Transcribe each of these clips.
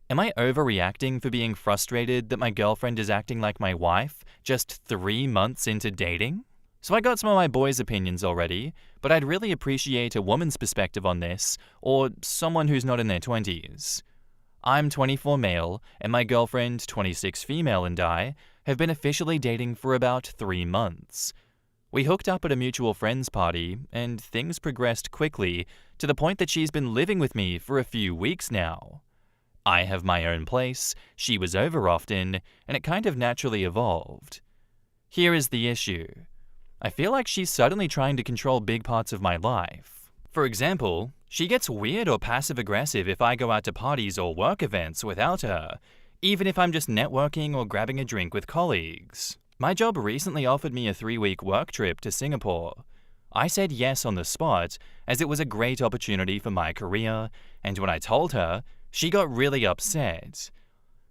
Am I overreacting for being frustrated that my girlfriend is acting like my wife just 3 months into dating? So I got some of my boys' opinions already, but I'd really appreciate a woman's perspective on this, or someone who's not in their 20s. I'm 24 male, and my girlfriend, 26 female, and I have been officially dating for about 3 months. We hooked up at a mutual friend's party, and things progressed quickly to the point that she's been living with me for a few weeks now. I have my own place, she was over often, and it kind of naturally evolved. Here is the issue. I feel like she's suddenly trying to control big parts of my life. For example, she gets weird or passive-aggressive if I go out to parties or work events without her, even if I'm just networking or grabbing a drink with colleagues. My job recently offered me a 3-week work trip to Singapore. I said yes on the spot, as it was a great opportunity for my career, and when I told her, she got really upset.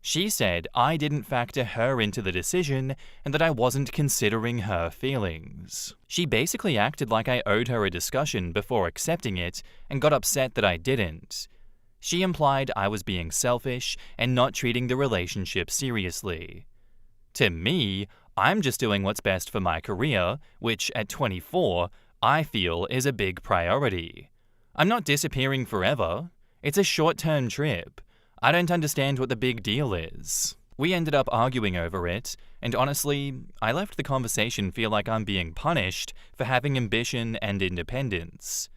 She said I didn't factor her into the decision and that I wasn't considering her feelings. She basically acted like I owed her a discussion before accepting it and got upset that I didn't. She implied I was being selfish and not treating the relationship seriously. To me, I'm just doing what's best for my career, which at 24, I feel is a big priority. I'm not disappearing forever. It's a short-term trip. I don't understand what the big deal is. We ended up arguing over it, and honestly, I left the conversation feel like I'm being punished for having ambition and independence.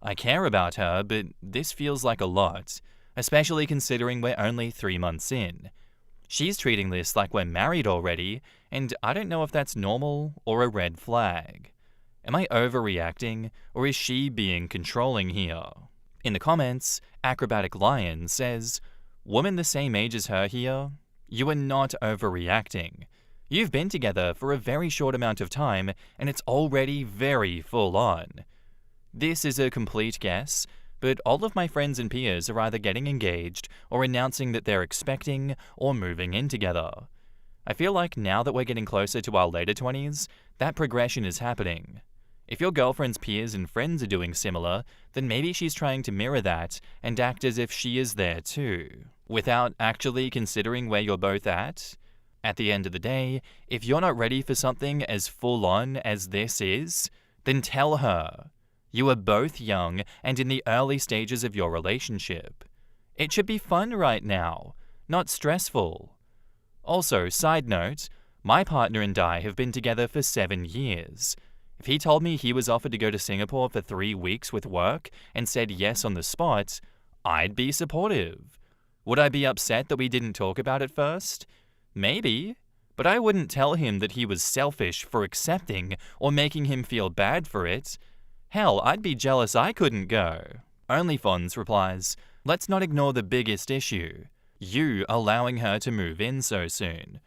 I care about her, but this feels like a lot, especially considering we're only 3 months in. She's treating this like we're married already, and I don't know if that's normal or a red flag. Am I overreacting, or is she being controlling here? In the comments, Acrobatic Lion says, "Woman the same age as her here? You are not overreacting. You've been together for a very short amount of time, and it's already very full on. This is a complete guess, but all of my friends and peers are either getting engaged or announcing that they're expecting or moving in together. I feel like now that we're getting closer to our later 20s, that progression is happening. If your girlfriend's peers and friends are doing similar, then maybe she's trying to mirror that and act as if she is there too, without actually considering where you're both at. At the end of the day, if you're not ready for something as full-on as this is, then tell her. You are both young and in the early stages of your relationship. It should be fun right now, not stressful. Also, side note, my partner and I have been together for 7 years. If he told me he was offered to go to Singapore for 3 weeks with work and said yes on the spot, I'd be supportive. Would I be upset that we didn't talk about it first? Maybe, but I wouldn't tell him that he was selfish for accepting or making him feel bad for it. Hell, I'd be jealous I couldn't go. OnlyFons replies, "Let's not ignore the biggest issue. You allowing her to move in so soon.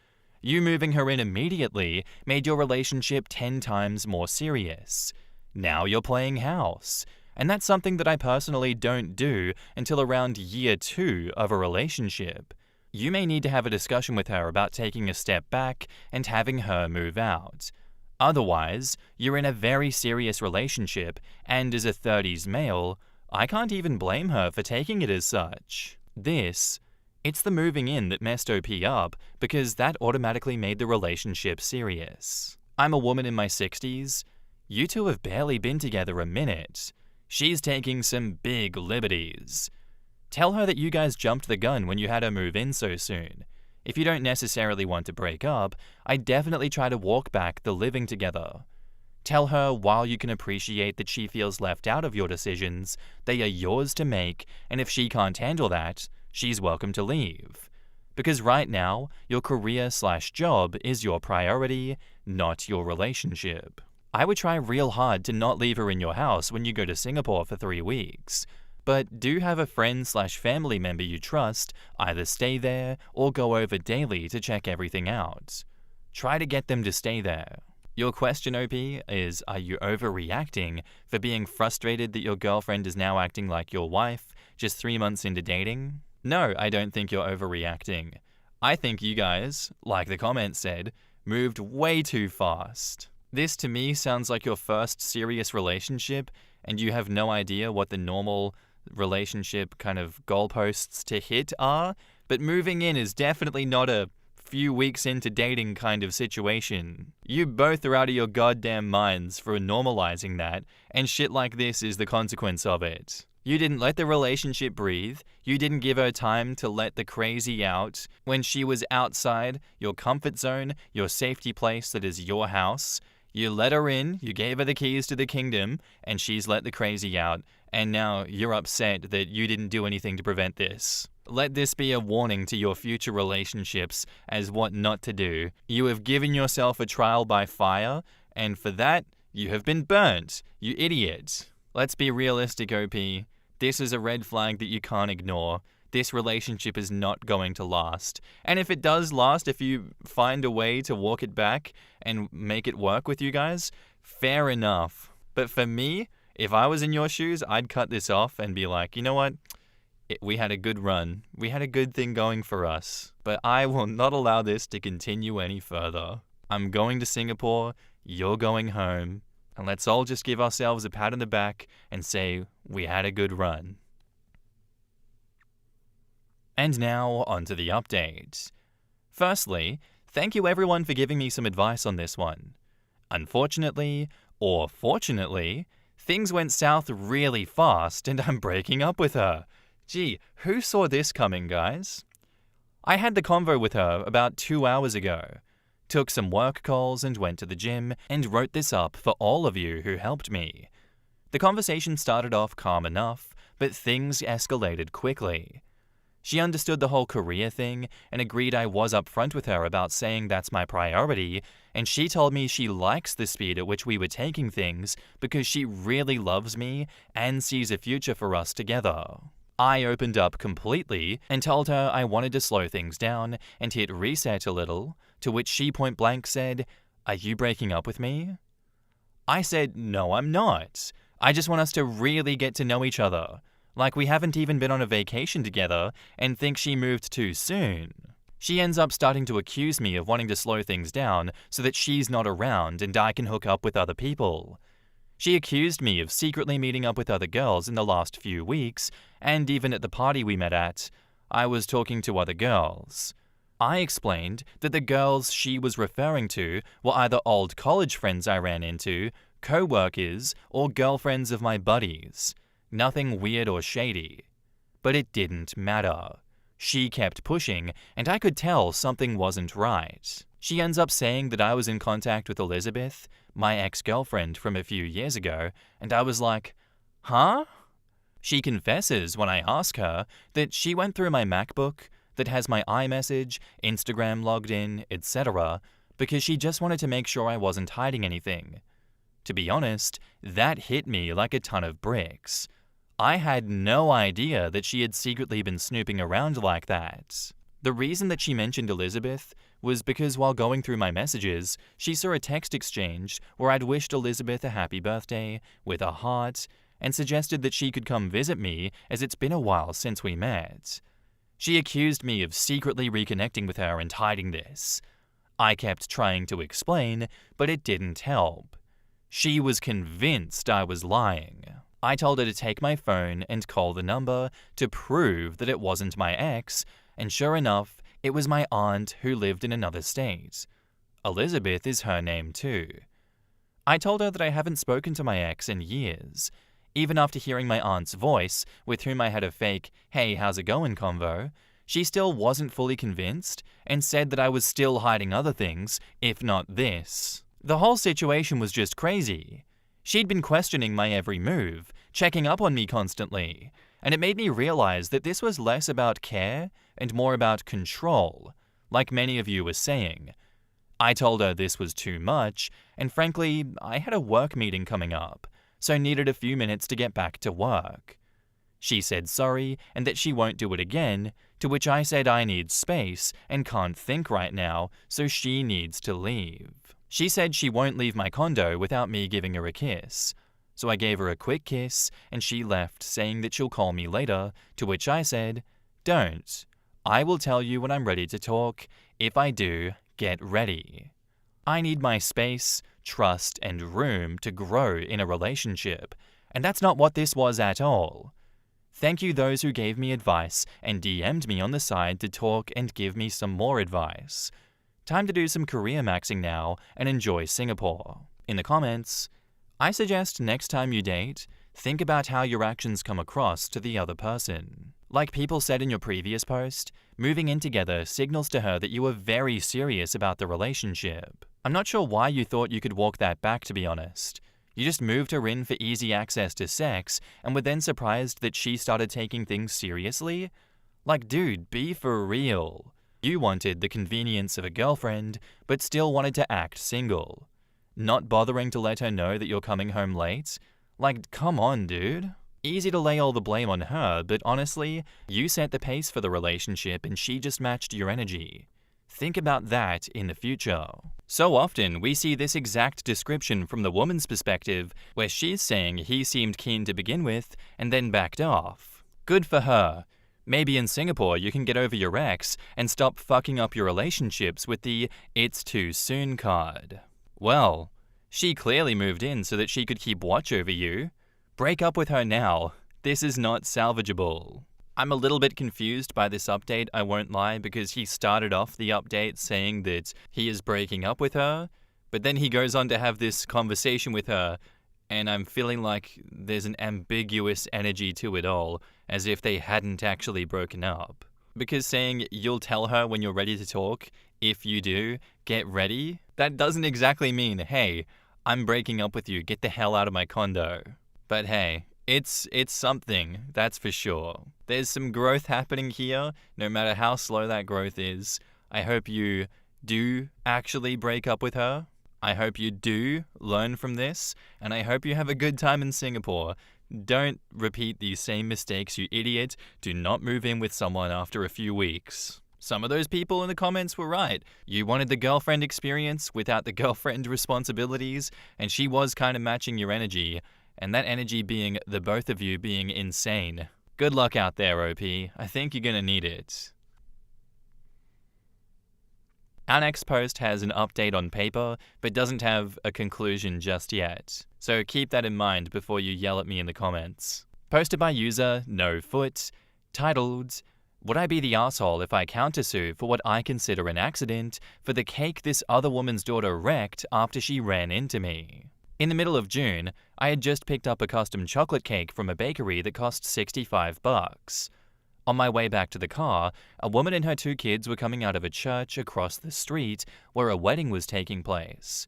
You moving her in immediately made your relationship 10 times more serious. Now you're playing house, and that's something that I personally don't do until around year 2 of a relationship. You may need to have a discussion with her about taking a step back and having her move out. Otherwise, you're in a very serious relationship, and as a 30s male, I can't even blame her for taking it as such. It's the moving in that messed OP up because that automatically made the relationship serious. I'm a woman in my 60s. You two have barely been together a minute. She's taking some big liberties. Tell her that you guys jumped the gun when you had her move in so soon. If you don't necessarily want to break up, I definitely try to walk back the living together. Tell her while you can appreciate that she feels left out of your decisions, they are yours to make, and if she can't handle that, she's welcome to leave. Because right now, your career/job is your priority, not your relationship. I would try real hard to not leave her in your house when you go to Singapore for 3 weeks. But do have a friend/family member you trust either stay there or go over daily to check everything out. Try to get them to stay there. Your question, OP, is are you overreacting for being frustrated that your girlfriend is now acting like your wife just 3 months into dating? No, I don't think you're overreacting. I think you guys, like the comment said, moved way too fast. This to me sounds like your first serious relationship and you have no idea what the normal relationship kind of goalposts to hit are, but moving in is definitely not a few weeks into dating kind of situation. You both are out of your goddamn minds for normalizing that, and shit like this is the consequence of it. You didn't let the relationship breathe. You didn't give her time to let the crazy out when she was outside your comfort zone, your safety place that is your house. You let her in, you gave her the keys to the kingdom, and she's let the crazy out, and now you're upset that you didn't do anything to prevent this. Let this be a warning to your future relationships as what not to do. You have given yourself a trial by fire, and for that, you have been burnt, you idiot. Let's be realistic, OP. This is a red flag that you can't ignore. This relationship is not going to last. And if it does last, if you find a way to walk it back and make it work with you guys, fair enough. But for me, if I was in your shoes, I'd cut this off and be like, you know what? We had a good run. We had a good thing going for us. But I will not allow this to continue any further. I'm going to Singapore. You're going home. And let's all just give ourselves a pat on the back and say we had a good run. And now, on to the update. Firstly, thank you everyone for giving me some advice on this one. Unfortunately, or fortunately, things went south really fast and I'm breaking up with her. Gee, who saw this coming, guys? I had the convo with her about 2 hours ago. Took some work calls and went to the gym and wrote this up for all of you who helped me. The conversation started off calm enough, but things escalated quickly. She understood the whole career thing and agreed I was upfront with her about saying that's my priority, and she told me she likes the speed at which we were taking things because she really loves me and sees a future for us together. I opened up completely and told her I wanted to slow things down and hit reset a little, to which she point blank said, "Are you breaking up with me?" I said, "No, I'm not. I just want us to really get to know each other. Like we haven't even been on a vacation together and think she moved too soon." She ends up starting to accuse me of wanting to slow things down so that she's not around and I can hook up with other people. She accused me of secretly meeting up with other girls in the last few weeks, and even at the party we met at, I was talking to other girls. I explained that the girls she was referring to were either old college friends I ran into, co-workers, or girlfriends of my buddies. Nothing weird or shady. But it didn't matter. She kept pushing, and I could tell something wasn't right. She ends up saying that I was in contact with Elizabeth, my ex-girlfriend from a few years ago, and I was like, huh? She confesses when I ask her that she went through my MacBook that has my iMessage, Instagram logged in, etc., because she just wanted to make sure I wasn't hiding anything. To be honest, that hit me like a ton of bricks. I had no idea that she had secretly been snooping around like that. The reason that she mentioned Elizabeth was because while going through my messages, she saw a text exchange where I'd wished Elizabeth a happy birthday with a heart and suggested that she could come visit me as it's been a while since we met. She accused me of secretly reconnecting with her and hiding this. I kept trying to explain, but it didn't help. She was convinced I was lying. I told her to take my phone and call the number to prove that it wasn't my ex, and sure enough, it was my aunt who lived in another state. Elizabeth is her name too. I told her that I haven't spoken to my ex in years. Even after hearing my aunt's voice, with whom I had a fake, "Hey, how's it going" convo, she still wasn't fully convinced and said that I was still hiding other things, if not this. The whole situation was just crazy. She'd been questioning my every move, checking up on me constantly, and it made me realize that this was less about care and more about control, like many of you were saying. I told her this was too much, and frankly, I had a work meeting coming up, so needed a few minutes to get back to work. She said sorry and that she won't do it again, to which I said I need space and can't think right now, so she needs to leave. She said she won't leave my condo without me giving her a kiss. So I gave her a quick kiss and she left, saying that she'll call me later, to which I said, "Don't. I will tell you when I'm ready to talk. If I do, get ready." I need my space, trust, and room to grow in a relationship, and that's not what this was at all. Thank you those who gave me advice and DM'd me on the side to talk and give me some more advice. Time to do some career maxing now and enjoy Singapore. In the comments, I suggest next time you date, think about how your actions come across to the other person. Like people said in your previous post, moving in together signals to her that you are very serious about the relationship. I'm not sure why you thought you could walk that back, to be honest. You just moved her in for easy access to sex and were then surprised that she started taking things seriously? Like, dude, be for real. You wanted the convenience of a girlfriend, but still wanted to act single. Not bothering to let her know that you're coming home late? Like, come on, dude. Easy to lay all the blame on her, but honestly, you set the pace for the relationship and she just matched your energy. Think about that in the future. So often, we see this exact description from the woman's perspective, where she's saying he seemed keen to begin with and then backed off. Good for her. Maybe in Singapore you can get over your ex and stop fucking up your relationships with the "it's too soon" card. Well, she clearly moved in so that she could keep watch over you. Break up with her now. This is not salvageable. I'm a little bit confused by this update, I won't lie, because he started off the update saying that he is breaking up with her, but then he goes on to have this conversation with her, and I'm feeling like there's an ambiguous energy to it all, as if they hadn't actually broken up. Because saying you'll tell her when you're ready to talk, if you do, get ready, that doesn't exactly mean, hey, I'm breaking up with you, get the hell out of my condo. But hey, it's something, that's for sure. There's some growth happening here, no matter how slow that growth is. I hope you do actually break up with her. I hope you do learn from this, and I hope you have a good time in Singapore. Don't repeat these same mistakes, you idiot. Do not move in with someone after a few weeks. Some of those people in the comments were right. You wanted the girlfriend experience without the girlfriend responsibilities, and she was kind of matching your energy. And that energy being the both of you being insane. Good luck out there, OP. I think you're gonna need it. Our next post has an update on paper, but doesn't have a conclusion just yet. So keep that in mind before you yell at me in the comments. Posted by user NoFoot, titled, "Would I be the asshole if I countersue for what I consider an accident for the cake this other woman's daughter wrecked after she ran into me?" In the middle of June, I had just picked up a custom chocolate cake from a bakery that cost $65. On my way back to the car, a woman and her 2 kids were coming out of a church across the street where a wedding was taking place.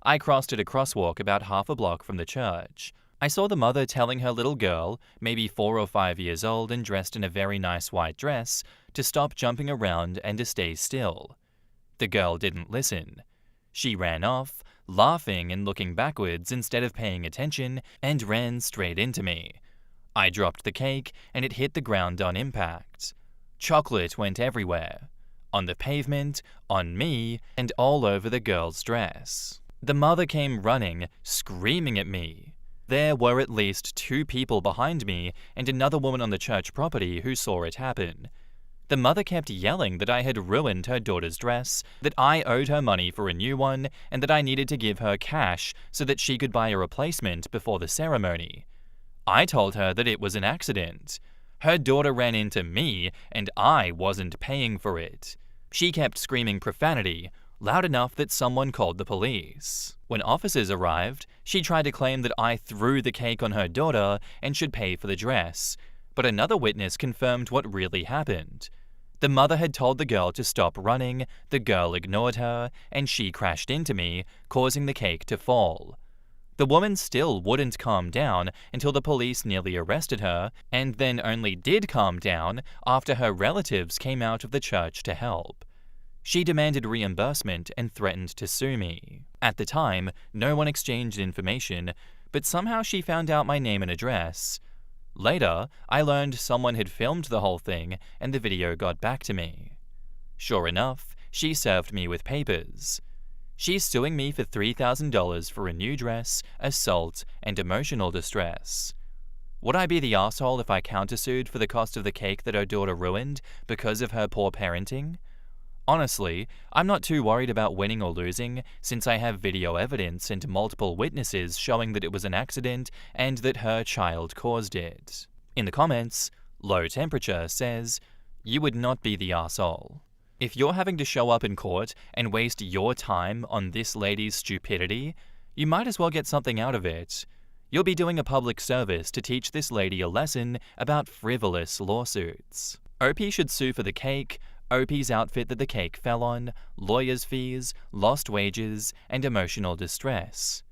I crossed at a crosswalk about half a block from the church. I saw the mother telling her little girl, maybe 4 or 5 years old and dressed in a very nice white dress, to stop jumping around and to stay still. The girl didn't listen. She ran off, laughing and looking backwards instead of paying attention, and ran straight into me. I dropped the cake and it hit the ground on impact. Chocolate went everywhere. On the pavement, on me, and all over the girl's dress. The mother came running, screaming at me. There were at least 2 people behind me and another woman on the church property who saw it happen. The mother kept yelling that I had ruined her daughter's dress, that I owed her money for a new one, and that I needed to give her cash so that she could buy a replacement before the ceremony. I told her that it was an accident. Her daughter ran into me, and I wasn't paying for it. She kept screaming profanity, loud enough that someone called the police. When officers arrived, she tried to claim that I threw the cake on her daughter and should pay for the dress. But another witness confirmed what really happened. The mother had told the girl to stop running, the girl ignored her, and she crashed into me, causing the cake to fall. The woman still wouldn't calm down until the police nearly arrested her, and then only did calm down after her relatives came out of the church to help. She demanded reimbursement and threatened to sue me. At the time, no one exchanged information, but somehow she found out my name and address. Later, I learned someone had filmed the whole thing and the video got back to me. Sure enough, she served me with papers. She's suing me for $3,000 for a new dress, assault, and emotional distress. Would I be the asshole if I countersued for the cost of the cake that her daughter ruined because of her poor parenting? Honestly, I'm not too worried about winning or losing since I have video evidence and multiple witnesses showing that it was an accident and that her child caused it. In the comments, Low Temperature says, "You would not be the arsehole. If you're having to show up in court and waste your time on this lady's stupidity, you might as well get something out of it. You'll be doing a public service to teach this lady a lesson about frivolous lawsuits." OP should sue for the cake, OP's outfit that the cake fell on, lawyer's fees, lost wages, and emotional distress.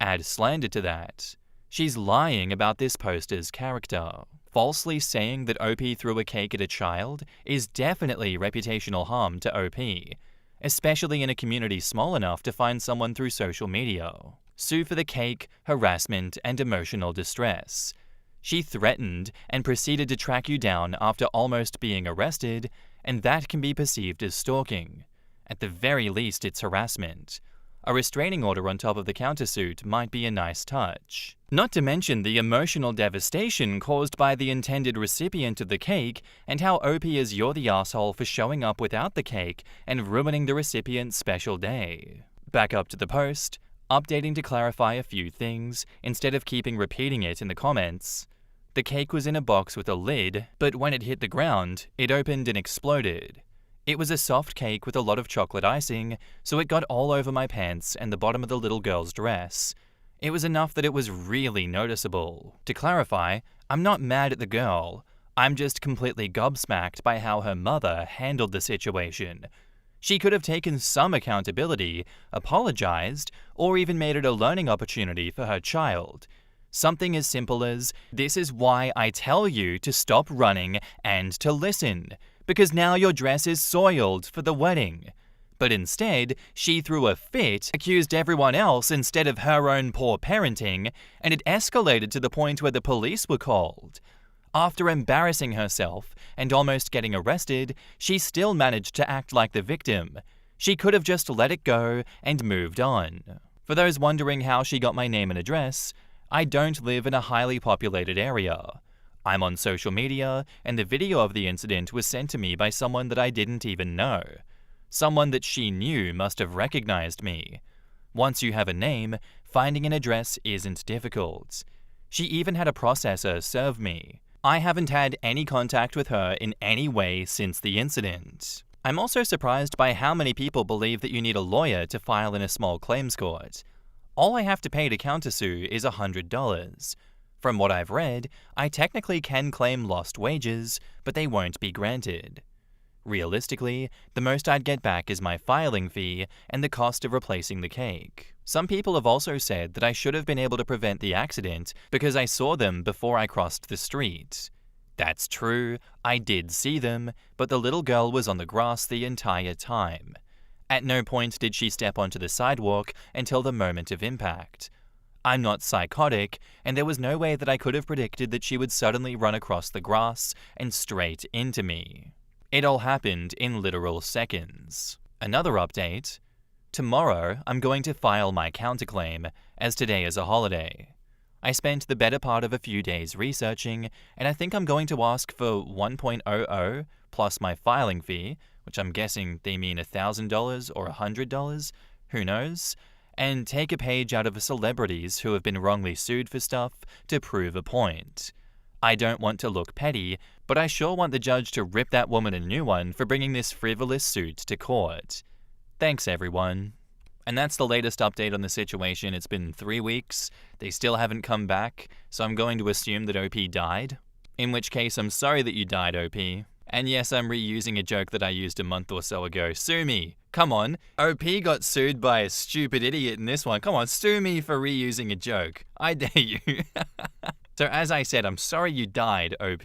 Add slander to that. She's lying about this poster's character. Falsely saying that OP threw a cake at a child is definitely reputational harm to OP, especially in a community small enough to find someone through social media. Sue for the cake, harassment, and emotional distress. She threatened and proceeded to track you down after almost being arrested, and that can be perceived as stalking. At the very least, it's harassment. A restraining order on top of the countersuit might be a nice touch. Not to mention the emotional devastation caused by the intended recipient of the cake and how OP is you're the asshole for showing up without the cake and ruining the recipient's special day. Back up to the post, updating to clarify a few things instead of keeping repeating it in the comments. The cake was in a box with a lid, but when it hit the ground, it opened and exploded. It was a soft cake with a lot of chocolate icing, so it got all over my pants and the bottom of the little girl's dress. It was enough that it was really noticeable. To clarify, I'm not mad at the girl. I'm just completely gobsmacked by how her mother handled the situation. She could have taken some accountability, apologized, or even made it a learning opportunity for her child. Something as simple as, "This is why I tell you to stop running and to listen, because now your dress is soiled for the wedding." But instead, she threw a fit, accused everyone else instead of her own poor parenting, and it escalated to the point where the police were called. After embarrassing herself and almost getting arrested, she still managed to act like the victim. She could have just let it go and moved on. For those wondering how she got my name and address, I don't live in a highly populated area. I'm on social media, and the video of the incident was sent to me by someone that I didn't even know. Someone that she knew must have recognized me. Once you have a name, finding an address isn't difficult. She even had a processor serve me. I haven't had any contact with her in any way since the incident. I'm also surprised by how many people believe that you need a lawyer to file in a small claims court. All I have to pay to countersue is $100. From what I've read, I technically can claim lost wages, but they won't be granted. Realistically, the most I'd get back is my filing fee and the cost of replacing the cake. Some people have also said that I should have been able to prevent the accident because I saw them before I crossed the street. That's true, I did see them, but the little girl was on the grass the entire time. At no point did she step onto the sidewalk until the moment of impact. I'm not psychotic, and there was no way that I could have predicted that she would suddenly run across the grass and straight into me. It all happened in literal seconds. Another update. Tomorrow, I'm going to file my counterclaim, as today is a holiday. I spent the better part of a few days researching, and I think I'm going to ask for $1.00 plus my filing fee, which I'm guessing they mean $1,000 or $100, who knows, and take a page out of celebrities who have been wrongly sued for stuff to prove a point. I don't want to look petty, but I sure want the judge to rip that woman a new one for bringing this frivolous suit to court. Thanks, everyone. And that's the latest update on the situation. It's been 3 weeks. They still haven't come back, so I'm going to assume that OP died. In which case, I'm sorry that you died, OP. And yes, I'm reusing a joke that I used a month or so ago. Sue me. Come on. OP got sued by a stupid idiot in this one. Come on, sue me for reusing a joke. I dare you. So as I said, I'm sorry you died, OP.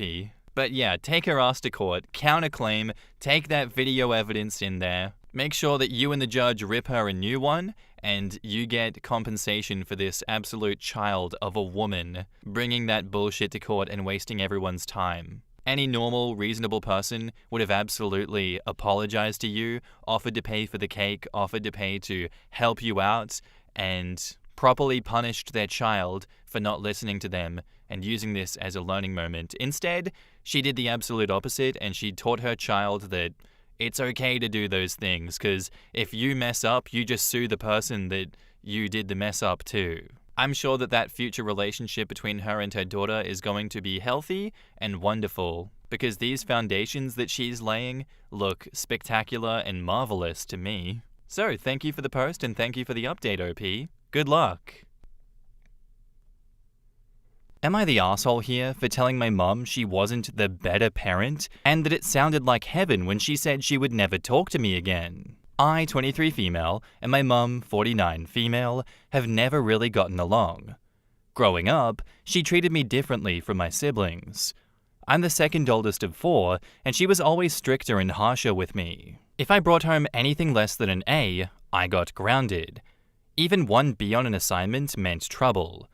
But yeah, take her ass to court, counterclaim, take that video evidence in there, make sure that you and the judge rip her a new one, and you get compensation for this absolute child of a woman bringing that bullshit to court and wasting everyone's time. Any normal, reasonable person would have absolutely apologized to you, offered to pay for the cake, offered to pay to help you out, and properly punished their child for not listening to them and using this as a learning moment. Instead, she did the absolute opposite, and she taught her child that it's okay to do those things, because if you mess up, you just sue the person that you did the mess up to. I'm sure that future relationship between her and her daughter is going to be healthy and wonderful, because these foundations that she's laying look spectacular and marvelous to me. So, thank you for the post and thank you for the update, OP. Good luck. Am I the arsehole here for telling my mum she wasn't the better parent and that it sounded like heaven when she said she would never talk to me again? I, 23 female, and my mum, 49 female, have never really gotten along. Growing up, she treated me differently from my siblings. I'm the second oldest of 4, and she was always stricter and harsher with me. If I brought home anything less than an A, I got grounded. Even one B on an assignment meant trouble.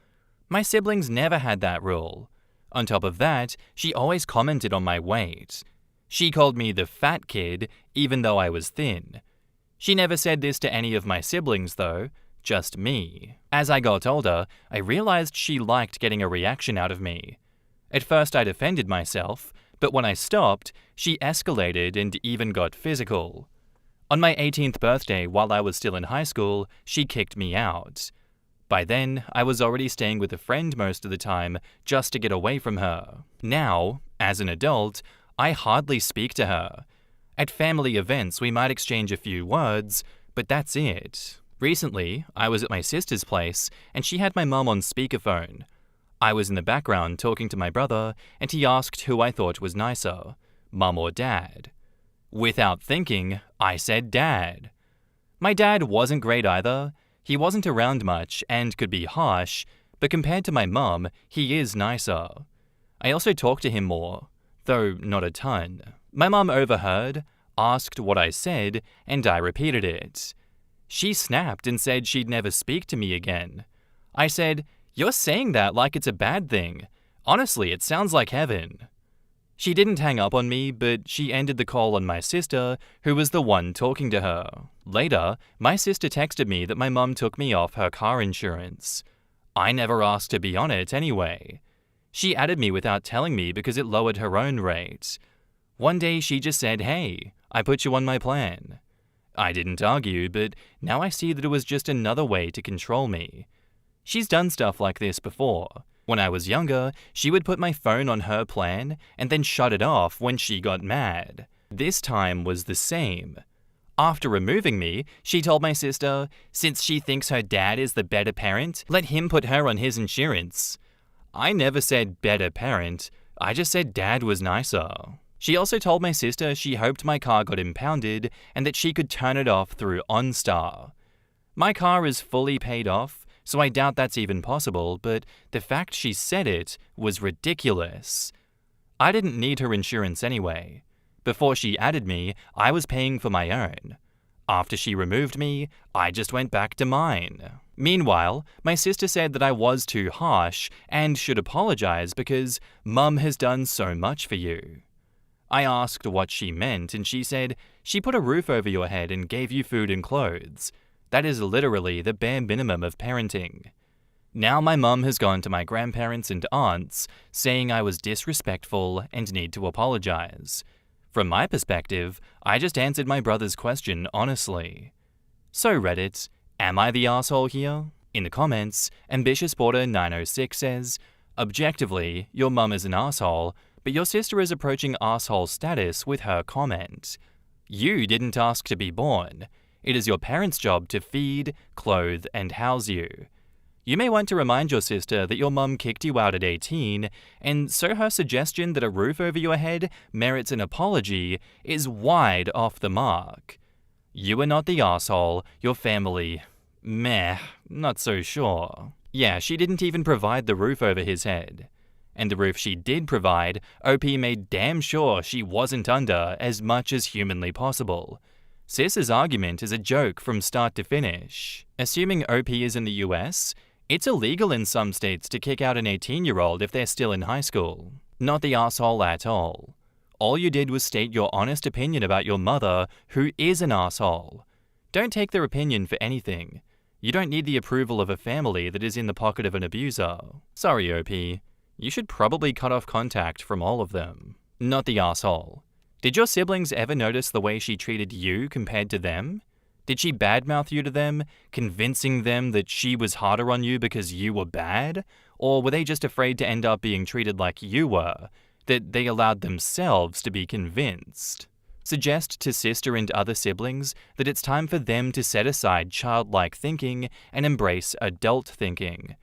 My siblings never had that rule. On top of that, she always commented on my weight. She called me the fat kid, even though I was thin. She never said this to any of my siblings though, just me. As I got older, I realized she liked getting a reaction out of me. At first I defended myself, but when I stopped, she escalated and even got physical. On my 18th birthday, while I was still in high school, she kicked me out. By then, I was already staying with a friend most of the time, just to get away from her. Now, as an adult, I hardly speak to her. At family events, we might exchange a few words, but that's it. Recently, I was at my sister's place, and she had my mum on speakerphone. I was in the background talking to my brother, and he asked who I thought was nicer, mum or dad. Without thinking, I said dad. My dad wasn't great either. He wasn't around much and could be harsh, but compared to my mum, he is nicer. I also talked to him more, though not a ton. My mum overheard, asked what I said, and I repeated it. She snapped and said she'd never speak to me again. I said, "You're saying that like it's a bad thing. Honestly, it sounds like heaven." She didn't hang up on me, but she ended the call on my sister, who was the one talking to her. Later, my sister texted me that my mum took me off her car insurance. I never asked to be on it anyway. She added me without telling me because it lowered her own rate. One day she just said, "Hey, I put you on my plan." I didn't argue, but now I see that it was just another way to control me. She's done stuff like this before. When I was younger, she would put my phone on her plan and then shut it off when she got mad. This time was the same. After removing me, she told my sister, since she thinks her dad is the better parent, let him put her on his insurance. I never said better parent, I just said dad was nicer. She also told my sister she hoped my car got impounded and that she could turn it off through OnStar. My car is fully paid off, so I doubt that's even possible, but the fact she said it was ridiculous. I didn't need her insurance anyway. Before she added me, I was paying for my own. After she removed me, I just went back to mine. Meanwhile, my sister said that I was too harsh and should apologize because Mum has done so much for you. I asked what she meant, and she said, she put a roof over your head and gave you food and clothes. That is literally the bare minimum of parenting. Now my mum has gone to my grandparents and aunts, saying I was disrespectful and need to apologize. From my perspective, I just answered my brother's question honestly. So Reddit, am I the arsehole here? In the comments, AmbitiousBorder906 says, objectively, your mum is an arsehole, but your sister is approaching arsehole status with her comment. You didn't ask to be born. It is your parents' job to feed, clothe, and house you. You may want to remind your sister that your mum kicked you out at 18, and so her suggestion that a roof over your head merits an apology is wide off the mark. You are not the arsehole, your family, meh, not so sure. Yeah, she didn't even provide the roof over his head. And the roof she did provide, OP made damn sure she wasn't under as much as humanly possible. Sis's argument is a joke from start to finish. Assuming OP is in the US, it's illegal in some states to kick out an 18-year-old if they're still in high school. Not the arsehole at all. All you did was state your honest opinion about your mother, who is an arsehole. Don't take their opinion for anything. You don't need the approval of a family that is in the pocket of an abuser. Sorry, OP. You should probably cut off contact from all of them. Not the arsehole. Did your siblings ever notice the way she treated you compared to them? Did she badmouth you to them, convincing them that she was harder on you because you were bad? Or were they just afraid to end up being treated like you were, that they allowed themselves to be convinced? Suggest to sister and other siblings that it's time for them to set aside childlike thinking and embrace adult thinking.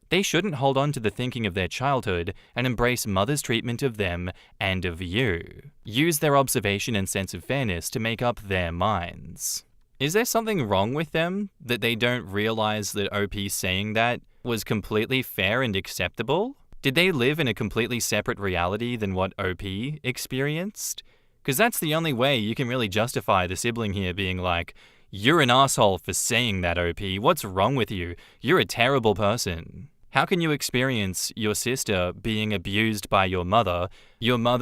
They shouldn't hold on to the thinking of their childhood and embrace mother's treatment of them and of you. Use their observation and sense of fairness to make up their minds. Is there something wrong with them that they don't realize that OP saying that was completely fair and acceptable? Did they live in a completely separate reality than what OP experienced? Because that's the only way you can really justify the sibling here being like, "You're an asshole for saying that, OP. What's wrong with you? You're a terrible person." How can you experience your sister being abused by your mother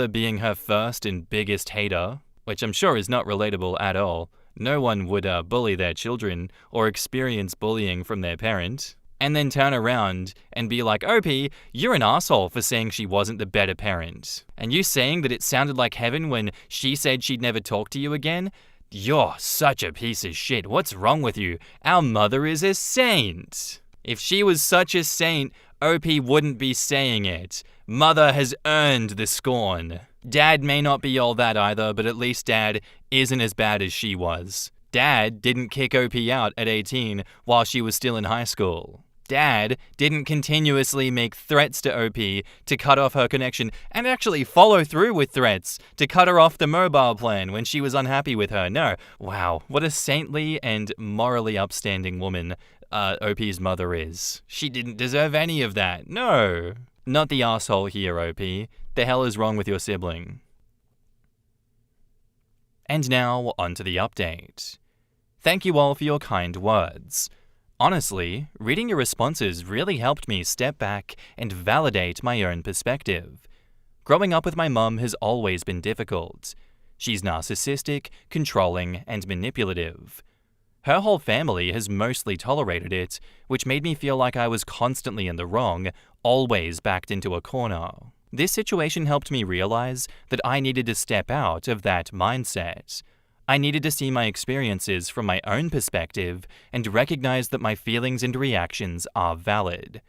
being her first and biggest hater, which I'm sure is not relatable at all? No one would bully their children or experience bullying from their parent, and then turn around and be like, "OP, you're an asshole for saying she wasn't the better parent. And you saying that it sounded like heaven when she said she'd never talk to you again? You're such a piece of shit. What's wrong with you? Our mother is a saint." If she was such a saint, OP wouldn't be saying it. Mother has earned the scorn. Dad may not be all that either, but at least Dad isn't as bad as she was. Dad didn't kick OP out at 18 while she was still in high school. Dad didn't continuously make threats to OP to cut off her connection and actually follow through with threats to cut her off the mobile plan when she was unhappy with her. No. Wow, what a saintly and morally upstanding woman OP's mother is. She didn't deserve any of that. No. Not the asshole here, OP. The hell is wrong with your sibling? And now, on to the update. Thank you all for your kind words. Honestly, reading your responses really helped me step back and validate my own perspective. Growing up with my mum has always been difficult. She's narcissistic, controlling, and manipulative. Her whole family has mostly tolerated it, which made me feel like I was constantly in the wrong, always backed into a corner. This situation helped me realize that I needed to step out of that mindset. I needed to see my experiences from my own perspective and recognize that my feelings and reactions are valid.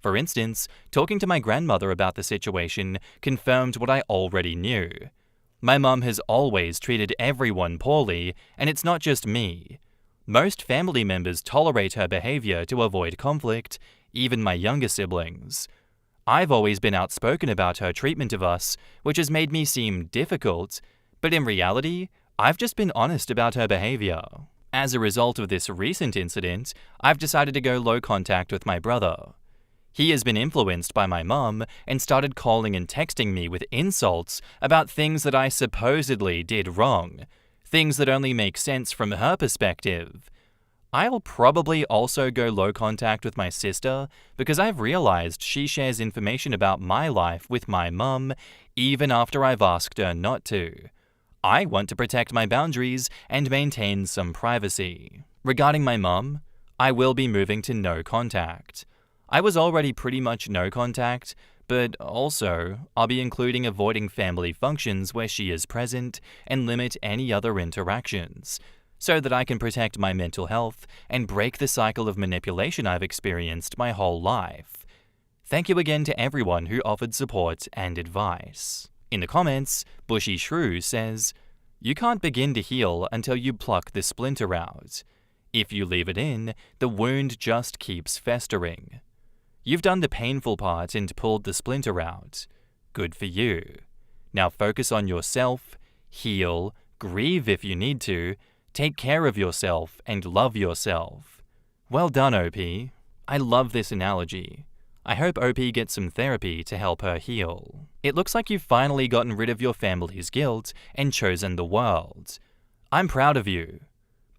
For instance, talking to my grandmother about the situation confirmed what I already knew. My mum has always treated everyone poorly, and it's not just me. Most family members tolerate her behavior to avoid conflict, even my younger siblings. I've always been outspoken about her treatment of us, which has made me seem difficult, but in reality, I've just been honest about her behavior. As a result of this recent incident, I've decided to go low contact with my brother. He has been influenced by my mum and started calling and texting me with insults about things that I supposedly did wrong. Things that only make sense from her perspective. I'll probably also go low contact with my sister because I've realized she shares information about my life with my mum even after I've asked her not to. I want to protect my boundaries and maintain some privacy. Regarding my mum, I will be moving to no contact. I was already pretty much no contact, but also, I'll be including avoiding family functions where she is present and limit any other interactions, so that I can protect my mental health and break the cycle of manipulation I've experienced my whole life. Thank you again to everyone who offered support and advice. In the comments, Bushy Shrew says, "You can't begin to heal until you pluck the splinter out. If you leave it in, the wound just keeps festering. You've done the painful part and pulled the splinter out. Good for you. Now focus on yourself, heal, grieve if you need to, take care of yourself, and love yourself." Well done, OP. I love this analogy. I hope OP gets some therapy to help her heal. It looks like you've finally gotten rid of your family's guilt and chosen the world. I'm proud of you.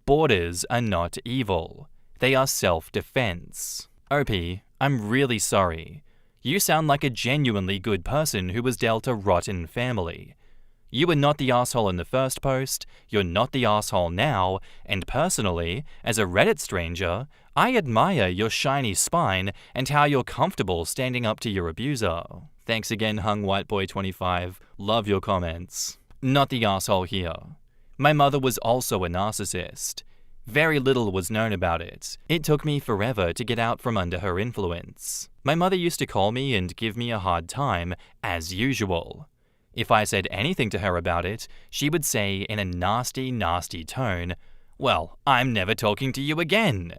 Borders are not evil. They are self-defense. OP, I'm really sorry. You sound like a genuinely good person who was dealt a rotten family. You were not the asshole in the first post, you're not the asshole now, and personally, as a Reddit stranger, I admire your shiny spine and how you're comfortable standing up to your abuser. Thanks again, HungWhiteBoy25. Love your comments. Not the asshole here. My mother was also a narcissist. Very little was known about it. It took me forever to get out from under her influence. My mother used to call me and give me a hard time, as usual. If I said anything to her about it, she would say in a nasty, nasty tone, "Well, I'm never talking to you again."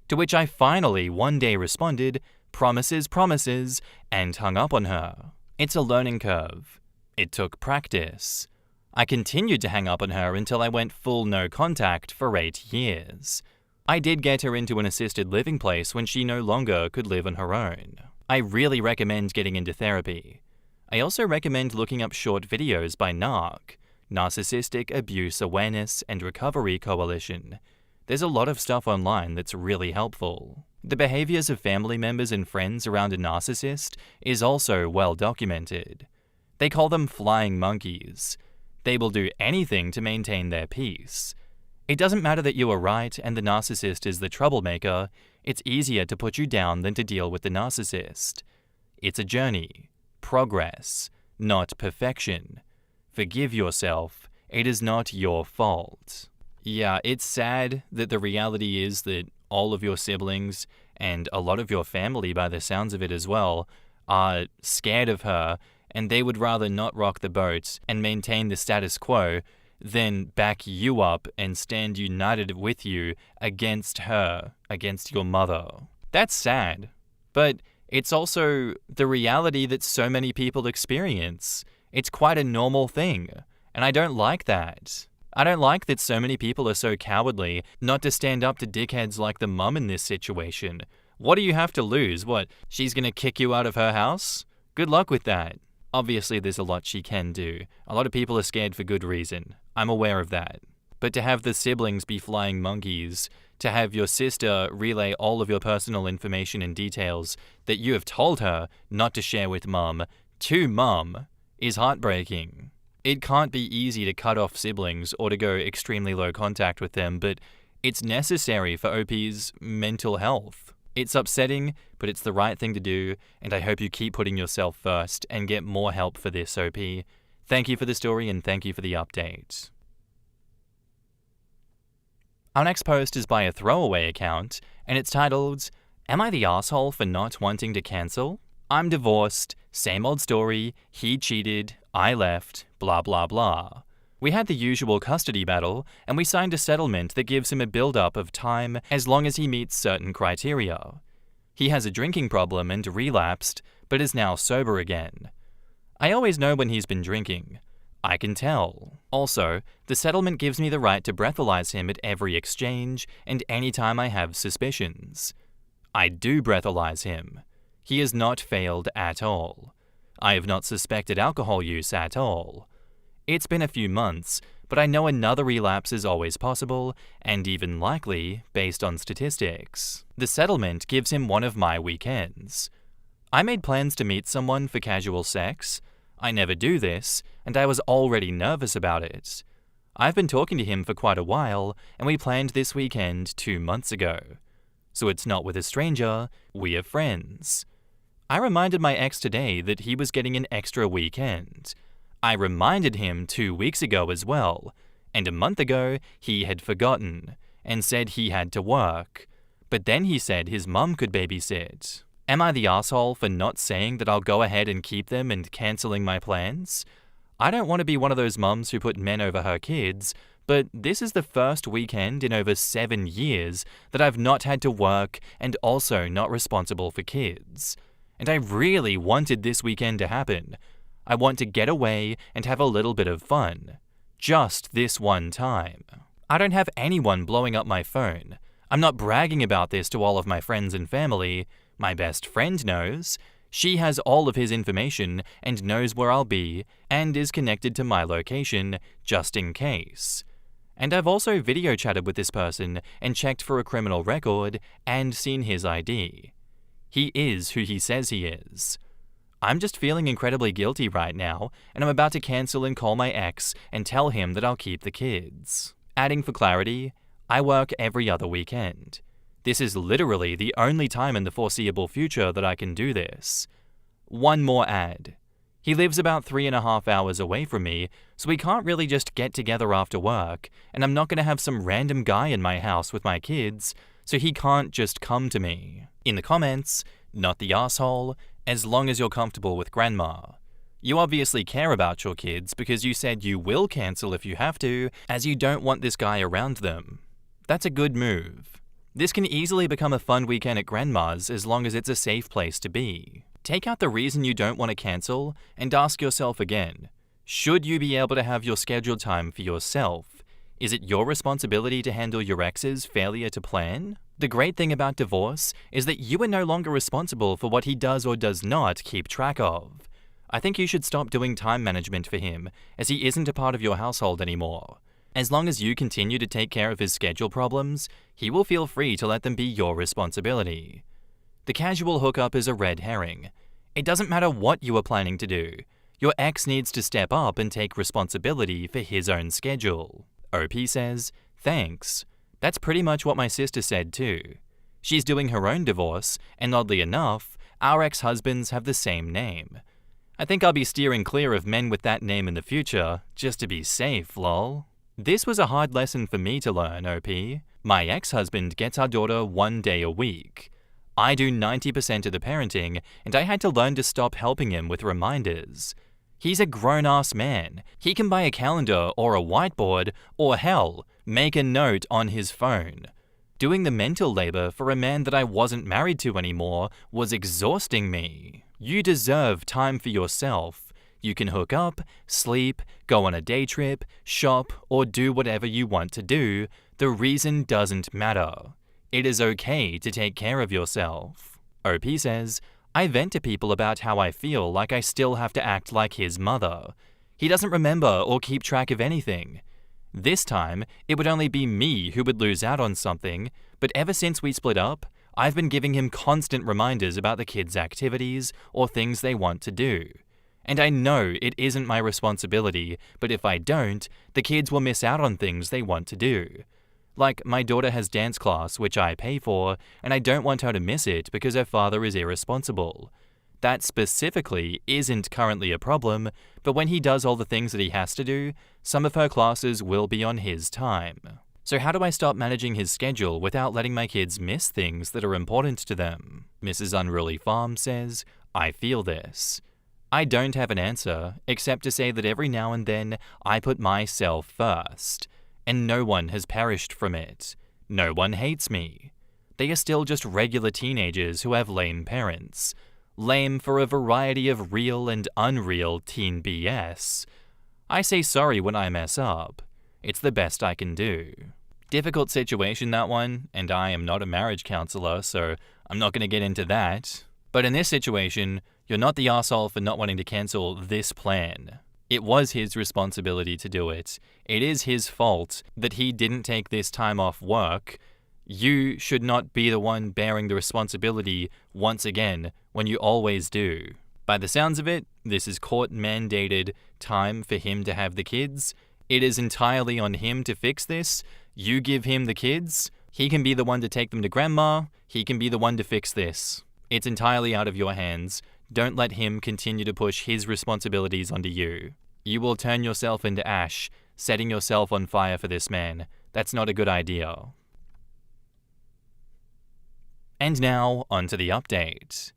To which I finally one day responded, "Promises, promises," and hung up on her. It's a learning curve. It took practice. I continued to hang up on her until I went full no contact for 8 years. I did get her into an assisted living place when she no longer could live on her own. I really recommend getting into therapy. I also recommend looking up short videos by NARC, Narcissistic Abuse Awareness and Recovery Coalition. There's a lot of stuff online that's really helpful. The behaviors of family members and friends around a narcissist is also well documented. They call them flying monkeys. They will do anything to maintain their peace. It doesn't matter that you are right and the narcissist is the troublemaker. It's easier to put you down than to deal with the narcissist. It's a journey. Progress, not perfection. Forgive yourself. It is not your fault. Yeah, it's sad that the reality is that all of your siblings and a lot of your family, by the sounds of it as well, are scared of her, and they would rather not rock the boat and maintain the status quo than back you up and stand united with you against her, against your mother. That's sad, but it's also the reality that so many people experience. It's quite a normal thing, and I don't like that. I don't like that so many people are so cowardly not to stand up to dickheads like the mum in this situation. What do you have to lose? What, she's gonna kick you out of her house? Good luck with that. Obviously, there's a lot she can do. A lot of people are scared for good reason. I'm aware of that. But to have the siblings be flying monkeys, to have your sister relay all of your personal information and details that you have told her not to share with mum to mum is heartbreaking. It can't be easy to cut off siblings or to go extremely low contact with them, but it's necessary for OP's mental health. It's upsetting, but it's the right thing to do, and I hope you keep putting yourself first and get more help for this, OP. Thank you for the story and thank you for the update. Our next post is by a throwaway account, and it's titled, "Am I the asshole for not wanting to cancel? I'm divorced, same old story, he cheated, I left, blah blah blah. We had the usual custody battle, and we signed a settlement that gives him a build-up of time as long as he meets certain criteria. He has a drinking problem and relapsed, but is now sober again. I always know when he's been drinking. I can tell. Also, the settlement gives me the right to breathalyze him at every exchange and anytime I have suspicions. I do breathalyze him. He has not failed at all. I have not suspected alcohol use at all. It's been a few months, but I know another relapse is always possible, and even likely, based on statistics. The settlement gives him one of my weekends. I made plans to meet someone for casual sex. I never do this, and I was already nervous about it. I've been talking to him for quite a while, and we planned this weekend 2 months ago. So it's not with a stranger, we are friends. I reminded my ex today that he was getting an extra weekend. I reminded him 2 weeks ago as well, and a month ago he had forgotten and said he had to work. But then he said his mum could babysit. Am I the asshole for not saying that I'll go ahead and keep them and cancelling my plans? I don't want to be one of those mums who put men over her kids, but this is the first weekend in over 7 years that I've not had to work and also not responsible for kids. And I really wanted this weekend to happen. I want to get away and have a little bit of fun. Just this one time. I don't have anyone blowing up my phone. I'm not bragging about this to all of my friends and family. My best friend knows. She has all of his information and knows where I'll be and is connected to my location just in case. And I've also video chatted with this person and checked for a criminal record and seen his ID. He is who he says he is. I'm just feeling incredibly guilty right now, and I'm about to cancel and call my ex and tell him that I'll keep the kids. Adding for clarity, I work every other weekend. This is literally the only time in the foreseeable future that I can do this. One more ad. He lives about 3.5 hours away from me, so we can't really just get together after work, and I'm not going to have some random guy in my house with my kids, so he can't just come to me. In the comments, not the asshole, as long as you're comfortable with grandma. You obviously care about your kids because you said you will cancel if you have to, as you don't want this guy around them. That's a good move. This can easily become a fun weekend at grandma's as long as it's a safe place to be. Take out the reason you don't want to cancel and ask yourself again, should you be able to have your scheduled time for yourself? Is it your responsibility to handle your ex's failure to plan? The great thing about divorce is that you are no longer responsible for what he does or does not keep track of. I think you should stop doing time management for him, as he isn't a part of your household anymore. As long as you continue to take care of his schedule problems, he will feel free to let them be your responsibility. The casual hookup is a red herring. It doesn't matter what you are planning to do. Your ex needs to step up and take responsibility for his own schedule. OP says, thanks. That's pretty much what my sister said too. She's doing her own divorce, and oddly enough, our ex-husbands have the same name. I think I'll be steering clear of men with that name in the future, just to be safe, lol. This was a hard lesson for me to learn, OP. My ex-husband gets our daughter 1 day a week. I do 90% of the parenting, and I had to learn to stop helping him with reminders. He's a grown-ass man. He can buy a calendar or a whiteboard, or hell, make a note on his phone. Doing the mental labor for a man that I wasn't married to anymore was exhausting me. You deserve time for yourself. You can hook up, sleep, go on a day trip, shop, or do whatever you want to do. The reason doesn't matter. It is okay to take care of yourself. OP says, I vent to people about how I feel like I still have to act like his mother. He doesn't remember or keep track of anything. This time, it would only be me who would lose out on something, but ever since we split up, I've been giving him constant reminders about the kids' activities or things they want to do. And I know it isn't my responsibility, but if I don't, the kids will miss out on things they want to do. Like, my daughter has dance class, which I pay for, and I don't want her to miss it because her father is irresponsible. That specifically isn't currently a problem, but when he does all the things that he has to do, some of her classes will be on his time. So how do I stop managing his schedule without letting my kids miss things that are important to them? Mrs. Unruly Farm says, I feel this. I don't have an answer, except to say that every now and then I put myself first. And no one has perished from it. No one hates me. They are still just regular teenagers who have lame parents. Lame for a variety of real and unreal teen BS. I say sorry when I mess up. It's the best I can do. Difficult situation, that one, and I am not a marriage counselor, so I'm not going to get into that. But in this situation, you're not the arsehole for not wanting to cancel this plan. It was his responsibility to do it. It is his fault that he didn't take this time off work. You should not be the one bearing the responsibility once again when you always do. By the sounds of it, this is court-mandated time for him to have the kids. It is entirely on him to fix this. You give him the kids. He can be the one to take them to grandma. He can be the one to fix this. It's entirely out of your hands. Don't let him continue to push his responsibilities onto you. You will turn yourself into ash, setting yourself on fire for this man. That's not a good idea. And now, onto the update.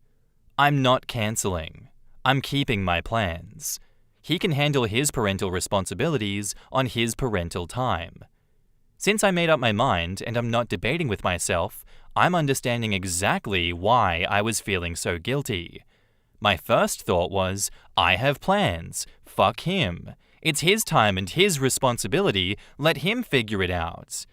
I'm not cancelling. I'm keeping my plans. He can handle his parental responsibilities on his parental time. Since I made up my mind and I'm not debating with myself, I'm understanding exactly why I was feeling so guilty. My first thought was, I have plans. Fuck him. It's his time and his responsibility. Let him figure it out.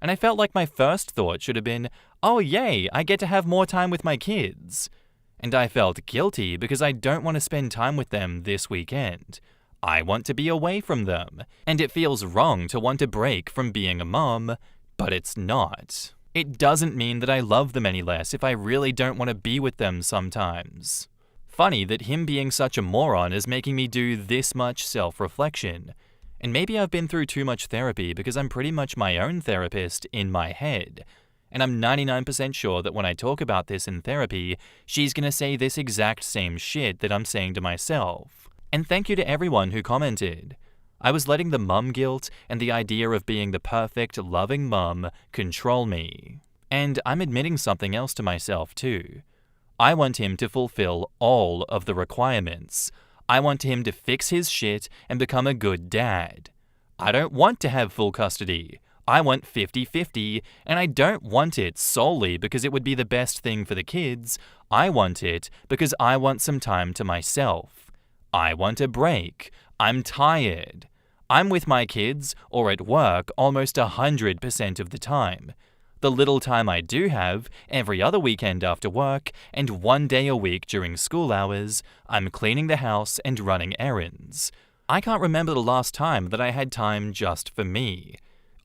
And I felt like my first thought should have been, oh yay, I get to have more time with my kids. And I felt guilty because I don't want to spend time with them this weekend. I want to be away from them. And it feels wrong to want a break from being a mom, but it's not. It doesn't mean that I love them any less if I really don't want to be with them sometimes. Funny that him being such a moron is making me do this much self-reflection. And maybe I've been through too much therapy because I'm pretty much my own therapist in my head. And I'm 99% sure that when I talk about this in therapy, she's gonna say this exact same shit that I'm saying to myself. And thank you to everyone who commented. I was letting the mum guilt and the idea of being the perfect, loving mum control me. And I'm admitting something else to myself too. I want him to fulfill all of the requirements. I want him to fix his shit and become a good dad. I don't want to have full custody. I want 50-50, and I don't want it solely because it would be the best thing for the kids. I want it because I want some time to myself. I want a break. I'm tired. I'm with my kids or at work almost 100% of the time. The little time I do have, every other weekend after work and 1 day a week during school hours, I'm cleaning the house and running errands. I can't remember the last time that I had time just for me.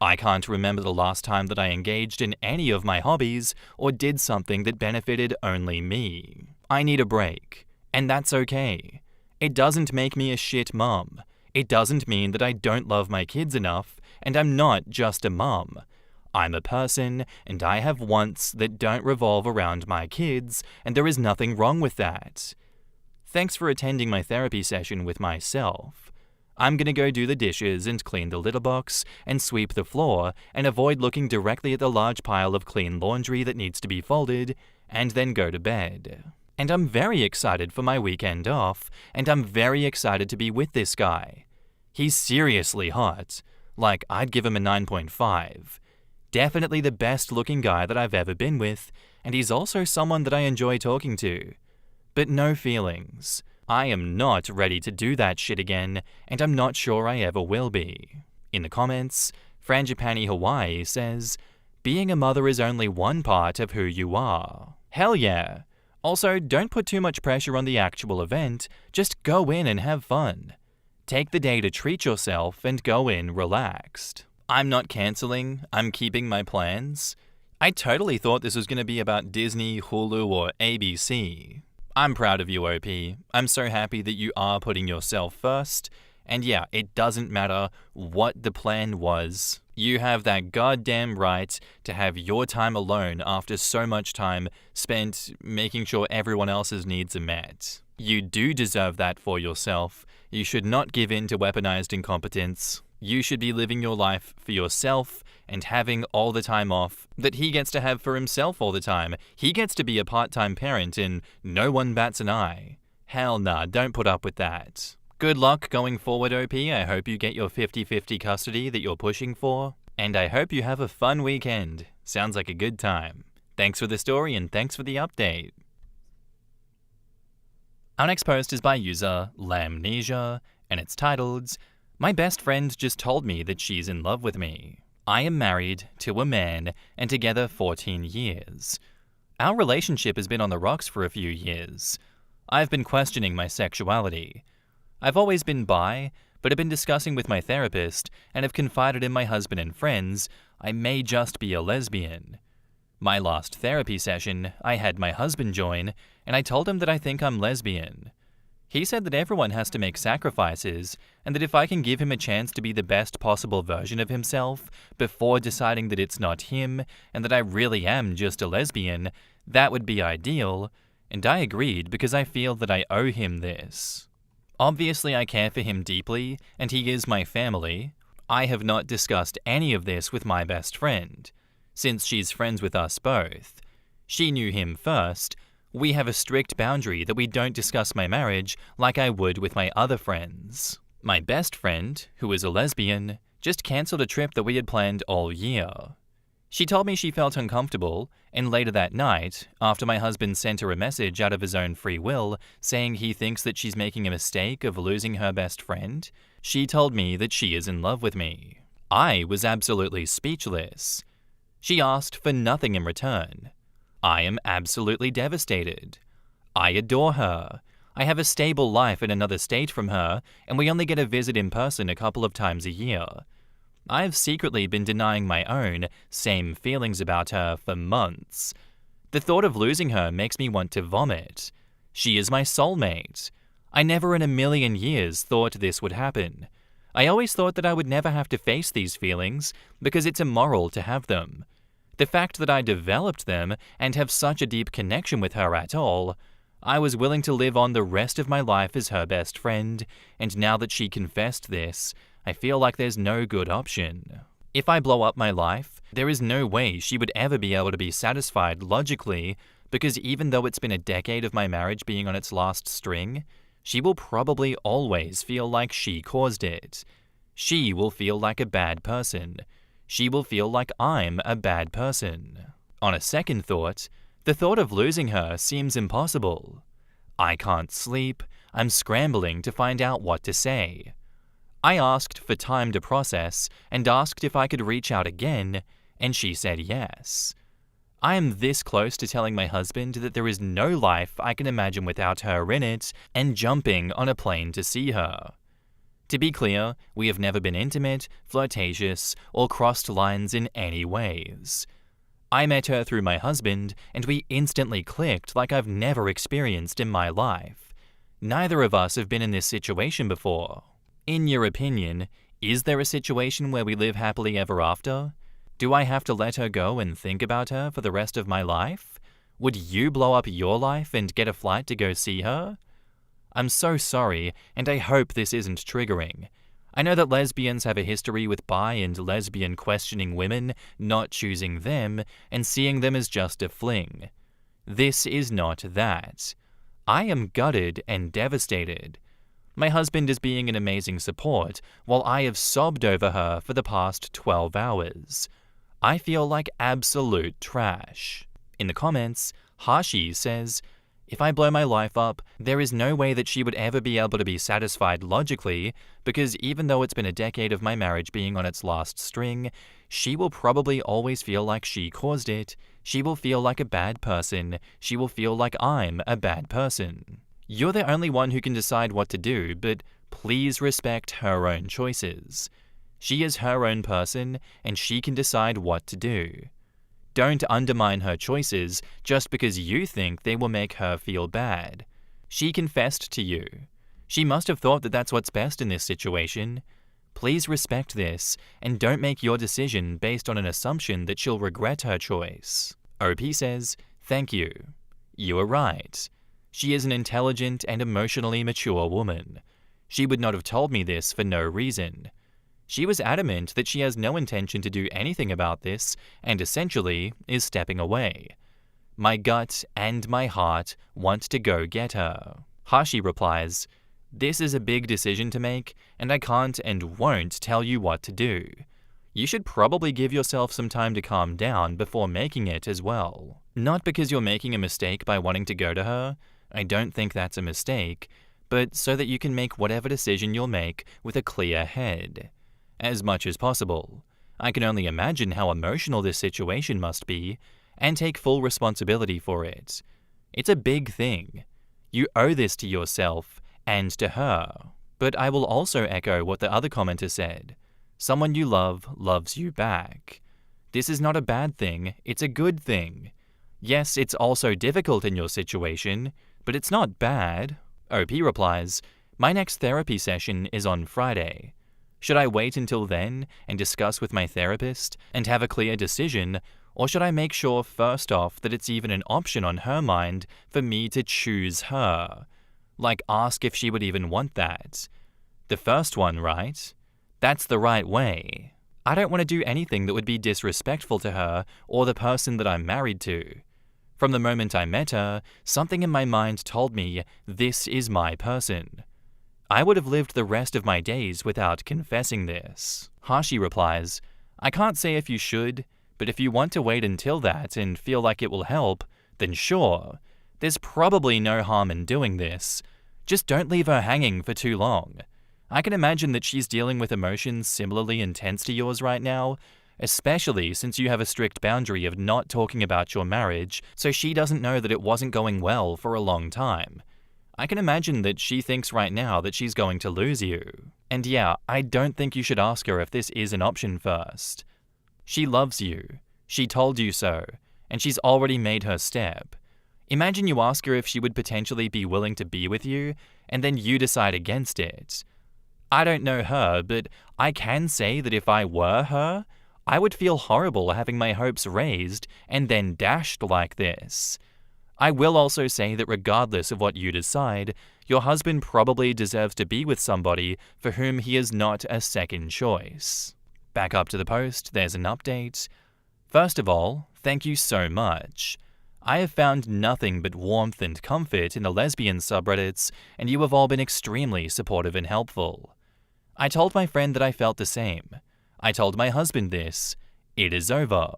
I can't remember the last time that I engaged in any of my hobbies or did something that benefited only me. I need a break, and that's okay. It doesn't make me a shit mum. It doesn't mean that I don't love my kids enough, and I'm not just a mum. I'm a person, and I have wants that don't revolve around my kids, and there is nothing wrong with that. Thanks for attending my therapy session with myself. I'm gonna go do the dishes and clean the litter box and sweep the floor and avoid looking directly at the large pile of clean laundry that needs to be folded, and then go to bed. And I'm very excited for my weekend off, and I'm very excited to be with this guy. He's seriously hot. Like, I'd give him a 9.5. Definitely the best looking guy that I've ever been with, and he's also someone that I enjoy talking to. But no feelings. I am not ready to do that shit again, and I'm not sure I ever will be. In the comments, Frangipani Hawaii says, being a mother is only one part of who you are. Hell yeah. Also, don't put too much pressure on the actual event, just go in and have fun. Take the day to treat yourself and go in relaxed. I'm not cancelling, I'm keeping my plans. I totally thought this was going to be about Disney, Hulu, or ABC. I'm proud of you, OP. I'm so happy that you are putting yourself first. And yeah, it doesn't matter what the plan was. You have that goddamn right to have your time alone after so much time spent making sure everyone else's needs are met. You do deserve that for yourself. You should not give in to weaponized incompetence. You should be living your life for yourself and having all the time off that he gets to have for himself all the time. He gets to be a part-time parent and no one bats an eye. Hell nah, don't put up with that. Good luck going forward, OP. I hope you get your 50-50 custody that you're pushing for. And I hope you have a fun weekend. Sounds like a good time. Thanks for the story and thanks for the update. Our next post is by user Lamnesia, and it's titled, My best friend just told me that she's in love with me. I am married to a man and together 14 years. Our relationship has been on the rocks for a few years. I've been questioning my sexuality. I've always been bi, but have been discussing with my therapist and have confided in my husband and friends I may just be a lesbian. My last therapy session, I had my husband join, and I told him that I think I'm lesbian. He said that everyone has to make sacrifices, and that if I can give him a chance to be the best possible version of himself before deciding that it's not him, and that I really am just a lesbian, that would be ideal, and I agreed because I feel that I owe him this. Obviously, I care for him deeply, and he is my family. I have not discussed any of this with my best friend, since she's friends with us both. She knew him first. We have a strict boundary that we don't discuss my marriage like I would with my other friends. My best friend, who is a lesbian, just cancelled a trip that we had planned all year. She told me she felt uncomfortable, and later that night, after my husband sent her a message out of his own free will saying he thinks that she's making a mistake of losing her best friend, she told me that she is in love with me. I was absolutely speechless. She asked for nothing in return. I am absolutely devastated. I adore her. I have a stable life in another state from her, and we only get a visit in person a couple of times a year. I've secretly been denying my own same feelings about her for months. The thought of losing her makes me want to vomit. She is my soulmate. I never in a million years thought this would happen. I always thought that I would never have to face these feelings because it's immoral to have them. The fact that I developed them and have such a deep connection with her at all, I was willing to live on the rest of my life as her best friend, and now that she confessed this, I feel like there's no good option. If I blow up my life, there is no way she would ever be able to be satisfied logically, because even though it's been a decade of my marriage being on its last string, she will probably always feel like she caused it. She will feel like a bad person. She will feel like I'm a bad person. On a second thought, the thought of losing her seems impossible. I can't sleep. I'm scrambling to find out what to say. I asked for time to process and asked if I could reach out again, and she said yes. I am this close to telling my husband that there is no life I can imagine without her in it and jumping on a plane to see her. To be clear, we have never been intimate, flirtatious, or crossed lines in any ways. I met her through my husband, and we instantly clicked like I've never experienced in my life. Neither of us have been in this situation before. In your opinion, is there a situation where we live happily ever after? Do I have to let her go and think about her for the rest of my life? Would you blow up your life and get a flight to go see her? I'm so sorry, and I hope this isn't triggering. I know that lesbians have a history with bi and lesbian questioning women, not choosing them, and seeing them as just a fling. This is not that. I am gutted and devastated. My husband is being an amazing support, while I have sobbed over her for the past 12 hours. I feel like absolute trash. In the comments, Hashi says, if I blow my life up, there is no way that she would ever be able to be satisfied logically, because even though it's been a decade of my marriage being on its last string, she will probably always feel like she caused it. She will feel like a bad person. She will feel like I'm a bad person. You're the only one who can decide what to do, but please respect her own choices. She is her own person, and she can decide what to do. Don't undermine her choices just because you think they will make her feel bad. She confessed to you. She must have thought that that's what's best in this situation. Please respect this, and don't make your decision based on an assumption that she'll regret her choice. OP says, thank you. You are right. She is an intelligent and emotionally mature woman. She would not have told me this for no reason. She was adamant that she has no intention to do anything about this and essentially is stepping away. My gut and my heart want to go get her. Hashi replies, this is a big decision to make, and I can't and won't tell you what to do. You should probably give yourself some time to calm down before making it as well. Not because you're making a mistake by wanting to go to her. I don't think that's a mistake, but so that you can make whatever decision you'll make with a clear head. As much as possible. I can only imagine how emotional this situation must be, and take full responsibility for it. It's a big thing. You owe this to yourself and to her. But I will also echo what the other commenter said. Someone you love loves you back. This is not a bad thing, it's a good thing. Yes, it's also difficult in your situation, but it's not bad. OP replies, my next therapy session is on Friday. Should I wait until then and discuss with my therapist and have a clear decision, or should I make sure first off that it's even an option on her mind for me to choose her? Like ask if she would even want that. The first one, right? That's the right way. I don't want to do anything that would be disrespectful to her or the person that I'm married to. From the moment I met her, something in my mind told me this is my person. I would have lived the rest of my days without confessing this. Hashi replies, I can't say if you should, but if you want to wait until that and feel like it will help, then sure. There's probably no harm in doing this. Just don't leave her hanging for too long. I can imagine that she's dealing with emotions similarly intense to yours right now, especially since you have a strict boundary of not talking about your marriage, so she doesn't know that it wasn't going well for a long time. I can imagine that she thinks right now that she's going to lose you. And yeah, I don't think you should ask her if this is an option first. She loves you. She told you so, and she's already made her step. Imagine you ask her if she would potentially be willing to be with you, and then you decide against it. I don't know her, but I can say that if I were her, I would feel horrible having my hopes raised and then dashed like this. I will also say that regardless of what you decide, your husband probably deserves to be with somebody for whom he is not a second choice. Back up to the post, there's an update. First of all, thank you so much. I have found nothing but warmth and comfort in the lesbian subreddits, and you have all been extremely supportive and helpful. I told my friend that I felt the same. I told my husband this. It is over.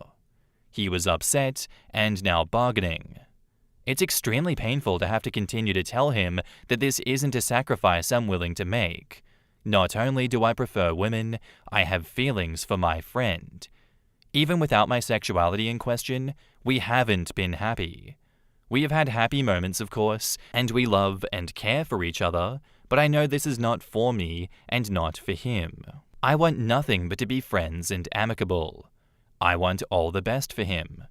He was upset and now bargaining. It's extremely painful to have to continue to tell him that this isn't a sacrifice I'm willing to make. Not only do I prefer women, I have feelings for my friend. Even without my sexuality in question, we haven't been happy. We have had happy moments, of course, and we love and care for each other, but I know this is not for me and not for him. I want nothing but to be friends and amicable. I want all the best for him.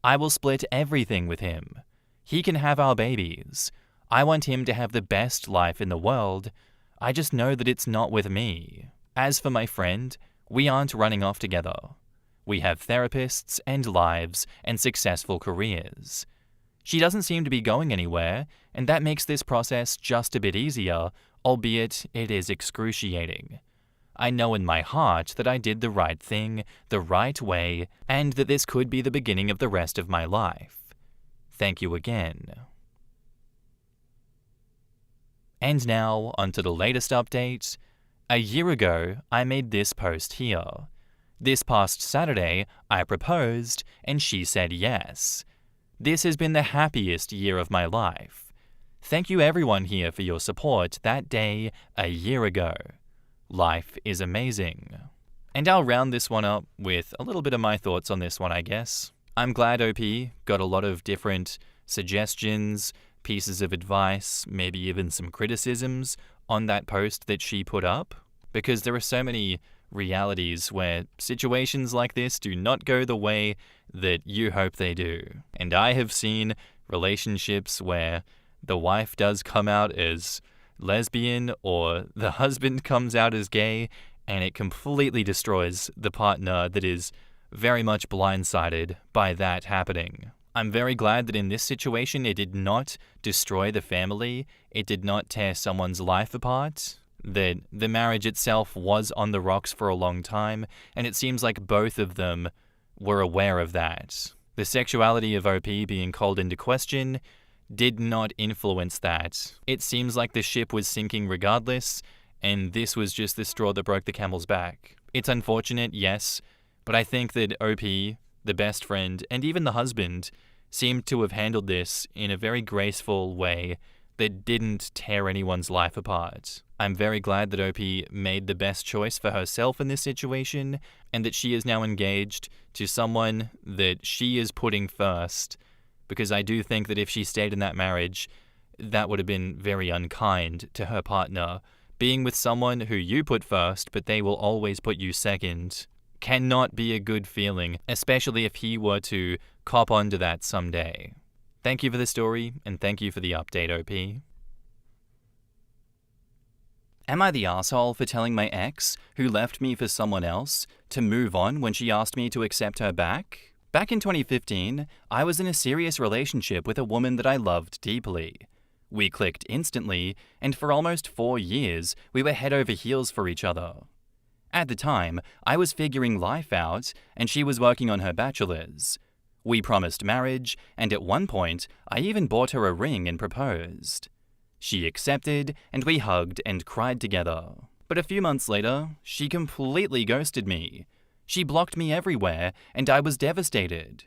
I will split everything with him. He can have our babies. I want him to have the best life in the world. I just know that it's not with me. As for my friend, we aren't running off together. We have therapists and lives and successful careers. She doesn't seem to be going anywhere, and that makes this process just a bit easier, albeit it is excruciating. I know in my heart that I did the right thing, the right way, and that this could be the beginning of the rest of my life. Thank you again. And now, onto the latest update. A year ago, I made this post here. This past Saturday, I proposed, and she said yes. This has been the happiest year of my life. Thank you everyone here for your support that day a year ago. Life is amazing. And I'll round this one up with a little bit of my thoughts on this one, I guess. I'm glad OP got a lot of different suggestions, pieces of advice, maybe even some criticisms on that post that she put up, because there are so many realities where situations like this do not go the way that you hope they do. And I have seen relationships where the wife does come out as lesbian or the husband comes out as gay, and it completely destroys the partner that is very much blindsided by that happening. I'm very glad that in this situation it did not destroy the family, it did not tear someone's life apart, that the marriage itself was on the rocks for a long time, and it seems like both of them were aware of that. The sexuality of OP being called into question did not influence that. It seems like the ship was sinking regardless, and this was just the straw that broke the camel's back. It's unfortunate, yes, but I think that OP, the best friend, and even the husband seemed to have handled this in a very graceful way that didn't tear anyone's life apart. I'm very glad that OP made the best choice for herself in this situation, and that she is now engaged to someone that she is putting first, because I do think that if she stayed in that marriage, that would have been very unkind to her partner. Being with someone who you put first, but they will always put you second, cannot be a good feeling, especially if he were to cop onto that someday. Thank you for the story, and thank you for the update, OP. Am I the asshole for telling my ex, who left me for someone else, to move on when she asked me to accept her back? Back in 2015, I was in a serious relationship with a woman that I loved deeply. We clicked instantly, and for almost 4 years, we were head over heels for each other. At the time, I was figuring life out, and she was working on her bachelor's. We promised marriage, and at one point, I even bought her a ring and proposed. She accepted, and we hugged and cried together. But a few months later, she completely ghosted me. She blocked me everywhere, and I was devastated.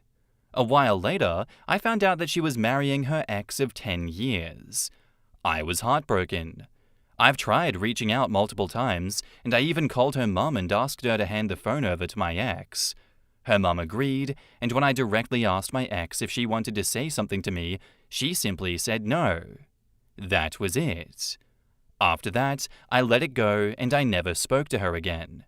A while later, I found out that she was marrying her ex of 10 years. I was heartbroken. I've tried reaching out multiple times, and I even called her mum and asked her to hand the phone over to my ex. Her mum agreed, and when I directly asked my ex if she wanted to say something to me, she simply said no. That was it. After that, I let it go and I never spoke to her again.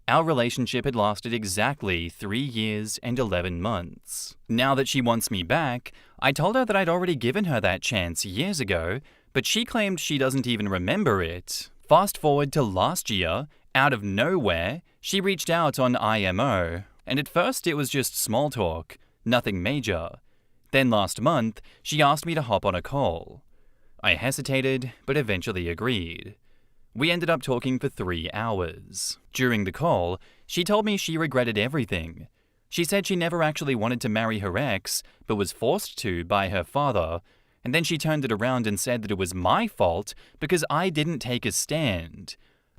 Our relationship had lasted exactly 3 years and 11 months. Now that she wants me back, I told her that I'd already given her that chance years ago, but she claimed she doesn't even remember it. Fast forward to last year, out of nowhere, she reached out on IMO, and at first it was just small talk, nothing major. Then last month, she asked me to hop on a call. I hesitated, but eventually agreed. We ended up talking for 3 hours. During the call, she told me she regretted everything. She said she never actually wanted to marry her ex, but was forced to by her father, and then she turned it around and said that it was my fault because I didn't take a stand.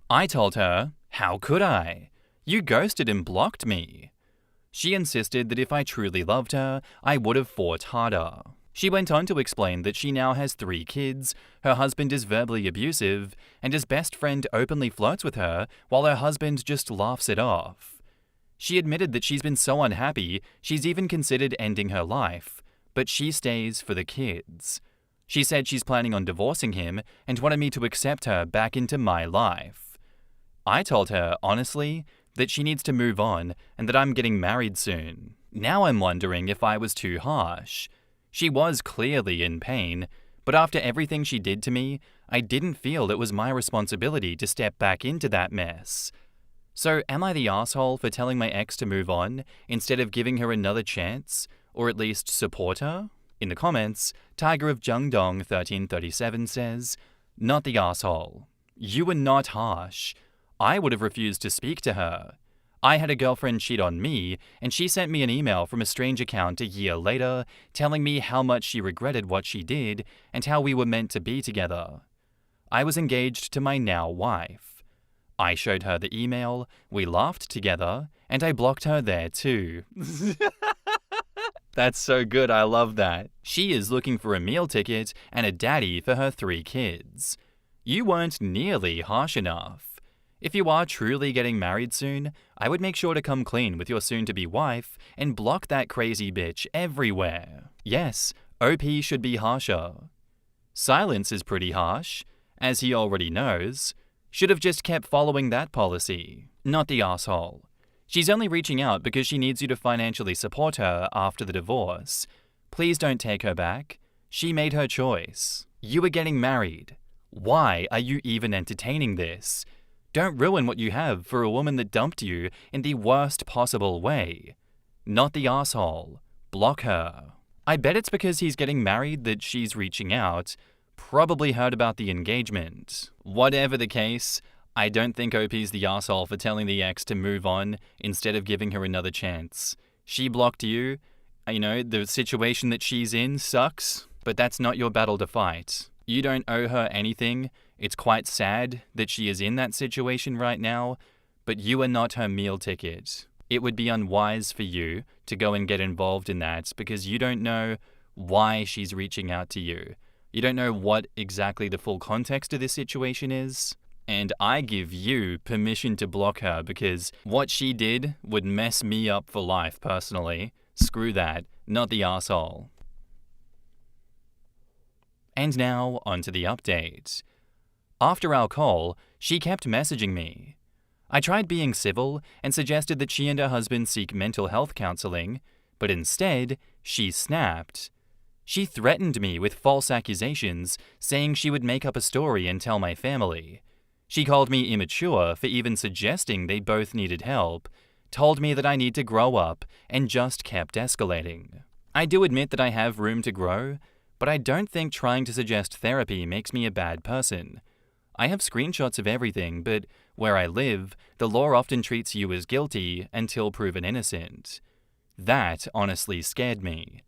I told her, how could I? You ghosted and blocked me. She insisted that if I truly loved her, I would have fought harder. She went on to explain that she now has 3 kids, her husband is verbally abusive, and his best friend openly flirts with her while her husband just laughs it off. She admitted that she's been so unhappy, she's even considered ending her life, but she stays for the kids. She said she's planning on divorcing him and wanted me to accept her back into my life. I told her, honestly, that she needs to move on and that I'm getting married soon. Now I'm wondering if I was too harsh. She was clearly in pain, but after everything she did to me, I didn't feel it was my responsibility to step back into that mess. So am I the asshole for telling my ex to move on instead of giving her another chance, or at least support her? In the comments, Tiger of Jungdong 1337 says, "Not the asshole. You were not harsh. I would have refused to speak to her. I had a girlfriend cheat on me, and she sent me an email from a strange account a year later telling me how much she regretted what she did and how we were meant to be together. I was engaged to my now wife. I showed her the email, we laughed together, and I blocked her there too." That's so good, I love that. She is looking for a meal ticket and a daddy for her 3 kids. You weren't nearly harsh enough. If you are truly getting married soon, I would make sure to come clean with your soon-to-be wife and block that crazy bitch everywhere. Yes, OP should be harsher. Silence is pretty harsh, as he already knows. Should have just kept following that policy. Not the asshole. She's only reaching out because she needs you to financially support her after the divorce. Please don't take her back. She made her choice. You are getting married. Why are you even entertaining this? Don't ruin what you have for a woman that dumped you in the worst possible way. Not the asshole. Block her. I bet it's because he's getting married that she's reaching out. Probably heard about the engagement. Whatever the case, I don't think OP's the asshole for telling the ex to move on instead of giving her another chance. She blocked you. The situation that she's in sucks, but that's not your battle to fight. You don't owe her anything. It's quite sad that she is in that situation right now, but you are not her meal ticket. It would be unwise for you to go and get involved in that because you don't know why she's reaching out to you. You don't know what exactly the full context of this situation is. And I give you permission to block her because what she did would mess me up for life personally. Screw that, not the asshole. And now, onto the update. After our call, she kept messaging me. I tried being civil and suggested that she and her husband seek mental health counseling, but instead, she snapped. She threatened me with false accusations, saying she would make up a story and tell my family. She called me immature for even suggesting they both needed help, told me that I need to grow up, and just kept escalating. I do admit that I have room to grow, but I don't think trying to suggest therapy makes me a bad person. I have screenshots of everything, but where I live, the law often treats you as guilty until proven innocent. That honestly scared me.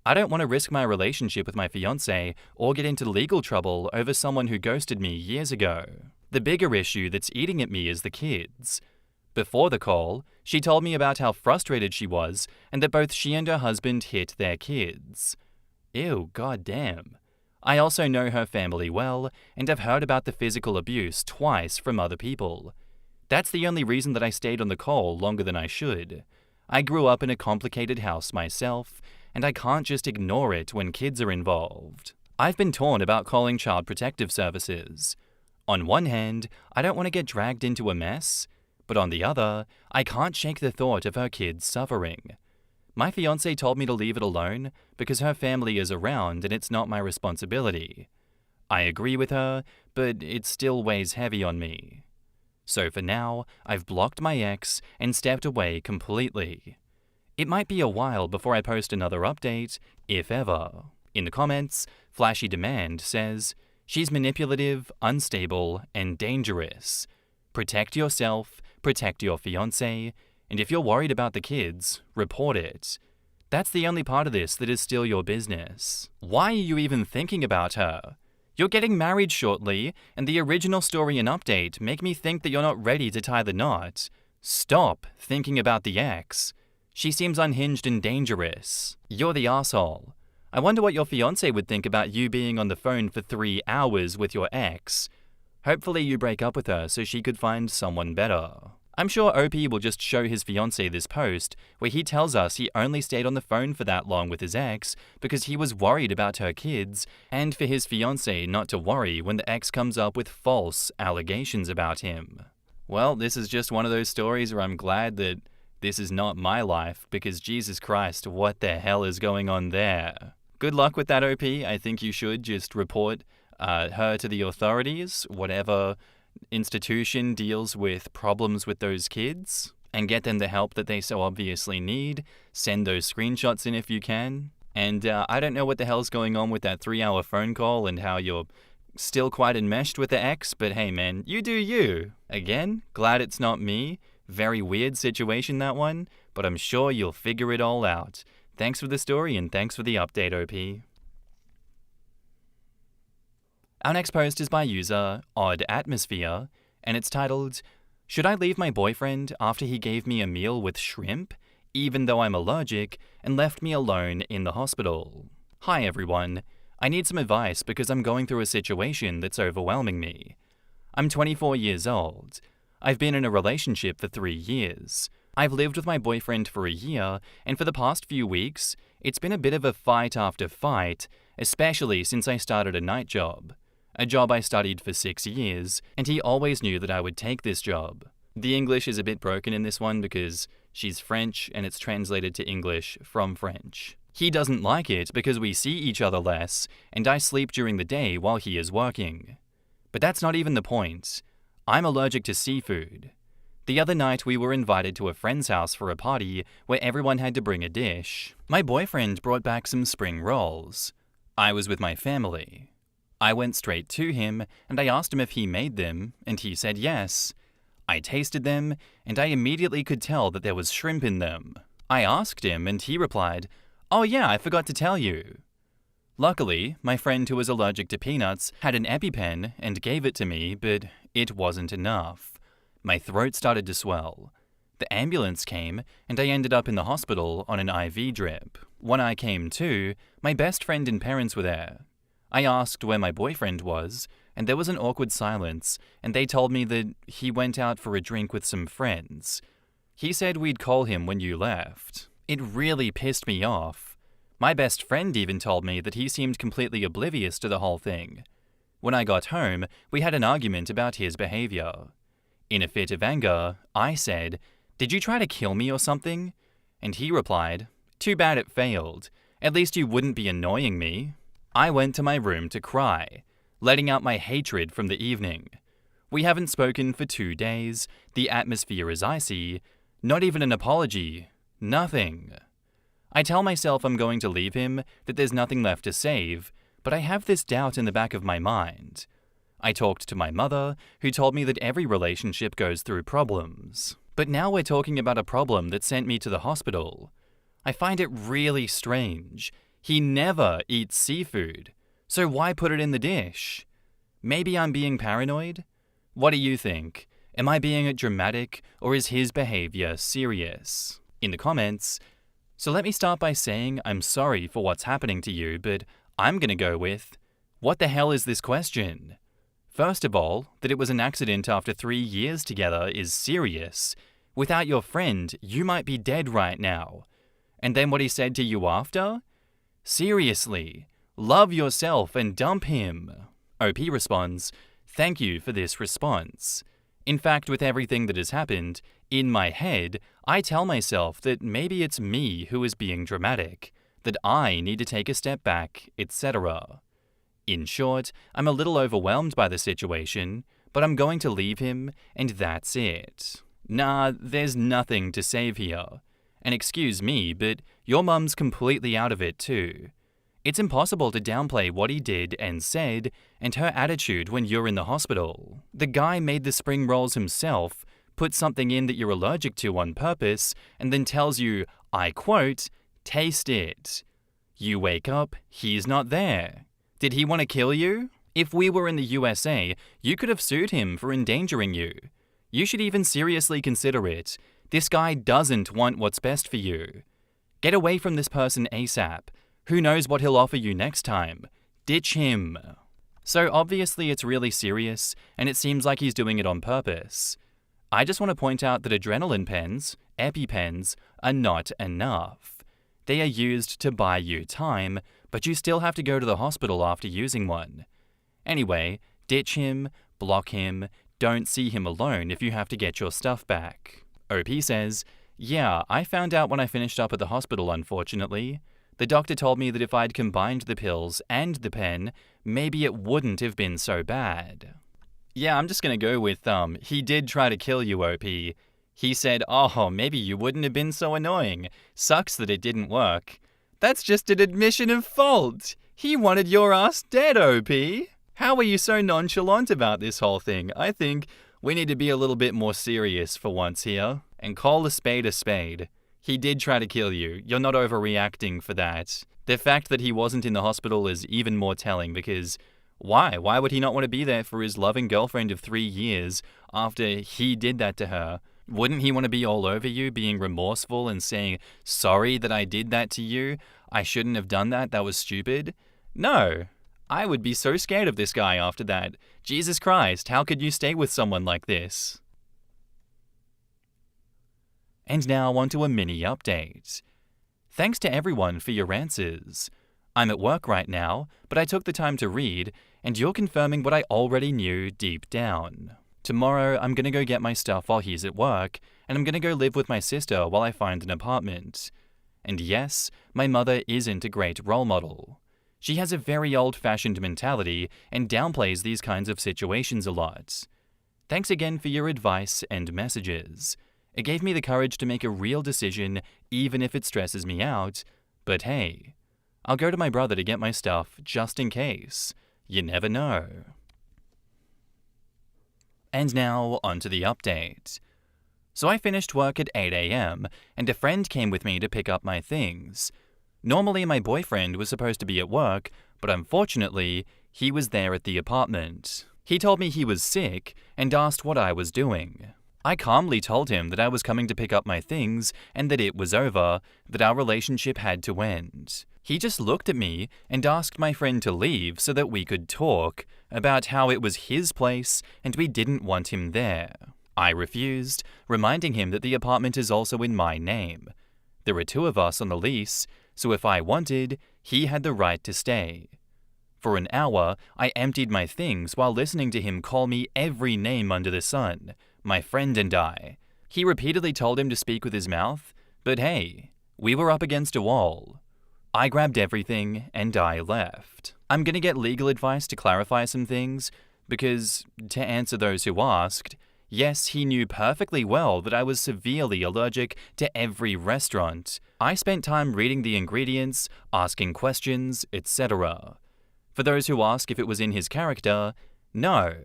I don't want to risk my relationship with my fiancé or get into legal trouble over someone who ghosted me years ago. The bigger issue that's eating at me is the kids. Before the call, she told me about how frustrated she was and that both she and her husband hit their kids. Ew, goddamn. I also know her family well and have heard about the physical abuse twice from other people. That's the only reason that I stayed on the call longer than I should. I grew up in a complicated house myself, and I can't just ignore it when kids are involved. I've been torn about calling Child Protective Services. On one hand, I don't want to get dragged into a mess, but on the other, I can't shake the thought of her kids suffering. My fiancé told me to leave it alone because her family is around and it's not my responsibility. I agree with her, but it still weighs heavy on me. So for now, I've blocked my ex and stepped away completely. It might be a while before I post another update, if ever. In the comments, Flashy Demand says, she's manipulative, unstable, and dangerous. Protect yourself, protect your fiancé, and if you're worried about the kids, report it. That's the only part of this that is still your business. Why are you even thinking about her? You're getting married shortly, and the original story and update make me think that you're not ready to tie the knot. Stop thinking about the ex. She seems unhinged and dangerous. You're the asshole. I wonder what your fiancé would think about you being on the phone for 3 hours with your ex. Hopefully you break up with her so she could find someone better. I'm sure OP will just show his fiancé this post where he tells us he only stayed on the phone for that long with his ex because he was worried about her kids, and for his fiancé not to worry when the ex comes up with false allegations about him. Well, this is just one of those stories where I'm glad that this is not my life, because Jesus Christ, what the hell is going on there? Good luck with that, OP. I think you should just report her to the authorities, whatever institution deals with problems with those kids, and get them the help that they so obviously need. Send those screenshots in if you can. And I don't know what the hell's going on with that 3-hour phone call and how you're still quite enmeshed with the ex, but hey man, you do you. Again, glad it's not me. Very weird situation, that one, but I'm sure you'll figure it all out. Thanks for the story and thanks for the update, OP. Our next post is by user Odd Atmosphere, and it's titled, "Should I leave my boyfriend after he gave me a meal with shrimp, even though I'm allergic, and left me alone in the hospital? Hi everyone. I need some advice because I'm going through a situation that's overwhelming me. I'm 24 years old. I've been in a relationship for 3 years. I've lived with my boyfriend for a year, and for the past few weeks, it's been a bit of a fight after fight, especially since I started a night job. A job I studied for 6 years, and he always knew that I would take this job. The English is a bit broken in this one because she's French and it's translated to English from French. He doesn't like it because we see each other less, and I sleep during the day while he is working. But that's not even the point. I'm allergic to seafood. The other night we were invited to a friend's house for a party where everyone had to bring a dish. My boyfriend brought back some spring rolls. I was with my family. I went straight to him and I asked him if he made them, and he said yes. I tasted them and I immediately could tell that there was shrimp in them. I asked him and he replied, "Oh yeah, I forgot to tell you." Luckily, my friend who was allergic to peanuts had an EpiPen and gave it to me, but it wasn't enough. My throat started to swell. The ambulance came, and I ended up in the hospital on an IV drip. When I came to, my best friend and parents were there. I asked where my boyfriend was, and there was an awkward silence, and they told me that he went out for a drink with some friends. He said we'd call him when you left. It really pissed me off. My best friend even told me that he seemed completely oblivious to the whole thing. When I got home, we had an argument about his behavior. In a fit of anger, I said, "Did you try to kill me or something?" And he replied, "Too bad it failed. At least you wouldn't be annoying me." I went to my room to cry, letting out my hatred from the evening. We haven't spoken for 2 days, the atmosphere is icy, not even an apology, nothing. I tell myself I'm going to leave him, that there's nothing left to save, but I have this doubt in the back of my mind. I talked to my mother, who told me that every relationship goes through problems. But now we're talking about a problem that sent me to the hospital. I find it really strange. He never eats seafood, so why put it in the dish? Maybe I'm being paranoid? What do you think? Am I being dramatic, or is his behavior serious? In the comments. So let me start by saying I'm sorry for what's happening to you, but I'm gonna go with, what the hell is this question? First of all, that it was an accident after 3 years together is serious. Without your friend, you might be dead right now. And then what he said to you after? Seriously, love yourself and dump him. OP responds, "Thank you for this response. In fact, with everything that has happened, in my head, I tell myself that maybe it's me who is being dramatic, that I need to take a step back, etc. In short, I'm a little overwhelmed by the situation, but I'm going to leave him, and that's it. Nah, there's nothing to save here. And excuse me, but your mum's completely out of it too. It's impossible to downplay what he did and said, and her attitude when you're in the hospital. The guy made the spring rolls himself, put something in that you're allergic to on purpose, and then tells you, I quote, taste it. You wake up, he's not there. Did he want to kill you? If we were in the USA, you could have sued him for endangering you. You should even seriously consider it. This guy doesn't want what's best for you. Get away from this person ASAP. Who knows what he'll offer you next time? Ditch him. So obviously it's really serious, and it seems like he's doing it on purpose. I just want to point out that adrenaline pens, EpiPens, are not enough. They are used to buy you time, but you still have to go to the hospital after using one. Anyway, ditch him, block him, don't see him alone if you have to get your stuff back. OP says, yeah, I found out when I finished up at the hospital, unfortunately. The doctor told me that if I'd combined the pills and the pen, maybe it wouldn't have been so bad. Yeah, I'm just gonna go with, he did try to kill you, OP. He said, oh, maybe you wouldn't have been so annoying. Sucks that it didn't work. That's just an admission of fault. He wanted your ass dead, OP. How are you so nonchalant about this whole thing? I think we need to be a little bit more serious for once here and call a spade a spade. He did try to kill you. You're not overreacting for that. The fact that he wasn't in the hospital is even more telling because why? Why would he not want to be there for his loving girlfriend of 3 years after he did that to her? Wouldn't he want to be all over you, being remorseful and saying, sorry that I did that to you? I shouldn't have done that. That was stupid. No. I would be so scared of this guy after that. Jesus Christ, how could you stay with someone like this? And now onto a mini update. Thanks to everyone for your answers. I'm at work right now, but I took the time to read, and you're confirming what I already knew deep down. Tomorrow, I'm gonna go get my stuff while he's at work, and I'm gonna go live with my sister while I find an apartment. And yes, my mother isn't a great role model. She has a very old-fashioned mentality and downplays these kinds of situations a lot. Thanks again for your advice and messages. It gave me the courage to make a real decision, even if it stresses me out. But hey, I'll go to my brother to get my stuff just in case. You never know. And now, onto the update. So I finished work at 8 a.m., and a friend came with me to pick up my things. Normally, my boyfriend was supposed to be at work, but unfortunately, he was there at the apartment. He told me he was sick and asked what I was doing. I calmly told him that I was coming to pick up my things and that it was over, that our relationship had to end. He just looked at me and asked my friend to leave so that we could talk about how it was his place and we didn't want him there. I refused, reminding him that the apartment is also in my name. There were 2 of us on the lease, so if I wanted, he had the right to stay. For an hour, I emptied my things while listening to him call me every name under the sun, my friend and I. He repeatedly told him to speak with his mouth, but hey, we were up against a wall. I grabbed everything and I left. I'm gonna get legal advice to clarify some things, because, to answer those who asked, yes, he knew perfectly well that I was severely allergic to every restaurant. I spent time reading the ingredients, asking questions, etc. For those who ask if it was in his character, no.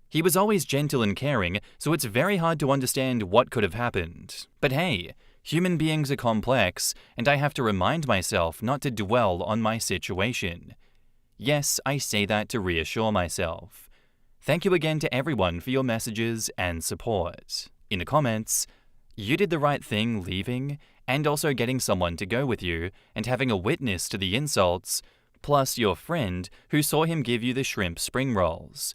He was always gentle and caring, so it's very hard to understand what could have happened. But hey, human beings are complex, and I have to remind myself not to dwell on my situation. Yes, I say that to reassure myself. Thank you again to everyone for your messages and support. In the comments, you did the right thing leaving, and also getting someone to go with you, and having a witness to the insults, plus your friend who saw him give you the shrimp spring rolls.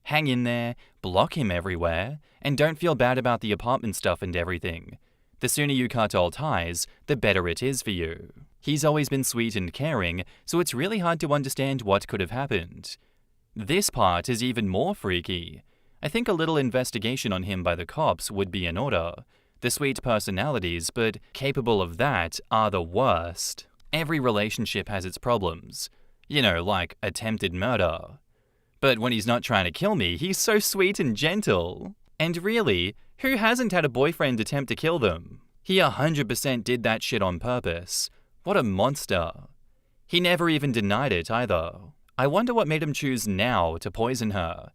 Hang in there, block him everywhere, and don't feel bad about the apartment stuff and everything. The sooner you cut all ties, the better it is for you. He's always been sweet and caring, so it's really hard to understand what could have happened. This part is even more freaky. I think a little investigation on him by the cops would be in order. The sweet personalities, but capable of that, are the worst. Every relationship has its problems. You know, like attempted murder. But when he's not trying to kill me, he's so sweet and gentle. And really, who hasn't had a boyfriend attempt to kill them? He 100% did that shit on purpose. What a monster. He never even denied it either. I wonder what made him choose now to poison her.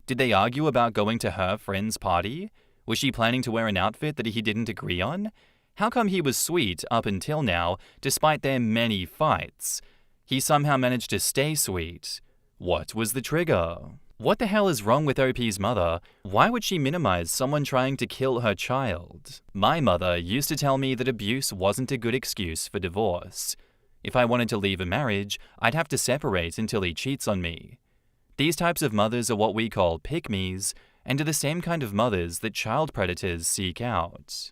Did they argue about going to her friend's party? Was she planning to wear an outfit that he didn't agree on? How come he was sweet up until now, despite their many fights? He somehow managed to stay sweet. What was the trigger? What the hell is wrong with OP's mother? Why would she minimize someone trying to kill her child? My mother used to tell me that abuse wasn't a good excuse for divorce. If I wanted to leave a marriage, I'd have to separate until he cheats on me. These types of mothers are what we call pick-me's, and are the same kind of mothers that child predators seek out.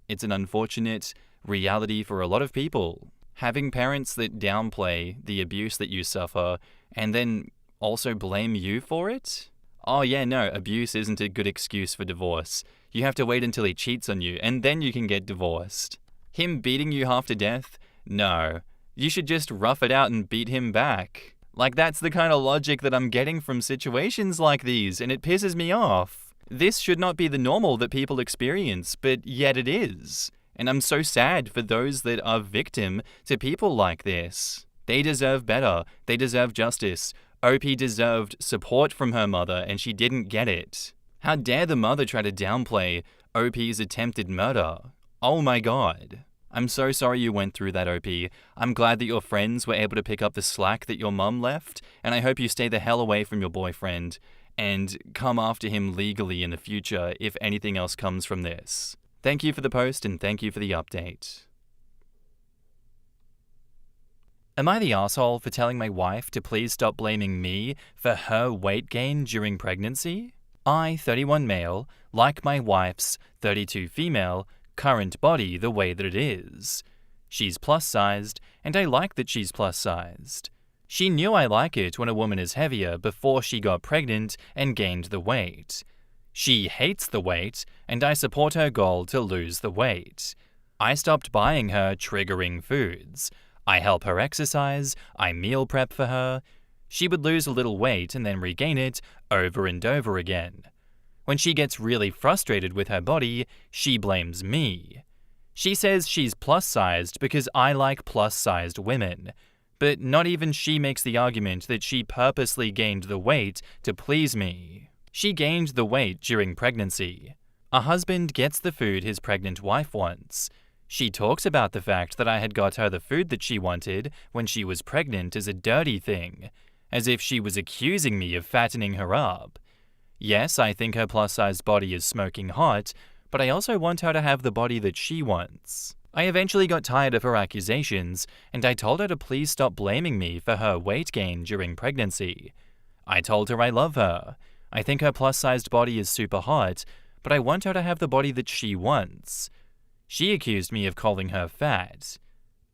It's an unfortunate reality for a lot of people. Having parents that downplay the abuse that you suffer and then also blame you for it? Oh yeah, no, abuse isn't a good excuse for divorce. You have to wait until he cheats on you and then you can get divorced. Him beating you half to death? No. You should just rough it out and beat him back. Like, that's the kind of logic that I'm getting from situations like these, and it pisses me off. This should not be the normal that people experience, but yet it is. And I'm so sad for those that are victim to people like this. They deserve better. They deserve justice. OP deserved support from her mother, and she didn't get it. How dare the mother try to downplay OP's attempted murder? Oh my god. I'm so sorry you went through that, OP. I'm glad that your friends were able to pick up the slack that your mum left, and I hope you stay the hell away from your boyfriend and come after him legally in the future if anything else comes from this. Thank you for the post and thank you for the update. Am I the asshole for telling my wife to please stop blaming me for her weight gain during pregnancy? I, 31 male, like my wife's 32 female, current body the way that it is. She's plus-sized, and I like that she's plus-sized. She knew I like it when a woman is heavier before she got pregnant and gained the weight. She hates the weight, and I support her goal to lose the weight. I stopped buying her triggering foods. I help her exercise, I meal prep for her. She would lose a little weight and then regain it over and over again. When she gets really frustrated with her body, she blames me. She says she's plus-sized because I like plus-sized women, but not even she makes the argument that she purposely gained the weight to please me. She gained the weight during pregnancy. A husband gets the food his pregnant wife wants. She talks about the fact that I had got her the food that she wanted when she was pregnant as a dirty thing, as if she was accusing me of fattening her up. Yes, I think her plus-sized body is smoking hot, but I also want her to have the body that she wants. I eventually got tired of her accusations, and I told her to please stop blaming me for her weight gain during pregnancy. I told her I love her. I think her plus-sized body is super hot, but I want her to have the body that she wants. She accused me of calling her fat.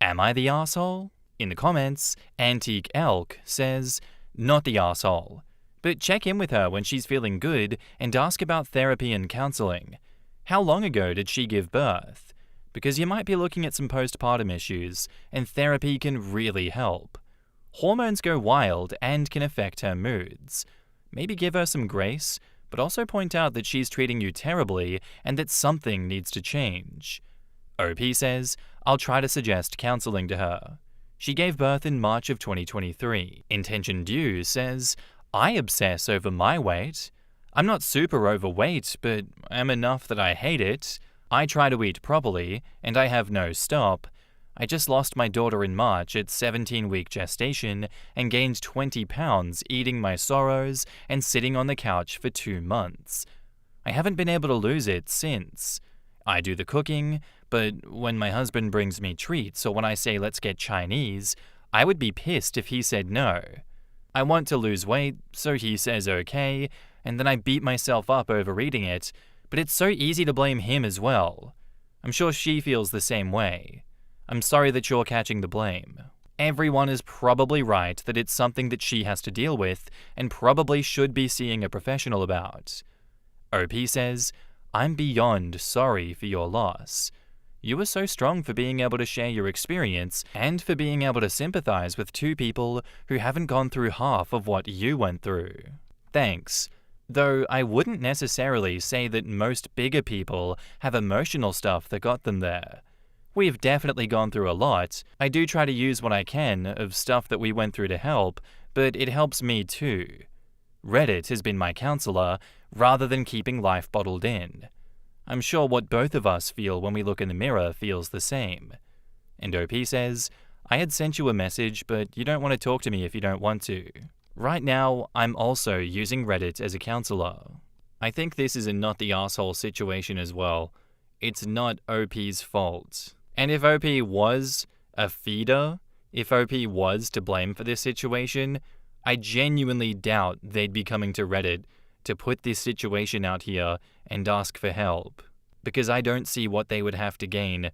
Am I the asshole? In the comments, Antique Elk says, not the asshole. But check in with her when she's feeling good and ask about therapy and counseling. How long ago did she give birth? Because you might be looking at some postpartum issues, and therapy can really help. Hormones go wild and can affect her moods. Maybe give her some grace, but also point out that she's treating you terribly and that something needs to change. OP says, I'll try to suggest counseling to her. She gave birth in March of 2023. Intention Due says, I obsess over my weight. I'm not super overweight, but am enough that I hate it. I try to eat properly, and I have no stop. I just lost my daughter in March at 17-week gestation and gained 20 pounds eating my sorrows and sitting on the couch for 2 months. I haven't been able to lose it since. I do the cooking, but when my husband brings me treats or when I say let's get Chinese, I would be pissed if he said no. I want to lose weight, so he says okay, and then I beat myself up over eating it, but it's so easy to blame him as well. I'm sure she feels the same way. I'm sorry that you're catching the blame. Everyone is probably right that it's something that she has to deal with and probably should be seeing a professional about. OP says, I'm beyond sorry for your loss. You were so strong for being able to share your experience and for being able to sympathize with 2 people who haven't gone through half of what you went through. Thanks. Though I wouldn't necessarily say that most bigger people have emotional stuff that got them there. We've definitely gone through a lot. I do try to use what I can of stuff that we went through to help, but it helps me too. Reddit has been my counselor, rather than keeping life bottled in. I'm sure what both of us feel when we look in the mirror feels the same. And OP says, I had sent you a message, but you don't want to talk to me if you don't want to. Right now, I'm also using Reddit as a counselor. I think this is a not the asshole situation as well. It's not OP's fault. And if OP was a feeder, if OP was to blame for this situation, I genuinely doubt they'd be coming to Reddit to put this situation out here and ask for help. Because I don't see what they would have to gain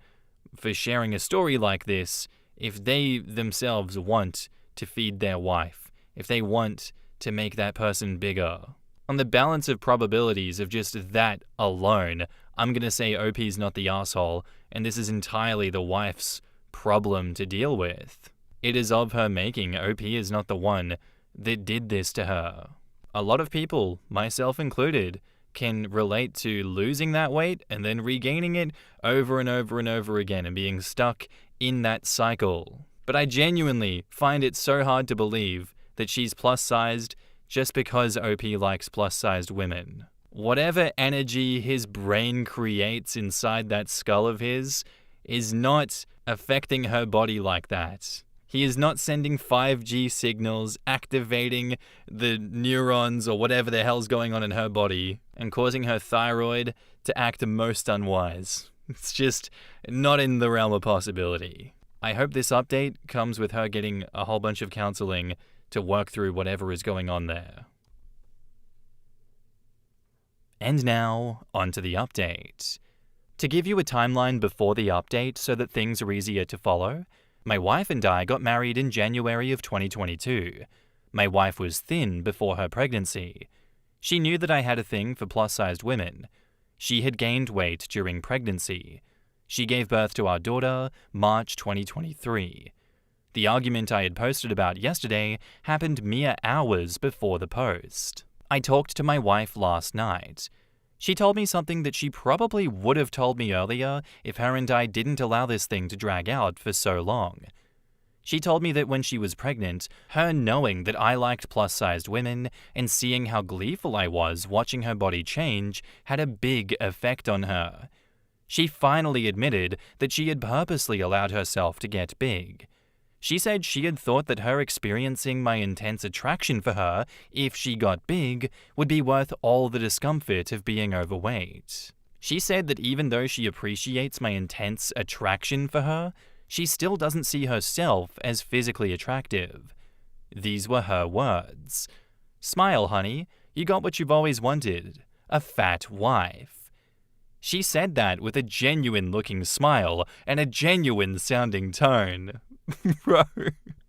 for sharing a story like this if they themselves want to feed their wife, if they want to make that person bigger. On the balance of probabilities of just that alone, I'm gonna say OP's not the asshole, and this is entirely the wife's problem to deal with. It is of her making. OP is not the one that did this to her. A lot of people, myself included, can relate to losing that weight and then regaining it over and over and over again and being stuck in that cycle. But I genuinely find it so hard to believe that she's plus-sized just because OP likes plus-sized women. Whatever energy his brain creates inside that skull of his is not affecting her body like that. He is not sending 5G signals, activating the neurons or whatever the hell's going on in her body and causing her thyroid to act most unwise. It's just not in the realm of possibility. I hope this update comes with her getting a whole bunch of counseling to work through whatever is going on there. And now, on to the update. To give you a timeline before the update so that things are easier to follow, my wife and I got married in January of 2022. My wife was thin before her pregnancy. She knew that I had a thing for plus-sized women. She had gained weight during pregnancy. She gave birth to our daughter, March 2023. The argument I had posted about yesterday happened mere hours before the post. I talked to my wife last night. She told me something that she probably would have told me earlier if her and I didn't allow this thing to drag out for so long. She told me that when she was pregnant, her knowing that I liked plus-sized women and seeing how gleeful I was watching her body change had a big effect on her. She finally admitted that she had purposely allowed herself to get big. She said she had thought that her experiencing my intense attraction for her, if she got big, would be worth all the discomfort of being overweight. She said that even though she appreciates my intense attraction for her, she still doesn't see herself as physically attractive. These were her words. Smile, honey. You got what you've always wanted. A fat wife. She said that with a genuine-looking smile and a genuine-sounding tone. Bro,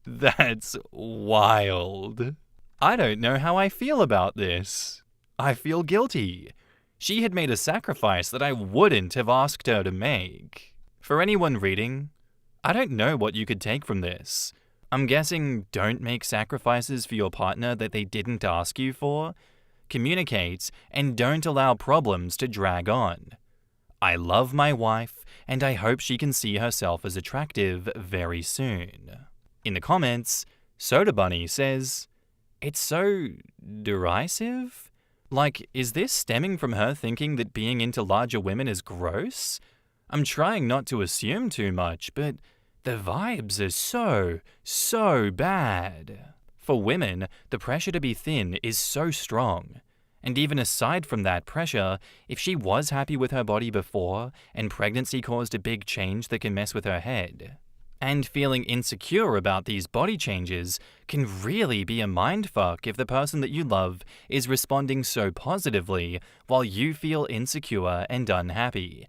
that's wild. I don't know how I feel about this. I feel guilty. She had made a sacrifice that I wouldn't have asked her to make. For anyone reading, I don't know what you could take from this. I'm guessing don't make sacrifices for your partner that they didn't ask you for. Communicate and don't allow problems to drag on. I love my wife, and I hope she can see herself as attractive very soon. In the comments, Soda Bunny says, it's so derisive? Like, is this stemming from her thinking that being into larger women is gross? I'm trying not to assume too much, but the vibes are so bad. For women, the pressure to be thin is so strong. And even aside from that pressure, if she was happy with her body before, and pregnancy caused a big change that can mess with her head, and feeling insecure about these body changes can really be a mindfuck if the person that you love is responding so positively while you feel insecure and unhappy.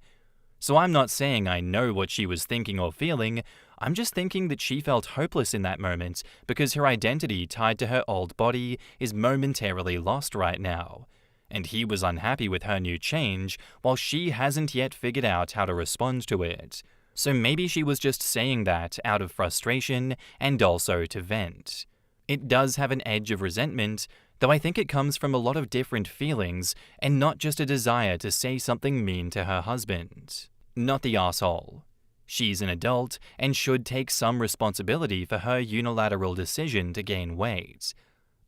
So I'm not saying I know what she was thinking or feeling, I'm just thinking that she felt hopeless in that moment because her identity tied to her old body is momentarily lost right now. And he was unhappy with her new change while she hasn't yet figured out how to respond to it. So maybe she was just saying that out of frustration and also to vent. It does have an edge of resentment, though I think it comes from a lot of different feelings and not just a desire to say something mean to her husband. Not the asshole. She's an adult and should take some responsibility for her unilateral decision to gain weight.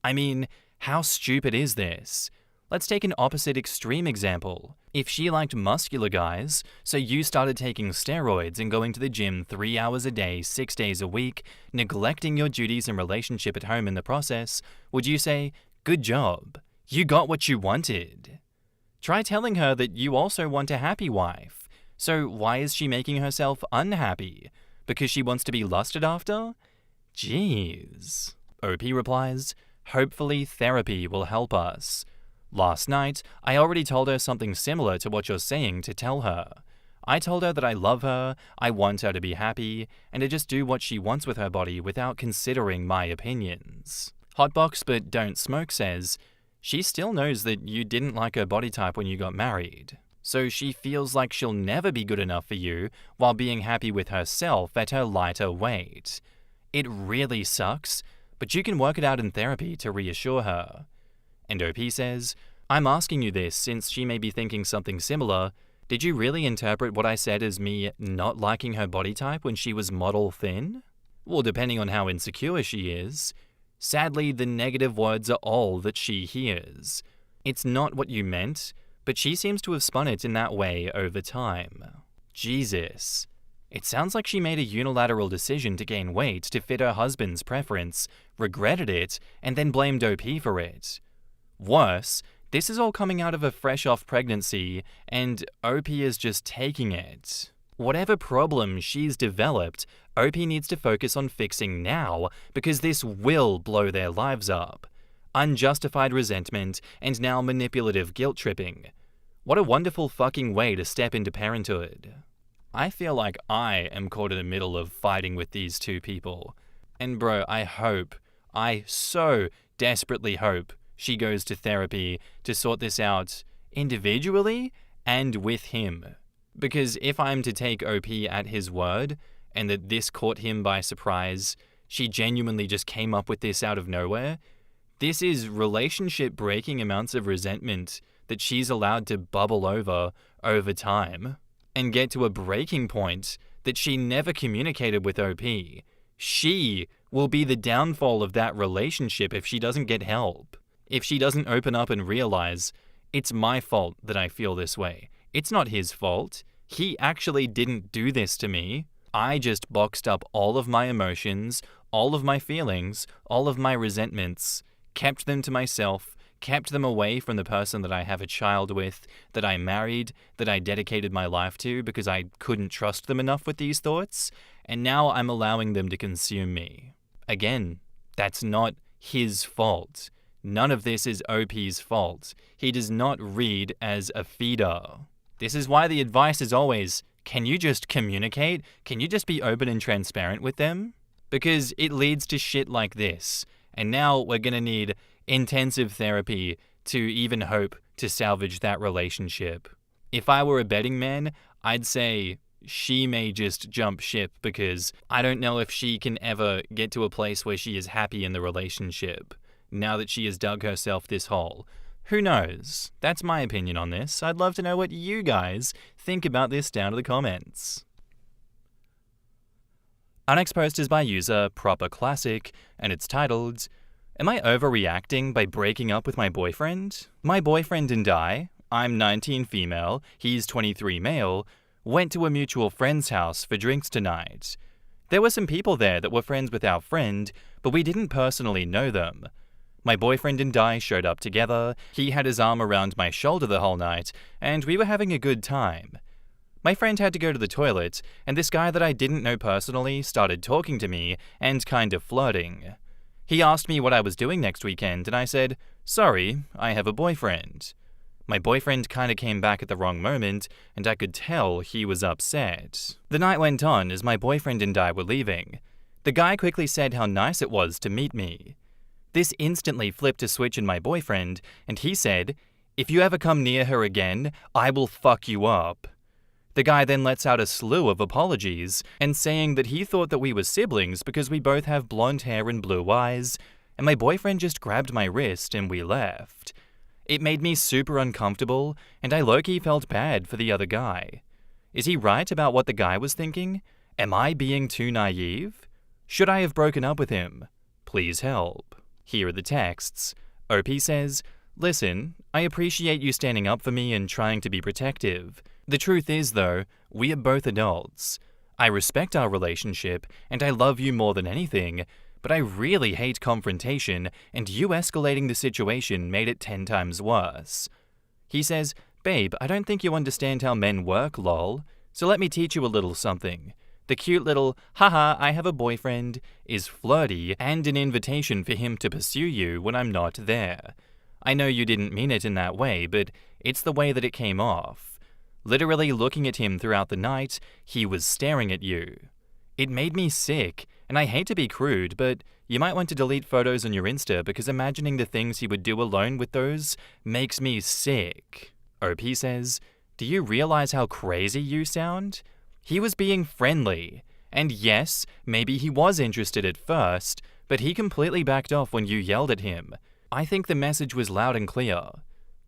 I mean, how stupid is this? Let's take an opposite extreme example. If she liked muscular guys, so you started taking steroids and going to the gym 3 hours a day, 6 days a week, neglecting your duties and relationship at home in the process, would you say, "Good job, you got what you wanted"? Try telling her that you also want a happy wife. So why is she making herself unhappy? Because she wants to be lusted after? Jeez. OP replies, "Hopefully therapy will help us. Last night, I already told her something similar to what you're saying to tell her. I told her that I love her, I want her to be happy, and to just do what she wants with her body without considering my opinions." Hotbox But Don't Smoke says, "She still knows that you didn't like her body type when you got married. So she feels like she'll never be good enough for you while being happy with herself at her lighter weight. It really sucks, but you can work it out in therapy to reassure her." And OP says, "I'm asking you this since she may be thinking something similar. Did you really interpret what I said as me not liking her body type when she was model thin? Well, depending on how insecure she is. Sadly, the negative words are all that she hears. It's not what you meant, but she seems to have spun it in that way over time." Jesus. It sounds like she made a unilateral decision to gain weight to fit her husband's preference, regretted it, and then blamed OP for it. Worse, this is all coming out of a fresh-off pregnancy, and OP is just taking it. Whatever problem she's developed, OP needs to focus on fixing now, because this will blow their lives up. Unjustified resentment, and now manipulative guilt-tripping. What a wonderful fucking way to step into parenthood. I feel like I am caught in the middle of fighting with these two people. And bro, I so desperately hope she goes to therapy to sort this out individually and with him. Because if I'm to take OP at his word, and that this caught him by surprise, she genuinely just came up with this out of nowhere, this is relationship-breaking amounts of resentment that she's allowed to bubble over time, and get to a breaking point that she never communicated with OP. She will be the downfall of that relationship if she doesn't get help. If she doesn't open up and realize, it's my fault that I feel this way. It's not his fault. He actually didn't do this to me. I just boxed up all of my emotions, all of my feelings, all of my resentments, kept them to myself, kept them away from the person that I have a child with, that I married, that I dedicated my life to because I couldn't trust them enough with these thoughts, and now I'm allowing them to consume me. Again, that's not his fault. None of this is OP's fault. He does not read as a feeder. This is why the advice is always, can you just communicate? Can you just be open and transparent with them? Because it leads to shit like this. And now we're gonna need intensive therapy to even hope to salvage that relationship. If I were a betting man, I'd say she may just jump ship because I don't know if she can ever get to a place where she is happy in the relationship, now that she has dug herself this hole. Who knows? That's my opinion on this. I'd love to know what you guys think about this down to the comments. Our next post is by user Proper Classic, and it's titled, "Am I overreacting by breaking up with my boyfriend? My boyfriend and I'm 19 female, he's 23 male, went to a mutual friend's house for drinks tonight. There were some people there that were friends with our friend, but we didn't personally know them. My boyfriend and I showed up together, he had his arm around my shoulder the whole night, and we were having a good time. My friend had to go to the toilet, and this guy that I didn't know personally started talking to me and kind of flirting. He asked me what I was doing next weekend, and I said, 'Sorry, I have a boyfriend.' My boyfriend kinda came back at the wrong moment, and I could tell he was upset. The night went on as my boyfriend and I were leaving. The guy quickly said how nice it was to meet me. This instantly flipped a switch in my boyfriend, and he said, 'If you ever come near her again, I will fuck you up.' The guy then lets out a slew of apologies, and saying that he thought that we were siblings because we both have blonde hair and blue eyes, and my boyfriend just grabbed my wrist and we left. It made me super uncomfortable, and I low-key felt bad for the other guy. Is he right about what the guy was thinking? Am I being too naive? Should I have broken up with him? Please help. Here are the texts. OP says, "Listen, I appreciate you standing up for me and trying to be protective. The truth is, though, we are both adults. I respect our relationship, and I love you more than anything, but I really hate confrontation, and you escalating the situation made it 10 times worse." He says, "Babe, I don't think you understand how men work, lol. So let me teach you a little something. The cute little, haha, I have a boyfriend, is flirty and an invitation for him to pursue you when I'm not there. I know you didn't mean it in that way, but it's the way that it came off. Literally looking at him throughout the night, he was staring at you. It made me sick, and I hate to be crude, but you might want to delete photos on your Insta because imagining the things he would do alone with those makes me sick." OP says, "Do you realize how crazy you sound? He was being friendly. And yes, maybe he was interested at first, but he completely backed off when you yelled at him. I think the message was loud and clear.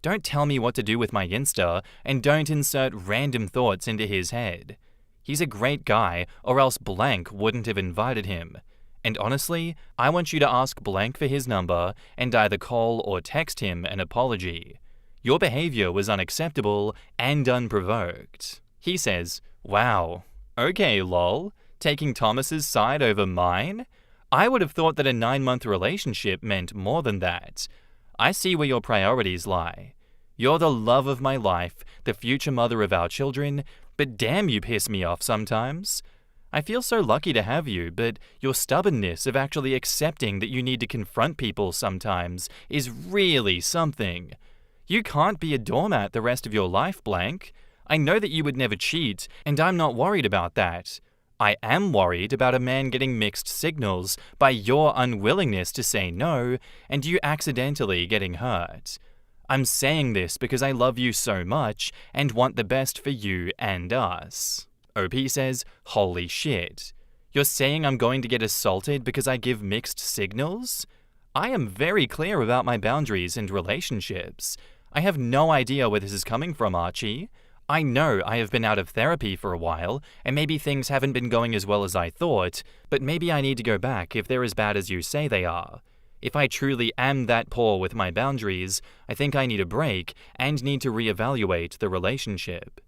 Don't tell me what to do with my Insta, and don't insert random thoughts into his head. He's a great guy, or else blank wouldn't have invited him. And honestly, I want you to ask blank for his number and either call or text him an apology. Your behavior was unacceptable and unprovoked." He says, "Wow, okay lol, taking Thomas's side over mine? I would have thought that a 9-month relationship meant more than that. I see where your priorities lie. You're the love of my life, the future mother of our children, but damn you piss me off sometimes. I feel so lucky to have you, but your stubbornness of actually accepting that you need to confront people sometimes is really something. You can't be a doormat the rest of your life, blank. I know that you would never cheat, and I'm not worried about that. I am worried about a man getting mixed signals by your unwillingness to say no, and you accidentally getting hurt. I'm saying this because I love you so much and want the best for you and us." OP says, "Holy shit. You're saying I'm going to get assaulted because I give mixed signals? I am very clear about my boundaries and relationships. I have no idea where this is coming from, Archie. I know I have been out of therapy for a while, and maybe things haven't been going as well as I thought, but maybe I need to go back if they're as bad as you say they are. If I truly am that poor with my boundaries, I think I need a break and need to reevaluate the relationship.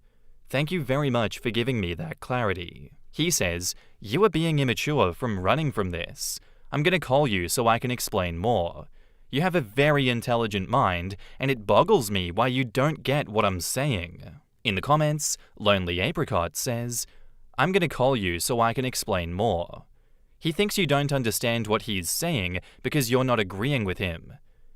Thank you very much for giving me that clarity." He says, "You are being immature from running from this. I'm going to call you so I can explain more. You have a very intelligent mind, and it boggles me why you don't get what I'm saying." In the comments, Lonely Apricot says, "I'm going to call you so I can explain more. He thinks you don't understand what he's saying because you're not agreeing with him.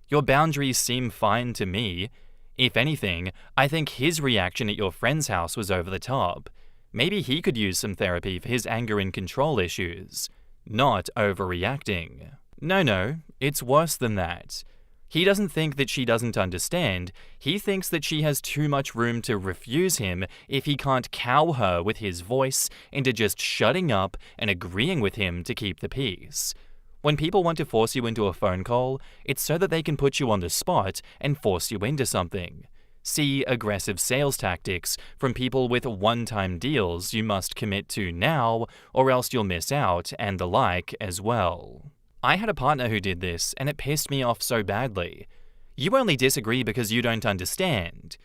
Your boundaries seem fine to me. If anything, I think his reaction at your friend's house was over the top. Maybe he could use some therapy for his anger and control issues. Not overreacting. No, it's worse than that. He doesn't think that she doesn't understand. He thinks that she has too much room to refuse him if he can't cow her with his voice into just shutting up and agreeing with him to keep the peace. When people want to force you into a phone call, it's so that they can put you on the spot and force you into something. See aggressive sales tactics from people with one-time deals you must commit to now, or else you'll miss out, and the like as well. I had a partner who did this, and it pissed me off so badly. You only disagree because you don't understand.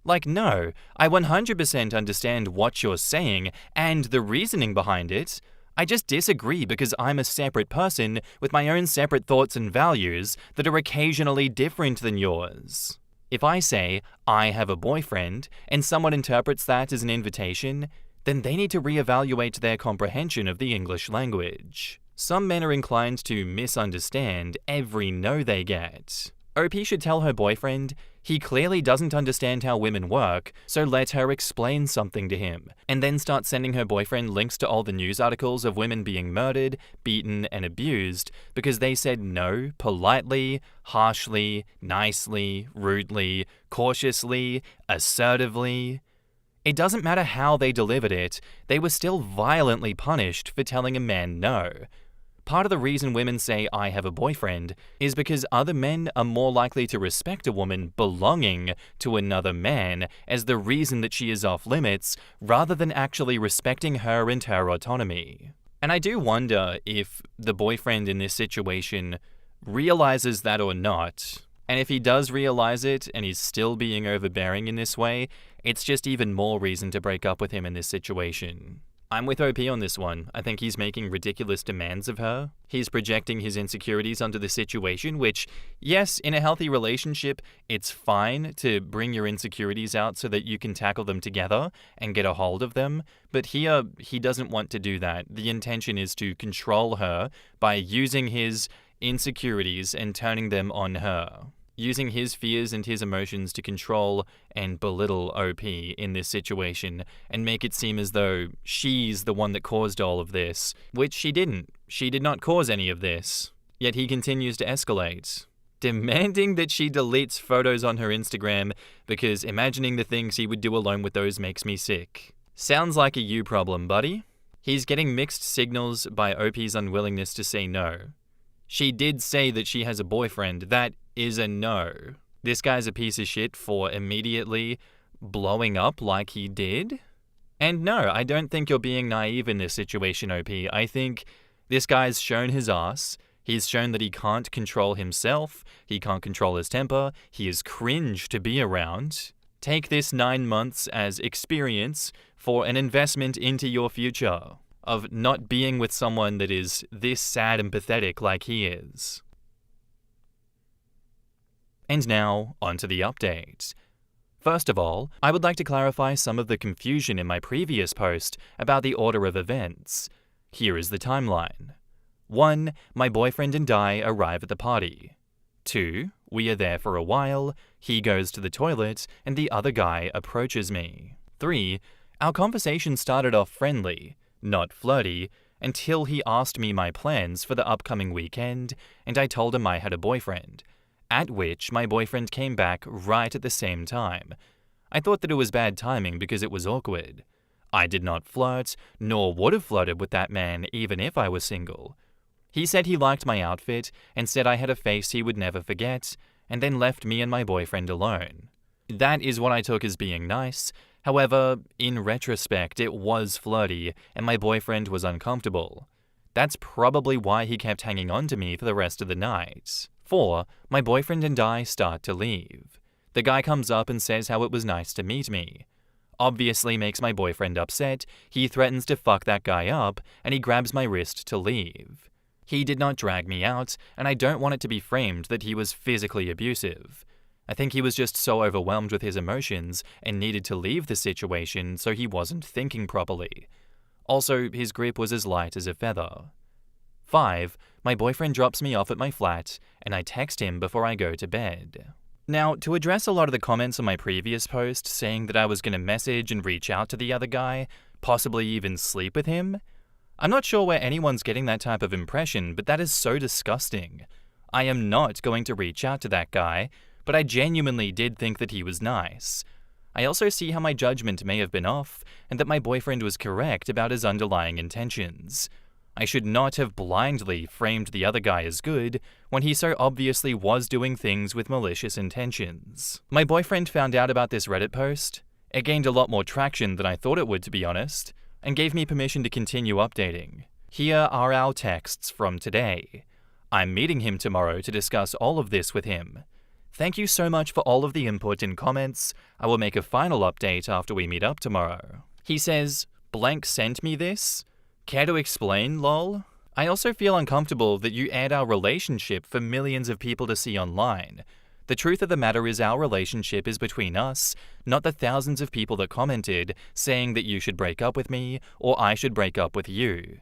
Like, no, I 100% understand what you're saying and the reasoning behind it. I just disagree because I'm a separate person with my own separate thoughts and values that are occasionally different than yours. If I say, I have a boyfriend, and someone interprets that as an invitation, then they need to reevaluate their comprehension of the English language. Some men are inclined to misunderstand every no they get. OP should tell her boyfriend, he clearly doesn't understand how women work, so let her explain something to him, and then start sending her boyfriend links to all the news articles of women being murdered, beaten, and abused because they said no politely, harshly, nicely, rudely, cautiously, assertively. It doesn't matter how they delivered it, they were still violently punished for telling a man no. Part of the reason women say I have a boyfriend is because other men are more likely to respect a woman belonging to another man as the reason that she is off limits, rather than actually respecting her and her autonomy. And I do wonder if the boyfriend in this situation realizes that or not. And if he does realize it and he's still being overbearing in this way, it's just even more reason to break up with him in this situation. I'm with OP on this one. I think he's making ridiculous demands of her. He's projecting his insecurities onto the situation, which, yes, in a healthy relationship, it's fine to bring your insecurities out so that you can tackle them together and get a hold of them. But here, he doesn't want to do that. The intention is to control her by using his insecurities and turning them on her. Using his fears and his emotions to control and belittle OP in this situation and make it seem as though she's the one that caused all of this, which she didn't. She did not cause any of this. Yet he continues to escalate, demanding that she deletes photos on her Instagram because imagining the things he would do alone with those makes me sick. Sounds like a you problem, buddy. He's getting mixed signals by OP's unwillingness to say no. She did say that she has a boyfriend. That is a no. This guy's a piece of shit for immediately blowing up like he did. And no, I don't think you're being naive in this situation, OP. I think this guy's shown his ass. He's shown that he can't control himself. He can't control his temper. He is cringe to be around. Take this 9 months as experience for an investment into your future of not being with someone that is this sad and pathetic like he is. And now, onto the update. First of all, I would like to clarify some of the confusion in my previous post about the order of events. Here is the timeline. 1. My boyfriend and I arrive at the party. 2. We are there for a while, he goes to the toilet, and the other guy approaches me. 3. Our conversation started off friendly, not flirty, until he asked me my plans for the upcoming weekend, and I told him I had a boyfriend, at which my boyfriend came back right at the same time. I thought that it was bad timing because it was awkward. I did not flirt, nor would have flirted with that man even if I was single. He said he liked my outfit and said I had a face he would never forget, and then left me and my boyfriend alone. That is what I took as being nice. However, in retrospect, it was flirty, and my boyfriend was uncomfortable. That's probably why he kept hanging on to me for the rest of the night. 4. My boyfriend and I start to leave. The guy comes up and says how it was nice to meet me. Obviously makes my boyfriend upset, he threatens to fuck that guy up, and he grabs my wrist to leave. He did not drag me out, and I don't want it to be framed that he was physically abusive. I think he was just so overwhelmed with his emotions and needed to leave the situation, so he wasn't thinking properly. Also, his grip was as light as a feather. 5. My boyfriend drops me off at my flat, and I text him before I go to bed. Now, to address a lot of the comments on my previous post saying that I was going to message and reach out to the other guy, possibly even sleep with him, I'm not sure where anyone's getting that type of impression, but that is so disgusting. I am not going to reach out to that guy, but I genuinely did think that he was nice. I also see how my judgment may have been off, and that my boyfriend was correct about his underlying intentions. I should not have blindly framed the other guy as good when he so obviously was doing things with malicious intentions. My boyfriend found out about this Reddit post. It gained a lot more traction than I thought it would, to be honest, and gave me permission to continue updating. Here are our texts from today. I'm meeting him tomorrow to discuss all of this with him. Thank you so much for all of the input and comments. I will make a final update after we meet up tomorrow. He says, blank sent me this? Care to explain, lol? I also feel uncomfortable that you aired our relationship for millions of people to see online. The truth of the matter is our relationship is between us, not the thousands of people that commented saying that you should break up with me or I should break up with you.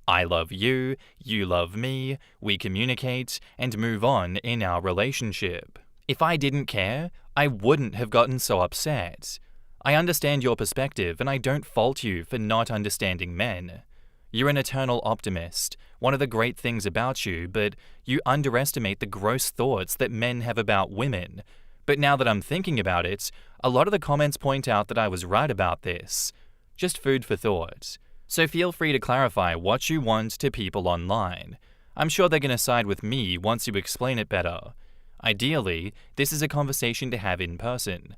I love you, you love me, we communicate, and move on in our relationship. If I didn't care, I wouldn't have gotten so upset. I understand your perspective, and I don't fault you for not understanding men. You're an eternal optimist, one of the great things about you, but you underestimate the gross thoughts that men have about women. But now that I'm thinking about it, a lot of the comments point out that I was right about this. Just food for thought. So feel free to clarify what you want to people online. I'm sure they're going to side with me once you explain it better. Ideally, this is a conversation to have in person.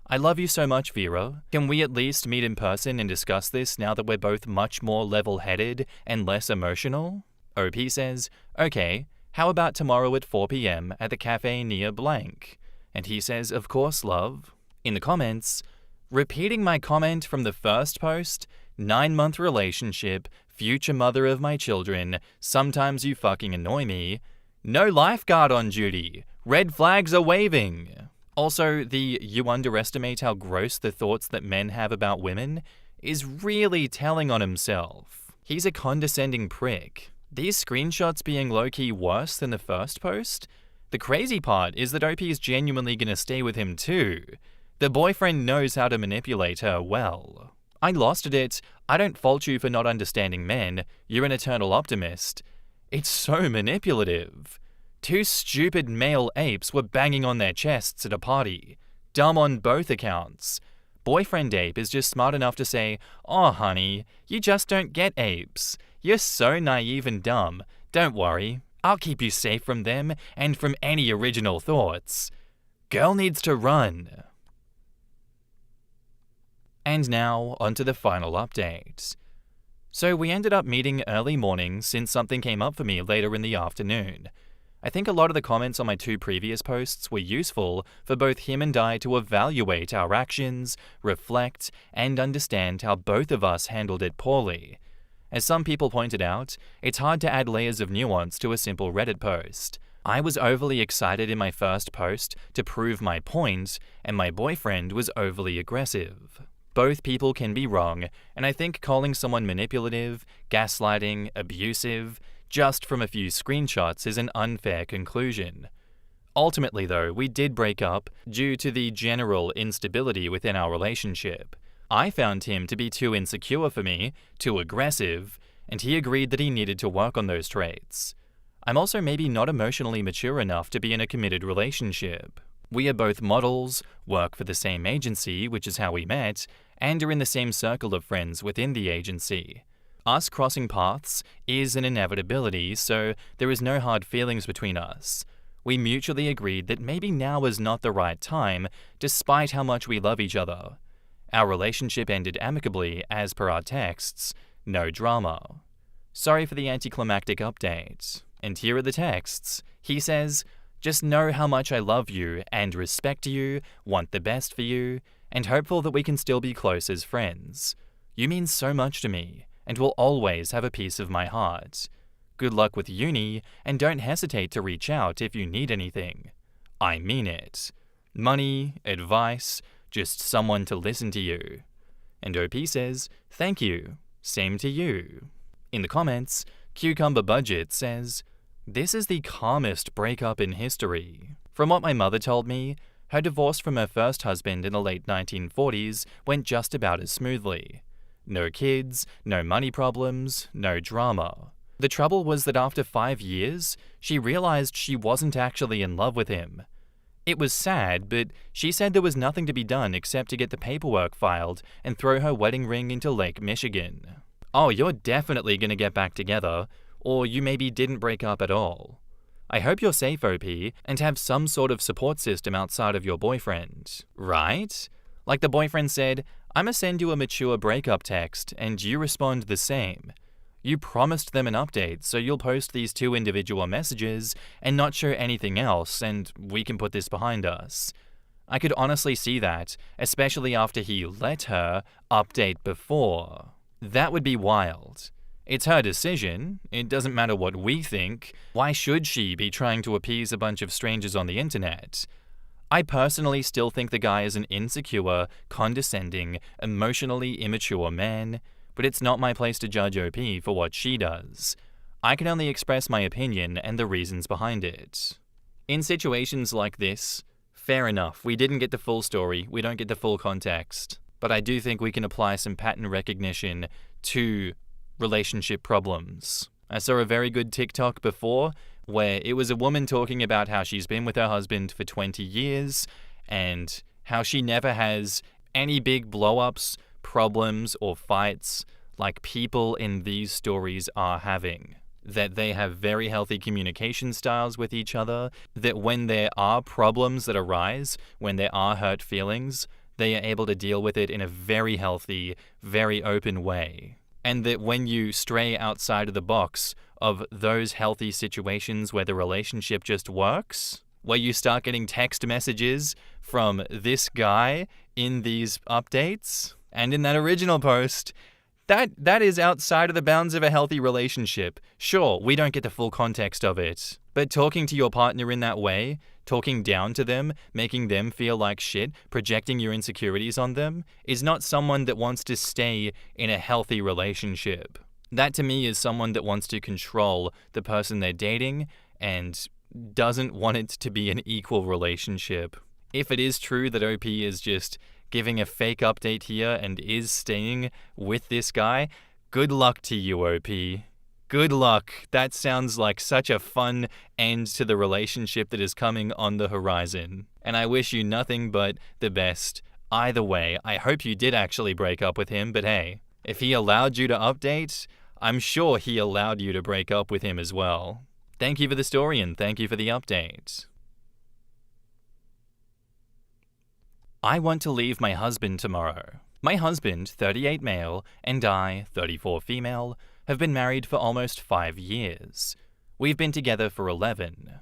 I love you so much, Vera. Can we at least meet in person and discuss this now that we're both much more level-headed and less emotional? OP says, okay, how about tomorrow at 4 p.m. at the cafe near blank? And he says, of course, love. In the comments, repeating my comment from the first post, 9-month relationship, future mother of my children, sometimes you fucking annoy me. No lifeguard on duty. Red flags are waving. Also, the you underestimate how gross the thoughts that men have about women is really telling on himself. He's a condescending prick. These screenshots being low-key worse than the first post? The crazy part is that OP is genuinely gonna stay with him too. The boyfriend knows how to manipulate her well. I lost it. I don't fault you for not understanding men. You're an eternal optimist. It's so manipulative. 2 stupid male apes were banging on their chests at a party. Dumb on both accounts. Boyfriend ape is just smart enough to say, "Oh honey, you just don't get apes. You're so naive and dumb. Don't worry, I'll keep you safe from them and from any original thoughts." Girl needs to run. And now, onto the final update. So we ended up meeting early morning since something came up for me later in the afternoon. I think a lot of the comments on my 2 previous posts were useful for both him and I to evaluate our actions, reflect, and understand how both of us handled it poorly. As some people pointed out, it's hard to add layers of nuance to a simple Reddit post. I was overly excited in my first post to prove my point, and my boyfriend was overly aggressive. Both people can be wrong, and I think calling someone manipulative, gaslighting, abusive, just from a few screenshots is an unfair conclusion. Ultimately though, we did break up due to the general instability within our relationship. I found him to be too insecure for me, too aggressive, and he agreed that he needed to work on those traits. I'm also maybe not emotionally mature enough to be in a committed relationship. We are both models, work for the same agency, which is how we met, and are in the same circle of friends within the agency. Us crossing paths is an inevitability, so there is no hard feelings between us. We mutually agreed that maybe now is not the right time, despite how much we love each other. Our relationship ended amicably as per our texts, no drama. Sorry for the anticlimactic update. And here are the texts. He says, "Just know how much I love you and respect you, want the best for you, and hopeful that we can still be close as friends. You mean so much to me, and will always have a piece of my heart. Good luck with uni, and don't hesitate to reach out if you need anything. I mean it. Money, advice, just someone to listen to you." And OP says, "Thank you. Same to you." In the comments, Cucumber Budget says, "This is the calmest breakup in history. From what my mother told me, her divorce from her first husband in the late 1940s went just about as smoothly. No kids, no money problems, no drama. The trouble was that after 5 years, she realized she wasn't actually in love with him. It was sad, but she said there was nothing to be done except to get the paperwork filed and throw her wedding ring into Lake Michigan. Oh, you're definitely gonna get back together, or you maybe didn't break up at all. I hope you're safe, OP, and have some sort of support system outside of your boyfriend. Right? Like the boyfriend said, I'ma send you a mature breakup text, and you respond the same. You promised them an update, so you'll post these 2 individual messages and not show anything else, and we can put this behind us. I could honestly see that, especially after he let her update before. That would be wild. It's her decision. It doesn't matter what we think. Why should she be trying to appease a bunch of strangers on the internet? I personally still think the guy is an insecure, condescending, emotionally immature man, but it's not my place to judge OP for what she does. I can only express my opinion and the reasons behind it. In situations like this, fair enough, we didn't get the full story, we don't get the full context, but I do think we can apply some pattern recognition to relationship problems. I saw a very good TikTok before where it was a woman talking about how she's been with her husband for 20 years and how she never has any big blow-ups, problems, or fights. like people in these stories are having. That they have very healthy communication styles with each other, that when there are problems that arise, when there are hurt feelings, they are able to deal with it in a very healthy, very open way. And that when you stray outside of the box of those healthy situations where the relationship just works, where you start getting text messages from this guy in these updates and in that original post, that is outside of the bounds of a healthy relationship. Sure, we don't get the full context of it, but talking to your partner in that way, talking down to them, making them feel like shit, projecting your insecurities on them, is not someone that wants to stay in a healthy relationship. That to me is someone that wants to control the person they're dating and doesn't want it to be an equal relationship. If it is true that OP is just giving a fake update here and is staying with this guy, good luck to you, OP. Good luck. That sounds like such a fun end to the relationship that is coming on the horizon. And I wish you nothing but the best. Either way, I hope you did actually break up with him, but hey, if he allowed you to update, I'm sure he allowed you to break up with him as well. Thank you for the story and thank you for the update. I want to leave my husband tomorrow. My husband, 38 male, and I, 34 female, have been married for almost 5 years. We've been together for 11.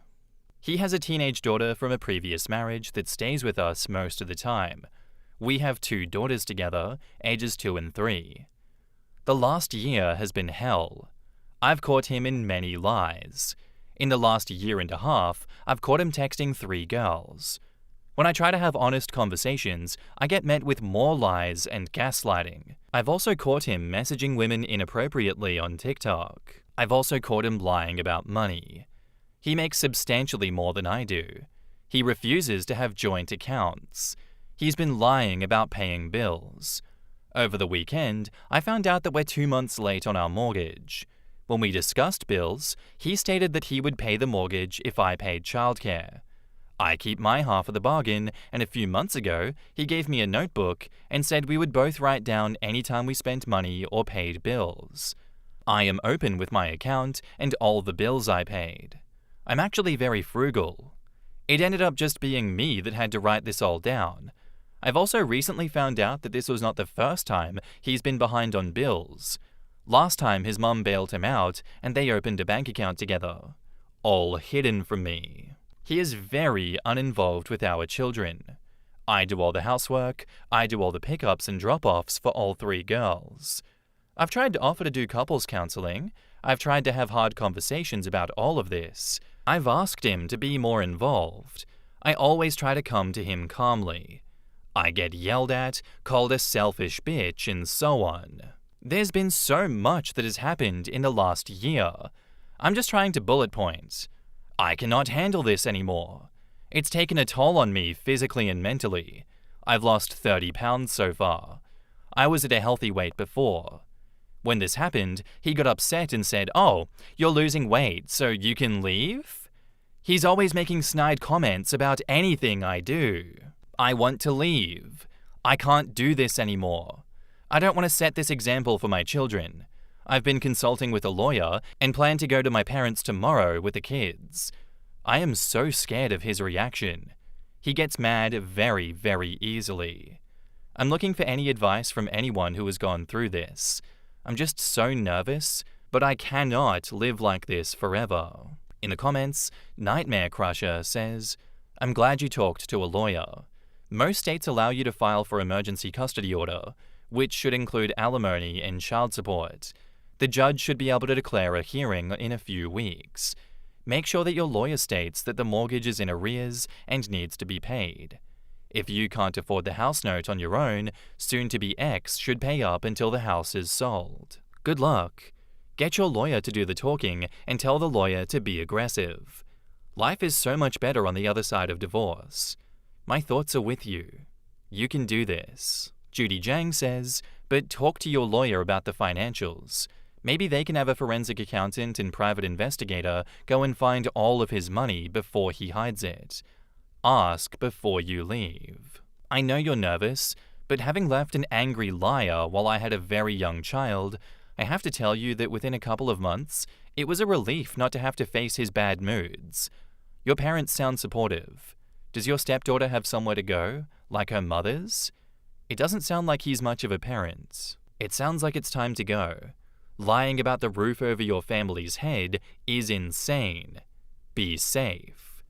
He has a teenage daughter from a previous marriage that stays with us most of the time. We have 2 daughters together, ages 2 and 3. The last year has been hell. I've caught him in many lies. In the last year and a half, I've caught him texting 3 girls. When I try to have honest conversations, I get met with more lies and gaslighting. I've also caught him messaging women inappropriately on TikTok. I've also caught him lying about money. He makes substantially more than I do. He refuses to have joint accounts. He's been lying about paying bills. Over the weekend, I found out that we're 2 months late on our mortgage. When we discussed bills, he stated that he would pay the mortgage if I paid childcare. I keep my half of the bargain, and a few months ago, he gave me a notebook and said we would both write down any time we spent money or paid bills. I am open with my account and all the bills I paid. I'm actually very frugal. It ended up just being me that had to write this all down. I've also recently found out that this was not the first time he's been behind on bills. Last time his mum bailed him out and they opened a bank account together. All hidden from me. He is very uninvolved with our children. I do all the housework, I do all the pickups and drop-offs for all 3 girls. I've tried to offer to do couples counseling. I've tried to have hard conversations about all of this. I've asked him to be more involved. I always try to come to him calmly. I get yelled at, called a selfish bitch, and so on. There's been so much that has happened in the last year. I'm just trying to bullet point. I cannot handle this anymore. It's taken a toll on me physically and mentally. I've lost 30 pounds so far. I was at a healthy weight before. When this happened, he got upset and said, "Oh, you're losing weight, so you can leave?" He's always making snide comments about anything I do. I want to leave. I can't do this anymore. I don't want to set this example for my children. I've been consulting with a lawyer and plan to go to my parents tomorrow with the kids. I am so scared of his reaction. He gets mad very, very easily. I'm looking for any advice from anyone who has gone through this. I'm just so nervous, but I cannot live like this forever. In the comments, Nightmare Crusher says, "I'm glad you talked to a lawyer. Most states allow you to file for emergency custody order, which should include alimony and child support. The judge should be able to declare a hearing in a few weeks. Make sure that your lawyer states that the mortgage is in arrears and needs to be paid. If you can't afford the house note on your own, soon-to-be ex should pay up until the house is sold. Good luck. Get your lawyer to do the talking and tell the lawyer to be aggressive. Life is so much better on the other side of divorce. My thoughts are with you. You can do this." Judy Jang says, "But talk to your lawyer about the financials. Maybe they can have a forensic accountant and private investigator go and find all of his money before he hides it. Ask before you leave. I know you're nervous, But having left an angry liar while I had a very young child, I have to tell you that within a couple of months, it was a relief not to have to face his bad moods. Your parents sound supportive. Does your stepdaughter have somewhere to go, like her mother's? It doesn't sound like he's much of a parent. It sounds like it's time to go. Lying about the roof over your family's head is insane. Be safe.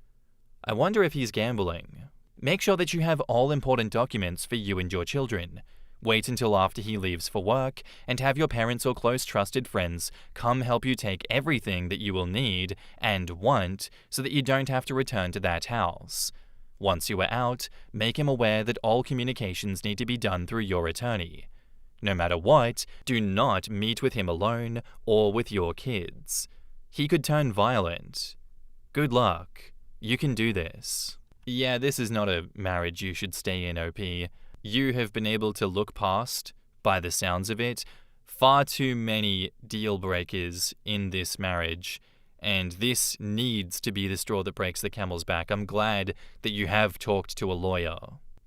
I wonder if he's gambling. Make sure that you have all important documents for you and your children. Wait until after he leaves for work and have your parents or close trusted friends come help you take everything that you will need and want so that you don't have to return to that house. Once you are out, make him aware that all communications need to be done through your attorney. No matter what, do not meet with him alone or with your kids. He could turn violent. Good luck. You can do this. Yeah, this is not a marriage you should stay in, OP. You have been able to look past, by the sounds of it, far too many deal breakers in this marriage, and this needs to be the straw that breaks the camel's back. I'm glad that you have talked to a lawyer.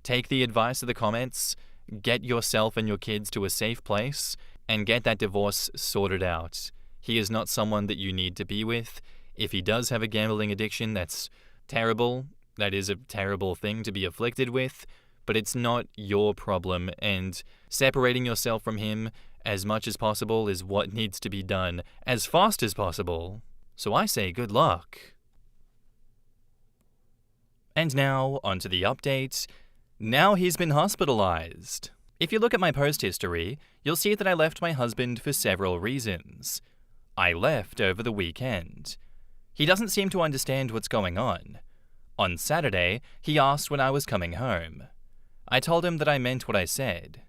Take the advice of the comments, get yourself and your kids to a safe place, and get that divorce sorted out. He is not someone that you need to be with. If he does have a gambling addiction, that's terrible. That is a terrible thing to be afflicted with, but it's not your problem, and separating yourself from him as much as possible is what needs to be done as fast as possible. So I say good luck. And now, onto the update. Now he's been hospitalized. If you look at my post history, you'll see that I left my husband for several reasons. I left over the weekend. He doesn't seem to understand what's going on. On Saturday, he asked when I was coming home. I told him that I meant what I said.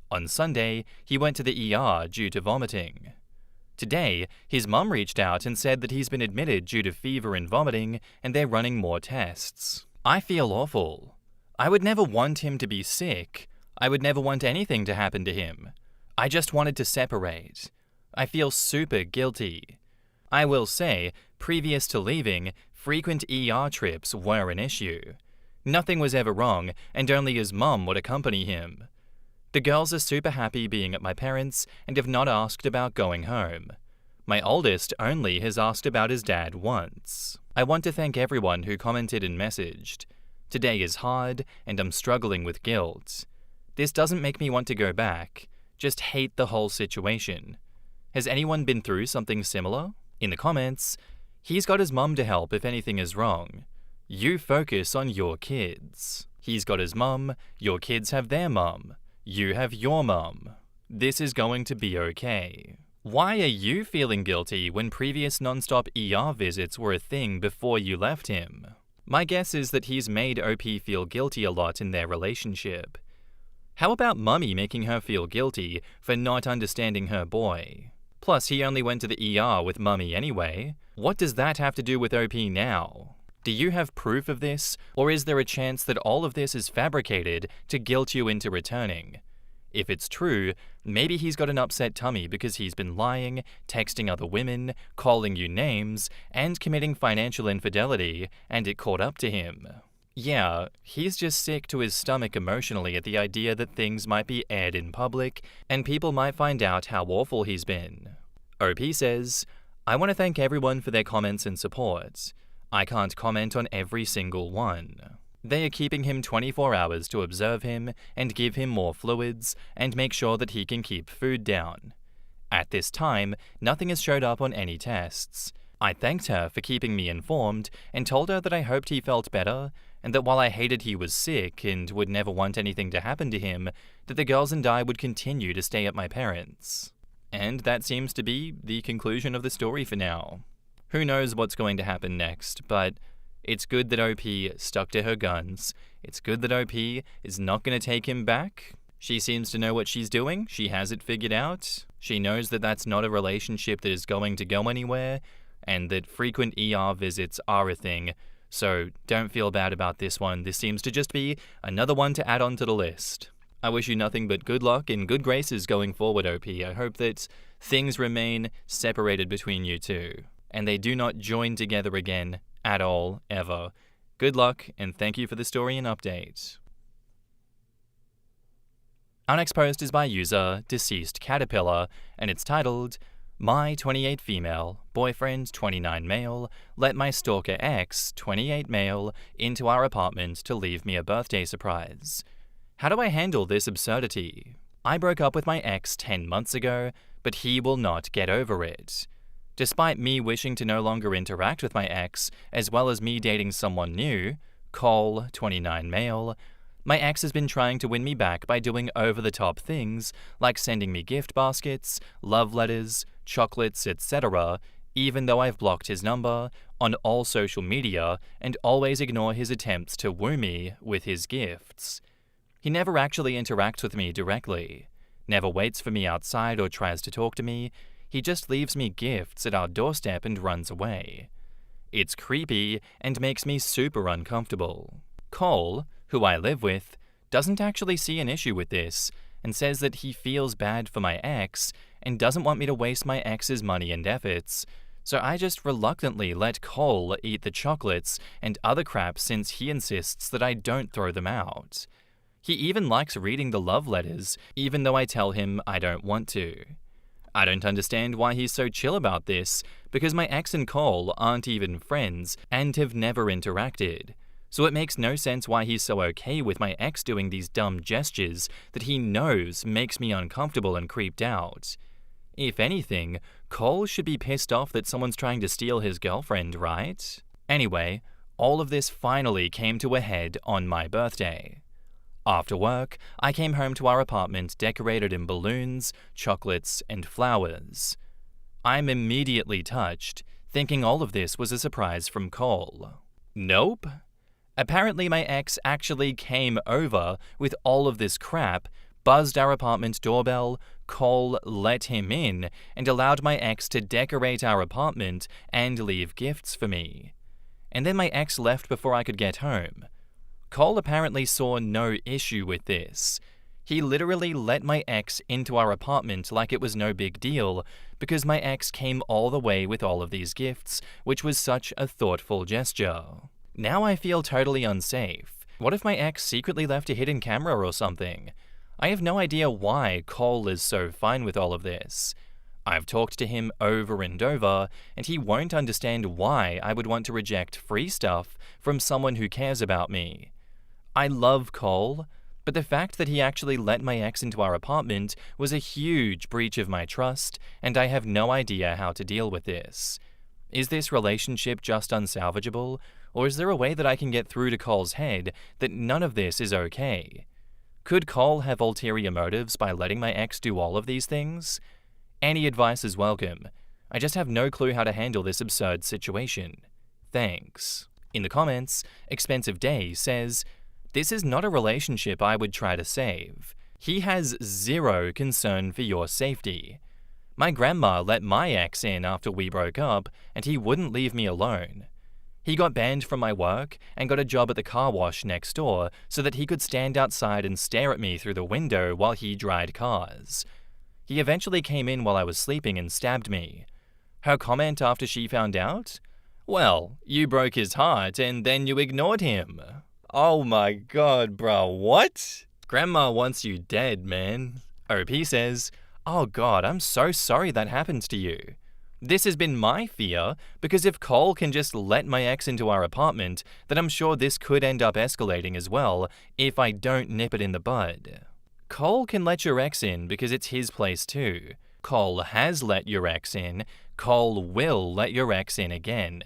On Sunday, he went to the ER due to vomiting. Today, his mum reached out and said that he's been admitted due to fever and vomiting, and they're running more tests. I feel awful. I would never want him to be sick. I would never want anything to happen to him. I just wanted to separate. I feel super guilty. I will say, previous to leaving, frequent ER trips were an issue. Nothing was ever wrong, and only his mum would accompany him. The girls are super happy being at my parents' and have not asked about going home. My oldest only has asked about his dad once. I want to thank everyone who commented and messaged. Today is hard, and I'm struggling with guilt. This doesn't make me want to go back, just hate the whole situation. Has anyone been through something similar? In the comments, he's got his mum to help if anything is wrong. You focus on your kids. He's got his mum, your kids have their mum. You have your mum. This is going to be okay. Why are you feeling guilty when previous non-stop ER visits were a thing before you left him? My guess is that he's made OP feel guilty a lot in their relationship. How about Mummy making her feel guilty for not understanding her boy? Plus, he only went to the ER with Mummy anyway. What does that have to do with OP now? Do you have proof of this, or is there a chance that all of this is fabricated to guilt you into returning? If it's true, maybe he's got an upset tummy because he's been lying, texting other women, calling you names, and committing financial infidelity, and it caught up to him. Yeah, he's just sick to his stomach emotionally at the idea that things might be aired in public, and people might find out how awful he's been. OP says, I want to thank everyone for their comments and support. I can't comment on every single one. They are keeping him 24 hours to observe him and give him more fluids and make sure that he can keep food down. At this time, nothing has showed up on any tests. I thanked her for keeping me informed and told her that I hoped he felt better and that while I hated he was sick and would never want anything to happen to him, that the girls and I would continue to stay at my parents'. And that seems to be the conclusion of the story for now. Who knows what's going to happen next, but it's good that OP stuck to her guns. It's good that OP is not going to take him back. She seems to know what she's doing. She has it figured out. She knows that that's not a relationship that is going to go anywhere, and that frequent ER visits are a thing. So don't feel bad about this one. This seems to just be another one to add on to the list. I wish you nothing but good luck and good graces going forward, OP. I hope that things remain separated between you two, and they do not join together again at all, ever. Good luck, and thank you for the story and update. Our next post is by user Deceased Caterpillar, and it's titled, My 28 female, boyfriend 29 male, let my stalker ex 28 male into our apartment to leave me a birthday surprise. How do I handle this absurdity? I broke up with my ex 10 months ago, but he will not get over it. Despite me wishing to no longer interact with my ex, as well as me dating someone new, Cole, 29 male, my ex has been trying to win me back by doing over-the-top things like sending me gift baskets, love letters, chocolates, etc., even though I've blocked his number on all social media and always ignore his attempts to woo me with his gifts. He never actually interacts with me directly, never waits for me outside or tries to talk to me. He just leaves me gifts at our doorstep and runs away. It's creepy and makes me super uncomfortable. Cole, who I live with, doesn't actually see an issue with this and says that he feels bad for my ex and doesn't want me to waste my ex's money and efforts, so I just reluctantly let Cole eat the chocolates and other crap since he insists that I don't throw them out. He even likes reading the love letters, even though I tell him I don't want to. I don't understand why he's so chill about this, because my ex and Cole aren't even friends and have never interacted. So it makes no sense why he's so okay with my ex doing these dumb gestures that he knows makes me uncomfortable and creeped out. If anything, Cole should be pissed off that someone's trying to steal his girlfriend, right? Anyway, all of this finally came to a head on my birthday. After work, I came home to our apartment decorated in balloons, chocolates, and flowers. I'm immediately touched, thinking all of this was a surprise from Cole. Nope. Apparently my ex actually came over with all of this crap, buzzed our apartment doorbell, Cole let him in, and allowed my ex to decorate our apartment and leave gifts for me. And then my ex left before I could get home. Cole apparently saw no issue with this. He literally let my ex into our apartment like it was no big deal, because my ex came all the way with all of these gifts, which was such a thoughtful gesture. Now I feel totally unsafe. What if my ex secretly left a hidden camera or something? I have no idea why Cole is so fine with all of this. I've talked to him over and over, and he won't understand why I would want to reject free stuff from someone who cares about me. I love Cole, but the fact that he actually let my ex into our apartment was a huge breach of my trust, and I have no idea how to deal with this. Is this relationship just unsalvageable, or is there a way that I can get through to Cole's head that none of this is okay? Could Cole have ulterior motives by letting my ex do all of these things? Any advice is welcome. I just have no clue how to handle this absurd situation. Thanks. In the comments, Expensive Day says, "This is not a relationship I would try to save. He has zero concern for your safety. My grandma let my ex in after we broke up, and he wouldn't leave me alone. He got banned from my work and got a job at the car wash next door so that he could stand outside and stare at me through the window while he dried cars. He eventually came in while I was sleeping and stabbed me. Her comment after she found out? Well, you broke his heart and then you ignored him." Oh my god, bro, what? Grandma wants you dead, man. OP says, "Oh god, I'm so sorry that happened to you. This has been my fear, because if Cole can just let my ex into our apartment, then I'm sure this could end up escalating as well if I don't nip it in the bud. Cole can let your ex in because it's his place too. Cole has let your ex in. Cole will let your ex in again.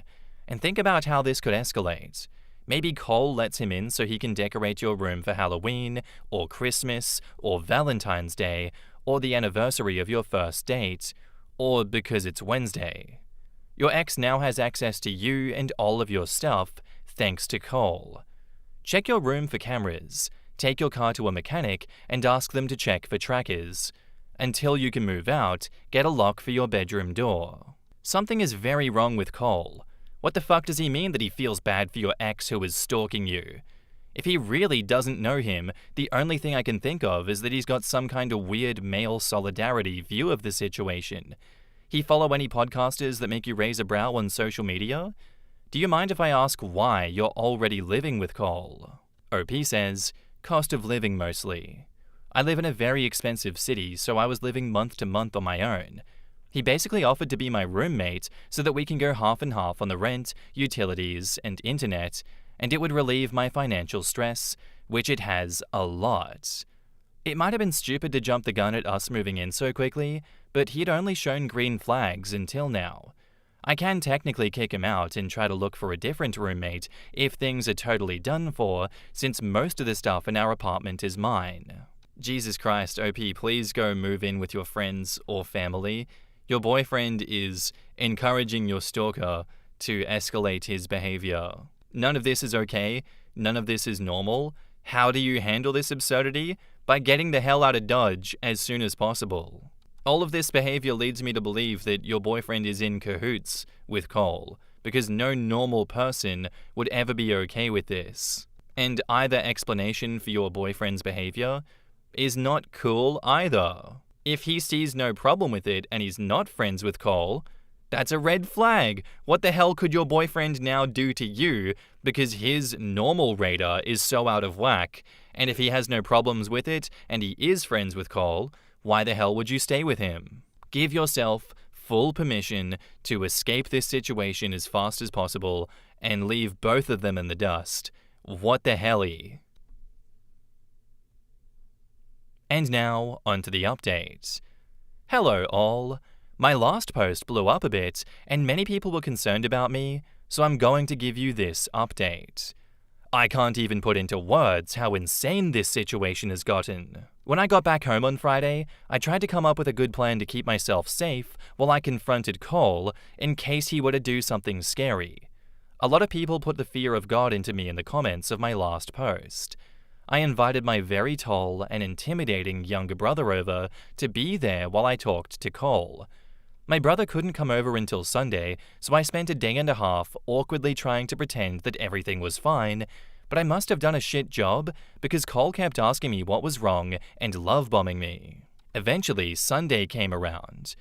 And think about how this could escalate. Maybe Cole lets him in so he can decorate your room for Halloween, or Christmas, or Valentine's Day, or the anniversary of your first date, or because it's Wednesday. Your ex now has access to you and all of your stuff, thanks to Cole. Check your room for cameras, take your car to a mechanic and ask them to check for trackers. Until you can move out, get a lock for your bedroom door. Something is very wrong with Cole. What the fuck does he mean that he feels bad for your ex who is stalking you? If he really doesn't know him, the only thing I can think of is that he's got some kind of weird male solidarity view of the situation. He follow any podcasters that make you raise a brow on social media? Do you mind if I ask why you're already living with Cole? OP says, cost of living mostly. I live in a very expensive city, so I was living month to month on my own. He basically offered to be my roommate so that we can go half and half on the rent, utilities, and internet, and it would relieve my financial stress, which it has a lot. It might have been stupid to jump the gun at us moving in so quickly, but he'd only shown green flags until now. I can technically kick him out and try to look for a different roommate if things are totally done for, since most of the stuff in our apartment is mine. Jesus Christ, OP, please go move in with your friends or family. Your boyfriend is encouraging your stalker to escalate his behavior. None of this is okay. None of this is normal. How do you handle this absurdity? By getting the hell out of Dodge as soon as possible. All of this behavior leads me to believe that your boyfriend is in cahoots with Cole, because no normal person would ever be okay with this. And either explanation for your boyfriend's behavior is not cool either. If he sees no problem with it and he's not friends with Cole, that's a red flag. What the hell could your boyfriend now do to you because his normal radar is so out of whack? And if he has no problems with it and he is friends with Cole, why the hell would you stay with him? Give yourself full permission to escape this situation as fast as possible and leave both of them in the dust. What the helly? And now, onto the update. Hello all. My last post blew up a bit, and many people were concerned about me, so I'm going to give you this update. I can't even put into words how insane this situation has gotten. When I got back home on Friday, I tried to come up with a good plan to keep myself safe while I confronted Cole in case he were to do something scary. A lot of people put the fear of God into me in the comments of my last post. I invited my very tall and intimidating younger brother over to be there while I talked to Cole. My brother couldn't come over until Sunday, so I spent a day and a half awkwardly trying to pretend that everything was fine, but I must have done a shit job because Cole kept asking me what was wrong and love-bombing me. Eventually, Sunday came around.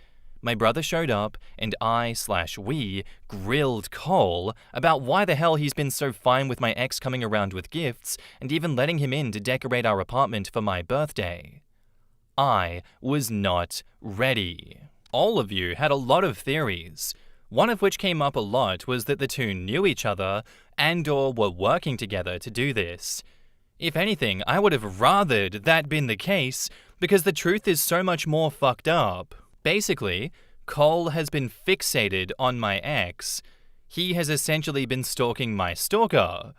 My brother showed up, and we grilled Cole about why the hell he's been so fine with my ex coming around with gifts and even letting him in to decorate our apartment for my birthday. I was not ready. All of you had a lot of theories. One of which came up a lot was that the two knew each other and/or were working together to do this. If anything, I would have rathered that been the case because the truth is so much more fucked up. Basically, Cole has been fixated on my ex. He has essentially been stalking my stalker.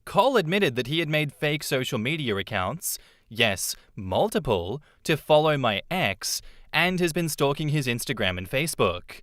Cole admitted that he had made fake social media accounts, yes, multiple, to follow my ex, and has been stalking his Instagram and Facebook.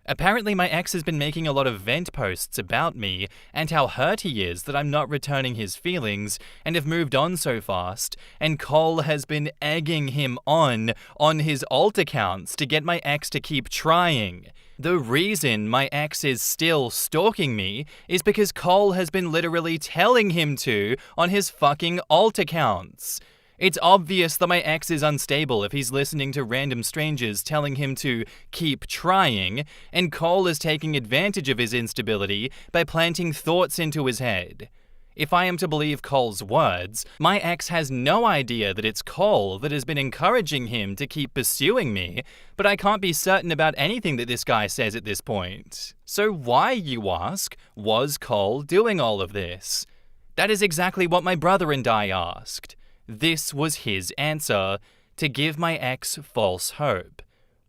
Apparently my ex has been making a lot of vent posts about me and how hurt he is that I'm not returning his feelings and have moved on so fast, and Cole has been egging him on his alt accounts to get my ex to keep trying. The reason my ex is still stalking me is because Cole has been literally telling him to on his fucking alt accounts. It's obvious that my ex is unstable if he's listening to random strangers telling him to keep trying, and Cole is taking advantage of his instability by planting thoughts into his head. If I am to believe Cole's words, my ex has no idea that it's Cole that has been encouraging him to keep pursuing me, but I can't be certain about anything that this guy says at this point. So why, you ask, was Cole doing all of this? That is exactly what my brother and I asked. This was his answer, to give my ex false hope.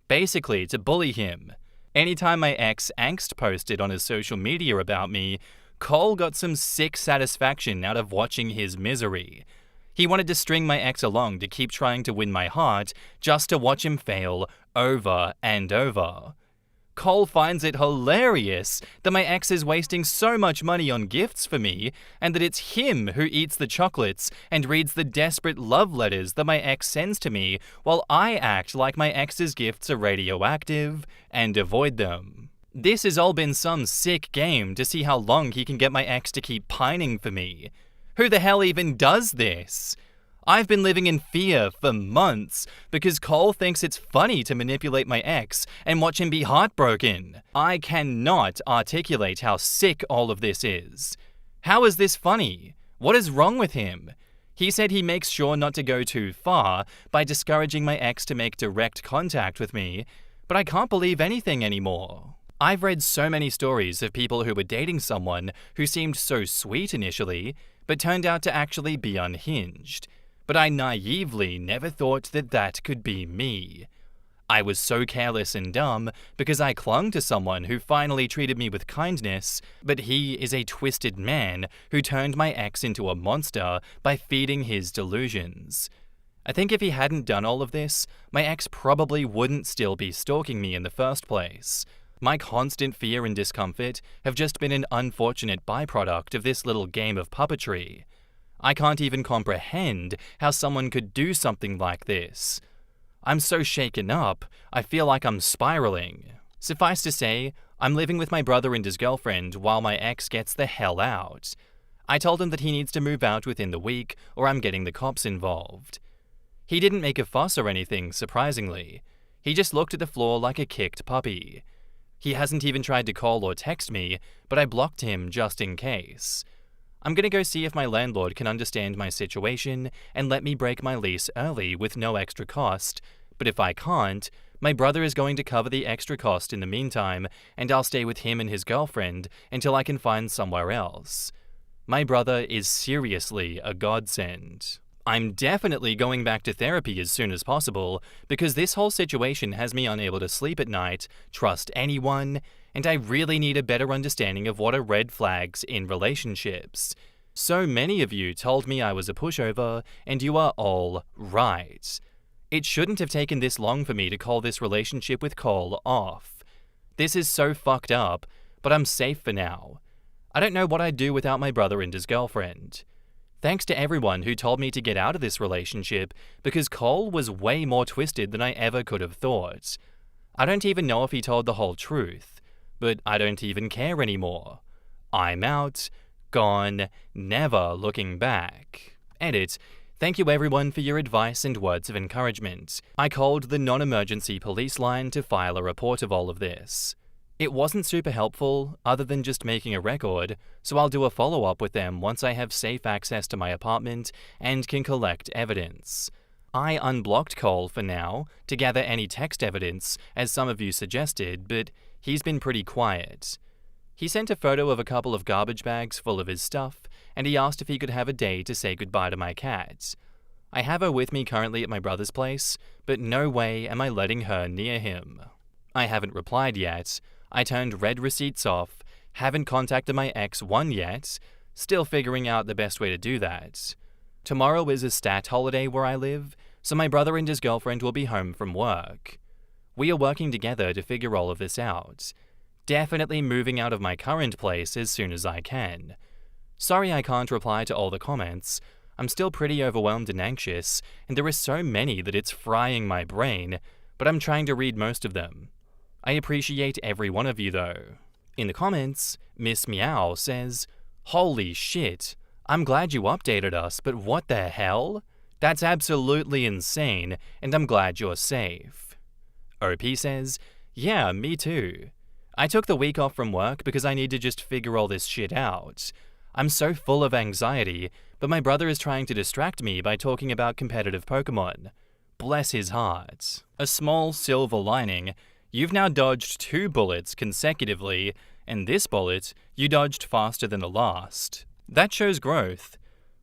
Basically, to bully him. Anytime my ex angst posted on his social media about me, Cole got some sick satisfaction out of watching his misery. He wanted to string my ex along to keep trying to win my heart, just to watch him fail over and over. Cole finds it hilarious that my ex is wasting so much money on gifts for me, and that it's him who eats the chocolates and reads the desperate love letters that my ex sends to me, while I act like my ex's gifts are radioactive and avoid them. This has all been some sick game to see how long he can get my ex to keep pining for me. Who the hell even does this? I've been living in fear for months because Cole thinks it's funny to manipulate my ex and watch him be heartbroken. I cannot articulate how sick all of this is. How is this funny? What is wrong with him? He said he makes sure not to go too far by discouraging my ex to make direct contact with me, but I can't believe anything anymore. I've read so many stories of people who were dating someone who seemed so sweet initially, but turned out to actually be unhinged. But I naively never thought that that could be me. I was so careless and dumb because I clung to someone who finally treated me with kindness, but he is a twisted man who turned my ex into a monster by feeding his delusions. I think if he hadn't done all of this, my ex probably wouldn't still be stalking me in the first place. My constant fear and discomfort have just been an unfortunate byproduct of this little game of puppetry. I can't even comprehend how someone could do something like this. I'm so shaken up, I feel like I'm spiraling. Suffice to say, I'm living with my brother and his girlfriend while my ex gets the hell out. I told him that he needs to move out within the week or I'm getting the cops involved. He didn't make a fuss or anything, surprisingly. He just looked at the floor like a kicked puppy. He hasn't even tried to call or text me, but I blocked him just in case. I'm gonna go see if my landlord can understand my situation and let me break my lease early with no extra cost, but if I can't, my brother is going to cover the extra cost in the meantime, and I'll stay with him and his girlfriend until I can find somewhere else. My brother is seriously a godsend. I'm definitely going back to therapy as soon as possible, because this whole situation has me unable to sleep at night, trust anyone, and I really need a better understanding of what are red flags in relationships. So many of you told me I was a pushover, and you are all right. It shouldn't have taken this long for me to call this relationship with Cole off. This is so fucked up, but I'm safe for now. I don't know what I'd do without my brother and his girlfriend. Thanks to everyone who told me to get out of this relationship, because Cole was way more twisted than I ever could have thought. I don't even know if he told the whole truth, but I don't even care anymore. I'm out, gone, never looking back. Edit. Thank you everyone for your advice and words of encouragement. I called the non-emergency police line to file a report of all of this. It wasn't super helpful, other than just making a record, so I'll do a follow-up with them once I have safe access to my apartment and can collect evidence. I unblocked Cole for now to gather any text evidence, as some of you suggested, but he's been pretty quiet. He sent a photo of a couple of garbage bags full of his stuff, and he asked if he could have a day to say goodbye to my cat. I have her with me currently at my brother's place, but no way am I letting her near him. I haven't replied yet. I turned read receipts off, haven't contacted my ex one yet, still figuring out the best way to do that. Tomorrow is a stat holiday where I live, so my brother and his girlfriend will be home from work. We are working together to figure all of this out. Definitely moving out of my current place as soon as I can. Sorry I can't reply to all the comments. I'm still pretty overwhelmed and anxious, and there are so many that it's frying my brain, but I'm trying to read most of them. I appreciate every one of you though. In the comments, Miss Meow says, "Holy shit, I'm glad you updated us, but what the hell? That's absolutely insane, and I'm glad you're safe." OP says, "Yeah, me too. I took the week off from work because I need to just figure all this shit out. I'm so full of anxiety, but my brother is trying to distract me by talking about competitive Pokemon. Bless his heart. A small silver lining, you've now dodged 2 bullets consecutively, and this bullet you dodged faster than the last. That shows growth.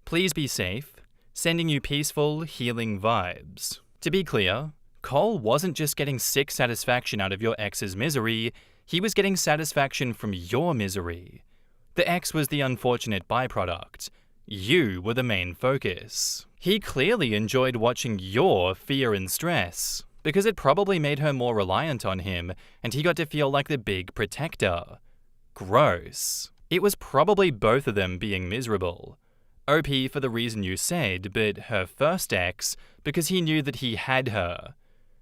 Please be safe. Sending you peaceful, healing vibes." To be clear, Cole wasn't just getting sick satisfaction out of your ex's misery, he was getting satisfaction from your misery. The ex was the unfortunate byproduct. You were the main focus. He clearly enjoyed watching your fear and stress, because it probably made her more reliant on him, and he got to feel like the big protector. Gross. It was probably both of them being miserable. OP for the reason you said, but her first ex because he knew that he had her.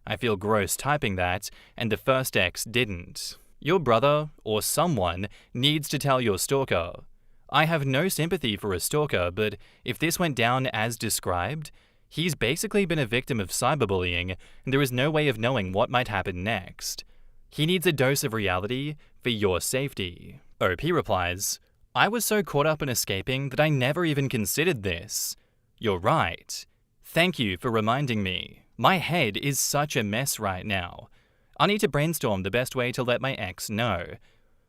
I feel gross typing that, and the first ex didn't. Your brother, or someone, needs to tell your stalker. I have no sympathy for a stalker, but if this went down as described, he's basically been a victim of cyberbullying, and there is no way of knowing what might happen next. He needs a dose of reality for your safety. OP replies, "I was so caught up in escaping that I never even considered this. You're right. Thank you for reminding me. My head is such a mess right now. I need to brainstorm the best way to let my ex know.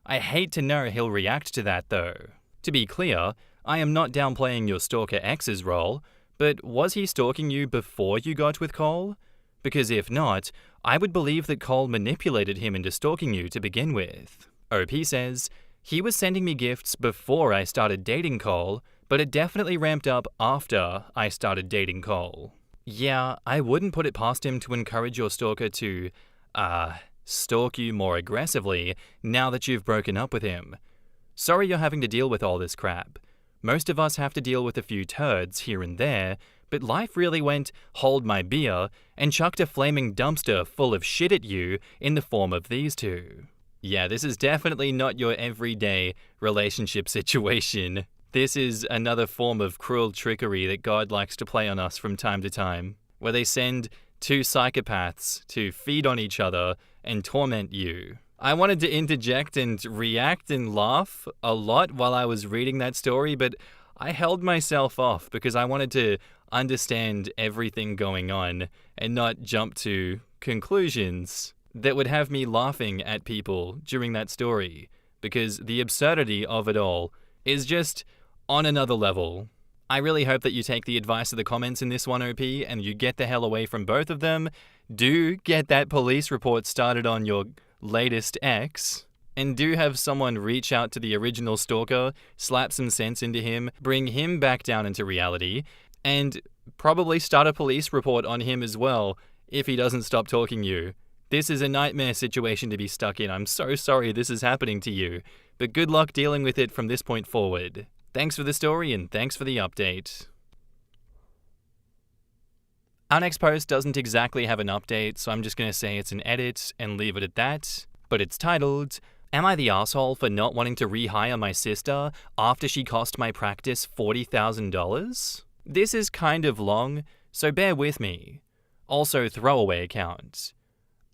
I hate to know he'll react to that though. To be clear, I am not downplaying your stalker ex's role, but was he stalking you before you got with Cole? Because if not, I would believe that Cole manipulated him into stalking you to begin with. OP says, he was sending me gifts before I started dating Cole, but it definitely ramped up after I started dating Cole. Yeah, I wouldn't put it past him to encourage your stalker to, stalk you more aggressively now that you've broken up with him. Sorry you're having to deal with all this crap. Most of us have to deal with a few turds here and there, but life really went hold my beer and chucked a flaming dumpster full of shit at you in the form of these two. Yeah, this is definitely not your everyday relationship situation. This is another form of cruel trickery that God likes to play on us from time to time, where they send two psychopaths to feed on each other and torment you. I wanted to interject and react and laugh a lot while I was reading that story, but I held myself off because I wanted to understand everything going on and not jump to conclusions that would have me laughing at people during that story, because the absurdity of it all is just on another level. I really hope that you take the advice of the comments in this one, OP, and you get the hell away from both of them. Do get that police report started on your latest ex, and do have someone reach out to the original stalker, slap some sense into him, bring him back down into reality, and probably start a police report on him as well if he doesn't stop talking you. This is a nightmare situation to be stuck in. I'm so sorry this is happening to you, but good luck dealing with it from this point forward. Thanks for the story and thanks for the update. Our next post doesn't exactly have an update, so I'm just going to say it's an edit and leave it at that. But it's titled, Am I the asshole for not wanting to rehire my sister after she cost my practice $40,000? This is kind of long, so bear with me. Also, throwaway account.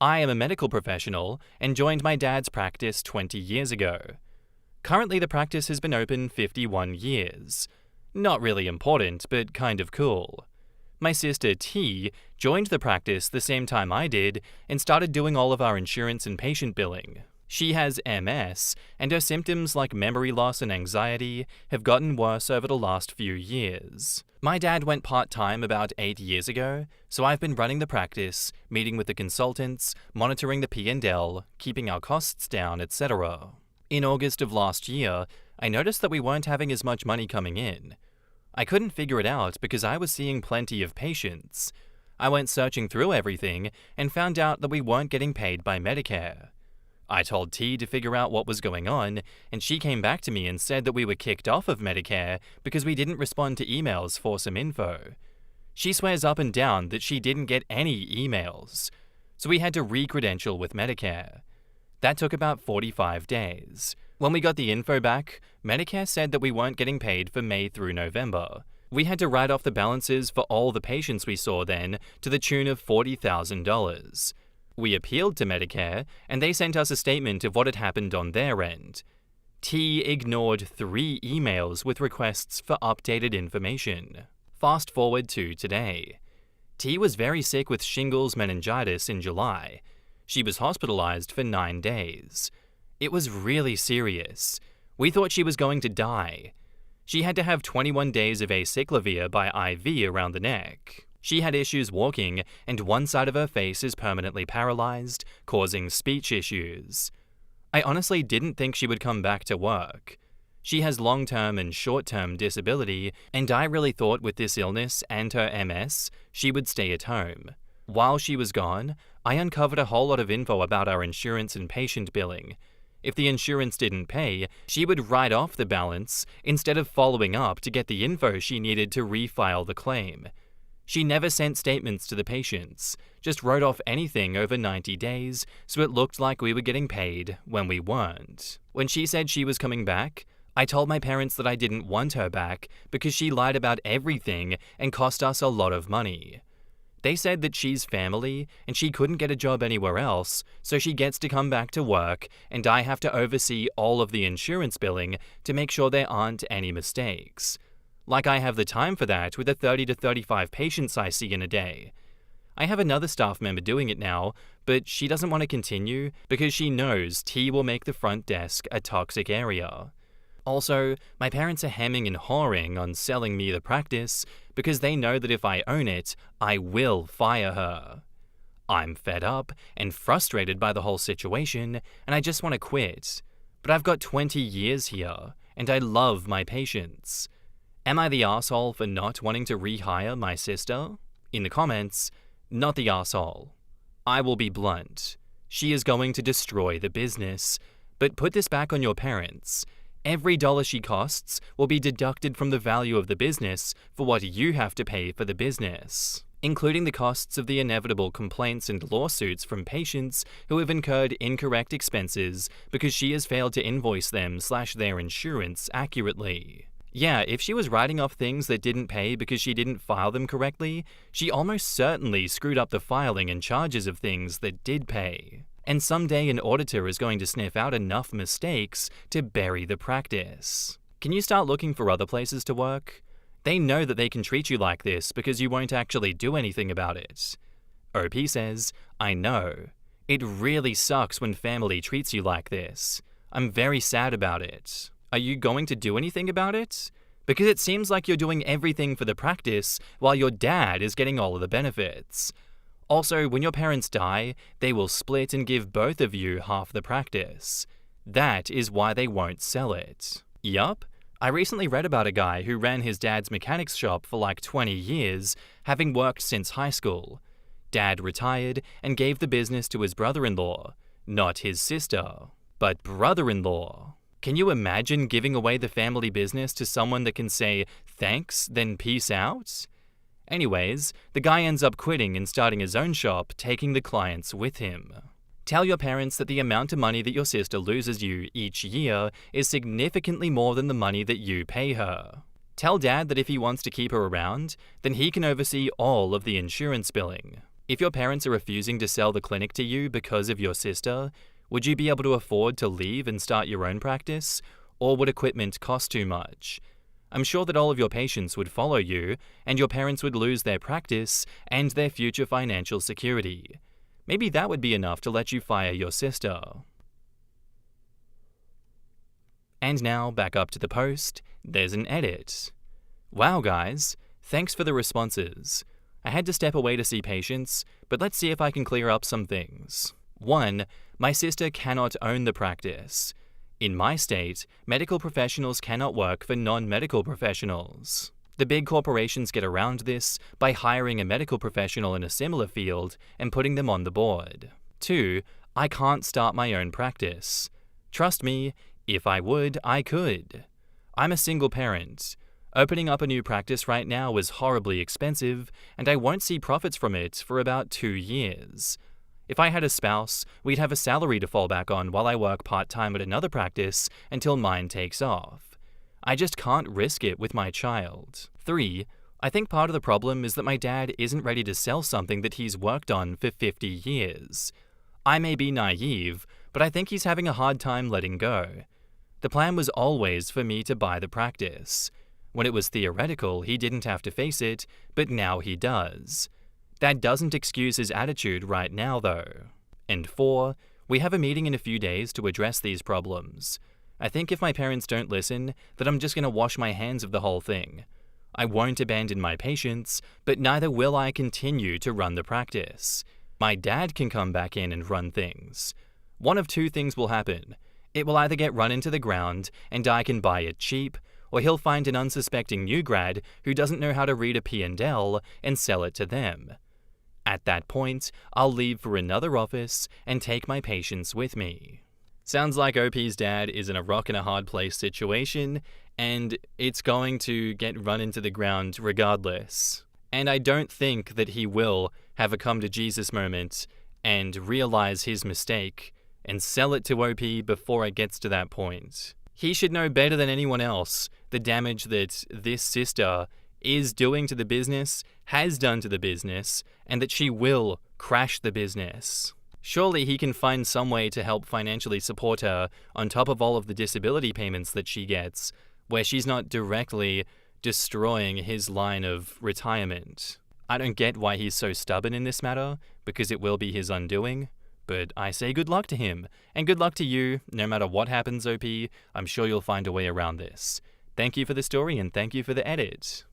I am a medical professional and joined my dad's practice 20 years ago. Currently, the practice has been open 51 years. Not really important, but kind of cool. My sister T joined the practice the same time I did and started doing all of our insurance and patient billing. She has MS, and her symptoms like memory loss and anxiety have gotten worse over the last few years. My dad went part-time about 8 years ago, so I've been running the practice, meeting with the consultants, monitoring the P&L, keeping our costs down, etc. In August of last year, I noticed that we weren't having as much money coming in. I couldn't figure it out because I was seeing plenty of patients. I went searching through everything and found out that we weren't getting paid by Medicare. I told T to figure out what was going on, and she came back to me and said that we were kicked off of Medicare because we didn't respond to emails for some info. She swears up and down that she didn't get any emails, so we had to re-credential with Medicare. That took about 45 days. When we got the info back, Medicare said that we weren't getting paid for May through November. We had to write off the balances for all the patients we saw then to the tune of $40,000. We appealed to Medicare, and they sent us a statement of what had happened on their end. T ignored 3 emails with requests for updated information. Fast forward to today. T was very sick with shingles meningitis in July. She was hospitalized for 9 days. It was really serious. We thought she was going to die. She had to have 21 days of acyclovir by IV around the neck. She had issues walking, and one side of her face is permanently paralyzed, causing speech issues. I honestly didn't think she would come back to work. She has long-term and short-term disability, and I really thought with this illness and her MS, she would stay at home. While she was gone, I uncovered a whole lot of info about our insurance and patient billing. If the insurance didn't pay, she would write off the balance instead of following up to get the info she needed to refile the claim. She never sent statements to the patients, just wrote off anything over 90 days, so it looked like we were getting paid when we weren't. When she said she was coming back, I told my parents that I didn't want her back because she lied about everything and cost us a lot of money. They said that she's family and she couldn't get a job anywhere else, so she gets to come back to work and I have to oversee all of the insurance billing to make sure there aren't any mistakes. Like I have the time for that with the 30 to 35 patients I see in a day. I have another staff member doing it now, but she doesn't want to continue because she knows tea will make the front desk a toxic area. Also, my parents are hemming and hawing on selling me the practice because they know that if I own it, I will fire her. I'm fed up and frustrated by the whole situation, and I just want to quit. But I've got 20 years here, and I love my patients. Am I the arsehole for not wanting to rehire my sister? In the comments, not the arsehole. I will be blunt. She is going to destroy the business. But put this back on your parents. Every dollar she costs will be deducted from the value of the business for what you have to pay for the business, including the costs of the inevitable complaints and lawsuits from patients who have incurred incorrect expenses because she has failed to invoice them/their insurance accurately. Yeah, if she was writing off things that didn't pay because she didn't file them correctly, she almost certainly screwed up the filing and charges of things that did pay. And someday an auditor is going to sniff out enough mistakes to bury the practice. Can you start looking for other places to work? They know that they can treat you like this because you won't actually do anything about it. OP says, I know. It really sucks when family treats you like this. I'm very sad about it. Are you going to do anything about it? Because it seems like you're doing everything for the practice while your dad is getting all of the benefits. Also, when your parents die, they will split and give both of you half the practice. That is why they won't sell it. Yup, I recently read about a guy who ran his dad's mechanics shop for like 20 years, having worked since high school. Dad retired and gave the business to his brother-in-law, not his sister, but brother-in-law. Can you imagine giving away the family business to someone that can say thanks, then peace out? Anyways, the guy ends up quitting and starting his own shop, taking the clients with him. Tell your parents that the amount of money that your sister loses you each year is significantly more than the money that you pay her. Tell dad that if he wants to keep her around, then he can oversee all of the insurance billing. If your parents are refusing to sell the clinic to you because of your sister, would you be able to afford to leave and start your own practice, or would equipment cost too much? I'm sure that all of your patients would follow you, and your parents would lose their practice and their future financial security. Maybe that would be enough to let you fire your sister. And now, back up to the post, there's an edit. Wow guys, thanks for the responses. I had to step away to see patients, but let's see if I can clear up some things. 1. My sister cannot own the practice. In my state, medical professionals cannot work for non-medical professionals. The big corporations get around this by hiring a medical professional in a similar field and putting them on the board. 2. I can't start my own practice. Trust me, if I would, I could. I'm a single parent. Opening up a new practice right now is horribly expensive, and I won't see profits from it for about 2 years. If I had a spouse, we'd have a salary to fall back on while I work part-time at another practice until mine takes off. I just can't risk it with my child. 3. I think part of the problem is that my dad isn't ready to sell something that he's worked on for 50 years. I may be naive, but I think he's having a hard time letting go. The plan was always for me to buy the practice. When it was theoretical, he didn't have to face it, but now he does. That doesn't excuse his attitude right now, though. And 4, we have a meeting in a few days to address these problems. I think if my parents don't listen, that I'm just going to wash my hands of the whole thing. I won't abandon my patients, but neither will I continue to run the practice. My dad can come back in and run things. One of 2 things will happen. It will either get run into the ground and I can buy it cheap, or he'll find an unsuspecting new grad who doesn't know how to read a P&L and sell it to them. At that point, I'll leave for another office and take my patients with me. Sounds like OP's dad is in a rock-and-a-hard-place situation, and it's going to get run into the ground regardless. And I don't think that he will have a come-to-Jesus moment and realize his mistake and sell it to OP before it gets to that point. He should know better than anyone else the damage that this sister is doing to the business, has done to the business, and that she will crash the business. Surely he can find some way to help financially support her on top of all of the disability payments that she gets, where she's not directly destroying his line of retirement. I don't get why he's so stubborn in this matter, because it will be his undoing. But I say good luck to him, and good luck to you. No matter what happens, OP, I'm sure you'll find a way around this. Thank you for the story, and thank you for the edit.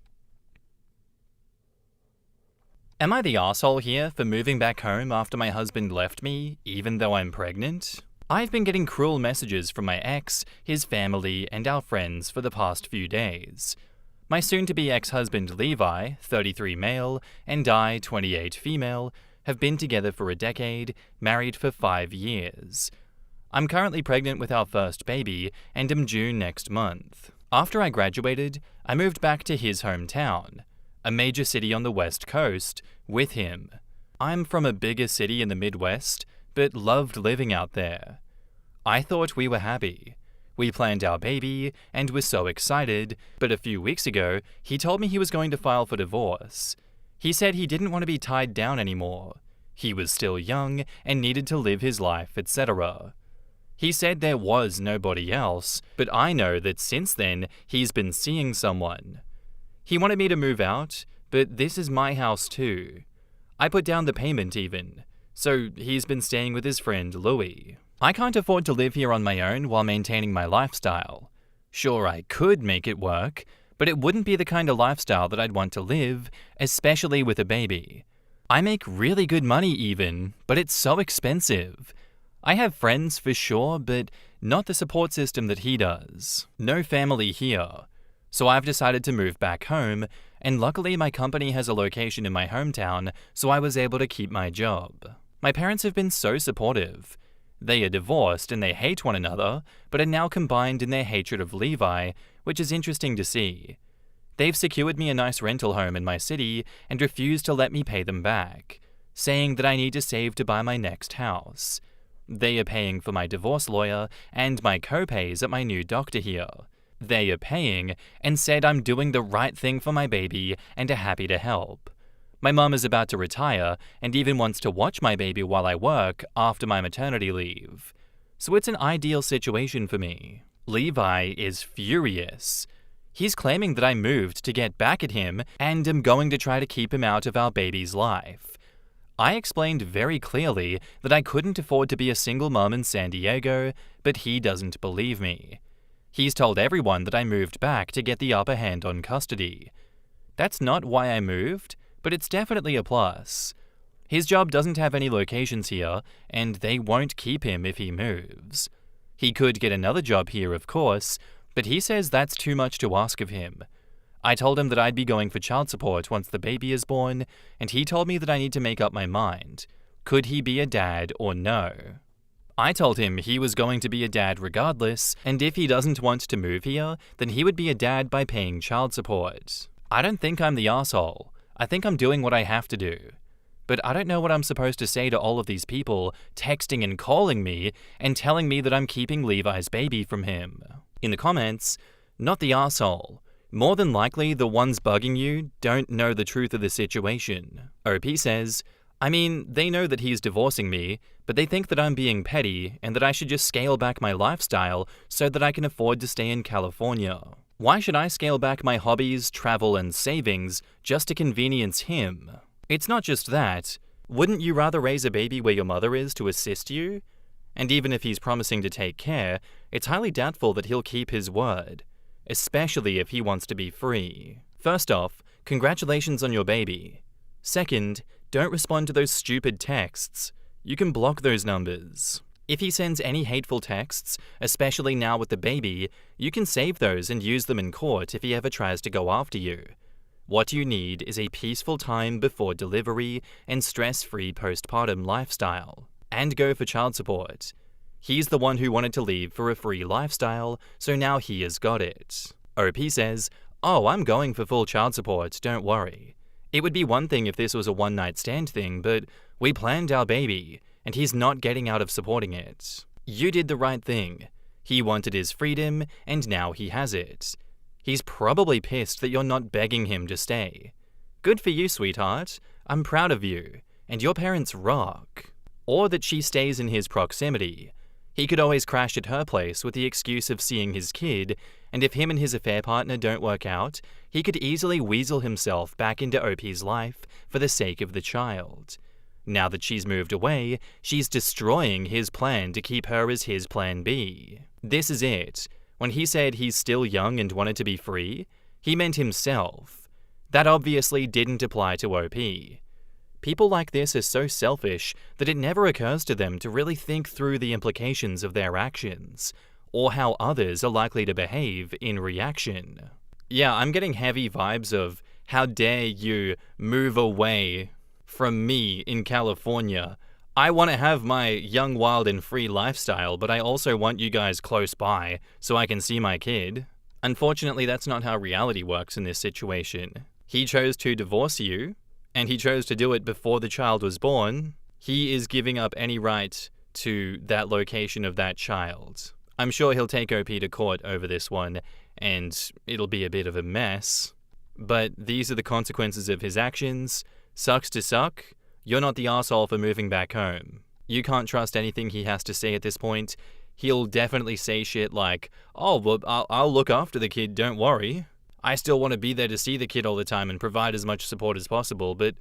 Am I the asshole here for moving back home after my husband left me, even though I'm pregnant? I've been getting cruel messages from my ex, his family, and our friends for the past few days. My soon-to-be ex-husband Levi, 33 male, and I, 28 female, have been together for a decade, married for 5 years. I'm currently pregnant with our first baby and am due next month. After I graduated, I moved back to his hometown, a major city on the West Coast, with him. I'm from a bigger city in the Midwest, but loved living out there. I thought we were happy. We planned our baby and were so excited, but a few weeks ago, he told me he was going to file for divorce. He said he didn't want to be tied down anymore. He was still young and needed to live his life, etc. He said there was nobody else, but I know that since then, he's been seeing someone. He wanted me to move out, but this is my house too. I put down the payment even, so he's been staying with his friend Louis. I can't afford to live here on my own while maintaining my lifestyle. Sure, I could make it work, but it wouldn't be the kind of lifestyle that I'd want to live, especially with a baby. I make really good money even, but it's so expensive. I have friends for sure, but not the support system that he does. No family here. So I've decided to move back home, and luckily my company has a location in my hometown, so I was able to keep my job. My parents have been so supportive. They are divorced and they hate one another, but are now combined in their hatred of Levi, which is interesting to see. They've secured me a nice rental home in my city and refuse to let me pay them back, saying that I need to save to buy my next house. They are paying for my divorce lawyer and my co-pays at my new doctor here. They are paying and said I'm doing the right thing for my baby and are happy to help. My mum is about to retire and even wants to watch my baby while I work after my maternity leave. So it's an ideal situation for me. Levi is furious. He's claiming that I moved to get back at him and am going to try to keep him out of our baby's life. I explained very clearly that I couldn't afford to be a single mum in San Diego, but he doesn't believe me. He's told everyone that I moved back to get the upper hand on custody. That's not why I moved, but it's definitely a plus. His job doesn't have any locations here, and they won't keep him if he moves. He could get another job here, of course, but he says that's too much to ask of him. I told him that I'd be going for child support once the baby is born, and he told me that I need to make up my mind. Could he be a dad or no? I told him he was going to be a dad regardless, and if he doesn't want to move here, then he would be a dad by paying child support. I don't think I'm the asshole. I think I'm doing what I have to do. But I don't know what I'm supposed to say to all of these people texting and calling me and telling me that I'm keeping Levi's baby from him. In the comments, not the asshole. More than likely, the ones bugging you don't know the truth of the situation. OP says, I mean, they know that he's divorcing me, but they think that I'm being petty and that I should just scale back my lifestyle so that I can afford to stay in California. Why should I scale back my hobbies, travel, and savings just to convenience him? It's not just that. Wouldn't you rather raise a baby where your mother is to assist you? And even if he's promising to take care, it's highly doubtful that he'll keep his word, especially if he wants to be free. First off, congratulations on your baby. Second, don't respond to those stupid texts. You can block those numbers. If he sends any hateful texts, especially now with the baby, you can save those and use them in court if he ever tries to go after you. What you need is a peaceful time before delivery and stress-free postpartum lifestyle. And go for child support. He's the one who wanted to leave for a free lifestyle, so now he has got it. OP says, oh, I'm going for full child support, don't worry. It would be one thing if this was a one-night stand thing, but we planned our baby, and he's not getting out of supporting it. You did the right thing. He wanted his freedom, and now he has it. He's probably pissed that you're not begging him to stay. Good for you, sweetheart. I'm proud of you, and your parents rock. Or that she stays in his proximity. He could always crash at her place with the excuse of seeing his kid, and if him and his affair partner don't work out, he could easily weasel himself back into OP's life for the sake of the child. Now that she's moved away, she's destroying his plan to keep her as his plan B. This is it. When he said he's still young and wanted to be free, he meant himself. That obviously didn't apply to OP. People like this are so selfish that it never occurs to them to really think through the implications of their actions, or how others are likely to behave in reaction. Yeah, I'm getting heavy vibes of, how dare you move away from me in California. I want to have my young, wild, and free lifestyle, but I also want you guys close by so I can see my kid. Unfortunately, that's not how reality works in this situation. He chose to divorce you, and he chose to do it before the child was born. He is giving up any right to that location of that child. I'm sure he'll take OP to court over this one, and it'll be a bit of a mess. But these are the consequences of his actions. Sucks to suck. You're not the arsehole for moving back home. You can't trust anything he has to say at this point. He'll definitely say shit like, oh, well, I'll look after the kid, don't worry. I still want to be there to see the kid all the time and provide as much support as possible, but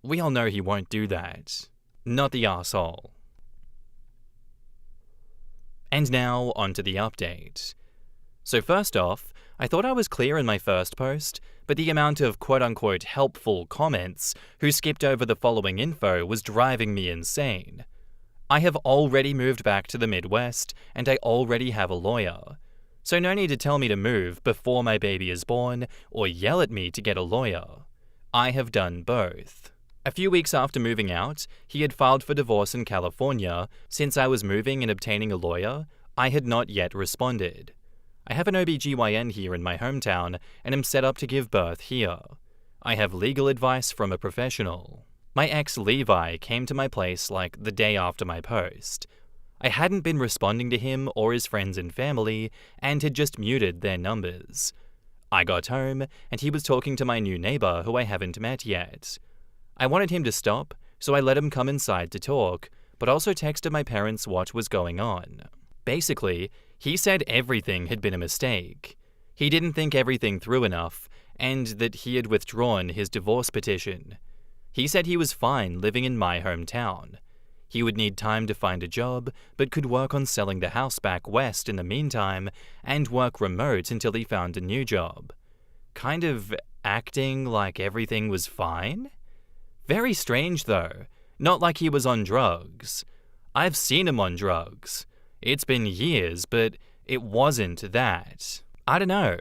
we all know he won't do that. Not the arsehole. And now, onto the update. So first off, I thought I was clear in my first post, but the amount of quote-unquote helpful comments who skipped over the following info was driving me insane. I have already moved back to the Midwest, and I already have a lawyer. So no need to tell me to move before my baby is born, or yell at me to get a lawyer. I have done both. A few weeks after moving out, he had filed for divorce in California. Since I was moving and obtaining a lawyer, I had not yet responded. I have an OBGYN here in my hometown, and am set up to give birth here. I have legal advice from a professional. My ex Levi came to my place like the day after my post. I hadn't been responding to him or his friends and family, and had just muted their numbers. I got home, and he was talking to my new neighbor who I haven't met yet. I wanted him to stop, so I let him come inside to talk, but also texted my parents what was going on. Basically, he said everything had been a mistake. He didn't think everything through enough, and that he had withdrawn his divorce petition. He said he was fine living in my hometown. He would need time to find a job, but could work on selling the house back west in the meantime, and work remote until he found a new job. Kind of acting like everything was fine? Very strange though, not like he was on drugs. I've seen him on drugs. It's been years, but it wasn't that. I don't know.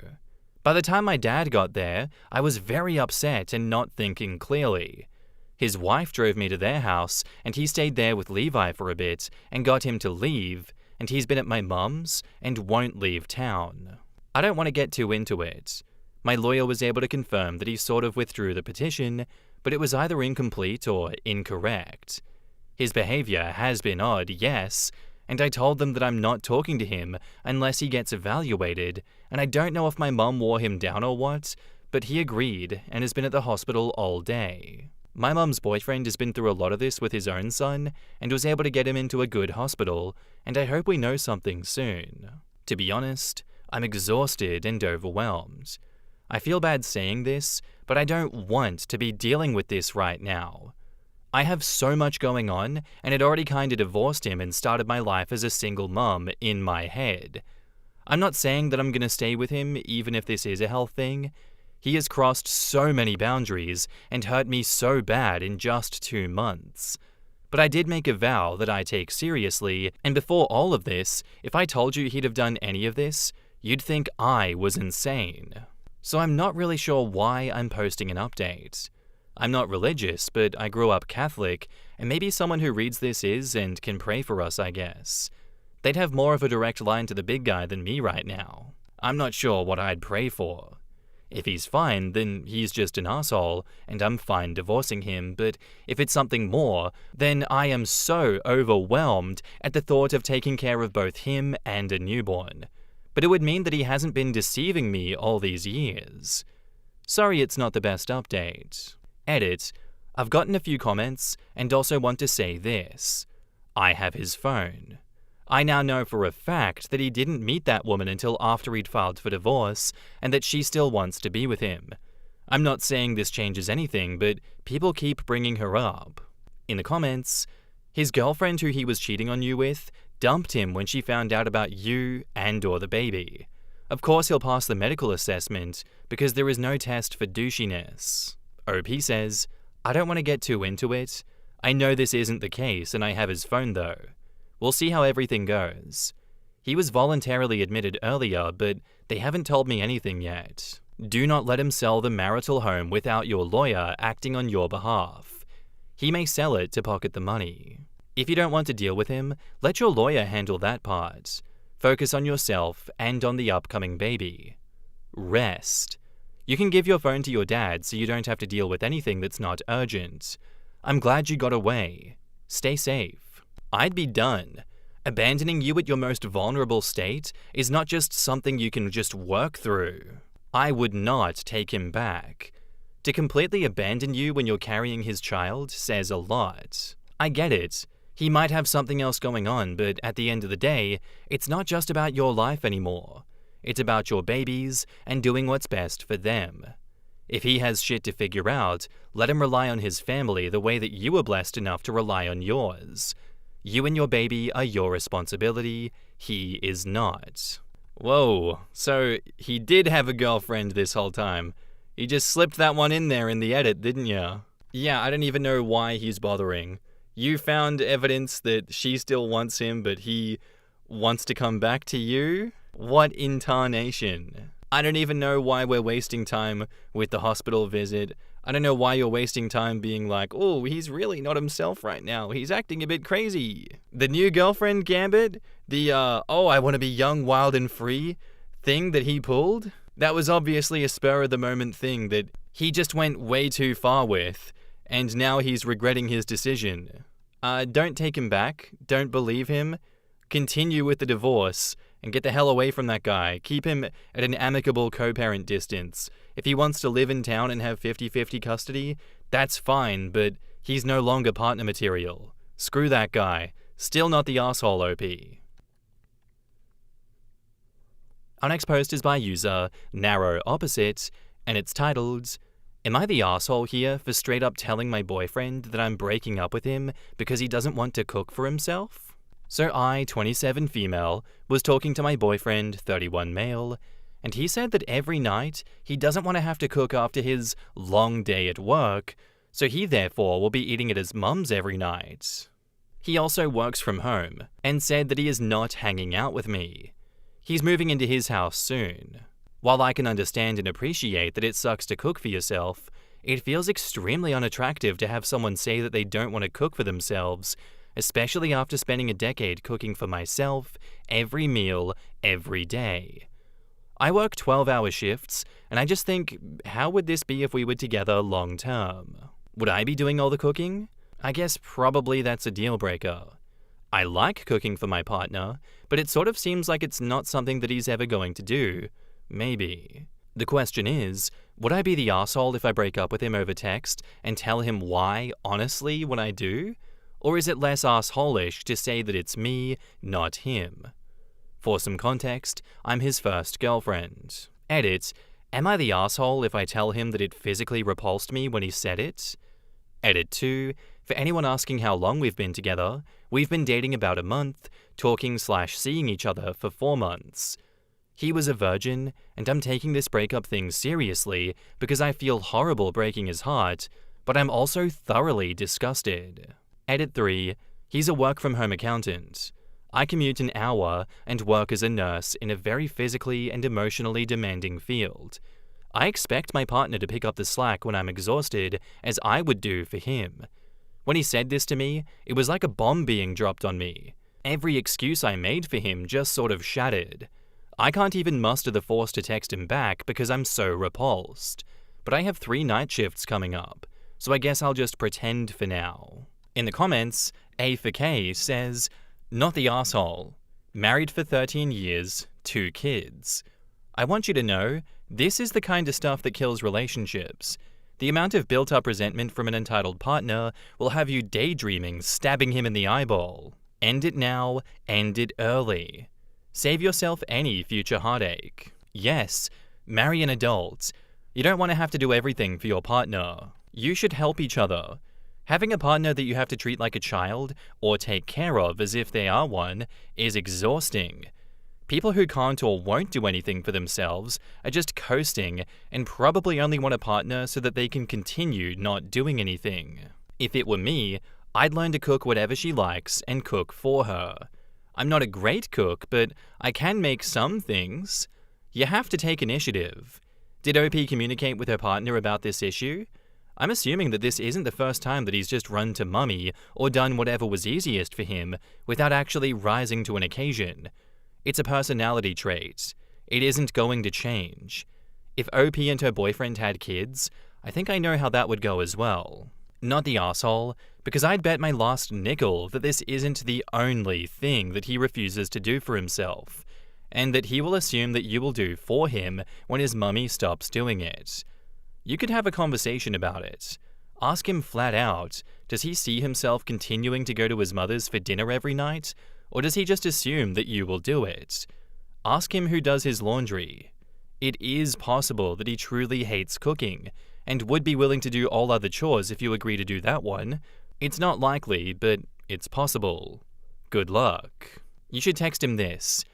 By the time my dad got there, I was very upset and not thinking clearly. His wife drove me to their house, and he stayed there with Levi for a bit and got him to leave, and he's been at my mum's and won't leave town. I don't want to get too into it. My lawyer was able to confirm that he sort of withdrew the petition, but it was either incomplete or incorrect. His behavior has been odd, yes, and I told them that I'm not talking to him unless he gets evaluated, and I don't know if my mum wore him down or what, but he agreed and has been at the hospital all day. My mum's boyfriend has been through a lot of this with his own son and was able to get him into a good hospital, and I hope we know something soon. To be honest, I'm exhausted and overwhelmed. I feel bad saying this, but I don't want to be dealing with this right now. I have so much going on, and had already kinda divorced him and started my life as a single mum in my head. I'm not saying that I'm gonna stay with him even if this is a health thing. He has crossed so many boundaries and hurt me so bad in just 2 months. But I did make a vow that I take seriously, and before all of this, if I told you he'd have done any of this, you'd think I was insane. So I'm not really sure why I'm posting an update. I'm not religious, but I grew up Catholic, and maybe someone who reads this is and can pray for us, I guess. They'd have more of a direct line to the big guy than me right now. I'm not sure what I'd pray for. If he's fine, then he's just an arsehole, and I'm fine divorcing him, but if it's something more, then I am so overwhelmed at the thought of taking care of both him and a newborn. But it would mean that he hasn't been deceiving me all these years. Sorry it's not the best update. Edit. I've gotten a few comments, and also want to say this. I have his phone. I now know for a fact that he didn't meet that woman until after he'd filed for divorce, and that she still wants to be with him. I'm not saying this changes anything, but people keep bringing her up. In the comments, his girlfriend who he was cheating on you with dumped him when she found out about you and/or the baby. Of course he'll pass the medical assessment because there is no test for douchiness. OP says, I don't want to get too into it. I know this isn't the case and I have his phone though. We'll see how everything goes. He was voluntarily admitted earlier, but they haven't told me anything yet. Do not let him sell the marital home without your lawyer acting on your behalf. He may sell it to pocket the money. If you don't want to deal with him, let your lawyer handle that part. Focus on yourself and on the upcoming baby. Rest. You can give your phone to your dad so you don't have to deal with anything that's not urgent. I'm glad you got away. Stay safe. I'd be done. Abandoning you at your most vulnerable state is not just something you can just work through. I would not take him back. To completely abandon you when you're carrying his child says a lot. I get it. He might have something else going on, but at the end of the day, it's not just about your life anymore. It's about your babies and doing what's best for them. If he has shit to figure out, let him rely on his family the way that you were blessed enough to rely on yours. You and your baby are your responsibility. He is not. Whoa, so he did have a girlfriend this whole time. You just slipped that one in there in the edit, didn't you? Yeah, I don't even know why he's bothering. You found evidence that she still wants him, but he wants to come back to you? What incarnation? I don't even know why we're wasting time with the hospital visit. I don't know why you're wasting time being like, oh, he's really not himself right now. He's acting a bit crazy. The new girlfriend gambit? The, I want to be young, wild, and free thing that he pulled? That was obviously a spur-of-the-moment thing that he just went way too far with, and now he's regretting his decision. Don't take him back. Don't believe him. Continue with the divorce and get the hell away from that guy. Keep him at an amicable co-parent distance. If he wants to live in town and have 50-50 custody, that's fine, but he's no longer partner material. Screw that guy. Still not the asshole OP. Our next post is by user Narrow Opposite, and it's titled, Am I the asshole here for straight up telling my boyfriend that I'm breaking up with him because he doesn't want to cook for himself? So I, 27 female, was talking to my boyfriend, 31 male, and he said that every night he doesn't want to have to cook after his long day at work, so he therefore will be eating at his mum's every night. He also works from home, and said that he is not hanging out with me. He's moving into his house soon. While I can understand and appreciate that it sucks to cook for yourself, it feels extremely unattractive to have someone say that they don't want to cook for themselves, especially after spending a decade cooking for myself every meal, every day. I work 12-hour shifts, and I just think, how would this be if we were together long term? Would I be doing all the cooking? I guess probably that's a deal breaker. I like cooking for my partner, but it sort of seems like it's not something that he's ever going to do. Maybe. The question is, would I be the asshole if I break up with him over text and tell him why, honestly, when I do? Or is it less asshole-ish to say that it's me, not him? For some context, I'm his first girlfriend. Edit, am I the asshole if I tell him that it physically repulsed me when he said it? Edit 2, for anyone asking how long we've been together, we've been dating about a month, talking/seeing each other for 4 months. He was a virgin, and I'm taking this breakup thing seriously because I feel horrible breaking his heart, but I'm also thoroughly disgusted. Edit 3, he's a work-from-home accountant. I commute an hour and work as a nurse in a very physically and emotionally demanding field. I expect my partner to pick up the slack when I'm exhausted, as I would do for him. When he said this to me, it was like a bomb being dropped on me. Every excuse I made for him just sort of shattered. I can't even muster the force to text him back because I'm so repulsed. But I have 3 night shifts coming up, so I guess I'll just pretend for now. In the comments, A for K says, Not the asshole. Married for 13 years, 2 kids. I want you to know, this is the kind of stuff that kills relationships. The amount of built-up resentment from an entitled partner will have you daydreaming, stabbing him in the eyeball. End it now, end it early. Save yourself any future heartache. Yes, marry an adult. You don't want to have to do everything for your partner. You should help each other. Having a partner that you have to treat like a child or take care of as if they are one is exhausting. People who can't or won't do anything for themselves are just coasting and probably only want a partner so that they can continue not doing anything. If it were me, I'd learn to cook whatever she likes and cook for her. I'm not a great cook, but I can make some things. You have to take initiative. Did OP communicate with her partner about this issue? I'm assuming that this isn't the first time that he's just run to mummy or done whatever was easiest for him without actually rising to an occasion. It's a personality trait. It isn't going to change. If OP and her boyfriend had kids, I think I know how that would go as well. Not the asshole, because I'd bet my last nickel that this isn't the only thing that he refuses to do for himself, and that he will assume that you will do for him when his mummy stops doing it. You could have a conversation about it. Ask him flat out, does he see himself continuing to go to his mother's for dinner every night, or does he just assume that you will do it? Ask him who does his laundry. It is possible that he truly hates cooking, and would be willing to do all other chores if you agree to do that one. It's not likely, but it's possible. Good luck. You should text him this: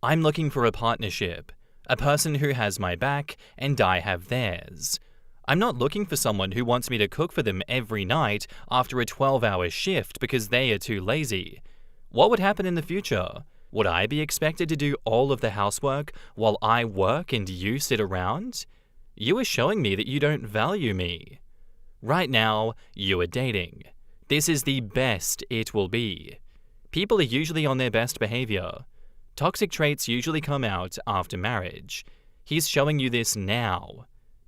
I'm looking for a partnership, a person who has my back and I have theirs. I'm not looking for someone who wants me to cook for them every night after a 12-hour shift because they are too lazy. What would happen in the future? Would I be expected to do all of the housework while I work and you sit around? You are showing me that you don't value me. Right now, you are dating. This is the best it will be. People are usually on their best behavior. Toxic traits usually come out after marriage. He's showing you this now.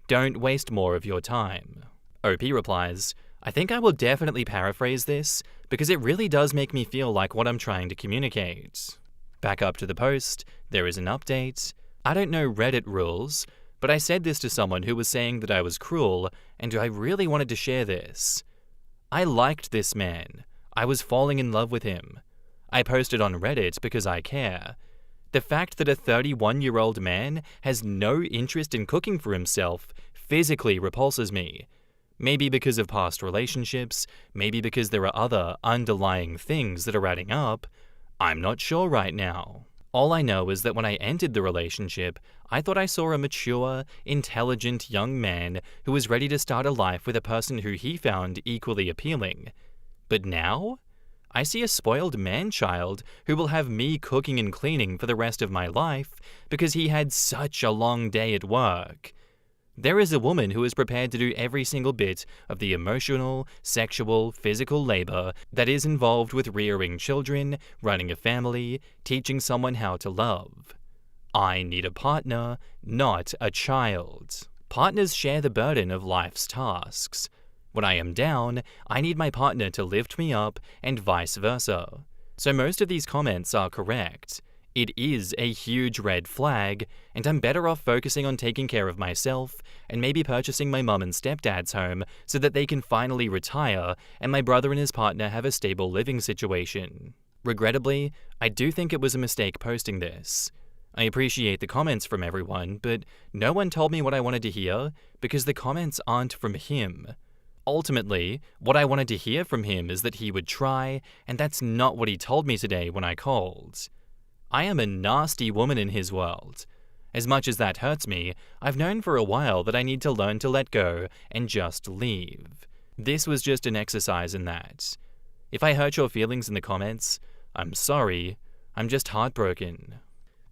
Don't waste more of your time. OP replies, I think I will definitely paraphrase this because it really does make me feel like what I'm trying to communicate. Back up to the post, there is an update. I don't know Reddit rules, but I said this to someone who was saying that I was cruel, and I really wanted to share this. I liked this man. I was falling in love with him. I posted on Reddit because I care. The fact that a 31-year-old man has no interest in cooking for himself physically repulses me. Maybe because of past relationships, maybe because there are other underlying things that are adding up. I'm not sure right now. All I know is that when I entered the relationship, I thought I saw a mature, intelligent young man who was ready to start a life with a person who he found equally appealing. But now? I see a spoiled man-child who will have me cooking and cleaning for the rest of my life because he had such a long day at work. There is a woman who is prepared to do every single bit of the emotional, sexual, physical labor that is involved with rearing children, running a family, teaching someone how to love. I need a partner, not a child. Partners share the burden of life's tasks. When I am down, I need my partner to lift me up and vice versa. So most of these comments are correct. It is a huge red flag, and I'm better off focusing on taking care of myself and maybe purchasing my mum and stepdad's home so that they can finally retire and my brother and his partner have a stable living situation. Regrettably, I do think it was a mistake posting this. I appreciate the comments from everyone, but no one told me what I wanted to hear because the comments aren't from him. Ultimately, what I wanted to hear from him is that he would try, and that's not what he told me today when I called. I am a nasty woman in his world. As much as that hurts me, I've known for a while that I need to learn to let go and just leave. This was just an exercise in that. If I hurt your feelings in the comments, I'm sorry. I'm just heartbroken.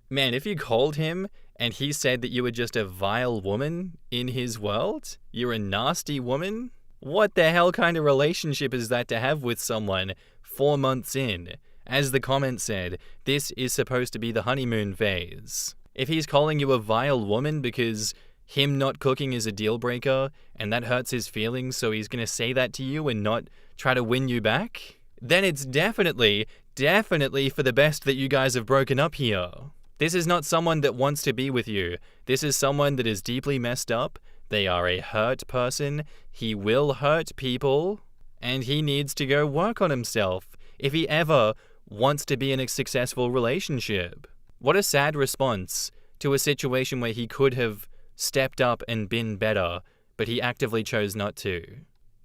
Man, if you called him and he said that you were just a vile woman in his world, you're a nasty woman, what the hell kind of relationship is that to have with someone 4 months in? As the comment said, this is supposed to be the honeymoon phase. If he's calling you a vile woman because him not cooking is a deal breaker and that hurts his feelings, so he's going to say that to you and not try to win you back, then it's definitely for the best that you guys have broken up here. This is not someone that wants to be with you. This is someone that is deeply messed up. They are a hurt person. He will hurt people, and he needs to go work on himself if he ever wants to be in a successful relationship. What a sad response to a situation where he could have stepped up and been better, but he actively chose not to.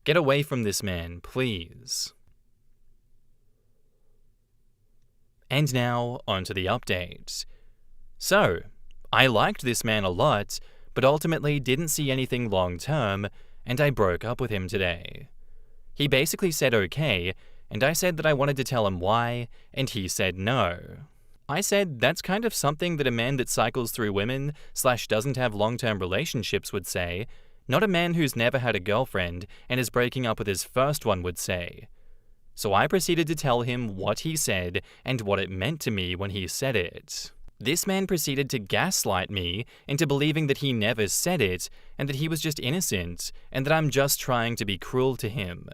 Get away from this man, please. And now, onto the update. So, I liked this man a lot, but ultimately didn't see anything long-term, and I broke up with him today. He basically said okay, and I said that I wanted to tell him why, and he said no. I said that's kind of something that a man that cycles through women / doesn't have long-term relationships would say, not a man who's never had a girlfriend and is breaking up with his first one would say. So I proceeded to tell him what he said and what it meant to me when he said it. This man proceeded to gaslight me into believing that he never said it and that he was just innocent and that I'm just trying to be cruel to him.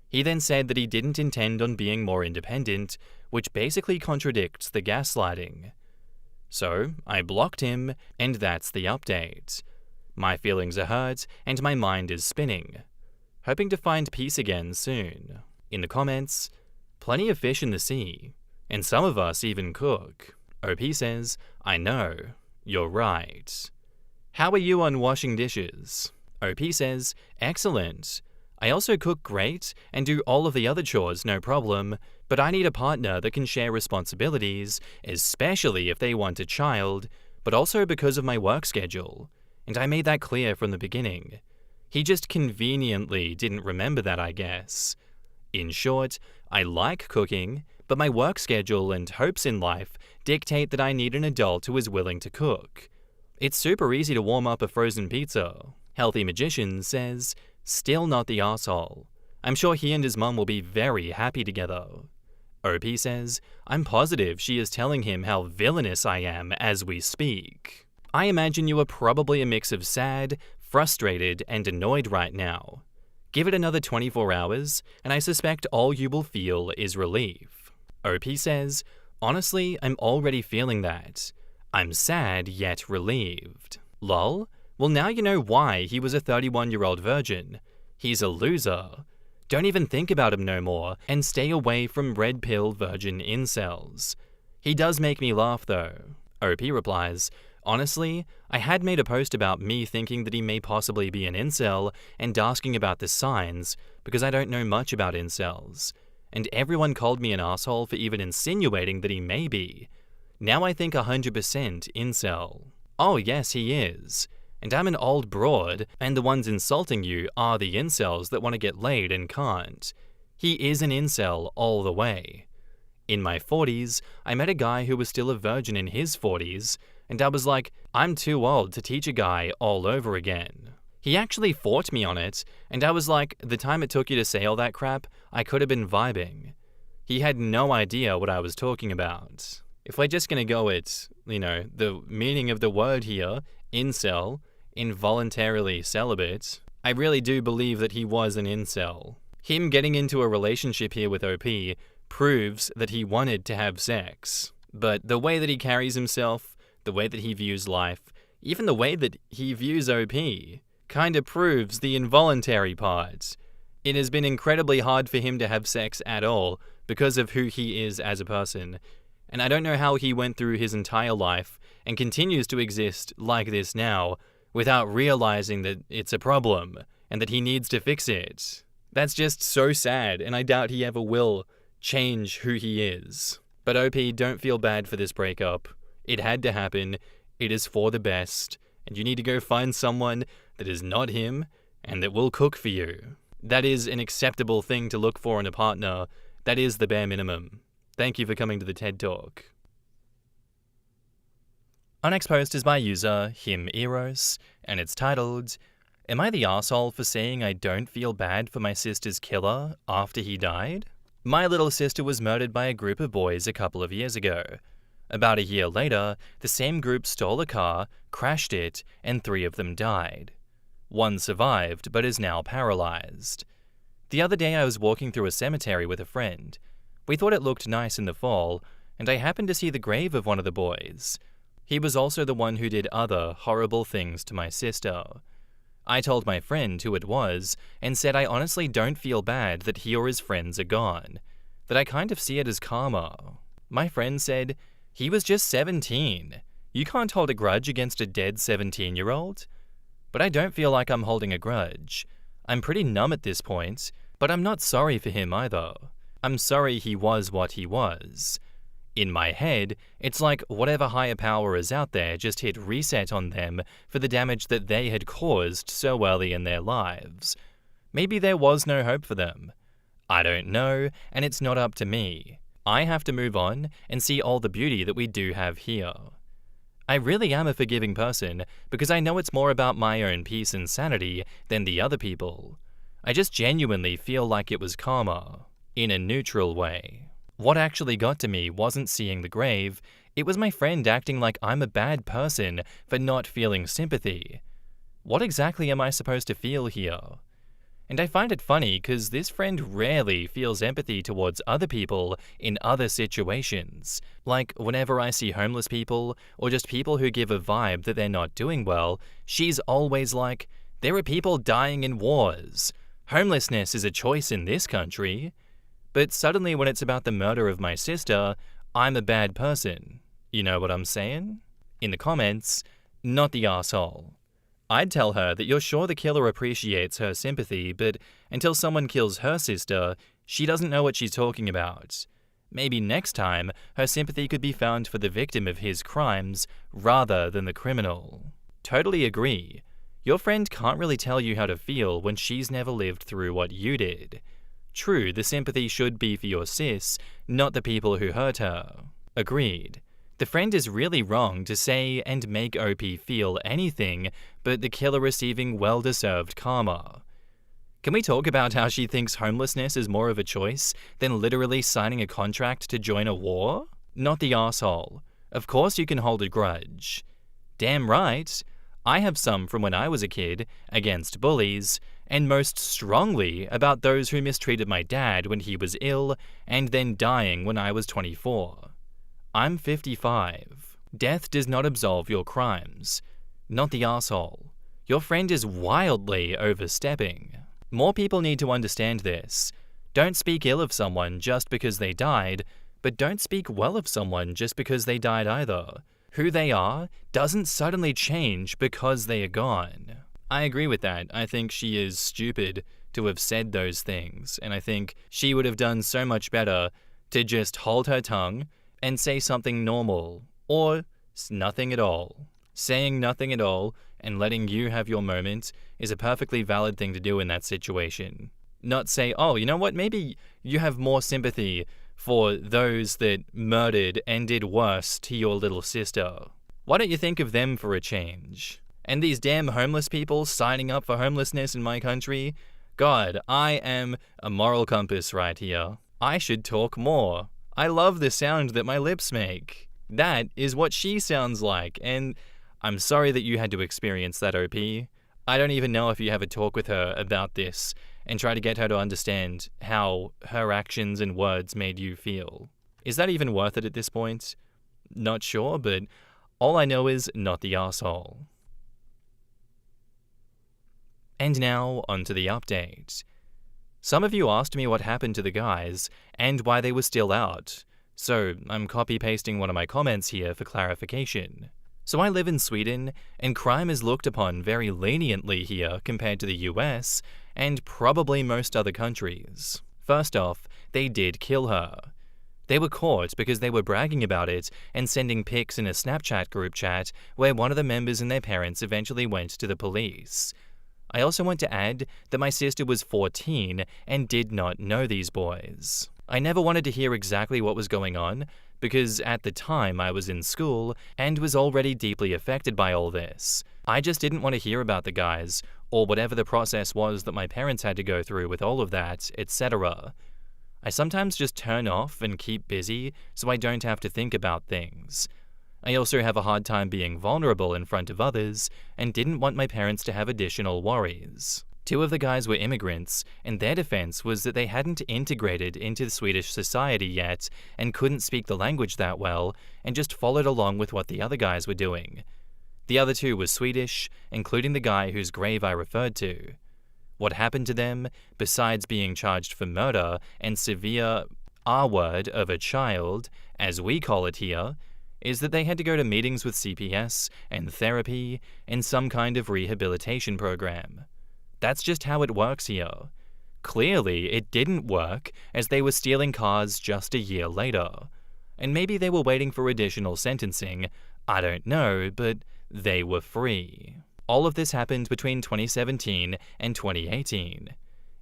He then said that he didn't intend on being more independent, which basically contradicts the gaslighting. So I blocked him, and that's the update. My feelings are hurt and my mind is spinning. Hoping to find peace again soon. In the comments, plenty of fish in the sea, and some of us even cook. OP says, I know, you're right. How are you on washing dishes? OP says, excellent. I also cook great and do all of the other chores no problem, but I need a partner that can share responsibilities, especially if they want a child, but also because of my work schedule. And I made that clear from the beginning. He just conveniently didn't remember that, I guess. In short, I like cooking, but my work schedule and hopes in life dictate that I need an adult who is willing to cook. It's super easy to warm up a frozen pizza. Healthy Magician says, still not the arsehole. I'm sure he and his mum will be very happy together. OP says, I'm positive she is telling him how villainous I am as we speak. I imagine you are probably a mix of sad, frustrated, and annoyed right now. Give it another 24 hours, and I suspect all you will feel is relief. OP says, honestly, I'm already feeling that. I'm sad yet relieved. Lol? Well, now you know why he was a 31-year-old virgin. He's a loser. Don't even think about him no more, and stay away from red pill virgin incels. He does make me laugh though. OP replies, honestly, I had made a post about me thinking that he may possibly be an incel and asking about the signs because I don't know much about incels. And everyone called me an asshole for even insinuating that he may be. Now I think 100% incel. Oh yes, he is. And I'm an old broad, and the ones insulting you are the incels that want to get laid and can't. He is an incel all the way. In my 40s, I met a guy who was still a virgin in his 40s, and I was like, I'm too old to teach a guy all over again. He actually fought me on it, and I was like, the time it took you to say all that crap, I could have been vibing. He had no idea what I was talking about. If we're just gonna go at, the meaning of the word here, incel, involuntarily celibate, I really do believe that he was an incel. Him getting into a relationship here with OP proves that he wanted to have sex. But the way that he carries himself, the way that he views life, even the way that he views OP, kinda proves the involuntary part. It has been incredibly hard for him to have sex at all because of who he is as a person. And I don't know how he went through his entire life and continues to exist like this now without realizing that it's a problem and that he needs to fix it. That's just so sad, and I doubt he ever will change who he is. But OP, don't feel bad for this breakup. It had to happen, it is for the best, and you need to go find someone that is not him and that will cook for you. That is an acceptable thing to look for in a partner. That is the bare minimum. Thank you for coming to the TED Talk. Our next post is by user HimEros, and it's titled, Am I the arsehole for saying I don't feel bad for my sister's killer after he died? My little sister was murdered by a group of boys a couple of years ago. About a year later, the same group stole a car, crashed it, and 3 of them died. One survived, but is now paralyzed. The other day I was walking through a cemetery with a friend. We thought it looked nice in the fall, and I happened to see the grave of one of the boys. He was also the one who did other horrible things to my sister. I told my friend who it was, and said I honestly don't feel bad that he or his friends are gone. that I kind of see it as karma. My friend said, he was just 17. You can't hold a grudge against a dead 17-year-old. But I don't feel like I'm holding a grudge. I'm pretty numb at this point, but I'm not sorry for him either. I'm sorry he was what he was. In my head, it's like whatever higher power is out there just hit reset on them for the damage that they had caused so early in their lives. Maybe there was no hope for them. I don't know, and it's not up to me. I have to move on and see all the beauty that we do have here. I really am a forgiving person because I know it's more about my own peace and sanity than the other people. I just genuinely feel like it was karma, in a neutral way. What actually got to me wasn't seeing the grave, it was my friend acting like I'm a bad person for not feeling sympathy. What exactly am I supposed to feel here? And I find it funny because this friend rarely feels empathy towards other people in other situations. Like whenever I see homeless people or just people who give a vibe that they're not doing well, she's always like, there are people dying in wars. Homelessness is a choice in this country. But suddenly when it's about the murder of my sister, I'm a bad person. You know what I'm saying? In the comments, not the arsehole. I'd tell her that you're sure the killer appreciates her sympathy, but until someone kills her sister, she doesn't know what she's talking about. Maybe next time, her sympathy could be found for the victim of his crimes rather than the criminal. Totally agree. Your friend can't really tell you how to feel when she's never lived through what you did. True, the sympathy should be for your sis, not the people who hurt her. Agreed. The friend is really wrong to say and make OP feel anything but the killer receiving well-deserved karma. Can we talk about how she thinks homelessness is more of a choice than literally signing a contract to join a war? Not the arsehole. Of course you can hold a grudge. Damn right. I have some from when I was a kid, against bullies, and most strongly about those who mistreated my dad when he was ill and then dying when I was 24. I'm 55. Death does not absolve your crimes. Not the arsehole. Your friend is wildly overstepping. More people need to understand this. Don't speak ill of someone just because they died, but don't speak well of someone just because they died either. Who they are doesn't suddenly change because they are gone. I agree with that. I think she is stupid to have said those things, and I think she would have done so much better to just hold her tongue and say something normal, or nothing at all. Saying nothing at all and letting you have your moment is a perfectly valid thing to do in that situation. Not say, oh, you know what, maybe you have more sympathy for those that murdered and did worse to your little sister. Why don't you think of them for a change? And these damn homeless people signing up for homelessness in my country? God, I am a moral compass right here. I should talk more. I love the sound that my lips make. That is what she sounds like, and I'm sorry that you had to experience that, OP. I don't even know if you have a talk with her about this and try to get her to understand how her actions and words made you feel. Is that even worth it at this point? Not sure, but all I know is not the arsehole. And now, onto the update. Some of you asked me what happened to the guys and why they were still out, so I'm copy-pasting one of my comments here for clarification. So I live in Sweden, and crime is looked upon very leniently here compared to the US and probably most other countries. First off, they did kill her. They were caught because they were bragging about it and sending pics in a Snapchat group chat where one of the members and their parents eventually went to the police. I also want to add that my sister was 14 and did not know these boys. I never wanted to hear exactly what was going on because at the time I was in school and was already deeply affected by all this. I just didn't want to hear about the guys or whatever the process was that my parents had to go through with all of that, etc. I sometimes just turn off and keep busy so I don't have to think about things. I also have a hard time being vulnerable in front of others and didn't want my parents to have additional worries. 2 of the guys were immigrants, and their defense was that they hadn't integrated into the Swedish society yet and couldn't speak the language that well and just followed along with what the other guys were doing. The other 2 were Swedish, including the guy whose grave I referred to. What happened to them, besides being charged for murder and severe, R word of a child, as we call it here, is that they had to go to meetings with CPS and therapy and some kind of rehabilitation program. That's just how it works here. Clearly, it didn't work, as they were stealing cars just a year later. And maybe they were waiting for additional sentencing, I don't know, but they were free. All of this happened between 2017 and 2018.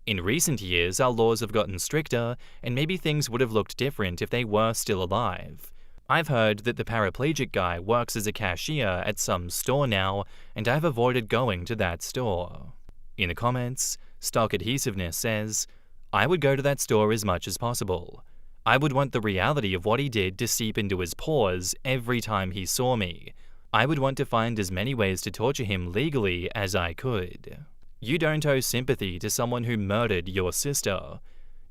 In recent years, our laws have gotten stricter, and maybe things would have looked different if they were still alive. I've heard that the paraplegic guy works as a cashier at some store now, and I've avoided going to that store. In the comments, Stock Adhesiveness says, I would go to that store as much as possible. I would want the reality of what he did to seep into his pores every time he saw me. I would want to find as many ways to torture him legally as I could. You don't owe sympathy to someone who murdered your sister.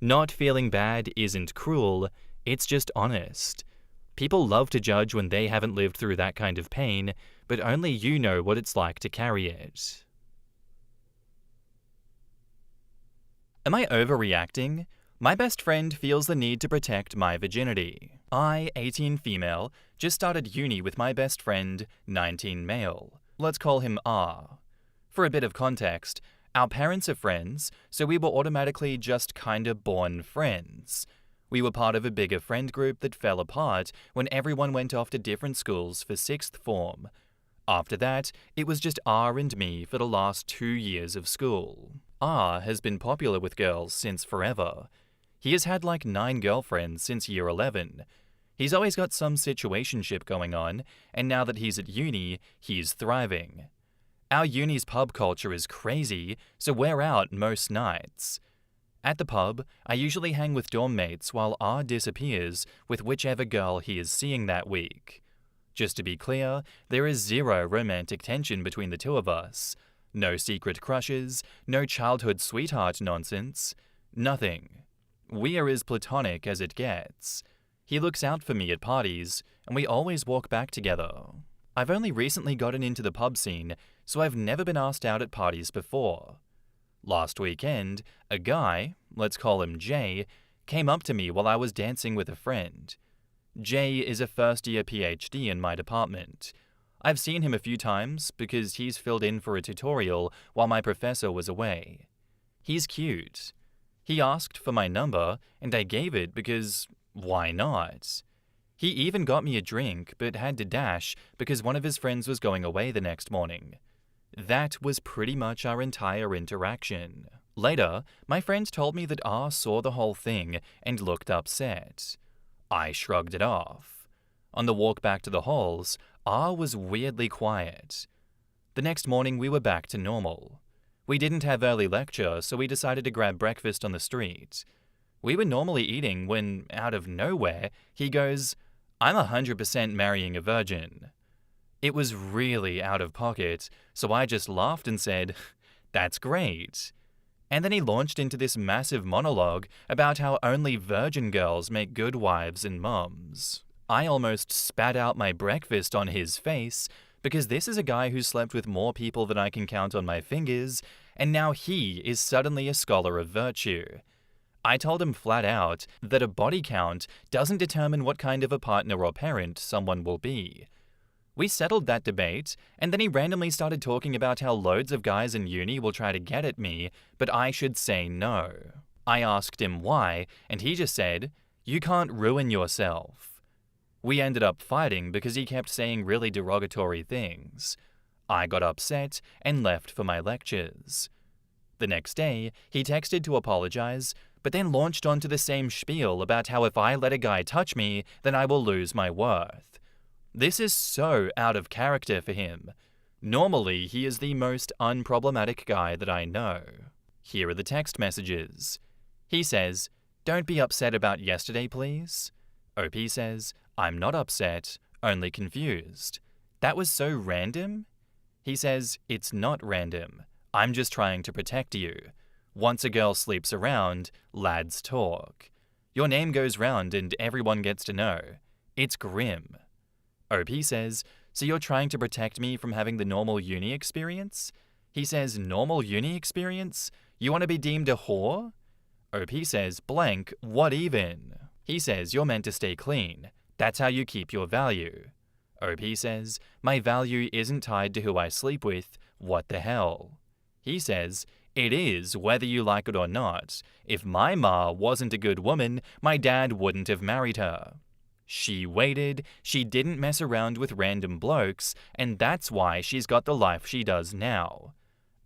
Not feeling bad isn't cruel, it's just honest. People love to judge when they haven't lived through that kind of pain, but only you know what it's like to carry it. Am I overreacting? My best friend feels the need to protect my virginity. I, 18 female, just started uni with my best friend, 19 male. Let's call him R. For a bit of context, our parents are friends, so we were automatically just kinda born friends. We were part of a bigger friend group that fell apart when everyone went off to different schools for 6th form. After that, it was just R and me for the last 2 years of school. R has been popular with girls since forever. He has had like 9 girlfriends since year 11. He's always got some situationship going on, and now that he's at uni, he's thriving. Our uni's pub culture is crazy, so we're out most nights. At the pub, I usually hang with dorm mates while R disappears with whichever girl he is seeing that week. Just to be clear, there is zero romantic tension between the two of us. No secret crushes, no childhood sweetheart nonsense. Nothing. We are as platonic as it gets. He looks out for me at parties, and we always walk back together. I've only recently gotten into the pub scene, so I've never been asked out at parties before. Last weekend, a guy, let's call him Jay, came up to me while I was dancing with a friend. Jay is a first-year PhD in my department. I've seen him a few times because he's filled in for a tutorial while my professor was away. He's cute. He asked for my number, and I gave it because why not? He even got me a drink, but had to dash because one of his friends was going away the next morning. That was pretty much our entire interaction. Later, my friend told me that R saw the whole thing and looked upset. I shrugged it off. On the walk back to the halls, R was weirdly quiet. The next morning we were back to normal. We didn't have early lecture, so we decided to grab breakfast on the street. We were normally eating when, out of nowhere, he goes, "I'm 100% marrying a virgin." It was really out of pocket, so I just laughed and said, "That's great." And then he launched into this massive monologue about how only virgin girls make good wives and mums. I almost spat out my breakfast on his face, because this is a guy who slept with more people than I can count on my fingers, and now he is suddenly a scholar of virtue. I told him flat out that a body count doesn't determine what kind of a partner or parent someone will be. We settled that debate, and then he randomly started talking about how loads of guys in uni will try to get at me, but I should say no. I asked him why, and he just said, "You can't ruin yourself." We ended up fighting because he kept saying really derogatory things. I got upset and left for my lectures. The next day, he texted to apologize, but then launched onto the same spiel about how if I let a guy touch me, then I will lose my worth. This is so out of character for him. Normally, he is the most unproblematic guy that I know. Here are the text messages. He says, "Don't be upset about yesterday, please." OP says, "I'm not upset, only confused." That was so random. He says, "It's not random. I'm just trying to protect you. Once a girl sleeps around, lads talk. Your name goes round and everyone gets to know. It's grim." OP says, "So you're trying to protect me from having the normal uni experience?" He says, "Normal uni experience? You want to be deemed a whore?" OP says, "Blank, what even?" He says you're meant to stay clean. That's how you keep your value. OP says, my value isn't tied to who I sleep with. What the hell? He says, it is whether you like it or not. If my ma wasn't a good woman, my dad wouldn't have married her. She waited, she didn't mess around with random blokes, and that's why she's got the life she does now.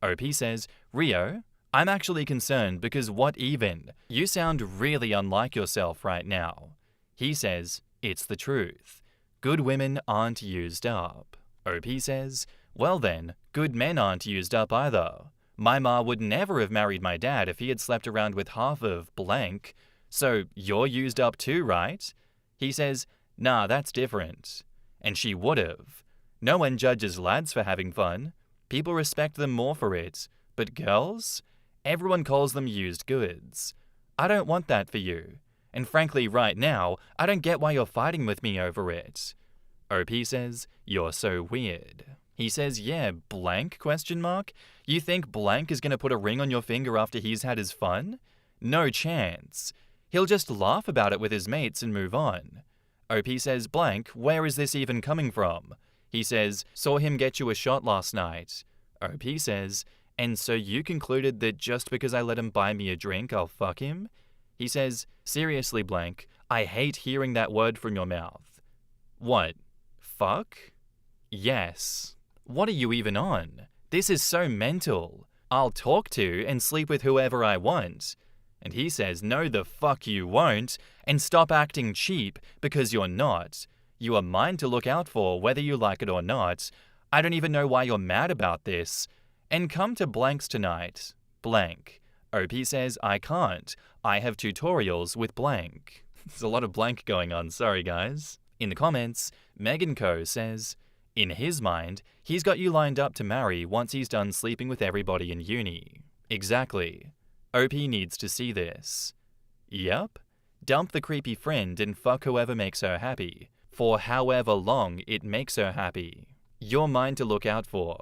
OP says, Rio, I'm actually concerned because what even? You sound really unlike yourself right now. He says, it's the truth. Good women aren't used up. OP says, well then, good men aren't used up either. My ma would never have married my dad if he had slept around with half of blank. So you're used up too, right? He says, nah, that's different. And she would've. No one judges lads for having fun. People respect them more for it. But girls? Everyone calls them used goods. I don't want that for you. And frankly, right now, I don't get why you're fighting with me over it. OP says, you're so weird. He says, yeah, blank, ? You think blank is gonna put a ring on your finger after he's had his fun? No chance. He'll just laugh about it with his mates and move on. OP says, blank, where is this even coming from? He says, saw him get you a shot last night. OP says, and so you concluded that just because I let him buy me a drink, I'll fuck him? He says, seriously, blank, I hate hearing that word from your mouth. What? Fuck? Yes. What are you even on? This is so mental. I'll talk to and sleep with whoever I want. And he says, no the fuck you won't, and stop acting cheap because you're not. You are mine to look out for whether you like it or not. I don't even know why you're mad about this. And come to blanks tonight. Blank. OP says, I can't. I have tutorials with blank. There's a lot of blank going on, sorry guys. In the comments, Megan Co says, in his mind, he's got you lined up to marry once he's done sleeping with everybody in uni. Exactly. OP needs to see this. Yep. Dump the creepy friend and fuck whoever makes her happy. For however long it makes her happy. You're mine to look out for.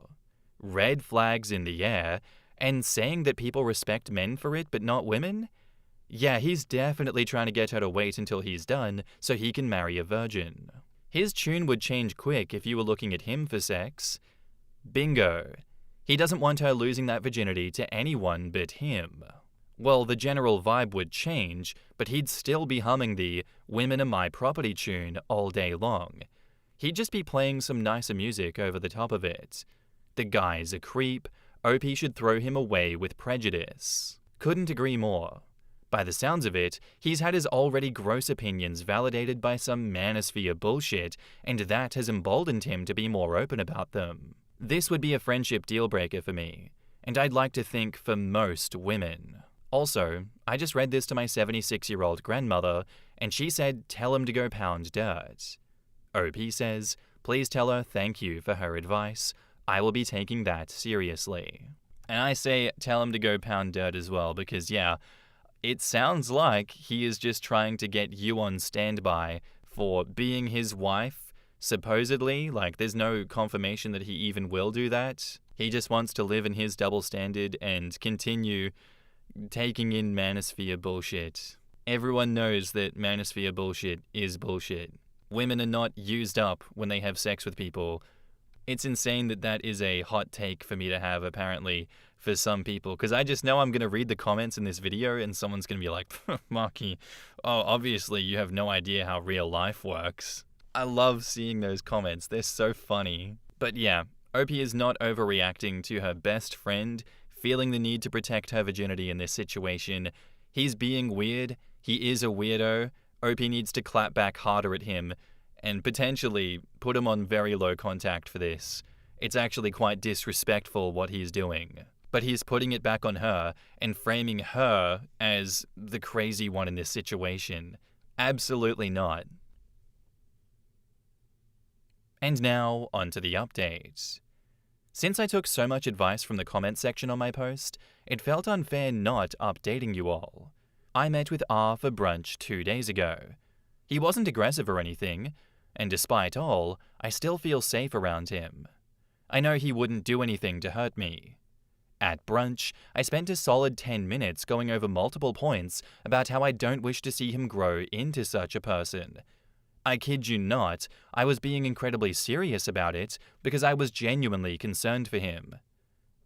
Red flags in the air, and saying that people respect men for it but not women? Yeah, he's definitely trying to get her to wait until he's done so he can marry a virgin. His tune would change quick if you were looking at him for sex. Bingo. He doesn't want her losing that virginity to anyone but him. Well, the general vibe would change, but he'd still be humming the "Women Are My Property" tune all day long. He'd just be playing some nicer music over the top of it. The guy's a creep. OP should throw him away with prejudice. Couldn't agree more. By the sounds of it, he's had his already gross opinions validated by some manosphere bullshit, and that has emboldened him to be more open about them. This would be a friendship deal-breaker for me, and I'd like to think for most women. Also, I just read this to my 76-year-old grandmother, and she said tell him to go pound dirt. OP says, please tell her thank you for her advice. I will be taking that seriously. And I say tell him to go pound dirt as well, because yeah, it sounds like he is just trying to get you on standby for being his wife, supposedly. Like, there's no confirmation that he even will do that. He just wants to live in his double standard and continue taking in manosphere bullshit. Everyone knows that manosphere bullshit is bullshit. Women are not used up when they have sex with people. It's insane that that is a hot take for me to have, apparently, for some people. Because I just know I'm going to read the comments in this video and someone's going to be like, Marky, oh, obviously you have no idea how real life works. I love seeing those comments. They're so funny. But yeah, OP is not overreacting to her best friend feeling the need to protect her virginity in this situation. He's being weird. He is a weirdo. OP needs to clap back harder at him and potentially put him on very low contact for this. It's actually quite disrespectful what he's doing. But he's putting it back on her and framing her as the crazy one in this situation. Absolutely not. And now, onto the update. Since I took so much advice from the comment section on my post, it felt unfair not updating you all. I met with R for brunch 2 days ago. He wasn't aggressive or anything, and despite all, I still feel safe around him. I know he wouldn't do anything to hurt me. At brunch, I spent a solid 10 minutes going over multiple points about how I don't wish to see him grow into such a person. I kid you not, I was being incredibly serious about it because I was genuinely concerned for him.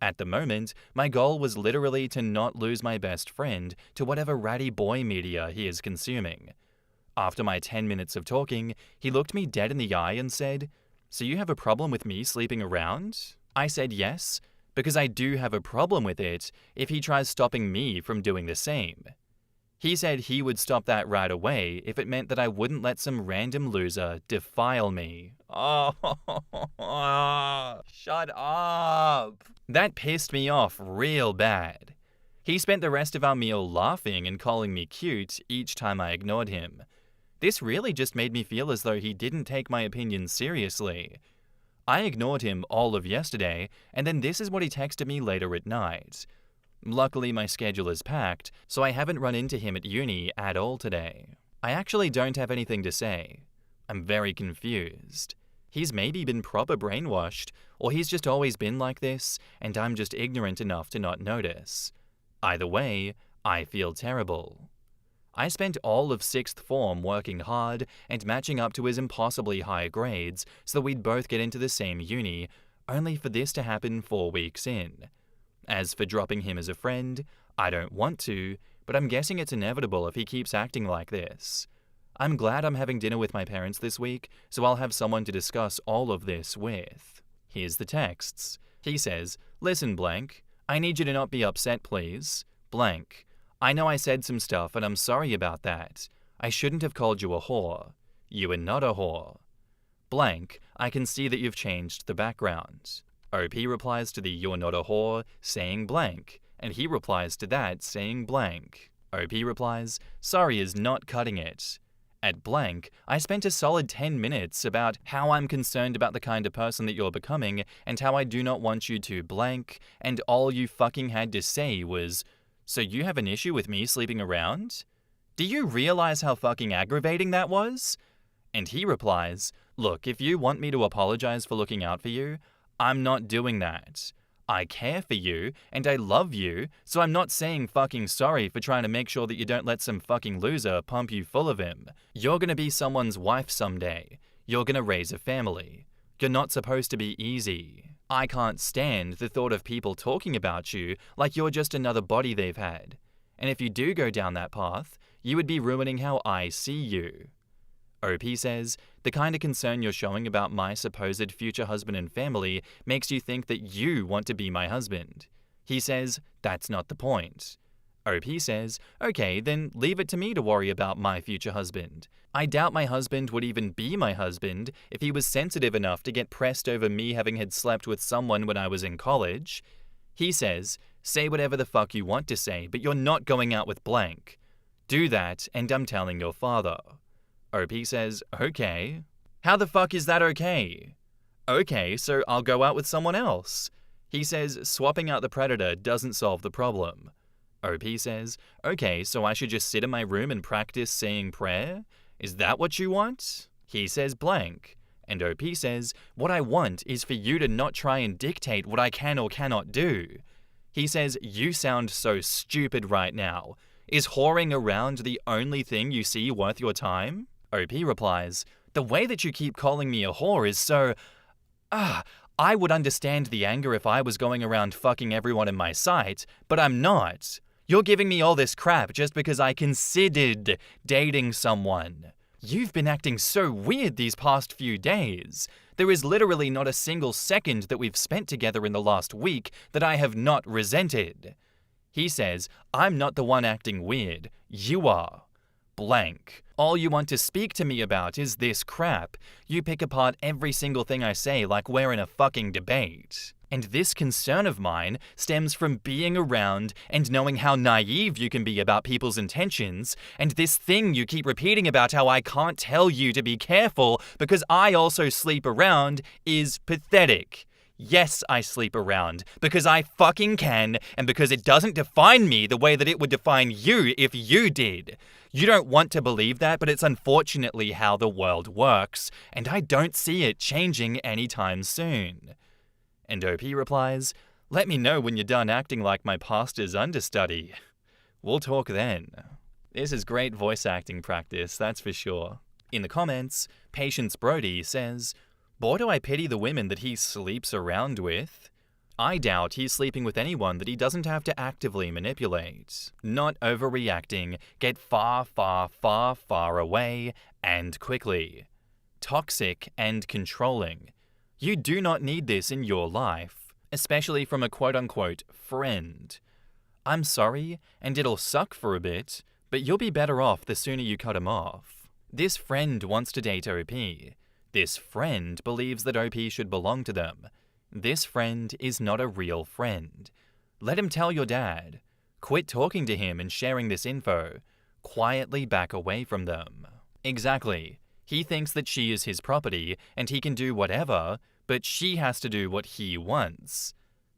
At the moment, my goal was literally to not lose my best friend to whatever ratty boy media he is consuming. After my 10 minutes of talking, he looked me dead in the eye and said, "So you have a problem with me sleeping around?" I said yes, because I do have a problem with it if he tries stopping me from doing the same. He said he would stop that right away if it meant that I wouldn't let some random loser defile me. Oh, shut up. That pissed me off real bad. He spent the rest of our meal laughing and calling me cute each time I ignored him. This really just made me feel as though he didn't take my opinion seriously. I ignored him all of yesterday, and then this is what he texted me later at night. Luckily, my schedule is packed, so I haven't run into him at uni at all today. I actually don't have anything to say. I'm very confused. He's maybe been proper brainwashed, or he's just always been like this, and I'm just ignorant enough to not notice. Either way, I feel terrible. I spent all of 6th form working hard and matching up to his impossibly high grades so that we'd both get into the same uni, only for this to happen 4 weeks in. As for dropping him as a friend, I don't want to, but I'm guessing it's inevitable if he keeps acting like this. I'm glad I'm having dinner with my parents this week, so I'll have someone to discuss all of this with. Here's the texts. He says, "Listen, blank, I need you to not be upset, please. Blank, I know I said some stuff and I'm sorry about that. I shouldn't have called you a whore. You are not a whore. Blank, I can see that you've changed the background." OP replies to the "you're not a whore" saying blank, and he replies to that saying blank. OP replies, "Sorry is not cutting it." At blank, I spent a solid 10 minutes about how I'm concerned about the kind of person that you're becoming and how I do not want you to blank, and all you fucking had to say was, "So you have an issue with me sleeping around? Do you realize how fucking aggravating that was?" And he replies, "Look, if you want me to apologize for looking out for you, I'm not doing that. I care for you, and I love you, so I'm not saying fucking sorry for trying to make sure that you don't let some fucking loser pump you full of him. You're gonna be someone's wife someday. You're gonna raise a family. You're not supposed to be easy. I can't stand the thought of people talking about you like you're just another body they've had. And if you do go down that path, you would be ruining how I see you." OP says, "The kind of concern you're showing about my supposed future husband and family makes you think that you want to be my husband." He says, "That's not the point." OP says, "Okay, then leave it to me to worry about my future husband. I doubt my husband would even be my husband if he was sensitive enough to get pressed over me having had slept with someone when I was in college." He says, "Say whatever the fuck you want to say, but you're not going out with blank. Do that, and I'm telling your father." OP says, "Okay. How the fuck is that okay?" "Okay, so I'll go out with someone else." He says, "Swapping out the predator doesn't solve the problem." OP says, "Okay, so I should just sit in my room and practice saying prayer? Is that what you want?" He says blank. And OP says, "What I want is for you to not try and dictate what I can or cannot do." He says, "You sound so stupid right now. Is whoring around the only thing you see worth your time?" OP replies, "The way that you keep calling me a whore is so... I would understand the anger if I was going around fucking everyone in my sight, but I'm not. You're giving me all this crap just because I considered dating someone. You've been acting so weird these past few days. There is literally not a single second that we've spent together in the last week that I have not resented." He says, "I'm not the one acting weird. You are. Blank. All you want to speak to me about is this crap. You pick apart every single thing I say like we're in a fucking debate. And this concern of mine stems from being around and knowing how naive you can be about people's intentions, and this thing you keep repeating about how I can't tell you to be careful because I also sleep around is pathetic. Yes, I sleep around, because I fucking can, and because it doesn't define me the way that it would define you if you did. You don't want to believe that, but it's unfortunately how the world works, and I don't see it changing anytime soon." And OP replies, Let me know when you're done acting like my pastor's understudy. We'll talk then. This is great voice acting practice, that's for sure. In the comments, Patience Brody says, "Boy, do I pity the women that he sleeps around with. I doubt he's sleeping with anyone that he doesn't have to actively manipulate. Not overreacting, get far, far, far, far away, and quickly. Toxic and controlling. You do not need this in your life, especially from a quote-unquote friend. I'm sorry, and it'll suck for a bit, but you'll be better off the sooner you cut him off. This friend wants to date OP. This friend believes that OP should belong to them. This friend is not a real friend. Let him tell your dad. Quit talking to him and sharing this info. Quietly back away from them." Exactly. He thinks that she is his property and he can do whatever, but she has to do what he wants.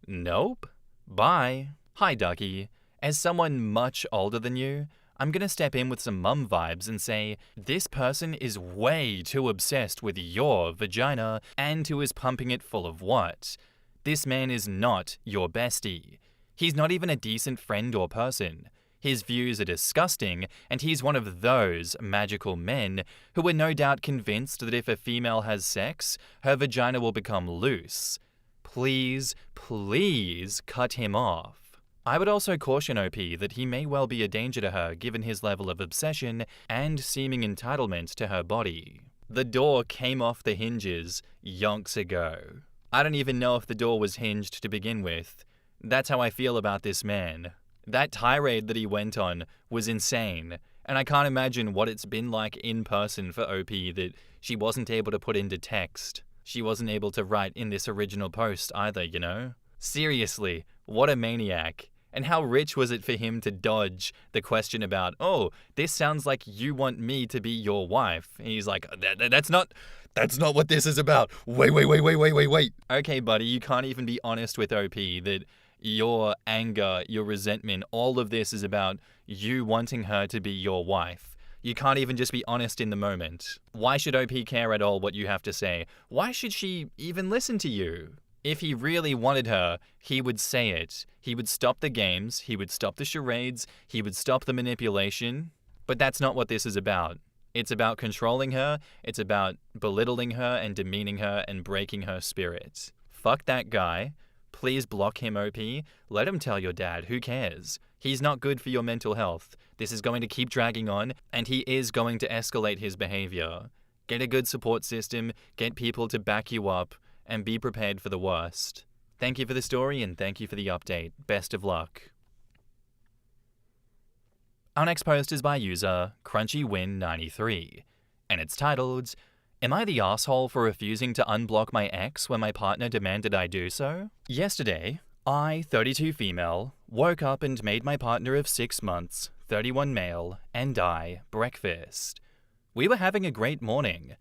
Nope. Bye. Hi, Ducky. As someone much older than you, I'm gonna step in with some mum vibes and say, this person is way too obsessed with your vagina and who is pumping it full of what? This man is not your bestie. He's not even a decent friend or person. His views are disgusting, and he's one of those magical men who are no doubt convinced that if a female has sex, her vagina will become loose. Please, please cut him off. I would also caution OP that he may well be a danger to her given his level of obsession and seeming entitlement to her body. The door came off the hinges yonks ago. I don't even know if the door was hinged to begin with. That's how I feel about this man. That tirade that he went on was insane, and I can't imagine what it's been like in person for OP that she wasn't able to put into text. She wasn't able to write in this original post either, you know? Seriously, what a maniac. And how rich was it for him to dodge the question about, oh, this sounds like you want me to be your wife. And he's like, that's not what this is about. Wait. Okay, buddy, you can't even be honest with OP that your anger, your resentment, all of this is about you wanting her to be your wife. You can't even just be honest in the moment. Why should OP care at all what you have to say? Why should she even listen to you? If he really wanted her, he would say it. He would stop the games, he would stop the charades, he would stop the manipulation. But that's not what this is about. It's about controlling her, it's about belittling her and demeaning her and breaking her spirit. Fuck that guy. Please block him, OP. Let him tell your dad, who cares? He's not good for your mental health. This is going to keep dragging on, and he is going to escalate his behavior. Get a good support system, get people to back you up, and be prepared for the worst. Thank you for the story and thank you for the update. Best of luck. Our next post is by user CrunchyWin93, and it's titled, "Am I the asshole for refusing to unblock my ex when my partner demanded I do so?" Yesterday, I, 32 female, woke up and made my partner of 6 months, 31 male, and I breakfast. We were having a great morning.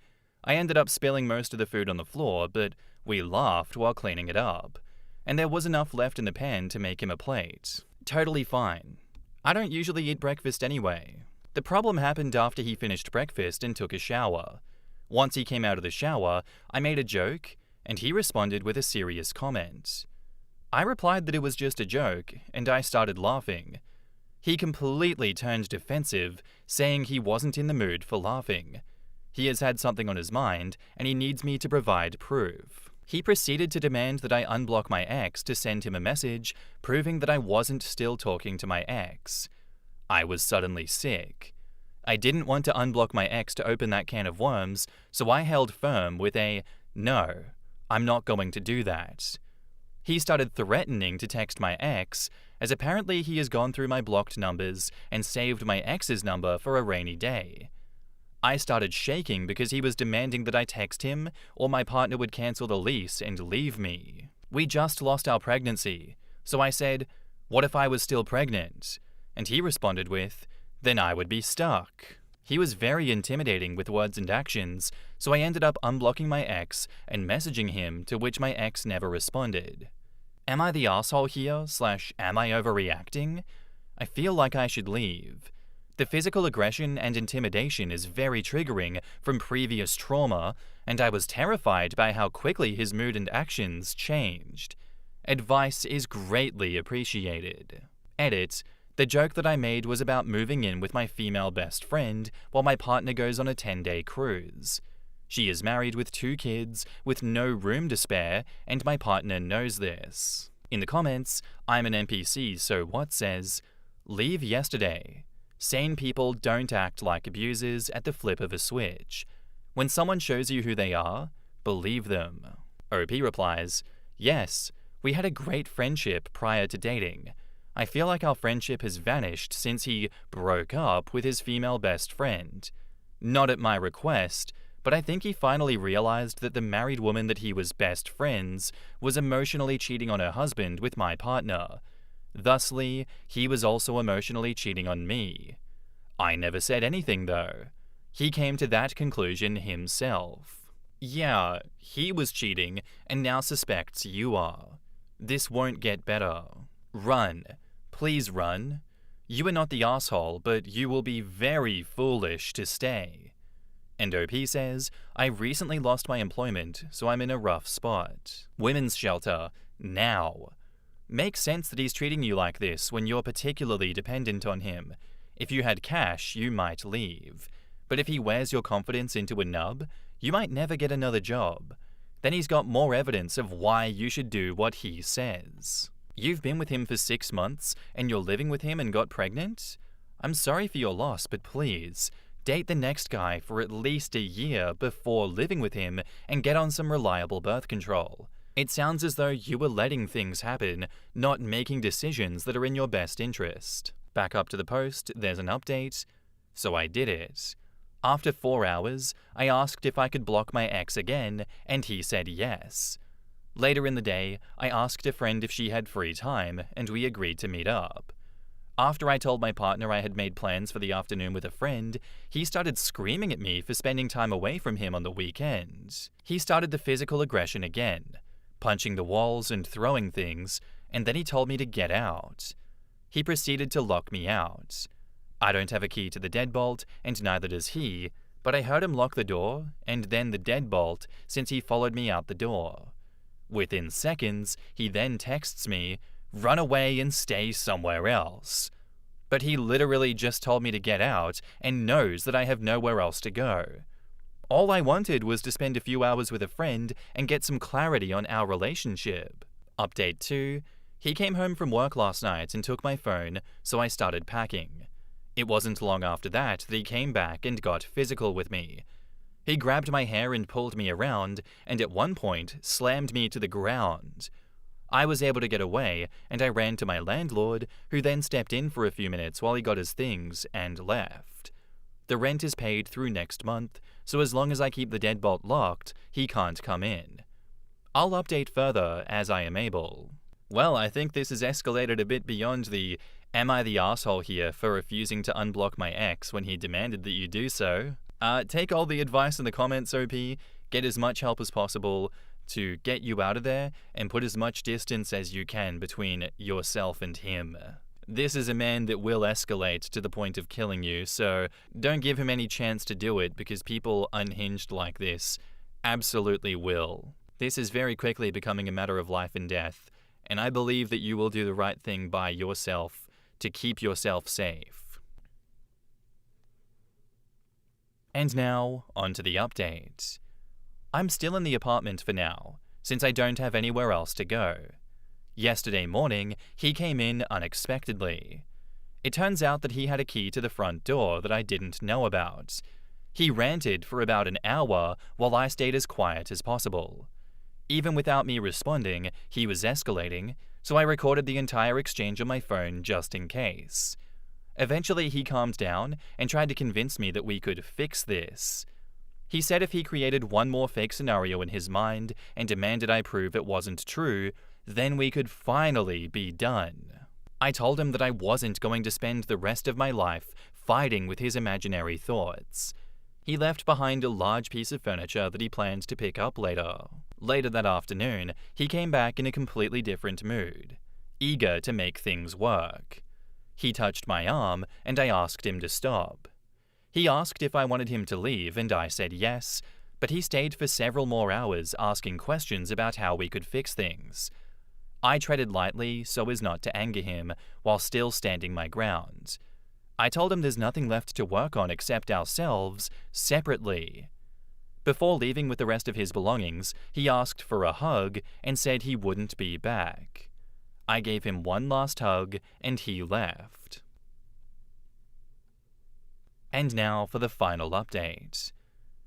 I ended up spilling most of the food on the floor, but we laughed while cleaning it up, and there was enough left in the pan to make him a plate. Totally fine. I don't usually eat breakfast anyway. The problem happened after he finished breakfast and took a shower. Once he came out of the shower, I made a joke, and he responded with a serious comment. I replied that it was just a joke, and I started laughing. He completely turned defensive, saying he wasn't in the mood for laughing. He has had something on his mind, and he needs me to provide proof. He proceeded to demand that I unblock my ex to send him a message, proving that I wasn't still talking to my ex. I was suddenly sick. I didn't want to unblock my ex to open that can of worms, so I held firm with a, "No, I'm not going to do that." He started threatening to text my ex, as apparently he has gone through my blocked numbers and saved my ex's number for a rainy day. I started shaking because he was demanding that I text him or my partner would cancel the lease and leave me. We just lost our pregnancy, so I said, "What if I was still pregnant?" And he responded with, "Then I would be stuck." He was very intimidating with words and actions, so I ended up unblocking my ex and messaging him, to which my ex never responded. Am I the asshole here / am I overreacting? I feel like I should leave. The physical aggression and intimidation is very triggering from previous trauma, and I was terrified by how quickly his mood and actions changed. Advice is greatly appreciated. Edit. The joke that I made was about moving in with my female best friend while my partner goes on a 10-day cruise. She is married with 2 kids, with no room to spare, and my partner knows this. In the comments, I'm an NPC, so what says, "Leave yesterday. Sane people don't act like abusers at the flip of a switch. When someone shows you who they are, believe them." OP replies, "Yes, we had a great friendship prior to dating. I feel like our friendship has vanished since he broke up with his female best friend. Not at my request, but I think he finally realized that the married woman that he was best friends was emotionally cheating on her husband with my partner. Thusly, he was also emotionally cheating on me. I never said anything though. He came to that conclusion himself. Yeah, he was cheating and now suspects you are. This won't get better. Run. Please run. You are not the asshole, but you will be very foolish to stay." And OP says, "I recently lost my employment, so I'm in a rough spot. Women's shelter. Now. Makes sense that he's treating you like this when you're particularly dependent on him. If you had cash, you might leave. But if he wears your confidence into a nub, you might never get another job. Then he's got more evidence of why you should do what he says. You've been with him for 6 months, and you're living with him and got pregnant? I'm sorry for your loss, but please, date the next guy for at least a year before living with him and get on some reliable birth control. It sounds as though you were letting things happen, not making decisions that are in your best interest." Back up to the post, there's an update. "So I did it. After 4 hours, I asked if I could block my ex again, and he said yes. Later in the day, I asked a friend if she had free time, and we agreed to meet up. After I told my partner I had made plans for the afternoon with a friend, he started screaming at me for spending time away from him on the weekend. He started the physical aggression again, punching the walls and throwing things, and then he told me to get out. He proceeded to lock me out. I don't have a key to the deadbolt, and neither does he, but I heard him lock the door, and then the deadbolt, since he followed me out the door. Within seconds, he then texts me, 'Run away and stay somewhere else.' But he literally just told me to get out and knows that I have nowhere else to go. All I wanted was to spend a few hours with a friend and get some clarity on our relationship." Update 2. He came home from work last night and took my phone, so I started packing. It wasn't long after that he came back and got physical with me. He grabbed my hair and pulled me around, and at one point slammed me to the ground. I was able to get away, and I ran to my landlord, who then stepped in for a few minutes while he got his things and left. The rent is paid through next month, so as long as I keep the deadbolt locked, he can't come in. I'll update further as I am able. Well, I think this has escalated a bit beyond the "am I the asshole here for refusing to unblock my ex when he demanded that you do so?" Take all the advice in the comments, OP, get as much help as possible to get you out of there, and put as much distance as you can between yourself and him. This is a man that will escalate to the point of killing you, so don't give him any chance to do it, because people unhinged like this absolutely will. This is very quickly becoming a matter of life and death, and I believe that you will do the right thing by yourself to keep yourself safe. And now, on to the update. I'm still in the apartment for now, since I don't have anywhere else to go. Yesterday morning, he came in unexpectedly. It turns out that he had a key to the front door that I didn't know about. He ranted for about an hour while I stayed as quiet as possible. Even without me responding, he was escalating, so I recorded the entire exchange on my phone just in case. Eventually, he calmed down and tried to convince me that we could fix this. He said if he created one more fake scenario in his mind and demanded I prove it wasn't true, then we could finally be done. I told him that I wasn't going to spend the rest of my life fighting with his imaginary thoughts. He left behind a large piece of furniture that he planned to pick up later. Later that afternoon, he came back in a completely different mood, eager to make things work. He touched my arm, and I asked him to stop. He asked if I wanted him to leave, and I said yes, but he stayed for several more hours asking questions about how we could fix things. I treaded lightly so as not to anger him while still standing my ground. I told him there's nothing left to work on except ourselves, separately. Before leaving with the rest of his belongings, he asked for a hug and said he wouldn't be back. I gave him one last hug and he left. And now for the final update.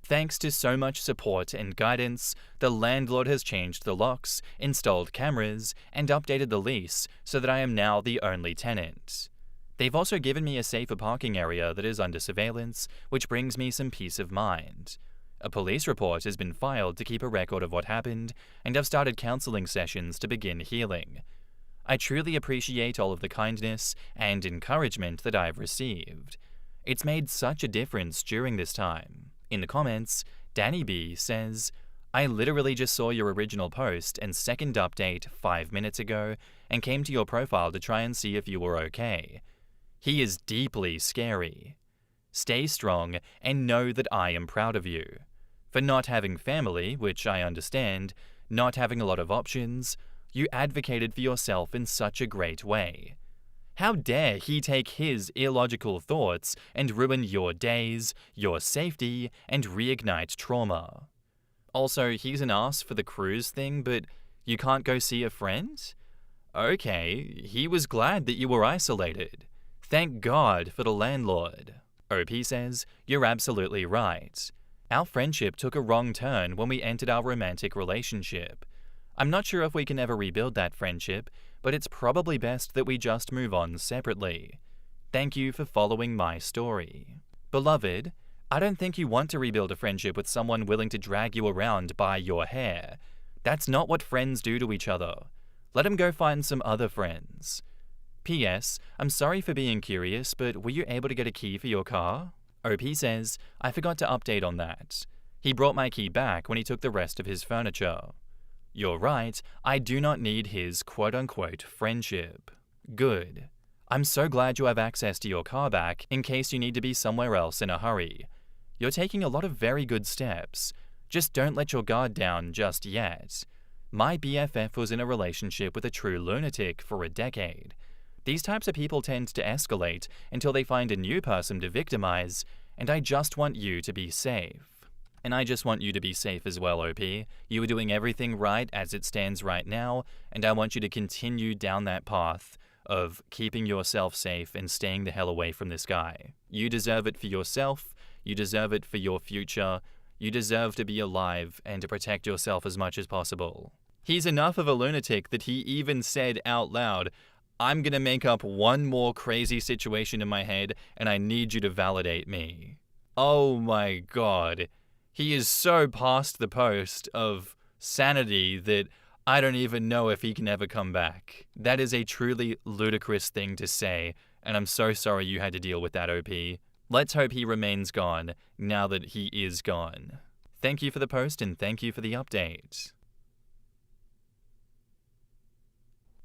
Thanks to so much support and guidance, the landlord has changed the locks, installed cameras, and updated the lease so that I am now the only tenant. They've also given me a safer parking area that is under surveillance, which brings me some peace of mind. A police report has been filed to keep a record of what happened, and I've started counseling sessions to begin healing. I truly appreciate all of the kindness and encouragement that I've received. It's made such a difference during this time. In the comments, Danny B says, I literally just saw your original post and second update 5 minutes ago and came to your profile to try and see if you were okay. He is deeply scary. Stay strong and know that I am proud of you. For not having family, which I understand, not having a lot of options, you advocated for yourself in such a great way. How dare he take his illogical thoughts and ruin your days, your safety, and reignite trauma? Also, he's an ass for the cruise thing, but you can't go see a friend? Okay, he was glad that you were isolated. Thank God for the landlord. OP says, you're absolutely right. Our friendship took a wrong turn when we entered our romantic relationship. I'm not sure if we can ever rebuild that friendship, but it's probably best that we just move on separately. Thank you for following my story. Beloved, I don't think you want to rebuild a friendship with someone willing to drag you around by your hair. That's not what friends do to each other. Let him go find some other friends. P.S. I'm sorry for being curious, but were you able to get a key for your car? OP says, I forgot to update on that. He brought my key back when he took the rest of his furniture. You're right, I do not need his quote-unquote friendship. Good. I'm so glad you have access to your car back in case you need to be somewhere else in a hurry. You're taking a lot of very good steps. Just don't let your guard down just yet. My BFF was in a relationship with a true lunatic for a decade. These types of people tend to escalate until they find a new person to victimize, and I just want you to be safe. And I just want you to be safe as well, OP. You are doing everything right as it stands right now, and I want you to continue down that path of keeping yourself safe and staying the hell away from this guy. You deserve it for yourself, you deserve it for your future, you deserve to be alive and to protect yourself as much as possible. He's enough of a lunatic that he even said out loud, I'm gonna make up one more crazy situation in my head and I need you to validate me. Oh my god. He is so past the post of sanity that I don't even know if he can ever come back. That is a truly ludicrous thing to say, and I'm so sorry you had to deal with that, OP. Let's hope he remains gone now that he is gone. Thank you for the post and thank you for the update.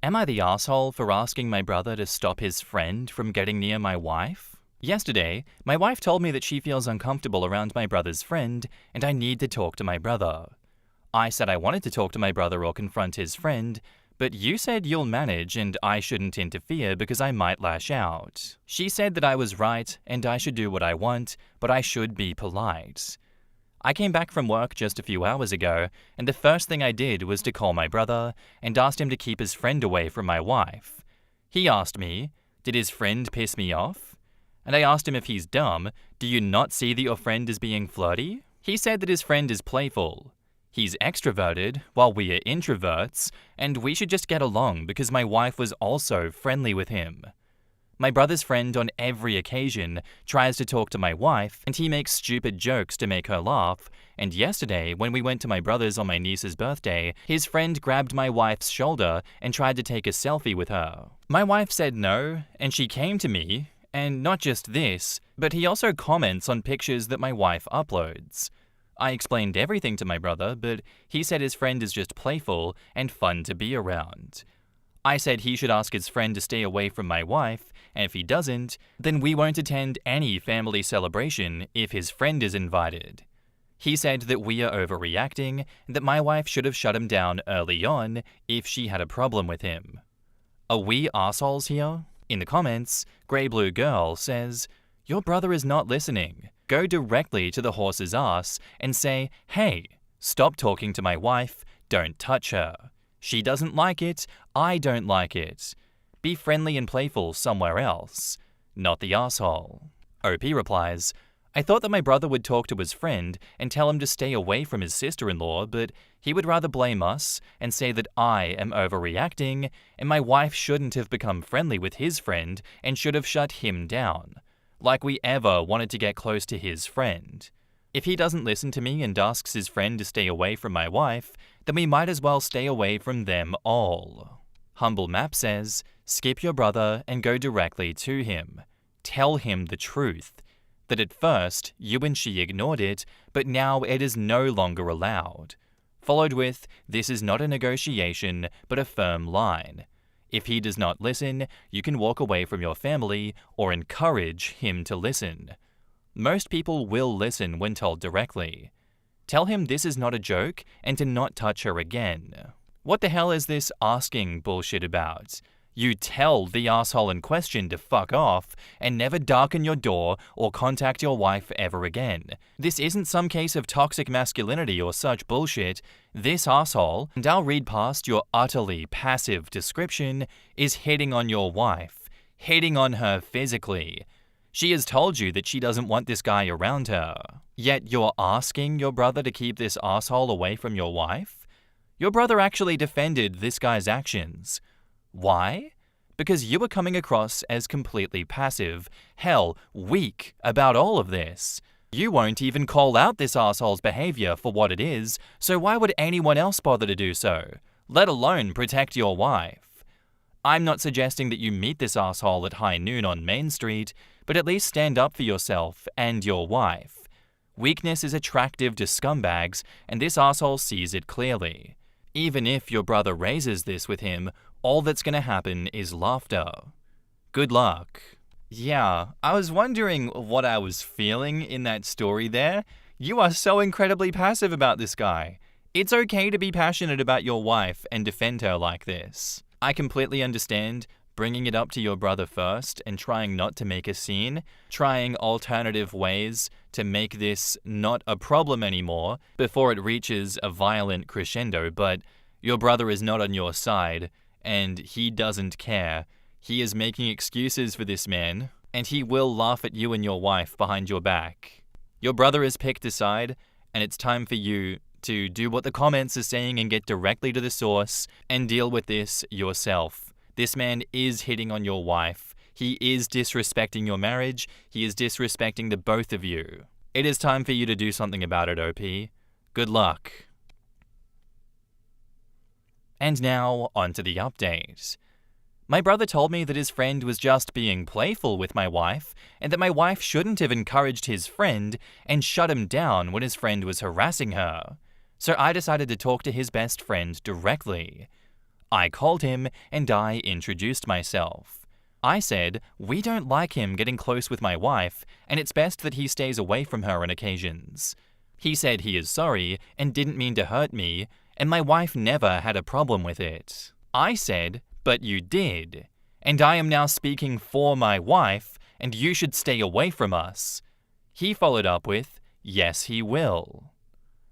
Am I the asshole for asking my brother to stop his friend from getting near my wife? Yesterday, my wife told me that she feels uncomfortable around my brother's friend and I need to talk to my brother. I said I wanted to talk to my brother or confront his friend, but you said you'll manage and I shouldn't interfere because I might lash out. She said that I was right and I should do what I want, but I should be polite. I came back from work just a few hours ago, and the first thing I did was to call my brother and asked him to keep his friend away from my wife. He asked me, did his friend piss me off? And I asked him if he's dumb, do you not see that your friend is being flirty? He said that his friend is playful. He's extroverted, while we are introverts, and we should just get along because my wife was also friendly with him. My brother's friend on every occasion tries to talk to my wife, and he makes stupid jokes to make her laugh, and yesterday, when we went to my brother's on my niece's birthday, his friend grabbed my wife's shoulder and tried to take a selfie with her. My wife said no, and she came to me, and not just this, but he also comments on pictures that my wife uploads. I explained everything to my brother, but he said his friend is just playful and fun to be around. I said he should ask his friend to stay away from my wife, and if he doesn't, then we won't attend any family celebration if his friend is invited. He said that we are overreacting and that my wife should have shut him down early on if she had a problem with him. Are we assholes here? In the comments, Grey Blue Girl says, "Your brother is not listening. Go directly to the horse's ass and say, 'Hey, stop talking to my wife, don't touch her. She doesn't like it, I don't like it. Be friendly and playful somewhere else, not the asshole.'" OP replies, "I thought that my brother would talk to his friend and tell him to stay away from his sister-in-law, but he would rather blame us and say that I am overreacting and my wife shouldn't have become friendly with his friend and should have shut him down. Like we ever wanted to get close to his friend. If he doesn't listen to me and asks his friend to stay away from my wife, then we might as well stay away from them all." Humble Map says, "Skip your brother and go directly to him. Tell him the truth. That at first, you and she ignored it, but now it is no longer allowed." Followed with, "This is not a negotiation, but a firm line. If he does not listen, you can walk away from your family or encourage him to listen. Most people will listen when told directly. Tell him this is not a joke and to not touch her again." What the hell is this asking bullshit about? You tell the asshole in question to fuck off and never darken your door or contact your wife ever again. This isn't some case of toxic masculinity or such bullshit. This asshole, and I'll read past your utterly passive description, is hitting on your wife, hitting on her physically. She has told you that she doesn't want this guy around her. Yet you're asking your brother to keep this asshole away from your wife? Your brother actually defended this guy's actions. Why? Because you were coming across as completely passive, hell, weak about all of this. You won't even call out this asshole's behavior for what it is, so why would anyone else bother to do so, let alone protect your wife? I'm not suggesting that you meet this asshole at high noon on Main Street, but at least stand up for yourself and your wife. Weakness is attractive to scumbags, and this asshole sees it clearly. Even if your brother raises this with him, all that's gonna happen is laughter. Good luck. Yeah, I was wondering what I was feeling in that story there. You are so incredibly passive about this guy. It's okay to be passionate about your wife and defend her like this. I completely understand bringing it up to your brother first and trying not to make a scene, trying alternative ways to make this not a problem anymore before it reaches a violent crescendo, but your brother is not on your side, and he doesn't care. He is making excuses for this man, and he will laugh at you and your wife behind your back. Your brother has picked a side, and it's time for you to do what the comments are saying and get directly to the source and deal with this yourself. This man is hitting on your wife. He is disrespecting your marriage. He is disrespecting the both of you. It is time for you to do something about it, OP. Good luck. And now, on to the update. My brother told me that his friend was just being playful with my wife, and that my wife shouldn't have encouraged his friend and shut him down when his friend was harassing her. So I decided to talk to his best friend directly. I called him and I introduced myself. I said, we don't like him getting close with my wife, and it's best that he stays away from her on occasions. He said he is sorry and didn't mean to hurt me, and my wife never had a problem with it. I said, but you did, and I am now speaking for my wife, and you should stay away from us. He followed up with, yes, he will.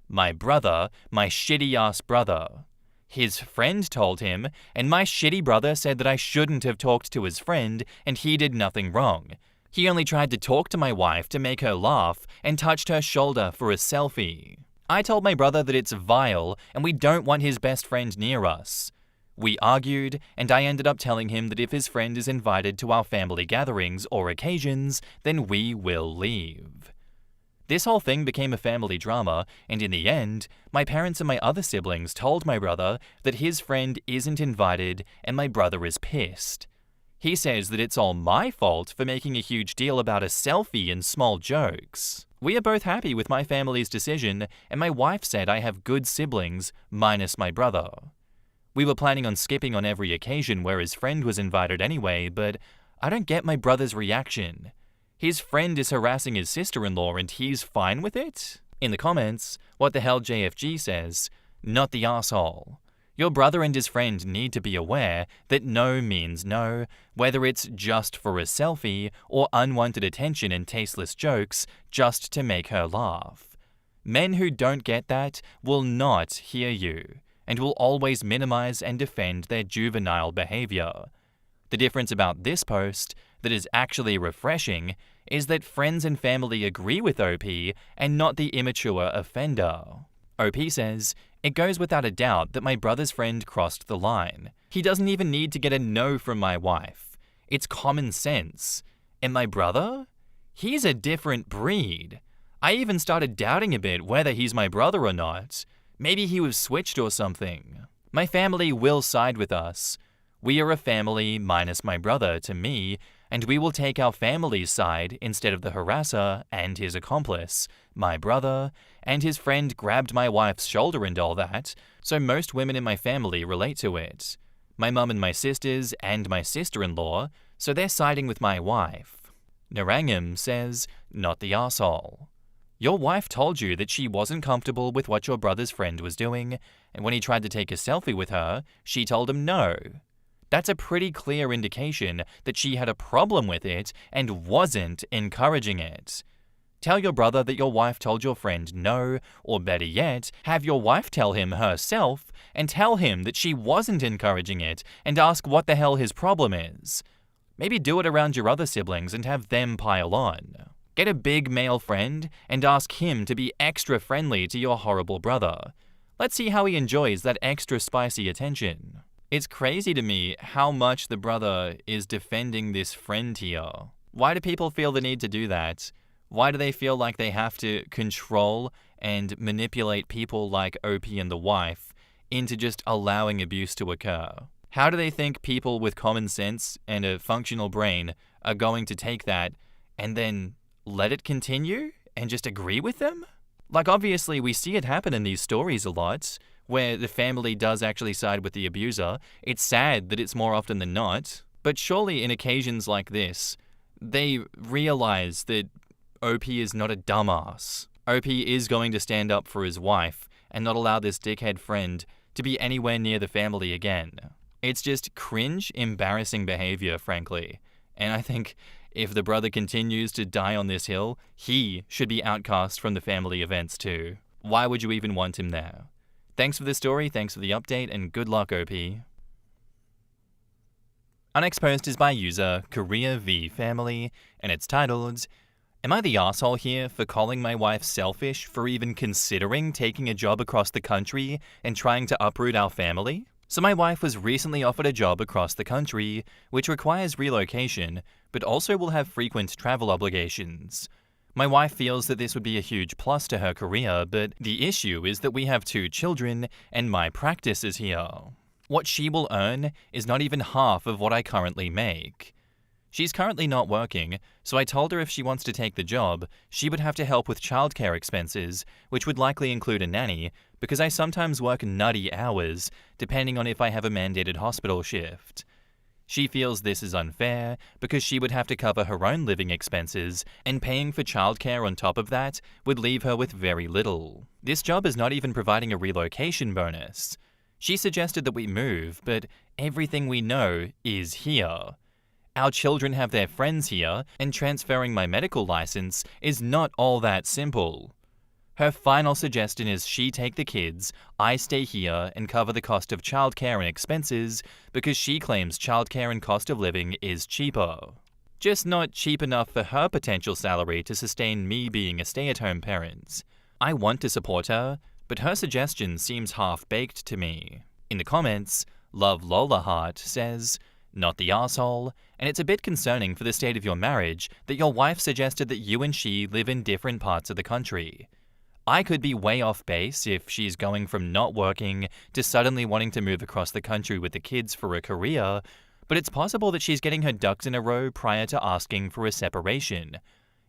My brother, my shitty-ass brother. His friend told him, and my shitty brother said that I shouldn't have talked to his friend, and he did nothing wrong. He only tried to talk to my wife to make her laugh and touched her shoulder for a selfie. I told my brother that it's vile and we don't want his best friend near us. We argued, and I ended up telling him that if his friend is invited to our family gatherings or occasions, then we will leave. This whole thing became a family drama, and in the end, my parents and my other siblings told my brother that his friend isn't invited and my brother is pissed. He says that it's all my fault for making a huge deal about a selfie and small jokes. We are both happy with my family's decision, and my wife said I have good siblings, minus my brother. We were planning on skipping on every occasion where his friend was invited anyway, but I don't get my brother's reaction. His friend is harassing his sister-in-law and he's fine with it? In the comments, What the Hell JFG says, "Not the asshole. Your brother and his friend need to be aware that no means no, whether it's just for a selfie or unwanted attention and tasteless jokes just to make her laugh. Men who don't get that will not hear you and will always minimize and defend their juvenile behavior. The difference about this post that is actually refreshing is that friends and family agree with OP and not the immature offender." OP says, "It goes without a doubt that my brother's friend crossed the line. He doesn't even need to get a no from my wife. It's common sense. And my brother? He's a different breed. I even started doubting a bit whether he's my brother or not. Maybe he was switched or something. My family will side with us. We are a family minus my brother to me, and we will take our family's side instead of the harasser and his accomplice, my brother, and his friend grabbed my wife's shoulder and all that, so most women in my family relate to it. My mum and my sisters and my sister-in-law, so they're siding with my wife." Narangam says, "Not the arsehole. Your wife told you that she wasn't comfortable with what your brother's friend was doing, and when he tried to take a selfie with her, she told him no. That's a pretty clear indication that she had a problem with it and wasn't encouraging it. Tell your brother that your wife told your friend no, or better yet, have your wife tell him herself and tell him that she wasn't encouraging it and ask what the hell his problem is. Maybe do it around your other siblings and have them pile on. Get a big male friend and ask him to be extra friendly to your horrible brother. Let's see how he enjoys that extra spicy attention." It's crazy to me how much the brother is defending this friend here. Why do people feel the need to do that? Why do they feel like they have to control and manipulate people like OP and the wife into just allowing abuse to occur? How do they think people with common sense and a functional brain are going to take that and then let it continue and just agree with them? Like, obviously, we see it happen in these stories a lot, where the family does actually side with the abuser. It's sad that it's more often than not, but surely in occasions like this, they realize that OP is not a dumbass. OP is going to stand up for his wife and not allow this dickhead friend to be anywhere near the family again. It's just cringe, embarrassing behavior, frankly. And I think if the brother continues to die on this hill, he should be outcast from the family events too. Why would you even want him there? Thanks for the story, thanks for the update, and good luck, OP. Our next post is by user Korea V Family, and it's titled, "Am I the asshole here for calling my wife selfish for even considering taking a job across the country and trying to uproot our family? So my wife was recently offered a job across the country, which requires relocation, but also will have frequent travel obligations. My wife feels that this would be a huge plus to her career, but the issue is that we have 2 children and my practice is here. What she will earn is not even half of what I currently make. She's currently not working, so I told her if she wants to take the job, she would have to help with childcare expenses, which would likely include a nanny, because I sometimes work nutty hours, depending on if I have a mandated hospital shift. She feels this is unfair because she would have to cover her own living expenses, and paying for childcare on top of that would leave her with very little. This job is not even providing a relocation bonus. She suggested that we move, but everything we know is here. Our children have their friends here, and transferring my medical license is not all that simple. Her final suggestion is she take the kids, I stay here and cover the cost of childcare and expenses because she claims childcare and cost of living is cheaper. Just not cheap enough for her potential salary to sustain me being a stay-at-home parent. I want to support her, but her suggestion seems half-baked to me." In the comments, Love Lola Heart says, "Not the arsehole, and it's a bit concerning for the state of your marriage that your wife suggested that you and she live in different parts of the country. I could be way off base if she's going from not working to suddenly wanting to move across the country with the kids for a career, but it's possible that she's getting her ducks in a row prior to asking for a separation.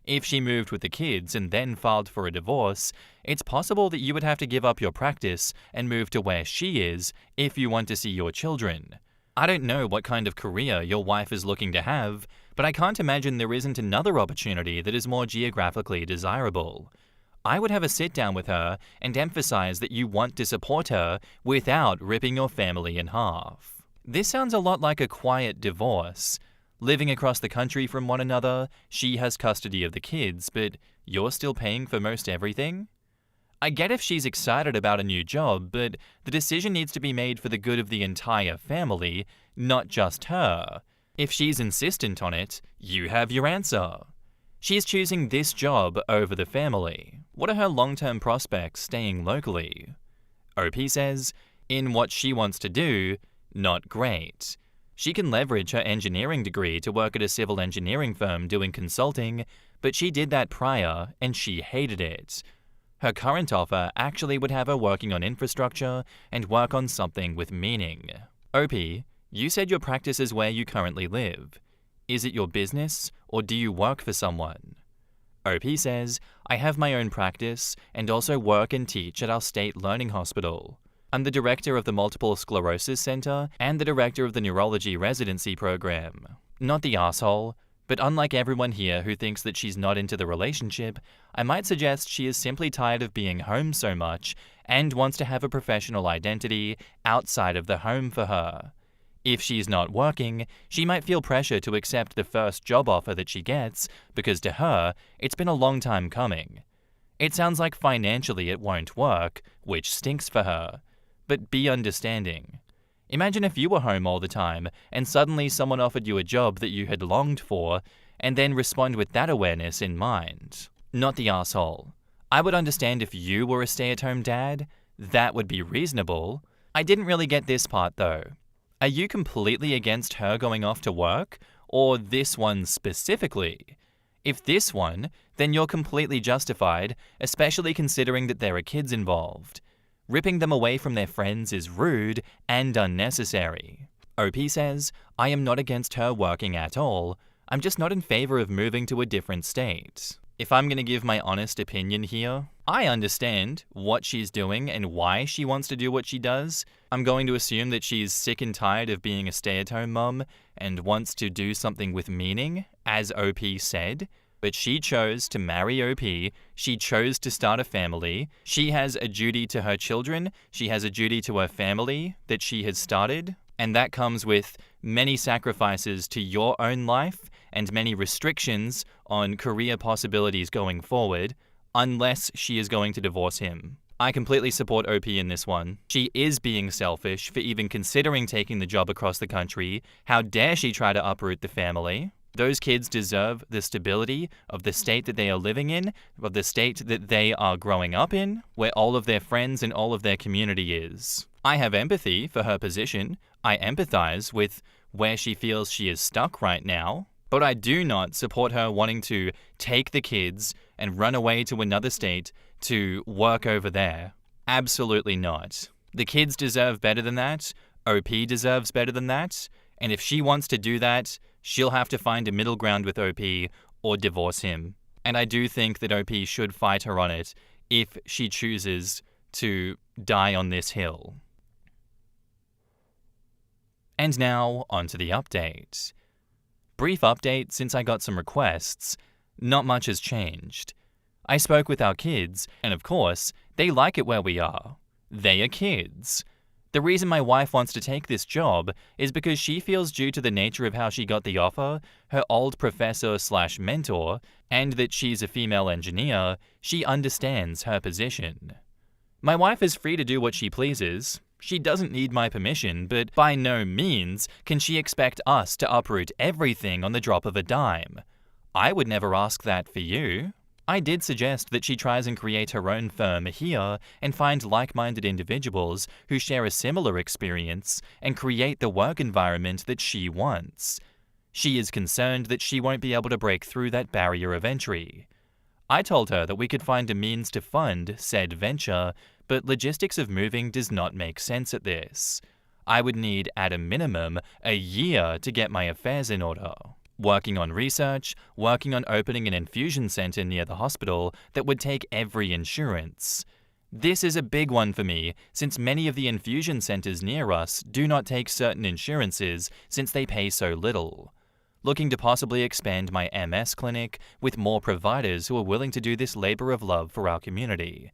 If she moved with the kids and then filed for a divorce, it's possible that you would have to give up your practice and move to where she is if you want to see your children. I don't know what kind of career your wife is looking to have, but I can't imagine there isn't another opportunity that is more geographically desirable. I would have a sit down with her and emphasize that you want to support her without ripping your family in half. This sounds a lot like a quiet divorce. Living across the country from one another, she has custody of the kids, but you're still paying for most everything? I get if she's excited about a new job, but the decision needs to be made for the good of the entire family, not just her. If she's insistent on it, you have your answer. She's choosing this job over the family. What are her long-term prospects staying locally? OP says, in what she wants to do, not great. She can leverage her engineering degree to work at a civil engineering firm doing consulting, but she did that prior and she hated it. Her current offer actually would have her working on infrastructure and work on something with meaning. OP, you said your practice is where you currently live. Is it your business or do you work for someone? OP says, I have my own practice and also work and teach at our state learning hospital. I'm the director of the Multiple Sclerosis Center and the director of the Neurology Residency Program. Not the asshole, but unlike everyone here who thinks that she's not into the relationship, I might suggest she is simply tired of being home so much and wants to have a professional identity outside of the home for her. If she's not working, she might feel pressure to accept the first job offer that she gets because to her, it's been a long time coming. It sounds like financially it won't work, which stinks for her. But be understanding. Imagine if you were home all the time and suddenly someone offered you a job that you had longed for, and then respond with that awareness in mind. Not the asshole. I would understand if you were a stay-at-home dad. That would be reasonable. I didn't really get this part though. Are you completely against her going off to work, or this one specifically? If this one, then you're completely justified, especially considering that there are kids involved. Ripping them away from their friends is rude and unnecessary. OP says, I am not against her working at all. I'm just not in favor of moving to a different state. If I'm going to give my honest opinion here, I understand what she's doing and why she wants to do what she does. I'm going to assume that she's sick and tired of being a stay-at-home mom and wants to do something with meaning, as OP said. But she chose to marry OP, she chose to start a family, she has a duty to her children, she has a duty to her family that she has started, and that comes with many sacrifices to your own life and many restrictions on career possibilities going forward, unless she is going to divorce him. I completely support OP in this one. She is being selfish for even considering taking the job across the country. How dare she try to uproot the family? Those kids deserve the stability of the state that they are living in, of the state that they are growing up in, where all of their friends and all of their community is. I have empathy for her position. I empathize with where she feels she is stuck right now. But I do not support her wanting to take the kids and run away to another state to work over there. Absolutely not. The kids deserve better than that. OP deserves better than that. And if she wants to do that, she'll have to find a middle ground with OP or divorce him. And I do think that OP should fight her on it if she chooses to die on this hill. And now, onto the update. Brief update since I got some requests. Not much has changed. I spoke with our kids, and of course, they like it where we are. They are kids. The reason my wife wants to take this job is because she feels due to the nature of how she got the offer, her old professor/mentor, and that she's a female engineer, she understands her position. My wife is free to do what she pleases. She doesn't need my permission, but by no means can she expect us to uproot everything on the drop of a dime. I would never ask that for you. I did suggest that she tries and create her own firm here and find like-minded individuals who share a similar experience and create the work environment that she wants. She is concerned that she won't be able to break through that barrier of entry. I told her that we could find a means to fund said venture, but logistics of moving does not make sense at this. I would need, at a minimum, a year to get my affairs in order. Working on research, working on opening an infusion center near the hospital that would take every insurance. This is a big one for me, since many of the infusion centers near us do not take certain insurances since they pay so little. looking to possibly expand my MS clinic with more providers who are willing to do this labor of love for our community.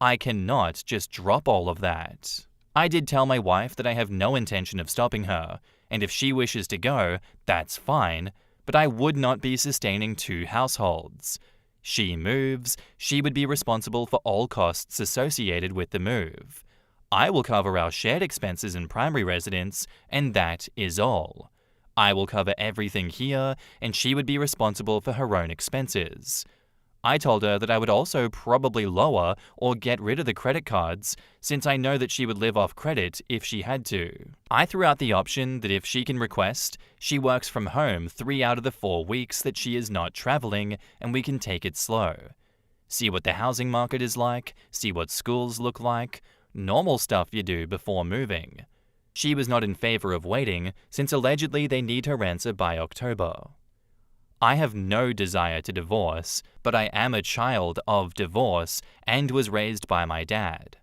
I cannot just drop all of that. I did tell my wife that I have no intention of stopping her, and if she wishes to go, that's fine, but I would not be sustaining 2 households. She moves, she would be responsible for all costs associated with the move. I will cover our shared expenses in primary residence, and that is all. I will cover everything here, and she would be responsible for her own expenses. I told her that I would also probably lower or get rid of the credit cards, since I know that she would live off credit if she had to. I threw out the option that if she can request, she works from home 3 out of the 4 weeks that she is not traveling, and we can take it slow. See what the housing market is like, see what schools look like, normal stuff you do before moving. She was not in favor of waiting, since allegedly they need her answer by October. I have no desire to divorce, but I am a child of divorce and was raised by my dad.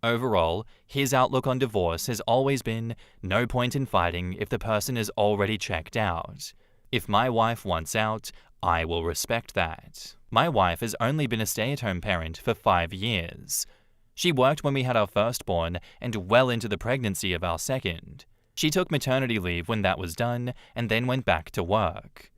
Overall, his outlook on divorce has always been no point in fighting if the person is already checked out. If my wife wants out, I will respect that. My wife has only been a stay-at-home parent for 5 years. She worked when we had our firstborn and well into the pregnancy of our second. She took maternity leave when that was done and then went back to work.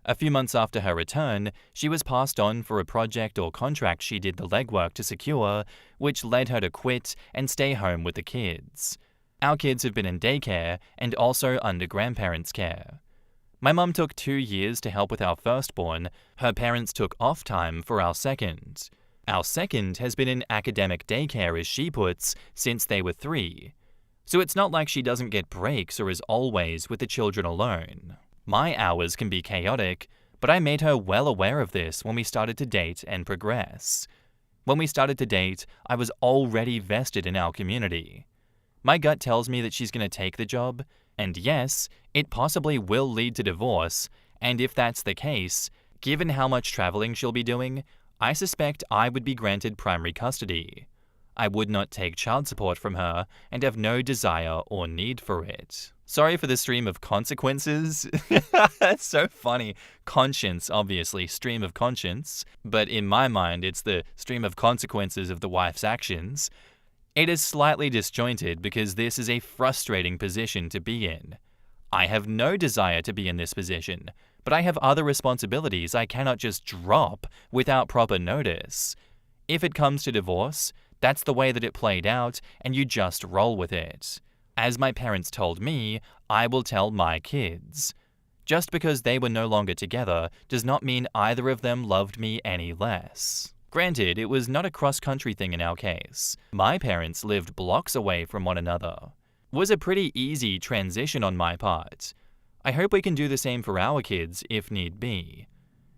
A few months after her return, she was passed on for a project or contract she did the legwork to secure, which led her to quit and stay home with the kids. Our kids have been in daycare and also under grandparents' care. My mum took 2 years to help with our firstborn. Her parents took off time for our second. Our second has been in academic daycare, as she puts, since they were 3. So it's not like she doesn't get breaks or is always with the children alone. My hours can be chaotic, but I made her well aware of this when we started to date and progress. When we started to date, I was already vested in our community. My gut tells me that she's going to take the job, and yes, it possibly will lead to divorce, and if that's the case, given how much traveling she'll be doing, I suspect I would be granted primary custody. I would not take child support from her and have no desire or need for it. Sorry for the stream of consequences. That's so funny. Conscience, obviously, stream of conscience. But in my mind, it's the stream of consequences of the wife's actions. It is slightly disjointed because this is a frustrating position to be in. I have no desire to be in this position, but I have other responsibilities I cannot just drop without proper notice. If it comes to divorce, that's the way that it played out, and you just roll with it. As my parents told me, I will tell my kids. Just because they were no longer together does not mean either of them loved me any less. Granted, it was not a cross-country thing in our case. My parents lived blocks away from one another. It was a pretty easy transition on my part. I hope we can do the same for our kids if need be.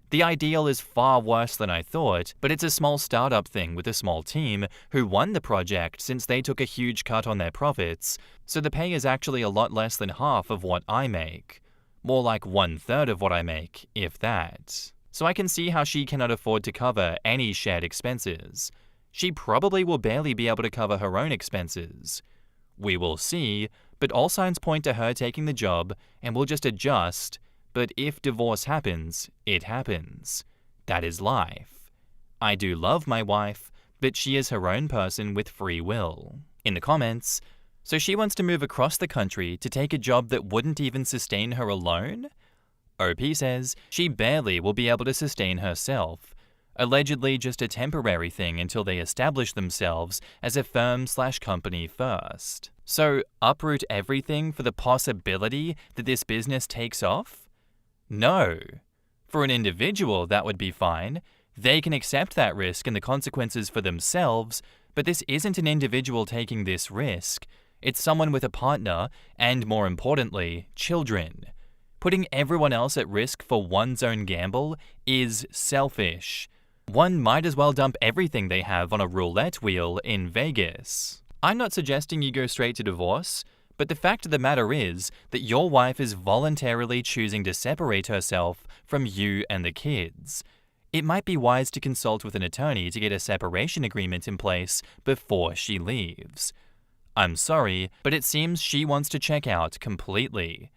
The ideal is far worse than I thought, but it's a small startup thing with a small team who won the project since they took a huge cut on their profits, so the pay is actually a lot less than half of what I make. More like 1/3 of what I make, if that. So I can see how she cannot afford to cover any shared expenses. She probably will barely be able to cover her own expenses. We will see, but all signs point to her taking the job and we'll just adjust. But if divorce happens, it happens. That is life. I do love my wife, but she is her own person with free will. In the comments, so she wants to move across the country to take a job that wouldn't even sustain her alone? OP says she barely will be able to sustain herself. Allegedly just a temporary thing until they establish themselves as a firm/company first. So uproot everything for the possibility that this business takes off? No. For an individual, that would be fine. They can accept that risk and the consequences for themselves, but this isn't an individual taking this risk. It's someone with a partner and, more importantly, children. Putting everyone else at risk for one's own gamble is selfish. One might as well dump everything they have on a roulette wheel in Vegas. I'm not suggesting you go straight to divorce, but the fact of the matter is that your wife is voluntarily choosing to separate herself from you and the kids. It might be wise to consult with an attorney to get a separation agreement in place before she leaves. I'm sorry, but it seems she wants to check out completely.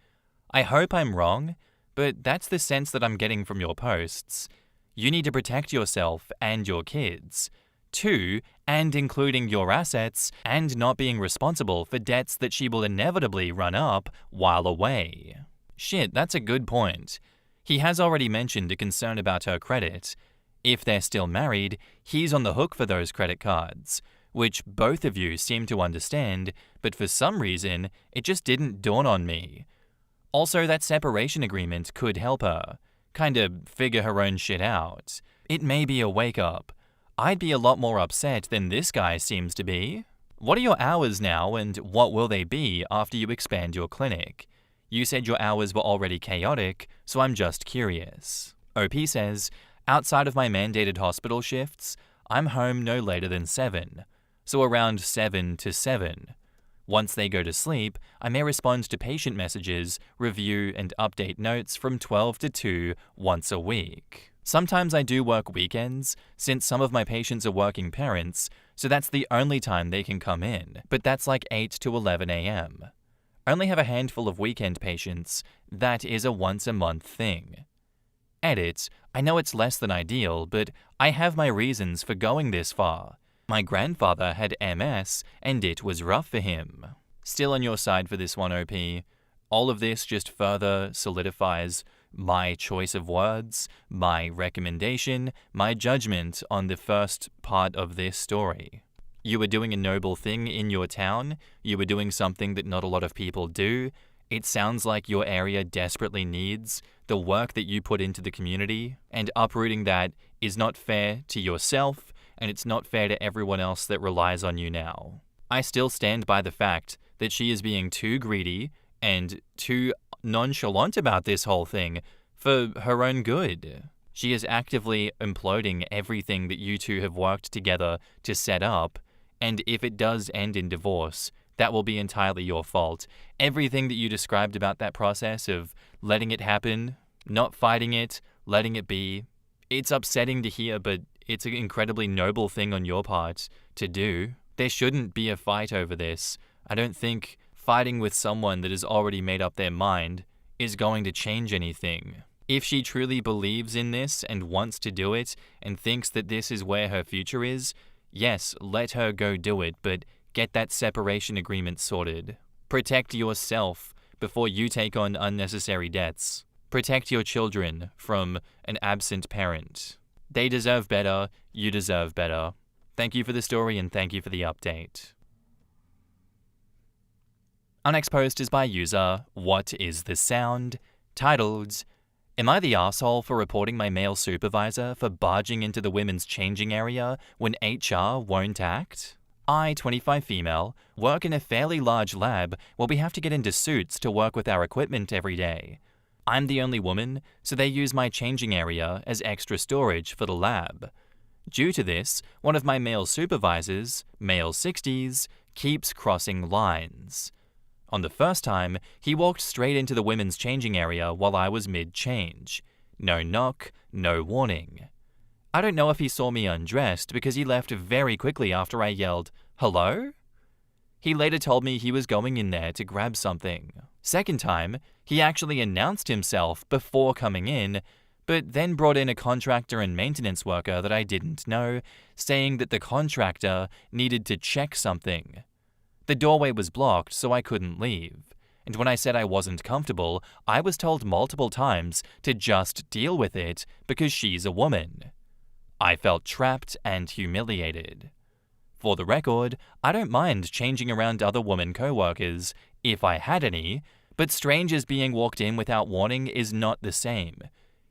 I hope I'm wrong, but that's the sense that I'm getting from your posts. You need to protect yourself and your kids. 2, and including your assets, and not being responsible for debts that she will inevitably run up while away. Shit, that's a good point. He has already mentioned a concern about her credit. If they're still married, he's on the hook for those credit cards, which both of you seem to understand, but for some reason, it just didn't dawn on me. Also, that separation agreement could help her. Kinda figure her own shit out. It may be a wake-up. I'd be a lot more upset than this guy seems to be. What are your hours now, and what will they be after you expand your clinic? You said your hours were already chaotic, so I'm just curious. OP says, outside of my mandated hospital shifts, I'm home no later than 7, so around 7 to 7. Once they go to sleep, I may respond to patient messages, review and update notes from 12 to 2 once a week. Sometimes I do work weekends, since some of my patients are working parents, so that's the only time they can come in, but that's like 8 to 11 a.m. Only have a handful of weekend patients. That is a once a month thing. Edit, I know it's less than ideal, but I have my reasons for going this far. My grandfather had MS, and it was rough for him. Still on your side for this one, OP. All of this just further solidifies my choice of words, my recommendation, my judgment on the first part of this story. You were doing a noble thing in your town. You were doing something that not a lot of people do. It sounds like your area desperately needs the work that you put into the community, and uprooting that is not fair to yourself, and it's not fair to everyone else that relies on you now. I still stand by the fact that she is being too greedy and too nonchalant about this whole thing for her own good. She is actively imploding everything that you two have worked together to set up, and if it does end in divorce, that will be entirely your fault. Everything that you described about that process of letting it happen, not fighting it, letting it be, it's upsetting to hear, but it's an incredibly noble thing on your part to do. There shouldn't be a fight over this. I don't think fighting with someone that has already made up their mind is going to change anything. If she truly believes in this and wants to do it and thinks that this is where her future is, yes, let her go do it, but get that separation agreement sorted. Protect yourself before you take on unnecessary debts. Protect your children from an absent parent. They deserve better, you deserve better. Thank you for the story and thank you for the update. Our next post is by user What Is The Sound, titled, Am I the asshole for reporting my male supervisor for barging into the women's changing area when HR won't act? I, 25 female, work in a fairly large lab where we have to get into suits to work with our equipment every day. I'm the only woman, so they use my changing area as extra storage for the lab. Due to this, one of my male supervisors, male 60s, keeps crossing lines. On the first time, he walked straight into the women's changing area while I was mid-change. No knock, no warning. I don't know if he saw me undressed because he left very quickly after I yelled, "Hello?" He later told me he was going in there to grab something. Second time, he actually announced himself before coming in, but then brought in a contractor and maintenance worker that I didn't know, saying that the contractor needed to check something. The doorway was blocked, so I couldn't leave. And when I said I wasn't comfortable, I was told multiple times to just deal with it because she's a woman. I felt trapped and humiliated. For the record, I don't mind changing around other women co-workers, if I had any, but strangers being walked in without warning is not the same.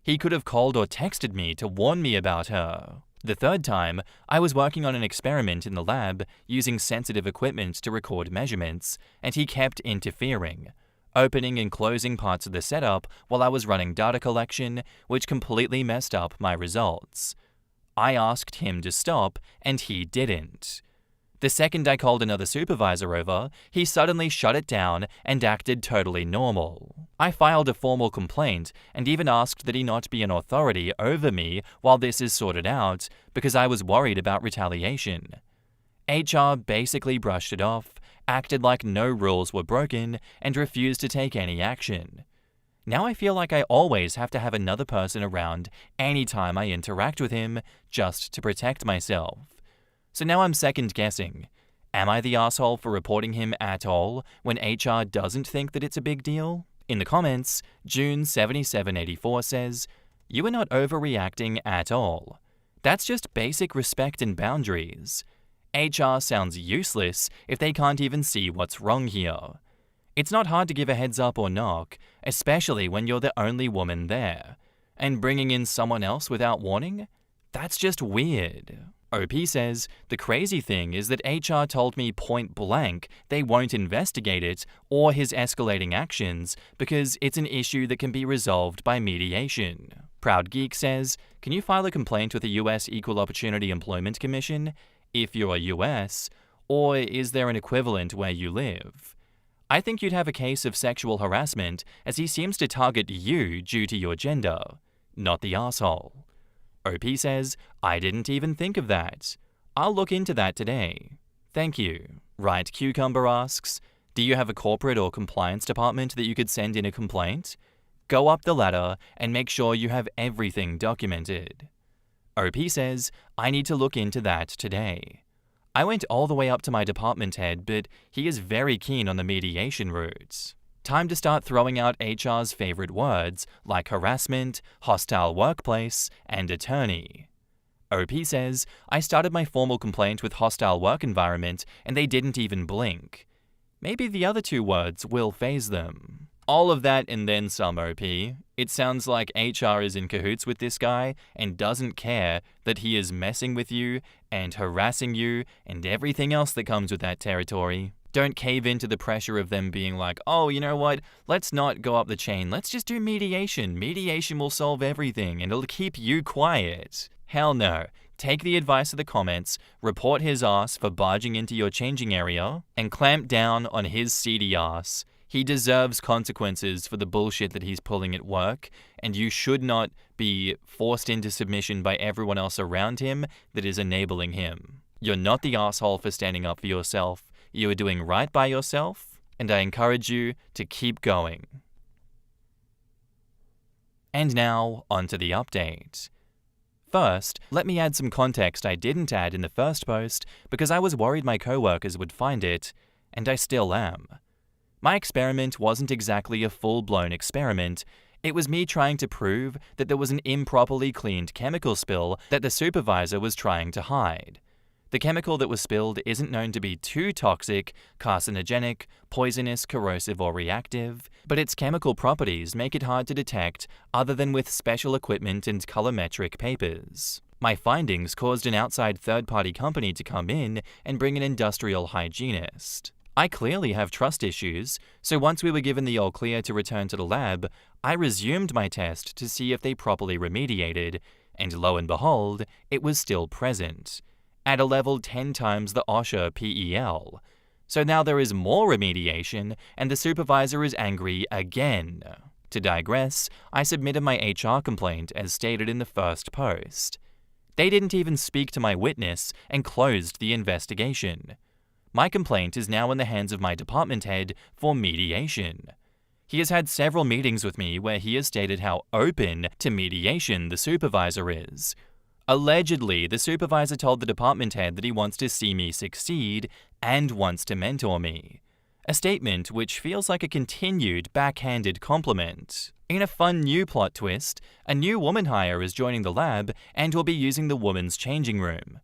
He could have called or texted me to warn me about her. The third time, I was working on an experiment in the lab using sensitive equipment to record measurements, and he kept interfering, opening and closing parts of the setup while I was running data collection, which completely messed up my results. I asked him to stop, and he didn't. The second I called another supervisor over, he suddenly shut it down and acted totally normal. I filed a formal complaint and even asked that he not be an authority over me while this is sorted out because I was worried about retaliation. HR basically brushed it off, acted like no rules were broken, and refused to take any action. Now I feel like I always have to have another person around anytime I interact with him just to protect myself. So now I'm second guessing. Am I the asshole for reporting him at all when HR doesn't think that it's a big deal? In the comments, June7784 says, "You are not overreacting at all. That's just basic respect and boundaries. HR sounds useless if they can't even see what's wrong here. It's not hard to give a heads up or knock, especially when you're the only woman there. And bringing in someone else without warning? That's just weird." OP says, "The crazy thing is that HR told me point blank they won't investigate it or his escalating actions because it's an issue that can be resolved by mediation." Proud Geek says, "Can you file a complaint with the US Equal Opportunity Employment Commission if you're US, or is there an equivalent where you live? I think you'd have a case of sexual harassment as he seems to target you due to your gender, not the asshole." OP says, "I didn't even think of that. I'll look into that today. Thank you." Right Cucumber asks, "Do you have a corporate or compliance department that you could send in a complaint? Go up the ladder and make sure you have everything documented." OP says, "I need to look into that today. I went all the way up to my department head, but he is very keen on the mediation route. Time to start throwing out HR's favorite words like harassment, hostile workplace, and attorney." OP says, "I started my formal complaint with hostile work environment and they didn't even blink. Maybe the other two words will faze them." All of that and then some, OP. It sounds like HR is in cahoots with this guy and doesn't care that he is messing with you and harassing you and everything else that comes with that territory. Don't cave into the pressure of them being like, "Oh, you know what? Let's not go up the chain. Let's just do mediation. Mediation will solve everything and it'll keep you quiet." Hell no. Take the advice of the comments, report his ass for barging into your changing area, and clamp down on his seedy ass. He deserves consequences for the bullshit that he's pulling at work, and you should not be forced into submission by everyone else around him that is enabling him. You're not the asshole for standing up for yourself. You are doing right by yourself, and I encourage you to keep going. And now, onto the update. First, let me add some context I didn't add in the first post because I was worried my coworkers would find it, and I still am. My experiment wasn't exactly a full-blown experiment. It was me trying to prove that there was an improperly cleaned chemical spill that the supervisor was trying to hide. The chemical that was spilled isn't known to be too toxic, carcinogenic, poisonous, corrosive, or reactive, but its chemical properties make it hard to detect other than with special equipment and colorimetric papers. My findings caused an outside third-party company to come in and bring an industrial hygienist. I clearly have trust issues, so once we were given the all clear to return to the lab, I resumed my test to see if they properly remediated, and lo and behold, it was still present, at a level 10 times the OSHA PEL. So now there is more remediation, and the supervisor is angry again. To digress, I submitted my HR complaint as stated in the first post. They didn't even speak to my witness and closed the investigation. My complaint is now in the hands of my department head for mediation. He has had several meetings with me where he has stated how open to mediation the supervisor is. Allegedly, the supervisor told the department head that he wants to see me succeed and wants to mentor me. A statement which feels like a continued backhanded compliment. In a fun new plot twist, a new woman hire is joining the lab and will be using the woman's changing room.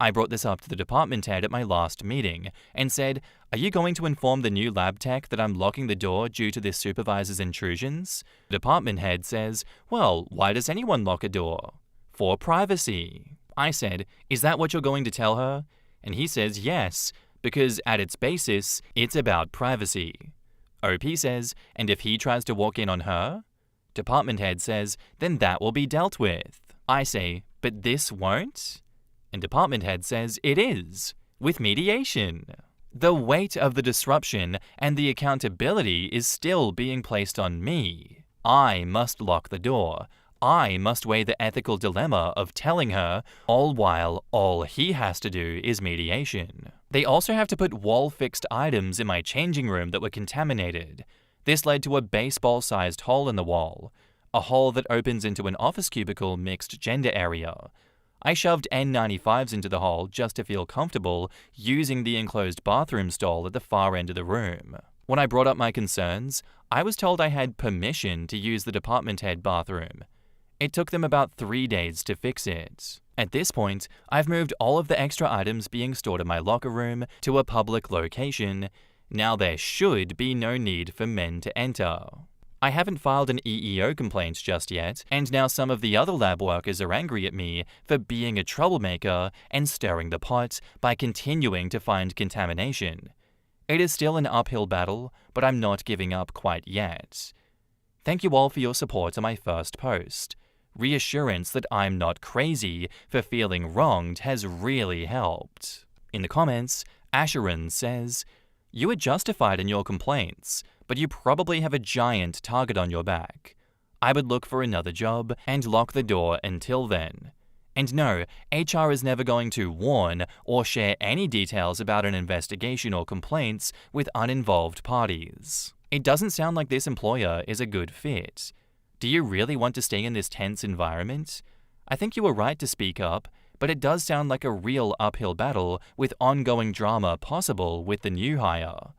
I brought this up to the department head at my last meeting and said, "Are you going to inform the new lab tech that I'm locking the door due to this supervisor's intrusions?" The department head says, "Well, why does anyone lock a door?" "For privacy." I said, "Is that what you're going to tell her?" And he says, "Yes, because at its basis, it's about privacy." OP says, "And if he tries to walk in on her?" Department head says, "Then that will be dealt with." I say, "But this won't?" And department head says it is, with mediation. The weight of the disruption and the accountability is still being placed on me. I must lock the door. I must weigh the ethical dilemma of telling her, all while all he has to do is mediation. They also have to put wall-fixed items in my changing room that were contaminated. This led to a baseball-sized hole in the wall, a hole that opens into an office cubicle mixed gender area. I shoved N95s into the hole just to feel comfortable using the enclosed bathroom stall at the far end of the room. When I brought up my concerns, I was told I had permission to use the department head bathroom. It took them about 3 days to fix it. At this point, I've moved all of the extra items being stored in my locker room to a public location. Now there should be no need for men to enter. I haven't filed an EEO complaint just yet, and now some of the other lab workers are angry at me for being a troublemaker and stirring the pot by continuing to find contamination. It is still an uphill battle, but I'm not giving up quite yet. Thank you all for your support on my first post. Reassurance that I'm not crazy for feeling wronged has really helped. In the comments, Asheron says, "You are justified in your complaints, but you probably have a giant target on your back. I would look for another job and lock the door until then. And no, HR is never going to warn or share any details about an investigation or complaints with uninvolved parties. It doesn't sound like this employer is a good fit. Do you really want to stay in this tense environment? I think you were right to speak up, but it does sound like a real uphill battle with ongoing drama possible with the new hire.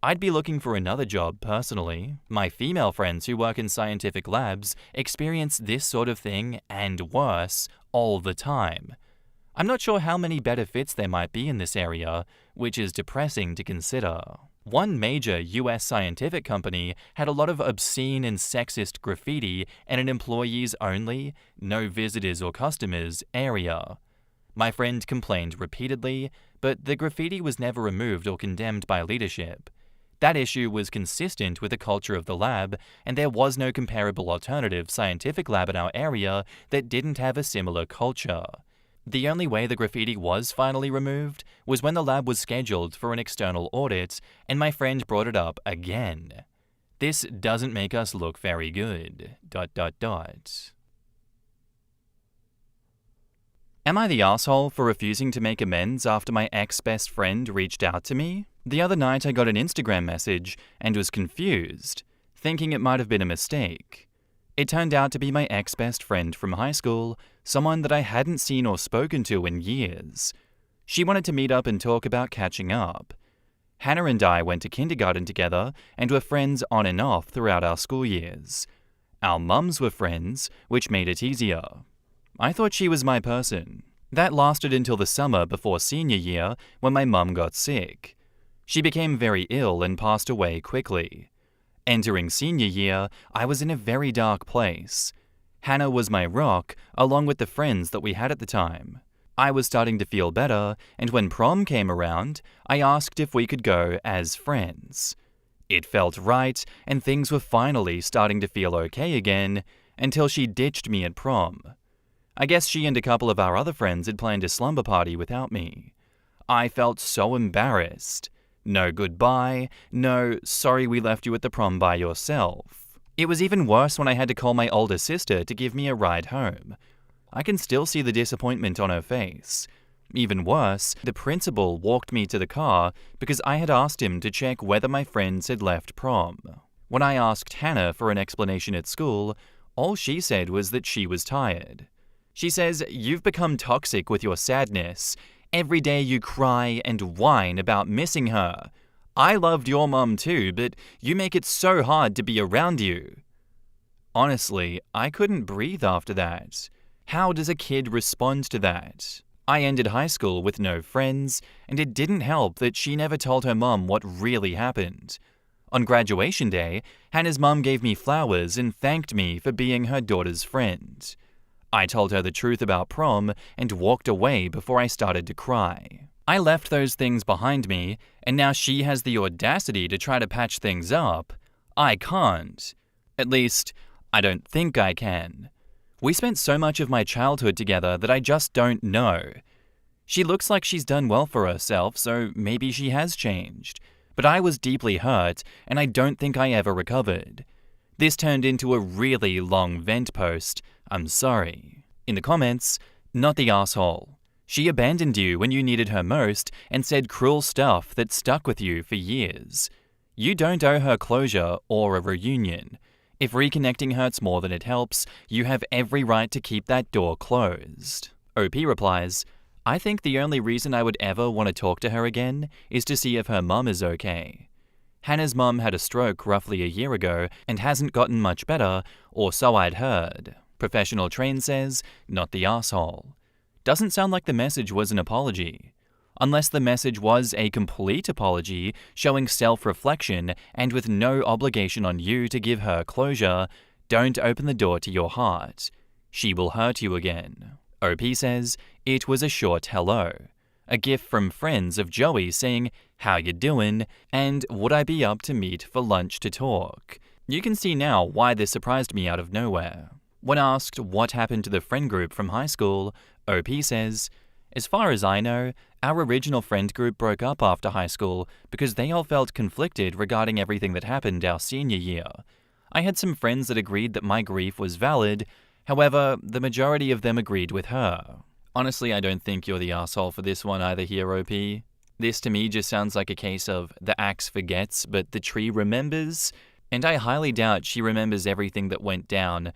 I'd be looking for another job personally. My female friends who work in scientific labs experience this sort of thing and worse all the time. I'm not sure how many better fits there might be in this area, which is depressing to consider." One major US scientific company had a lot of obscene and sexist graffiti in an employees only, no visitors or customers area. My friend complained repeatedly, but the graffiti was never removed or condemned by leadership. That issue was consistent with the culture of the lab, and there was no comparable alternative scientific lab in our area that didn't have a similar culture. The only way the graffiti was finally removed was when the lab was scheduled for an external audit, and my friend brought it up again. This doesn't make us look very good. ... Am I the asshole for refusing to make amends after my ex-best friend reached out to me? The other night I got an Instagram message and was confused, thinking it might have been a mistake. It turned out to be my ex-best friend from high school, someone that I hadn't seen or spoken to in years. She wanted to meet up and talk about catching up. Hannah and I went to kindergarten together and were friends on and off throughout our school years. Our mums were friends, which made it easier. I thought she was my person. That lasted until the summer before senior year when my mum got sick. She became very ill and passed away quickly. Entering senior year, I was in a very dark place. Hannah was my rock, along with the friends that we had at the time. I was starting to feel better, and when prom came around, I asked if we could go as friends. It felt right, and things were finally starting to feel okay again, until she ditched me at prom. I guess she and a couple of our other friends had planned a slumber party without me. I felt so embarrassed. No goodbye, no sorry we left you at the prom by yourself. It was even worse when I had to call my older sister to give me a ride home. I can still see the disappointment on her face. Even worse, the principal walked me to the car because I had asked him to check whether my friends had left prom. When I asked Hannah for an explanation at school, all she said was that she was tired. She says, "You've become toxic with your sadness. Every day you cry and whine about missing her. I loved your mum too, but you make it so hard to be around you." Honestly, I couldn't breathe after that. How does a kid respond to that? I ended high school with no friends, and it didn't help that she never told her mum what really happened. On graduation day, Hannah's mum gave me flowers and thanked me for being her daughter's friend. I told her the truth about prom and walked away before I started to cry. I left those things behind me, and now she has the audacity to try to patch things up. I can't. At least, I don't think I can. We spent so much of my childhood together that I just don't know. She looks like she's done well for herself, so maybe she has changed. But I was deeply hurt, and I don't think I ever recovered. This turned into a really long vent post. I'm sorry. In the comments, not the asshole. She abandoned you when you needed her most and said cruel stuff that stuck with you for years. You don't owe her closure or a reunion. If reconnecting hurts more than it helps, you have every right to keep that door closed. OP replies, I think the only reason I would ever want to talk to her again is to see if her mum is okay. Hannah's mum had a stroke roughly a year ago and hasn't gotten much better, or so I'd heard. Professional Train says, not the arsehole. Doesn't sound like the message was an apology. Unless the message was a complete apology, showing self-reflection and with no obligation on you to give her closure, don't open the door to your heart. She will hurt you again. OP says, it was a short hello. A gif from friends of Joey saying, how you doing, and would I be up to meet for lunch to talk? You can see now why this surprised me out of nowhere. When asked what happened to the friend group from high school, OP says, as far as I know, our original friend group broke up after high school because they all felt conflicted regarding everything that happened our senior year. I had some friends that agreed that my grief was valid, however, the majority of them agreed with her. Honestly, I don't think you're the asshole for this one either here, OP. This to me just sounds like a case of the axe forgets but the tree remembers, and I highly doubt she remembers everything that went down,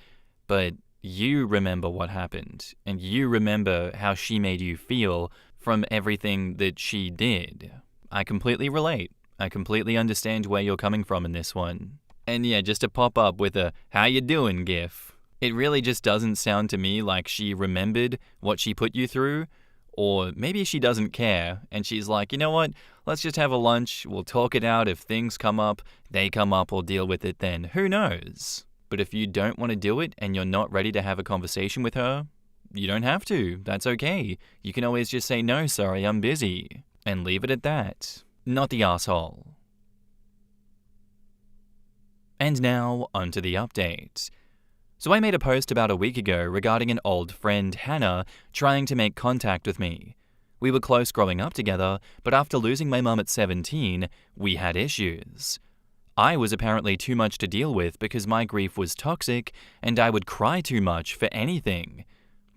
but you remember what happened, and you remember how she made you feel from everything that she did. I completely relate. I completely understand where you're coming from in this one. And yeah, just to pop up with a how you doing gif. It really just doesn't sound to me like she remembered what she put you through, or maybe she doesn't care, and she's like, you know what, let's just have a lunch, we'll talk it out, if things come up, they come up, we'll deal with it then, who knows? But if you don't want to do it and you're not ready to have a conversation with her, you don't have to, that's okay. You can always just say, no, sorry, I'm busy, and leave it at that. Not the asshole. And now, onto the update. So I made a post about a week ago regarding an old friend, Hannah, trying to make contact with me. We were close growing up together, but after losing my mum at 17, we had issues. I was apparently too much to deal with because my grief was toxic and I would cry too much for anything.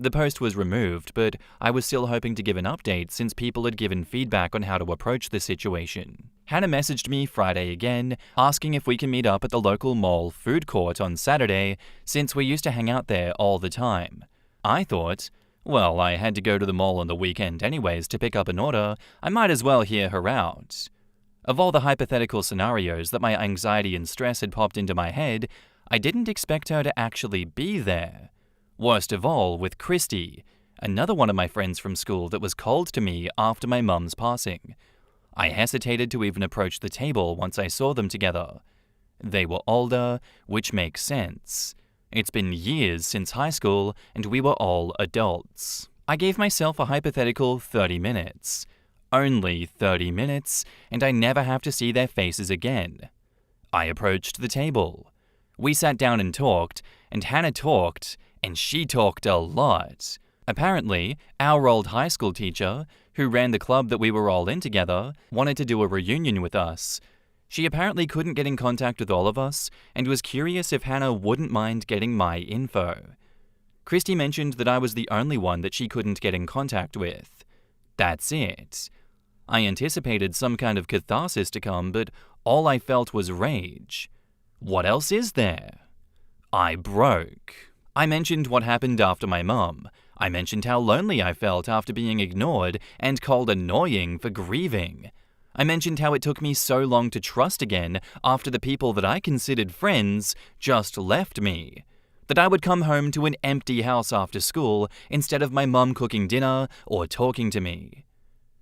The post was removed, but I was still hoping to give an update since people had given feedback on how to approach the situation. Hannah messaged me Friday again, asking if we can meet up at the local mall food court on Saturday, since we used to hang out there all the time. I thought, well, I had to go to the mall on the weekend anyways to pick up an order, I might as well hear her out. Of all the hypothetical scenarios that my anxiety and stress had popped into my head, I didn't expect her to actually be there. Worst of all, with Christy, another one of my friends from school that was cold to me after my mum's passing. I hesitated to even approach the table once I saw them together. They were older, which makes sense. It's been years since high school, and we were all adults. I gave myself a hypothetical 30 minutes. Only 30 minutes, and I never have to see their faces again. I approached the table. We sat down and talked, and Hannah talked, and she talked a lot. Apparently, our old high school teacher, who ran the club that we were all in together, wanted to do a reunion with us. She apparently couldn't get in contact with all of us, and was curious if Hannah wouldn't mind getting my info. Christy mentioned that I was the only one that she couldn't get in contact with. That's it. I anticipated some kind of catharsis to come, but all I felt was rage. What else is there? I broke. I mentioned what happened after my mum. I mentioned how lonely I felt after being ignored and called annoying for grieving. I mentioned how it took me so long to trust again after the people that I considered friends just left me. That I would come home to an empty house after school instead of my mum cooking dinner or talking to me.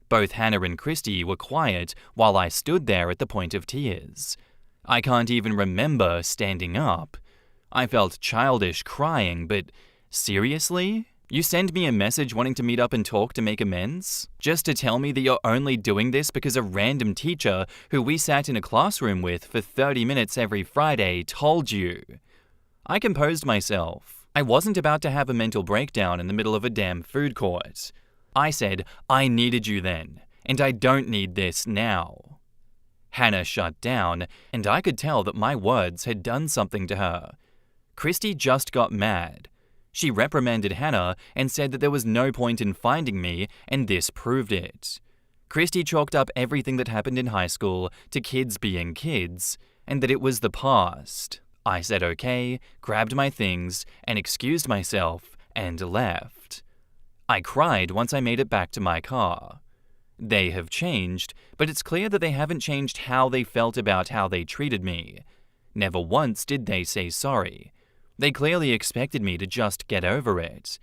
Both Hannah and Christy were quiet while I stood there at the point of tears. I can't even remember standing up. I felt childish crying, but seriously? You send me a message wanting to meet up and talk to make amends? Just to tell me that you're only doing this because a random teacher who we sat in a classroom with for 30 minutes every Friday told you. I composed myself. I wasn't about to have a mental breakdown in the middle of a damn food court. I said, I needed you then, and I don't need this now. Hannah shut down, and I could tell that my words had done something to her. Christy just got mad. She reprimanded Hannah and said that there was no point in finding me, and this proved it. Christy chalked up everything that happened in high school to kids being kids, and that it was the past. I said okay, grabbed my things, and excused myself, and left. I cried once I made it back to my car. They have changed, but it's clear that they haven't changed how they felt about how they treated me. Never once did they say sorry. They clearly expected me to just get over it.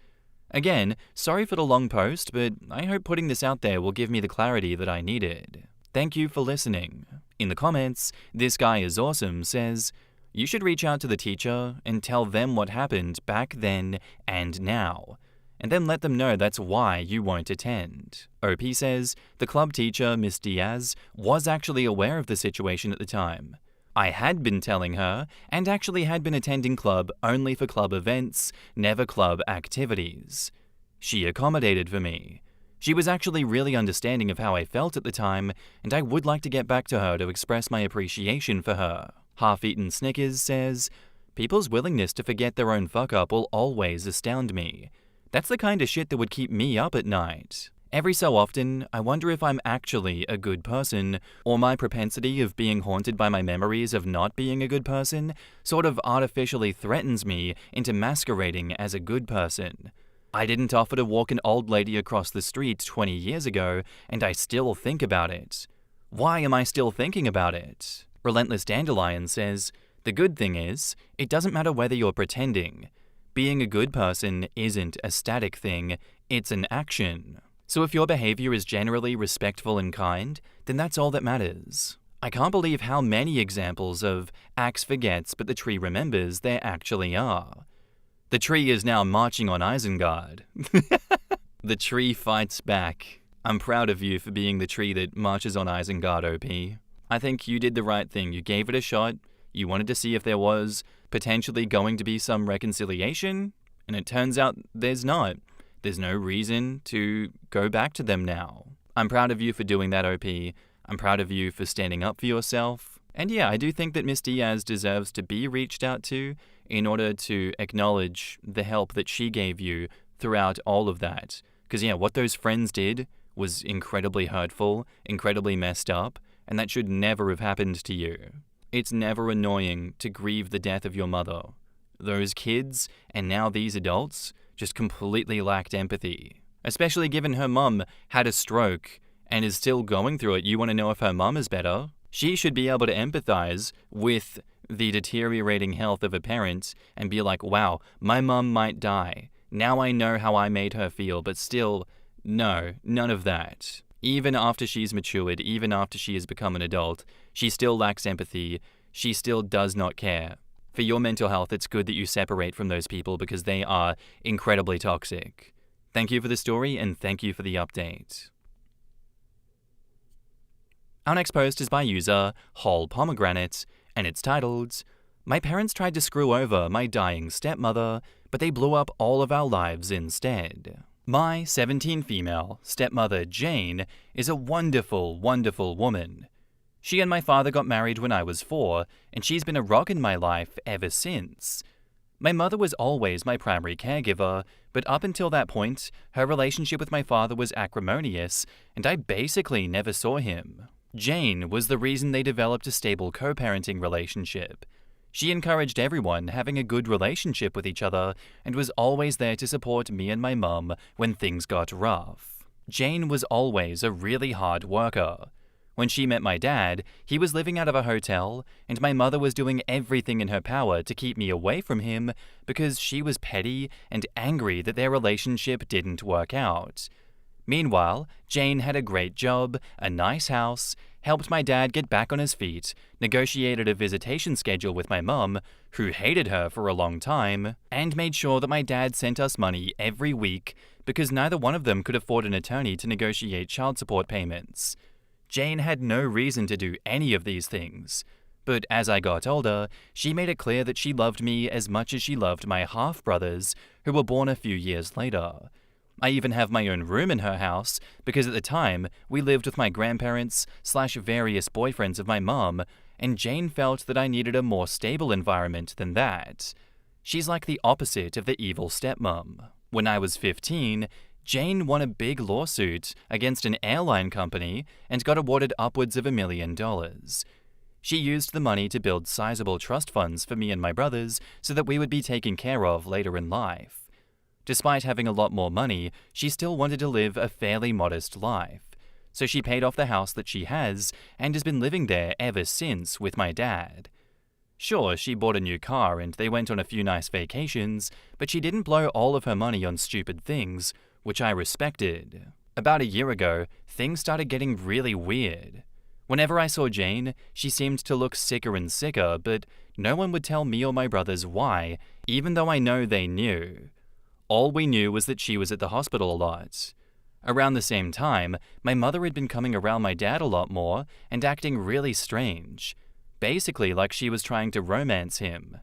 Again, sorry for the long post, but I hope putting this out there will give me the clarity that I needed. Thank you for listening. In the comments, This Guy Is Awesome says, you should reach out to the teacher and tell them what happened back then and now, and then let them know that's why you won't attend. OP says, the club teacher, Miss Diaz, was actually aware of the situation at the time. I had been telling her, and actually had been attending club only for club events, never club activities. She accommodated for me. She was actually really understanding of how I felt at the time, and I would like to get back to her to express my appreciation for her. Half-Eaten Snickers says, people's willingness to forget their own fuck-up will always astound me. That's the kind of shit that would keep me up at night. Every so often, I wonder if I'm actually a good person, or my propensity of being haunted by my memories of not being a good person sort of artificially threatens me into masquerading as a good person. I didn't offer to walk an old lady across the street 20 years ago, and I still think about it. Why am I still thinking about it? Relentless Dandelion says, the good thing is, it doesn't matter whether you're pretending. Being a good person isn't a static thing, it's an action. So if your behavior is generally respectful and kind, then that's all that matters. I can't believe how many examples of axe forgets but the tree remembers there actually are. The tree is now marching on Isengard. The tree fights back. I'm proud of you for being the tree that marches on Isengard, OP. I think you did the right thing. You gave it a shot. You wanted to see if there was potentially going to be some reconciliation, and it turns out there's not. There's no reason to go back to them now. I'm proud of you for doing that, OP. I'm proud of you for standing up for yourself. And yeah, I do think that Miss Diaz deserves to be reached out to in order to acknowledge the help that she gave you throughout all of that. Because yeah, what those friends did was incredibly hurtful, incredibly messed up, and that should never have happened to you. It's never annoying to grieve the death of your mother. Those kids, and now these adults, just completely lacked empathy. Especially given her mum had a stroke and is still going through it. You want to know if her mum is better? She should be able to empathize with the deteriorating health of a parent and be like, wow, my mum might die. Now I know how I made her feel, but still, no, none of that. Even after she's matured, even after she has become an adult, she still lacks empathy. She still does not care. For your mental health, it's good that you separate from those people because they are incredibly toxic. Thank you for the story, and thank you for the update. Our next post is by user Whole Pomegranate, and it's titled, My parents tried to screw over my dying stepmother, but they blew up all of our lives instead. My 17 female stepmother Jane is a wonderful, wonderful woman. She and my father got married when I was 4, and she's been a rock in my life ever since. My mother was always my primary caregiver, but up until that point, her relationship with my father was acrimonious, and I basically never saw him. Jane was the reason they developed a stable co-parenting relationship. She encouraged everyone having a good relationship with each other, and was always there to support me and my mum when things got rough. Jane was always a really hard worker. When she met my dad, he was living out of a hotel, and my mother was doing everything in her power to keep me away from him because she was petty and angry that their relationship didn't work out. Meanwhile, Jane had a great job, a nice house, helped my dad get back on his feet, negotiated a visitation schedule with my mum, who hated her for a long time, and made sure that my dad sent us money every week because neither one of them could afford an attorney to negotiate child support payments. Jane had no reason to do any of these things, but as I got older, she made it clear that she loved me as much as she loved my half-brothers, who were born a few years later. I even have my own room in her house because at the time, we lived with my grandparents/various boyfriends of my mum, and Jane felt that I needed a more stable environment than that. She's like the opposite of the evil stepmom. When I was 15, Jane won a big lawsuit against an airline company and got awarded upwards of $1 million. She used the money to build sizable trust funds for me and my brothers so that we would be taken care of later in life. Despite having a lot more money, she still wanted to live a fairly modest life, so she paid off the house that she has and has been living there ever since with my dad. Sure, she bought a new car and they went on a few nice vacations, but she didn't blow all of her money on stupid things, which I respected. About a year ago, things started getting really weird. Whenever I saw Jane, she seemed to look sicker and sicker, but no one would tell me or my brothers why, even though I know they knew. All we knew was that she was at the hospital a lot. Around the same time, my mother had been coming around my dad a lot more and acting really strange, basically like she was trying to romance him.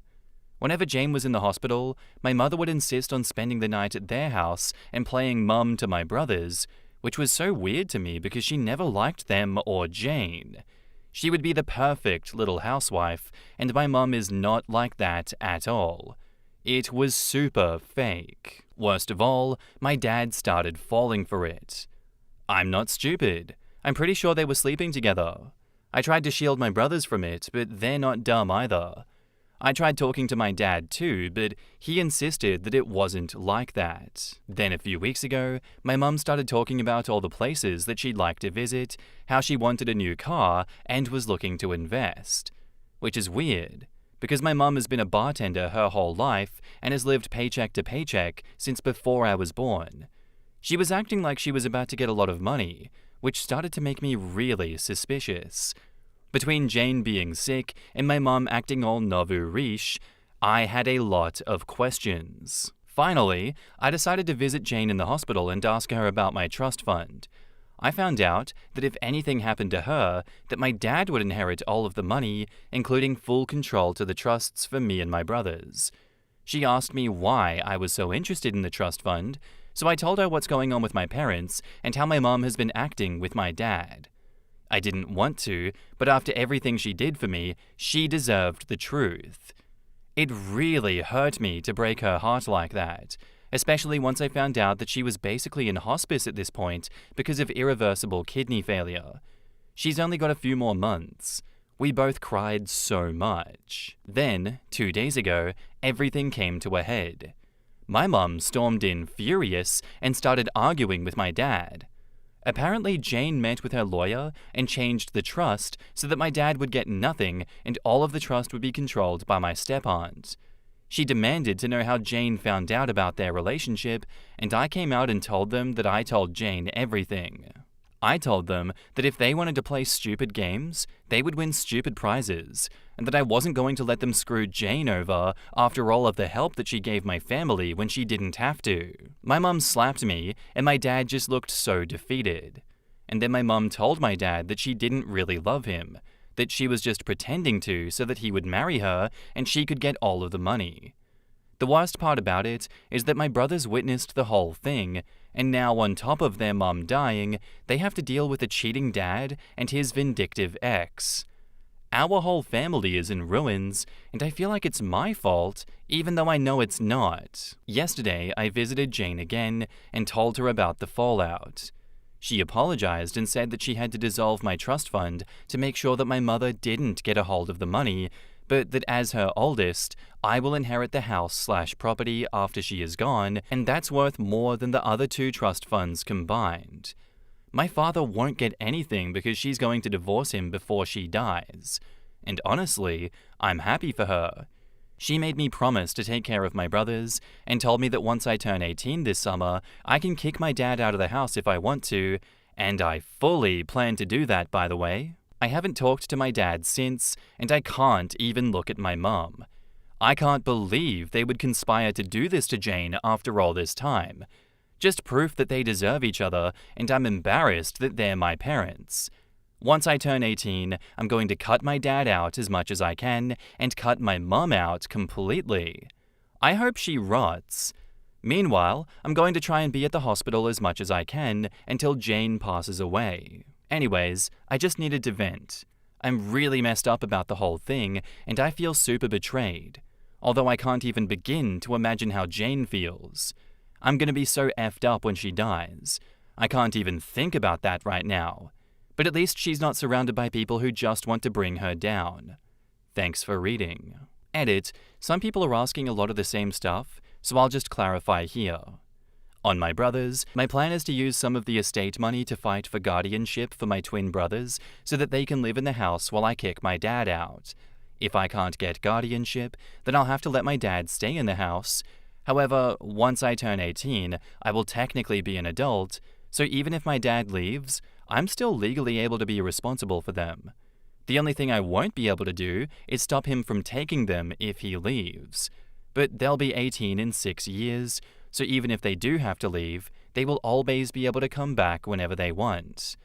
Whenever Jane was in the hospital, my mother would insist on spending the night at their house and playing mum to my brothers, which was so weird to me because she never liked them or Jane. She would be the perfect little housewife, and my mum is not like that at all. It was super fake. Worst of all, my dad started falling for it. I'm not stupid. I'm pretty sure they were sleeping together. I tried to shield my brothers from it, but they're not dumb either. I tried talking to my dad too, but he insisted that it wasn't like that. Then a few weeks ago, my mum started talking about all the places that she'd like to visit, how she wanted a new car, and was looking to invest. Which is weird, because my mum has been a bartender her whole life and has lived paycheck to paycheck since before I was born. She was acting like she was about to get a lot of money, which started to make me really suspicious. Between Jane being sick and my mum acting all nouveau riche, I had a lot of questions. Finally, I decided to visit Jane in the hospital and ask her about my trust fund. I found out that if anything happened to her, that my dad would inherit all of the money, including full control to the trusts for me and my brothers. She asked me why I was so interested in the trust fund, so I told her what's going on with my parents and how my mum has been acting with my dad. I didn't want to, but after everything she did for me, she deserved the truth. It really hurt me to break her heart like that, especially once I found out that she was basically in hospice at this point because of irreversible kidney failure. She's only got a few more months. We both cried so much. Then, 2 days ago, everything came to a head. My mum stormed in furious and started arguing with my dad. Apparently, Jane met with her lawyer and changed the trust so that my dad would get nothing and all of the trust would be controlled by my step-aunt. She demanded to know how Jane found out about their relationship, and I came out and told them that I told Jane everything. I told them that if they wanted to play stupid games, they would win stupid prizes, and that I wasn't going to let them screw Jane over after all of the help that she gave my family when she didn't have to. My mum slapped me, and my dad just looked so defeated. And then my mum told my dad that she didn't really love him, that she was just pretending to so that he would marry her and she could get all of the money. The worst part about it is that my brothers witnessed the whole thing, and now on top of their mum dying, they have to deal with a cheating dad and his vindictive ex. Our whole family is in ruins, and I feel like it's my fault, even though I know it's not. Yesterday, I visited Jane again and told her about the fallout. She apologized and said that she had to dissolve my trust fund to make sure that my mother didn't get a hold of the money, but that as her oldest, I will inherit the house/property after she is gone, and that's worth more than the other 2 trust funds combined. My father won't get anything because she's going to divorce him before she dies. And honestly, I'm happy for her. She made me promise to take care of my brothers, and told me that once I turn 18 this summer, I can kick my dad out of the house if I want to, and I fully plan to do that, by the way. I haven't talked to my dad since, and I can't even look at my mum. I can't believe they would conspire to do this to Jane after all this time. Just proof that they deserve each other, and I'm embarrassed that they're my parents. Once I turn 18, I'm going to cut my dad out as much as I can, and cut my mum out completely. I hope she rots. Meanwhile, I'm going to try and be at the hospital as much as I can until Jane passes away. Anyways, I just needed to vent. I'm really messed up about the whole thing, and I feel super betrayed. Although I can't even begin to imagine how Jane feels. I'm gonna be so effed up when she dies. I can't even think about that right now. But at least she's not surrounded by people who just want to bring her down. Thanks for reading. Edit, some people are asking a lot of the same stuff, so I'll just clarify here. On my brothers, my plan is to use some of the estate money to fight for guardianship for my twin brothers so that they can live in the house while I kick my dad out. If I can't get guardianship, then I'll have to let my dad stay in the house. However, once I turn 18, I will technically be an adult, so even if my dad leaves, I'm still legally able to be responsible for them. The only thing I won't be able to do is stop him from taking them if he leaves. But they'll be 18 in 6 years, so even if they do have to leave, they will always be able to come back whenever they want.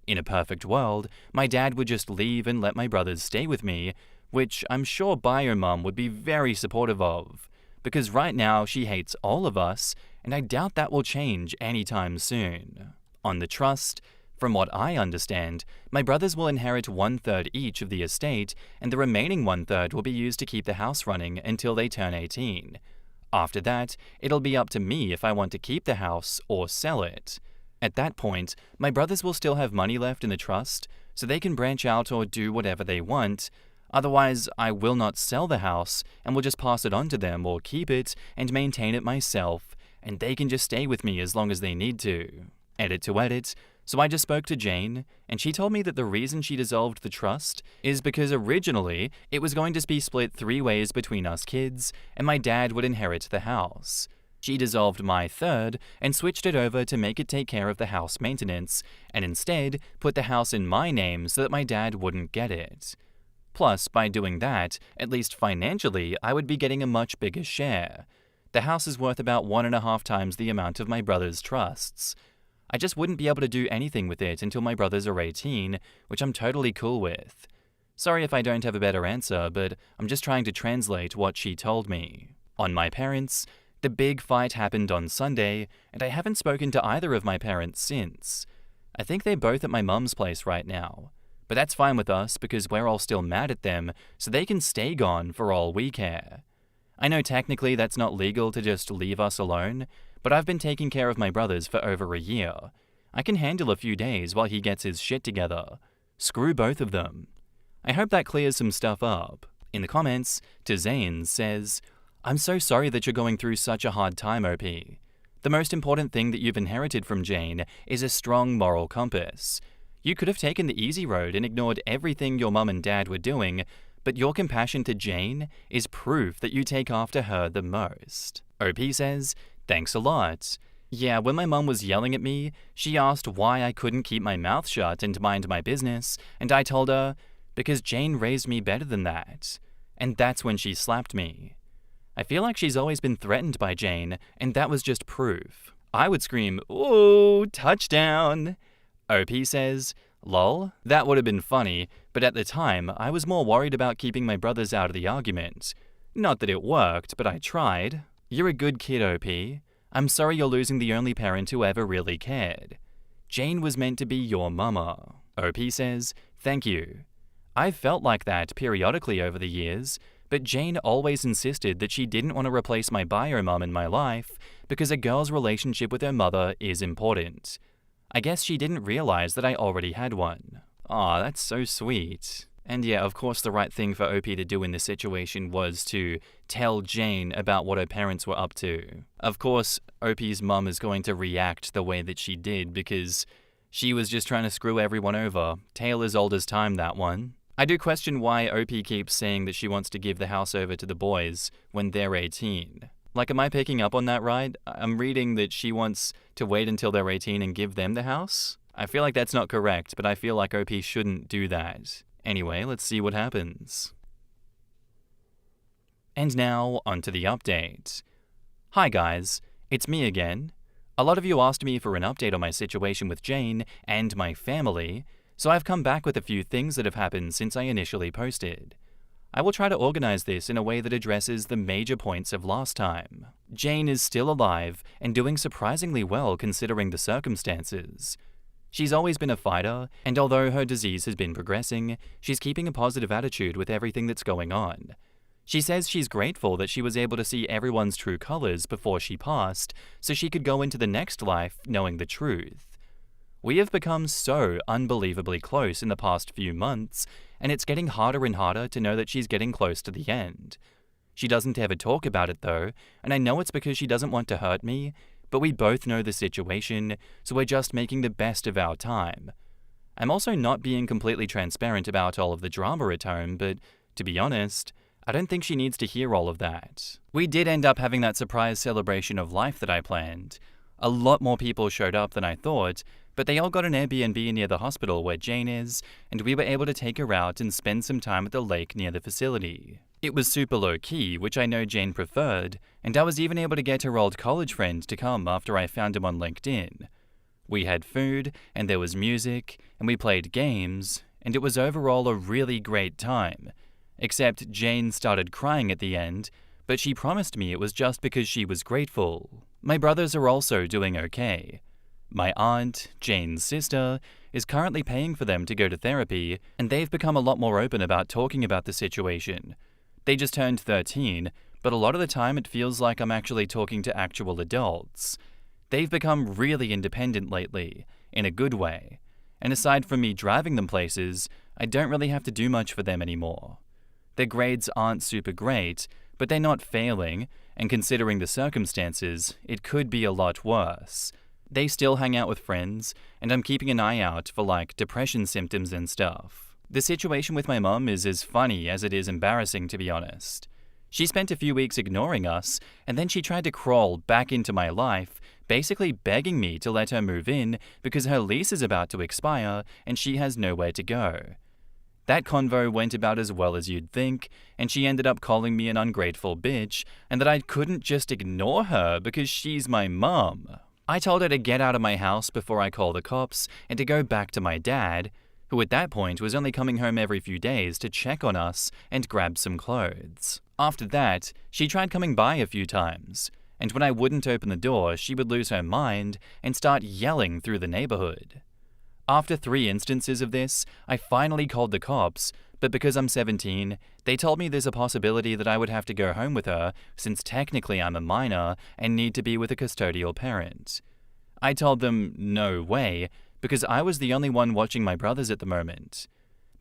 In a perfect world, my dad would just leave and let my brothers stay with me, which I'm sure Bio Mum would be very supportive of, because right now she hates all of us, and I doubt that will change anytime soon. On the trust, from what I understand, my brothers will inherit 1/3 each of the estate, and the remaining 1/3 will be used to keep the house running until they turn 18. After that, it'll be up to me if I want to keep the house or sell it. At that point, my brothers will still have money left in the trust, so they can branch out or do whatever they want. Otherwise, I will not sell the house and will just pass it on to them or keep it and maintain it myself, and they can just stay with me as long as they need to. Edit to edit. So I just spoke to Jane, and she told me that the reason she dissolved the trust is because originally it was going to be split 3 ways between us kids, and my dad would inherit the house. She dissolved my third and switched it over to make it take care of the house maintenance, and instead put the house in my name so that my dad wouldn't get it. Plus, by doing that, at least financially, I would be getting a much bigger share. The house is worth about 1.5 times the amount of my brother's trusts. I just wouldn't be able to do anything with it until my brothers are 18, which I'm totally cool with. Sorry if I don't have a better answer, but I'm just trying to translate what she told me. On my parents, the big fight happened on Sunday, and I haven't spoken to either of my parents since. I think they're both at my mum's place right now. But that's fine with us because we're all still mad at them, so they can stay gone for all we care. I know technically that's not legal to just leave us alone, but I've been taking care of my brothers for over a year. I can handle a few days while he gets his shit together. Screw both of them. I hope that clears some stuff up. In the comments, Zane says, I'm so sorry that you're going through such a hard time, OP. The most important thing that you've inherited from Jane is a strong moral compass. You could have taken the easy road and ignored everything your mum and dad were doing, but your compassion to Jane is proof that you take after her the most. OP says, thanks a lot. Yeah, when my mum was yelling at me, she asked why I couldn't keep my mouth shut and mind my business, and I told her, because Jane raised me better than that. And that's when she slapped me. I feel like she's always been threatened by Jane, and that was just proof. I would scream, ooh, touchdown! OP says, lol, that would have been funny, but at the time, I was more worried about keeping my brothers out of the argument. Not that it worked, but I tried. You're a good kid, OP. I'm sorry you're losing the only parent who ever really cared. Jane was meant to be your mama. OP says, thank you. I've felt like that periodically over the years, but Jane always insisted that she didn't want to replace my bio mum in my life because a girl's relationship with her mother is important. I guess she didn't realize that I already had one. Aw, that's so sweet. And yeah, of course the right thing for OP to do in this situation was to tell Jane about what her parents were up to. Of course, OP's mum is going to react the way that she did because she was just trying to screw everyone over. Tale as old as time, that one. I do question why OP keeps saying that she wants to give the house over to the boys when they're 18. Like, am I picking up on that right? I'm reading that she wants to wait until they're 18 and give them the house? I feel like that's not correct, but I feel like OP shouldn't do that. Anyway, let's see what happens. And now, onto the update. Hi guys, it's me again. A lot of you asked me for an update on my situation with Jane and my family, so I've come back with a few things that have happened since I initially posted. I will try to organize this in a way that addresses the major points of last time. Jane is still alive and doing surprisingly well considering the circumstances. She's always been a fighter, and although her disease has been progressing, she's keeping a positive attitude with everything that's going on. She says she's grateful that she was able to see everyone's true colors before she passed, so she could go into the next life knowing the truth. We have become so unbelievably close in the past few months, and it's getting harder and harder to know that she's getting close to the end. She doesn't ever talk about it though, and I know it's because she doesn't want to hurt me, but we both know the situation, so we're just making the best of our time. I'm also not being completely transparent about all of the drama at home, but to be honest, I don't think she needs to hear all of that. We did end up having that surprise celebration of life that I planned. A lot more people showed up than I thought, but they all got an Airbnb near the hospital where Jane is, and we were able to take her out and spend some time at the lake near the facility. It was super low-key, which I know Jane preferred, and I was even able to get her old college friend to come after I found him on LinkedIn. We had food, and there was music, and we played games, and it was overall a really great time. Except Jane started crying at the end, but she promised me it was just because she was grateful. My brothers are also doing okay. My aunt, Jane's sister, is currently paying for them to go to therapy, and they've become a lot more open about talking about the situation. They just turned 13, but a lot of the time it feels like I'm actually talking to actual adults. They've become really independent lately, in a good way, and aside from me driving them places, I don't really have to do much for them anymore. Their grades aren't super great, but they're not failing, and considering the circumstances, it could be a lot worse. They still hang out with friends, and I'm keeping an eye out for depression symptoms and stuff. The situation with my mum is as funny as it is embarrassing, to be honest. She spent a few weeks ignoring us, and then she tried to crawl back into my life, basically begging me to let her move in because her lease is about to expire and she has nowhere to go. That convo went about as well as you'd think, and she ended up calling me an ungrateful bitch, and that I couldn't just ignore her because she's my mum. I told her to get out of my house before I call the cops and to go back to my dad, who at that point was only coming home every few days to check on us and grab some clothes. After that, she tried coming by a few times, and when I wouldn't open the door, she would lose her mind and start yelling through the neighborhood. After 3 instances of this, I finally called the cops, but because I'm 17, they told me there's a possibility that I would have to go home with her since technically I'm a minor and need to be with a custodial parent. I told them no way, because I was the only one watching my brothers at the moment.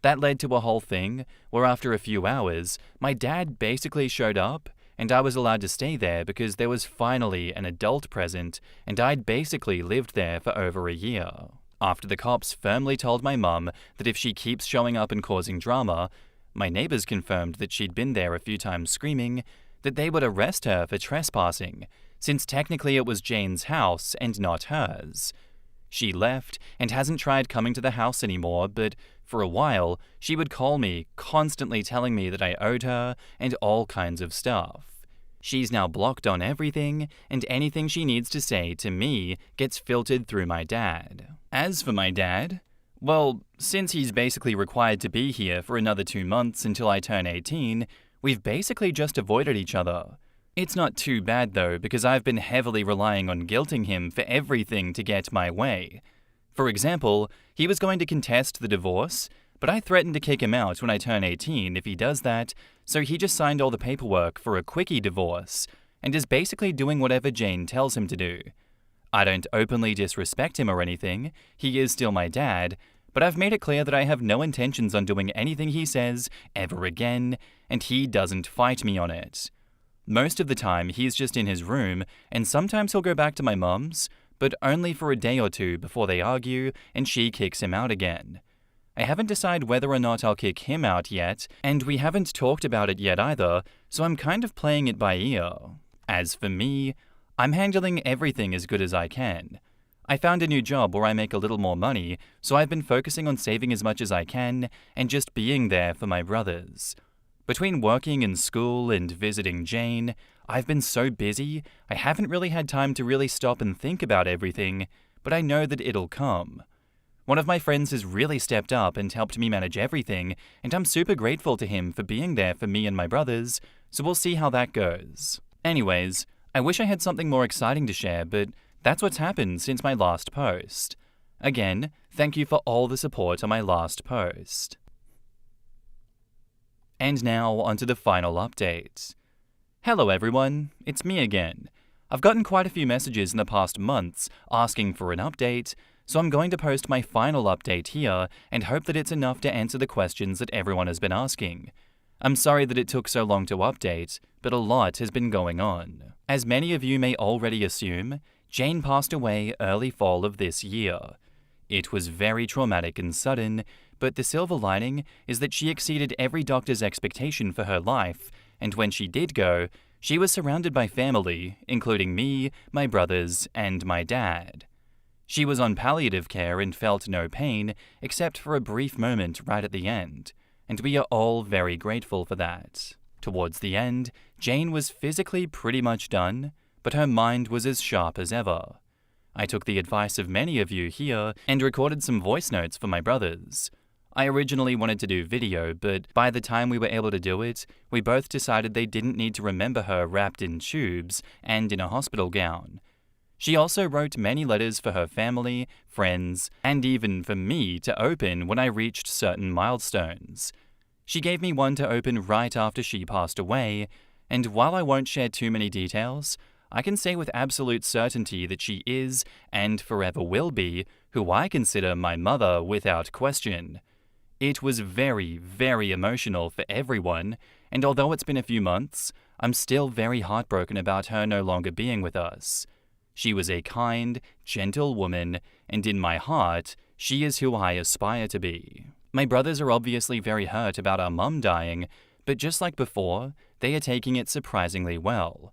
That led to a whole thing where after a few hours, my dad basically showed up and I was allowed to stay there because there was finally an adult present and I'd basically lived there for over a year. After the cops firmly told my mum that if she keeps showing up and causing drama, my neighbors confirmed that she'd been there a few times screaming, that they would arrest her for trespassing, since technically it was Jane's house and not hers. She left and hasn't tried coming to the house anymore, but for a while, she would call me, constantly telling me that I owed her and all kinds of stuff. She's now blocked on everything, and anything she needs to say to me gets filtered through my dad. As for my dad, well, since he's basically required to be here for another 2 months until I turn 18, we've basically just avoided each other. It's not too bad though, because I've been heavily relying on guilting him for everything to get my way. For example, he was going to contest the divorce, but I threatened to kick him out when I turn 18 if he does that, so he just signed all the paperwork for a quickie divorce, and is basically doing whatever Jane tells him to do. I don't openly disrespect him or anything, he is still my dad, but I've made it clear that I have no intentions on doing anything he says ever again, and he doesn't fight me on it. Most of the time, he's just in his room, and sometimes he'll go back to my mum's, but only for a day or two before they argue and she kicks him out again. I haven't decided whether or not I'll kick him out yet, and we haven't talked about it yet either, so I'm kind of playing it by ear. As for me, I'm handling everything as good as I can. I found a new job where I make a little more money, so I've been focusing on saving as much as I can and just being there for my brothers. Between working in school and visiting Jane, I've been so busy, I haven't really had time to really stop and think about everything, but I know that it'll come. One of my friends has really stepped up and helped me manage everything, and I'm super grateful to him for being there for me and my brothers, so we'll see how that goes. Anyways, I wish I had something more exciting to share, but that's what's happened since my last post. Again, thank you for all the support on my last post. And now onto the final update. Hello everyone, it's me again. I've gotten quite a few messages in the past months asking for an update, so I'm going to post my final update here and hope that it's enough to answer the questions that everyone has been asking. I'm sorry that it took so long to update, but a lot has been going on. As many of you may already assume, Jane passed away early fall of this year. It was very traumatic and sudden, but the silver lining is that she exceeded every doctor's expectation for her life, and when she did go, she was surrounded by family, including me, my brothers, and my dad. She was on palliative care and felt no pain, except for a brief moment right at the end, and we are all very grateful for that. Towards the end, Jane was physically pretty much done, but her mind was as sharp as ever. I took the advice of many of you here and recorded some voice notes for my brothers. I originally wanted to do video, but by the time we were able to do it, we both decided they didn't need to remember her wrapped in tubes and in a hospital gown. She also wrote many letters for her family, friends, and even for me to open when I reached certain milestones. She gave me one to open right after she passed away, and while I won't share too many details, I can say with absolute certainty that she is, and forever will be, who I consider my mother without question. It was very, very emotional for everyone, and although it's been a few months, I'm still very heartbroken about her no longer being with us. She was a kind, gentle woman, and in my heart, she is who I aspire to be. My brothers are obviously very hurt about our mum dying, but just like before, they are taking it surprisingly well.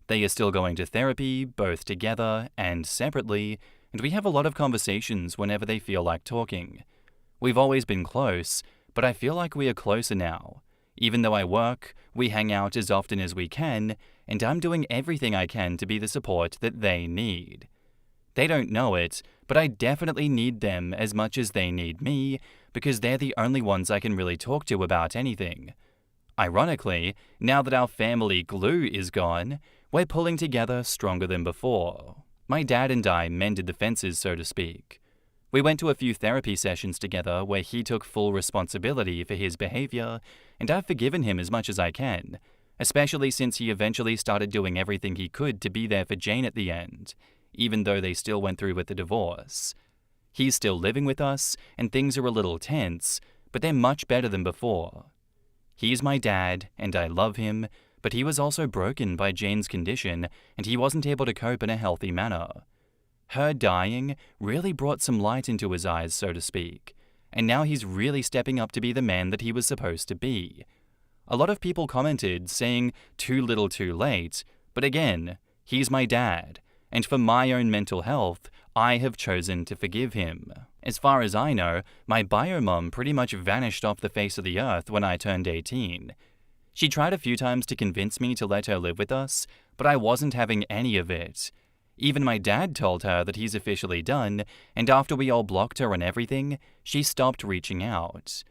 They are still going to therapy, both together and separately, and we have a lot of conversations whenever they feel like talking. We've always been close, but I feel like we are closer now. Even though I work, we hang out as often as we can, and I'm doing everything I can to be the support that they need. They don't know it, but I definitely need them as much as they need me, because they're the only ones I can really talk to about anything. Ironically, now that our family glue is gone, we're pulling together stronger than before. My dad and I mended the fences, so to speak. We went to a few therapy sessions together where he took full responsibility for his behavior, and I've forgiven him as much as I can, especially since he eventually started doing everything he could to be there for Jane at the end, even though they still went through with the divorce. He's still living with us, and things are a little tense, but they're much better than before. He's my dad, and I love him, but he was also broken by Jane's condition, and he wasn't able to cope in a healthy manner. Her dying really brought some light into his eyes, so to speak, and now he's really stepping up to be the man that he was supposed to be. A lot of people commented saying too little too late, but again, he's my dad, and for my own mental health, I have chosen to forgive him. As far as I know, my bio mom pretty much vanished off the face of the earth when I turned 18. She tried a few times to convince me to let her live with us, but I wasn't having any of it. Even my dad told her that he's officially done, and after we all blocked her and everything, she stopped reaching out.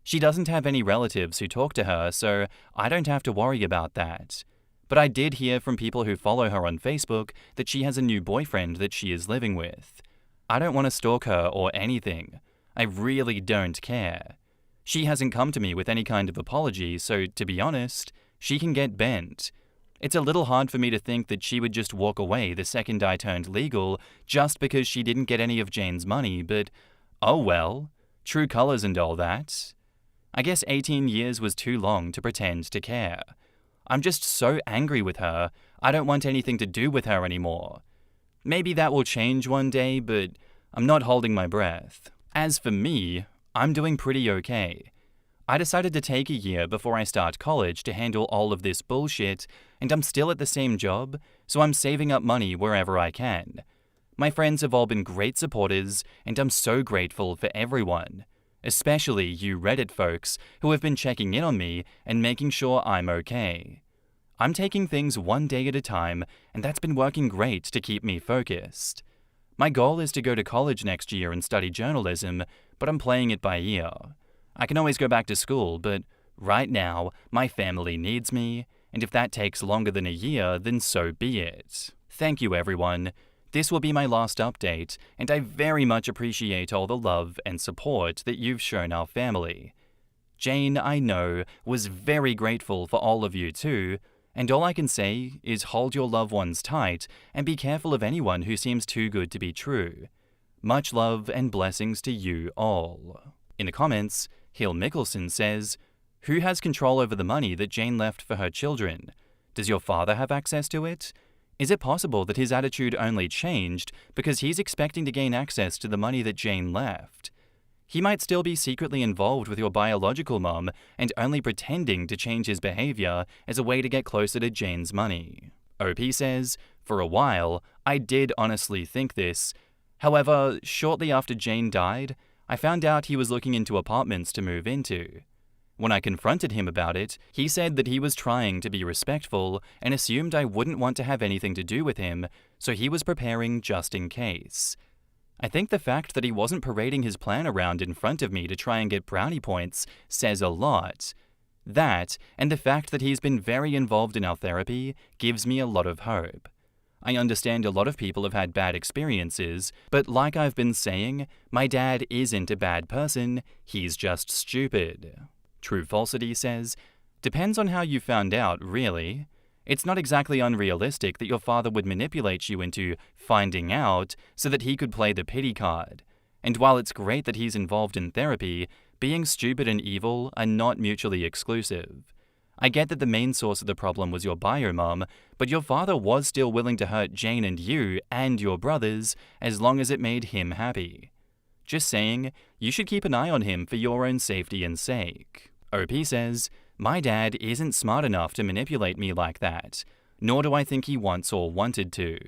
She doesn't have any relatives who talk to her, so I don't have to worry about that. But I did hear from people who follow her on Facebook that she has a new boyfriend that she is living with. I don't want to stalk her or anything. I really don't care. She hasn't come to me with any kind of apology, so to be honest, she can get bent. It's a little hard for me to think that she would just walk away the second I turned legal just because she didn't get any of Jane's money, but oh well, true colors and all that. I guess 18 years was too long to pretend to care. I'm just so angry with her, I don't want anything to do with her anymore. Maybe that will change one day, but I'm not holding my breath. As for me, I'm doing pretty okay. I decided to take a year before I start college to handle all of this bullshit, and I'm still at the same job, so I'm saving up money wherever I can. My friends have all been great supporters, and I'm so grateful for everyone, especially you Reddit folks who have been checking in on me and making sure I'm okay. I'm taking things one day at a time, and that's been working great to keep me focused. My goal is to go to college next year and study journalism, but I'm playing it by ear. I can always go back to school, but right now, my family needs me, and if that takes longer than a year, then so be it. Thank you, everyone. This will be my last update, and I very much appreciate all the love and support that you've shown our family. Jane, I know, was very grateful for all of you too, and all I can say is hold your loved ones tight and be careful of anyone who seems too good to be true. Much love and blessings to you all. In the comments, Hill Mickelson says, "Who has control over the money that Jane left for her children? Does your father have access to it? Is it possible that his attitude only changed because he's expecting to gain access to the money that Jane left? He might still be secretly involved with your biological mom and only pretending to change his behavior as a way to get closer to Jane's money." OP says, "For a while, I did honestly think this. However, shortly after Jane died, I found out he was looking into apartments to move into. When I confronted him about it, he said that he was trying to be respectful and assumed I wouldn't want to have anything to do with him, so he was preparing just in case. I think the fact that he wasn't parading his plan around in front of me to try and get brownie points says a lot. That, and the fact that he's been very involved in our therapy, gives me a lot of hope. I understand a lot of people have had bad experiences, but like I've been saying, my dad isn't a bad person, he's just stupid." True Falsity says, "Depends on how you found out, really. It's not exactly unrealistic that your father would manipulate you into finding out so that he could play the pity card. And while it's great that he's involved in therapy, being stupid and evil are not mutually exclusive. I get that the main source of the problem was your bio mom, but your father was still willing to hurt Jane and you and your brothers as long as it made him happy. Just saying, you should keep an eye on him for your own safety and sake." OP says, "My dad isn't smart enough to manipulate me like that, nor do I think he wants or wanted to.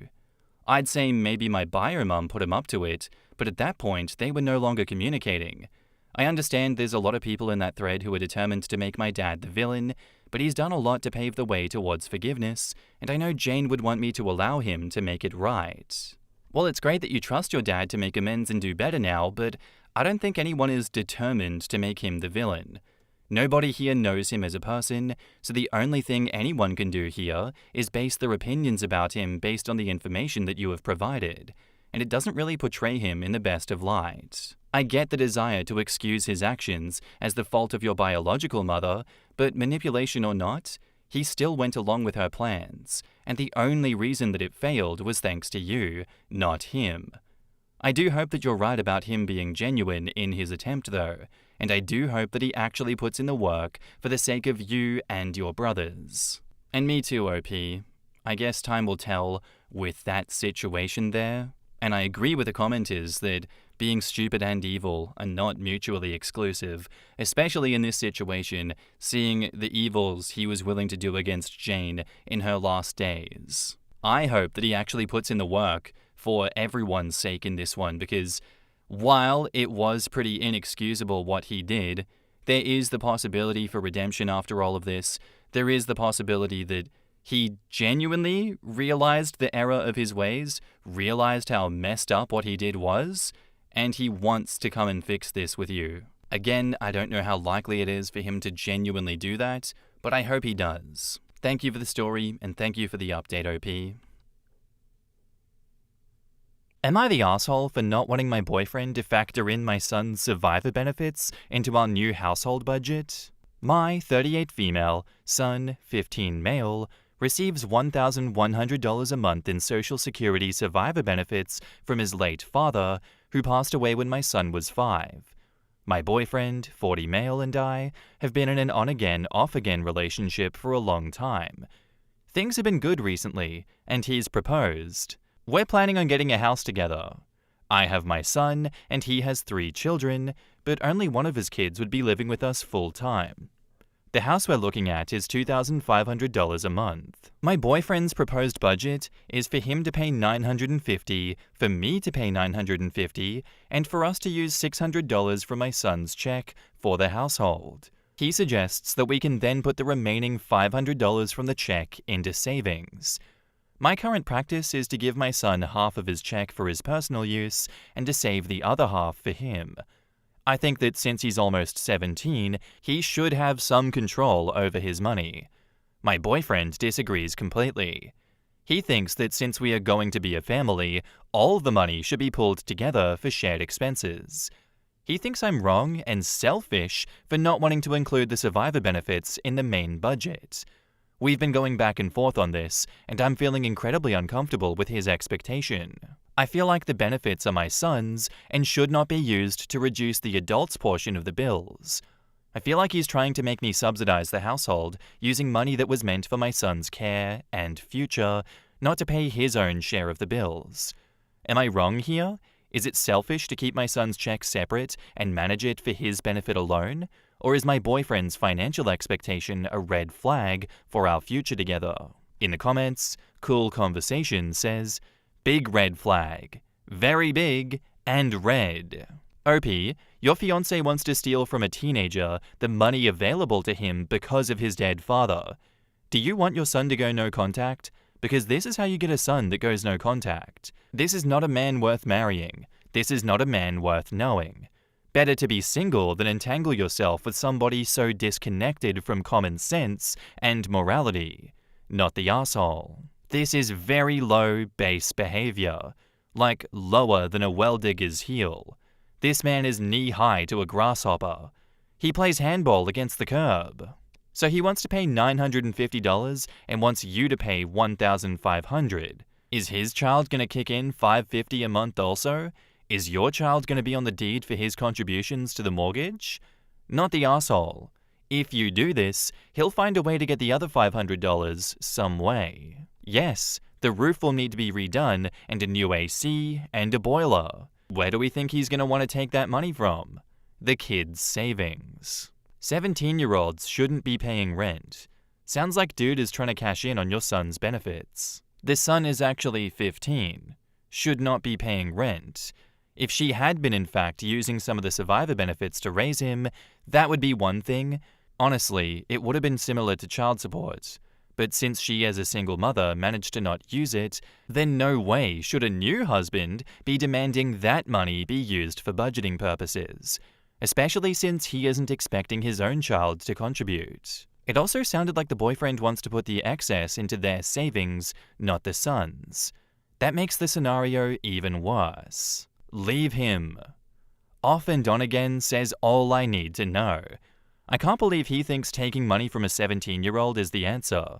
I'd say maybe my bio mom put him up to it, but at that point they were no longer communicating. I understand there's a lot of people in that thread who are determined to make my dad the villain, but he's done a lot to pave the way towards forgiveness, and I know Jane would want me to allow him to make it right. Well, it's great that you trust your dad to make amends and do better now, but I don't think anyone is determined to make him the villain. Nobody here knows him as a person, so the only thing anyone can do here is base their opinions about him based on the information that you have provided, and it doesn't really portray him in the best of light. I get the desire to excuse his actions as the fault of your biological mother, but manipulation or not, he still went along with her plans, and the only reason that it failed was thanks to you, not him. I do hope that you're right about him being genuine in his attempt though, and I do hope that he actually puts in the work for the sake of you and your brothers. And me too, OP. I guess time will tell with that situation there. And I agree with the commenters that being stupid and evil are not mutually exclusive, especially in this situation, seeing the evils he was willing to do against Jane in her last days. I hope that he actually puts in the work for everyone's sake in this one, because while it was pretty inexcusable what he did, there is the possibility for redemption after all of this. There is the possibility that he genuinely realized the error of his ways, realized how messed up what he did was, and he wants to come and fix this with you. Again, I don't know how likely it is for him to genuinely do that, but I hope he does. Thank you for the story, and thank you for the update, OP. Am I the asshole for not wanting my boyfriend to factor in my son's survivor benefits into our new household budget? My 38 female, son 15 male, receives $1,100 a month in Social Security survivor benefits from his late father, who passed away when my son was 5. My boyfriend, 40 male, and I have been in an on-again, off-again relationship for a long time. Things have been good recently, and he's proposed. We're planning on getting a house together. I have my son, and he has 3 children, but only one of his kids would be living with us full-time. The house we're looking at is $2,500 a month. My boyfriend's proposed budget is for him to pay $950, for me to pay $950, and for us to use $600 from my son's check for the household. He suggests that we can then put the remaining $500 from the check into savings. My current practice is to give my son half of his check for his personal use and to save the other half for him. I think that since he's almost 17, he should have some control over his money. My boyfriend disagrees completely. He thinks that since we are going to be a family, all the money should be pulled together for shared expenses. He thinks I'm wrong and selfish for not wanting to include the survivor benefits in the main budget. We've been going back and forth on this, and I'm feeling incredibly uncomfortable with his expectation. I feel like the benefits are my son's and should not be used to reduce the adult's portion of the bills. I feel like he's trying to make me subsidize the household using money that was meant for my son's care and future, not to pay his own share of the bills. Am I wrong here? Is it selfish to keep my son's check separate and manage it for his benefit alone? Or is my boyfriend's financial expectation a red flag for our future together? In the comments, Cool Conversation says, big red flag. Very big and red. OP, your fiancé wants to steal from a teenager the money available to him because of his dead father. Do you want your son to go no contact? Because this is how you get a son that goes no contact. This is not a man worth marrying. This is not a man worth knowing. Better to be single than entangle yourself with somebody so disconnected from common sense and morality. Not the asshole. This is very low base behavior. Like lower than a well-digger's heel. This man is knee-high to a grasshopper. He plays handball against the curb. So he wants to pay $950 and wants you to pay $1,500. Is his child going to kick in $550 a month also? Is your child going to be on the deed for his contributions to the mortgage? Not the asshole. If you do this, he'll find a way to get the other $500 some way. Yes, the roof will need to be redone and a new AC and a boiler. Where do we think he's going to want to take that money from? The kid's savings. 17-year-olds shouldn't be paying rent. Sounds like dude is trying to cash in on your son's benefits. The son is actually 15. Should not be paying rent. If she had been in fact using some of the survivor benefits to raise him, that would be one thing. Honestly, it would have been similar to child support. But since she as a single mother managed to not use it, then no way should a new husband be demanding that money be used for budgeting purposes. Especially since he isn't expecting his own child to contribute. It also sounded like the boyfriend wants to put the excess into their savings, not the son's. That makes the scenario even worse. Leave him. Off and on again says all I need to know. I can't believe he thinks taking money from a 17-year-old is the answer.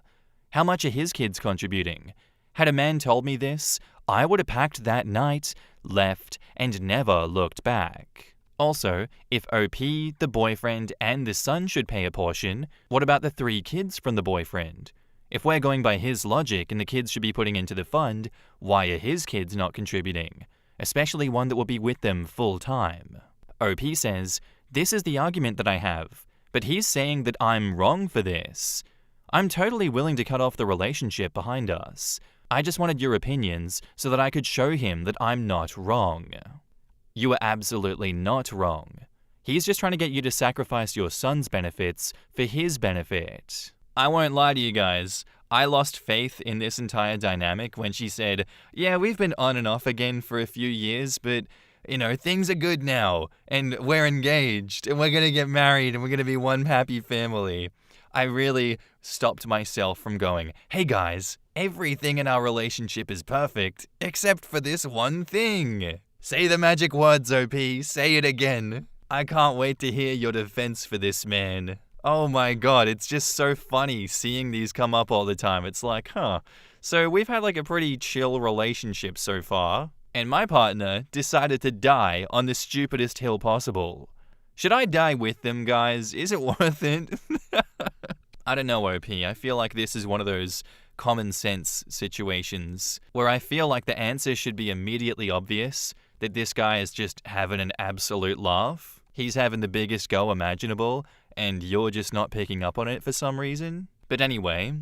How much are his kids contributing? Had a man told me this, I would have packed that night, left, and never looked back. Also, if OP, the boyfriend, and the son should pay a portion, what about the 3 kids from the boyfriend? If we're going by his logic and the kids should be putting into the fund, why are his kids not contributing? Especially one that will be with them full time. OP says, this is the argument that I have, but he's saying that I'm wrong for this. I'm totally willing to cut off the relationship behind us. I just wanted your opinions so that I could show him that I'm not wrong. You are absolutely not wrong. He's just trying to get you to sacrifice your son's benefits for his benefit. I won't lie to you guys. I lost faith in this entire dynamic when she said, yeah, we've been on and off again for a few years, but, things are good now, and we're engaged, and we're going to get married, and we're going to be one happy family. I really stopped myself from going, hey guys, everything in our relationship is perfect, except for this one thing. Say the magic words, OP. Say it again. I can't wait to hear your defense for this man. Oh my god, it's just so funny seeing these come up all the time. It's like, so we've had like a pretty chill relationship so far, and my partner decided to die on the stupidest hill possible. Should I die with them, guys? Is it worth it? I don't know, OP. I feel like this is one of those common sense situations where I feel like the answer should be immediately obvious, that this guy is just having an absolute laugh. He's having the biggest go imaginable, and you're just not picking up on it for some reason. But anyway,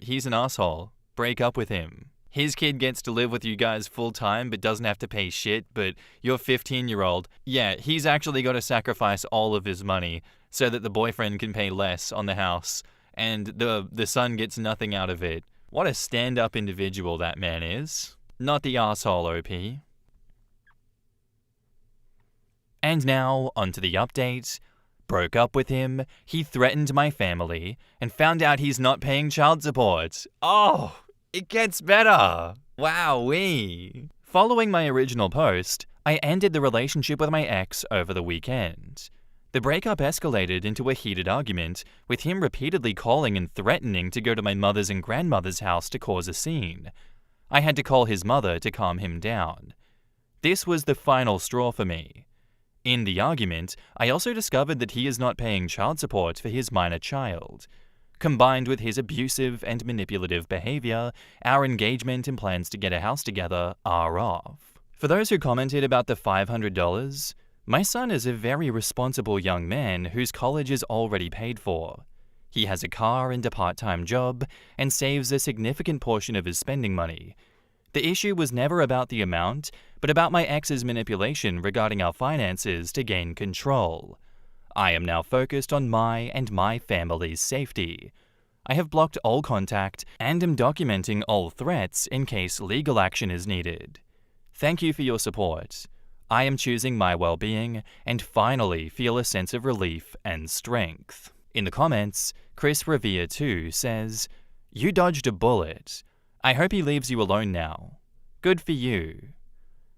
he's an asshole. Break up with him. His kid gets to live with you guys full time but doesn't have to pay shit, but your 15-year-old, yeah, he's actually got to sacrifice all of his money so that the boyfriend can pay less on the house, and the son gets nothing out of it. What a stand-up individual that man is. Not the asshole, OP. And now, onto the update. Broke up with him, he threatened my family, and found out he's not paying child support. Oh, it gets better. Wowee. Following my original post, I ended the relationship with my ex over the weekend. The breakup escalated into a heated argument, with him repeatedly calling and threatening to go to my mother's and grandmother's house to cause a scene. I had to call his mother to calm him down. This was the final straw for me. In the argument, I also discovered that he is not paying child support for his minor child. Combined with his abusive and manipulative behavior, our engagement and plans to get a house together are off. For those who commented about the $500, my son is a very responsible young man whose college is already paid for. He has a car and a part-time job and saves a significant portion of his spending money. The issue was never about the amount, but about my ex's manipulation regarding our finances to gain control. I am now focused on my and my family's safety. I have blocked all contact and am documenting all threats in case legal action is needed. Thank you for your support. I am choosing my well-being and finally feel a sense of relief and strength. In the comments, Chris Revere 2 says, "You dodged a bullet. I hope he leaves you alone now. Good for you."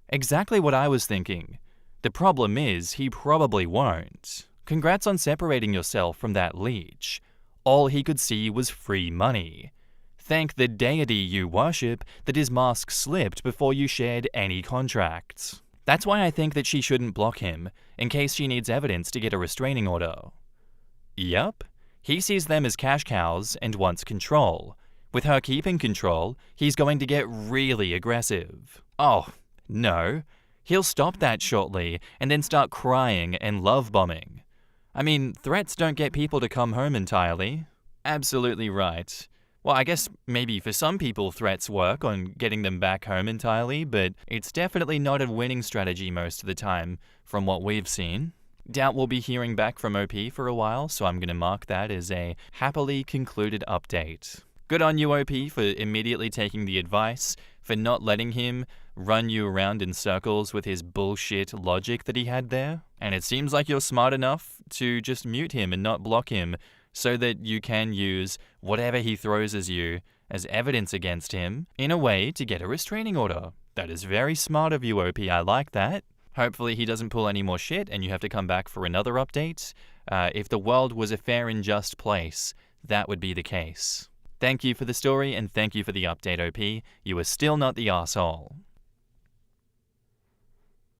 Exactly what I was thinking. The problem is, he probably won't. Congrats on separating yourself from that leech. All he could see was free money. Thank the deity you worship that his mask slipped before you shared any contracts. That's why I think that she shouldn't block him, in case she needs evidence to get a restraining order. Yup, he sees them as cash cows and wants control. With her keeping control, he's going to get really aggressive. Oh, no. He'll stop that shortly and then start crying and love bombing. I mean, threats don't get people to come home entirely. Absolutely right. Well, I guess maybe for some people threats work on getting them back home entirely, but it's definitely not a winning strategy most of the time, from what we've seen. Doubt we'll be hearing back from OP for a while, so I'm going to mark that as a happily concluded update. Good on you, OP, for immediately taking the advice, for not letting him run you around in circles with his bullshit logic that he had there. And it seems like you're smart enough to just mute him and not block him so that you can use whatever he throws at you as evidence against him in a way to get a restraining order. That is very smart of you, OP. I like that. Hopefully he doesn't pull any more shit and you have to come back for another update. If the world was a fair and just place, that would be the case. Thank you for the story and thank you for the update, OP. You are still not the asshole.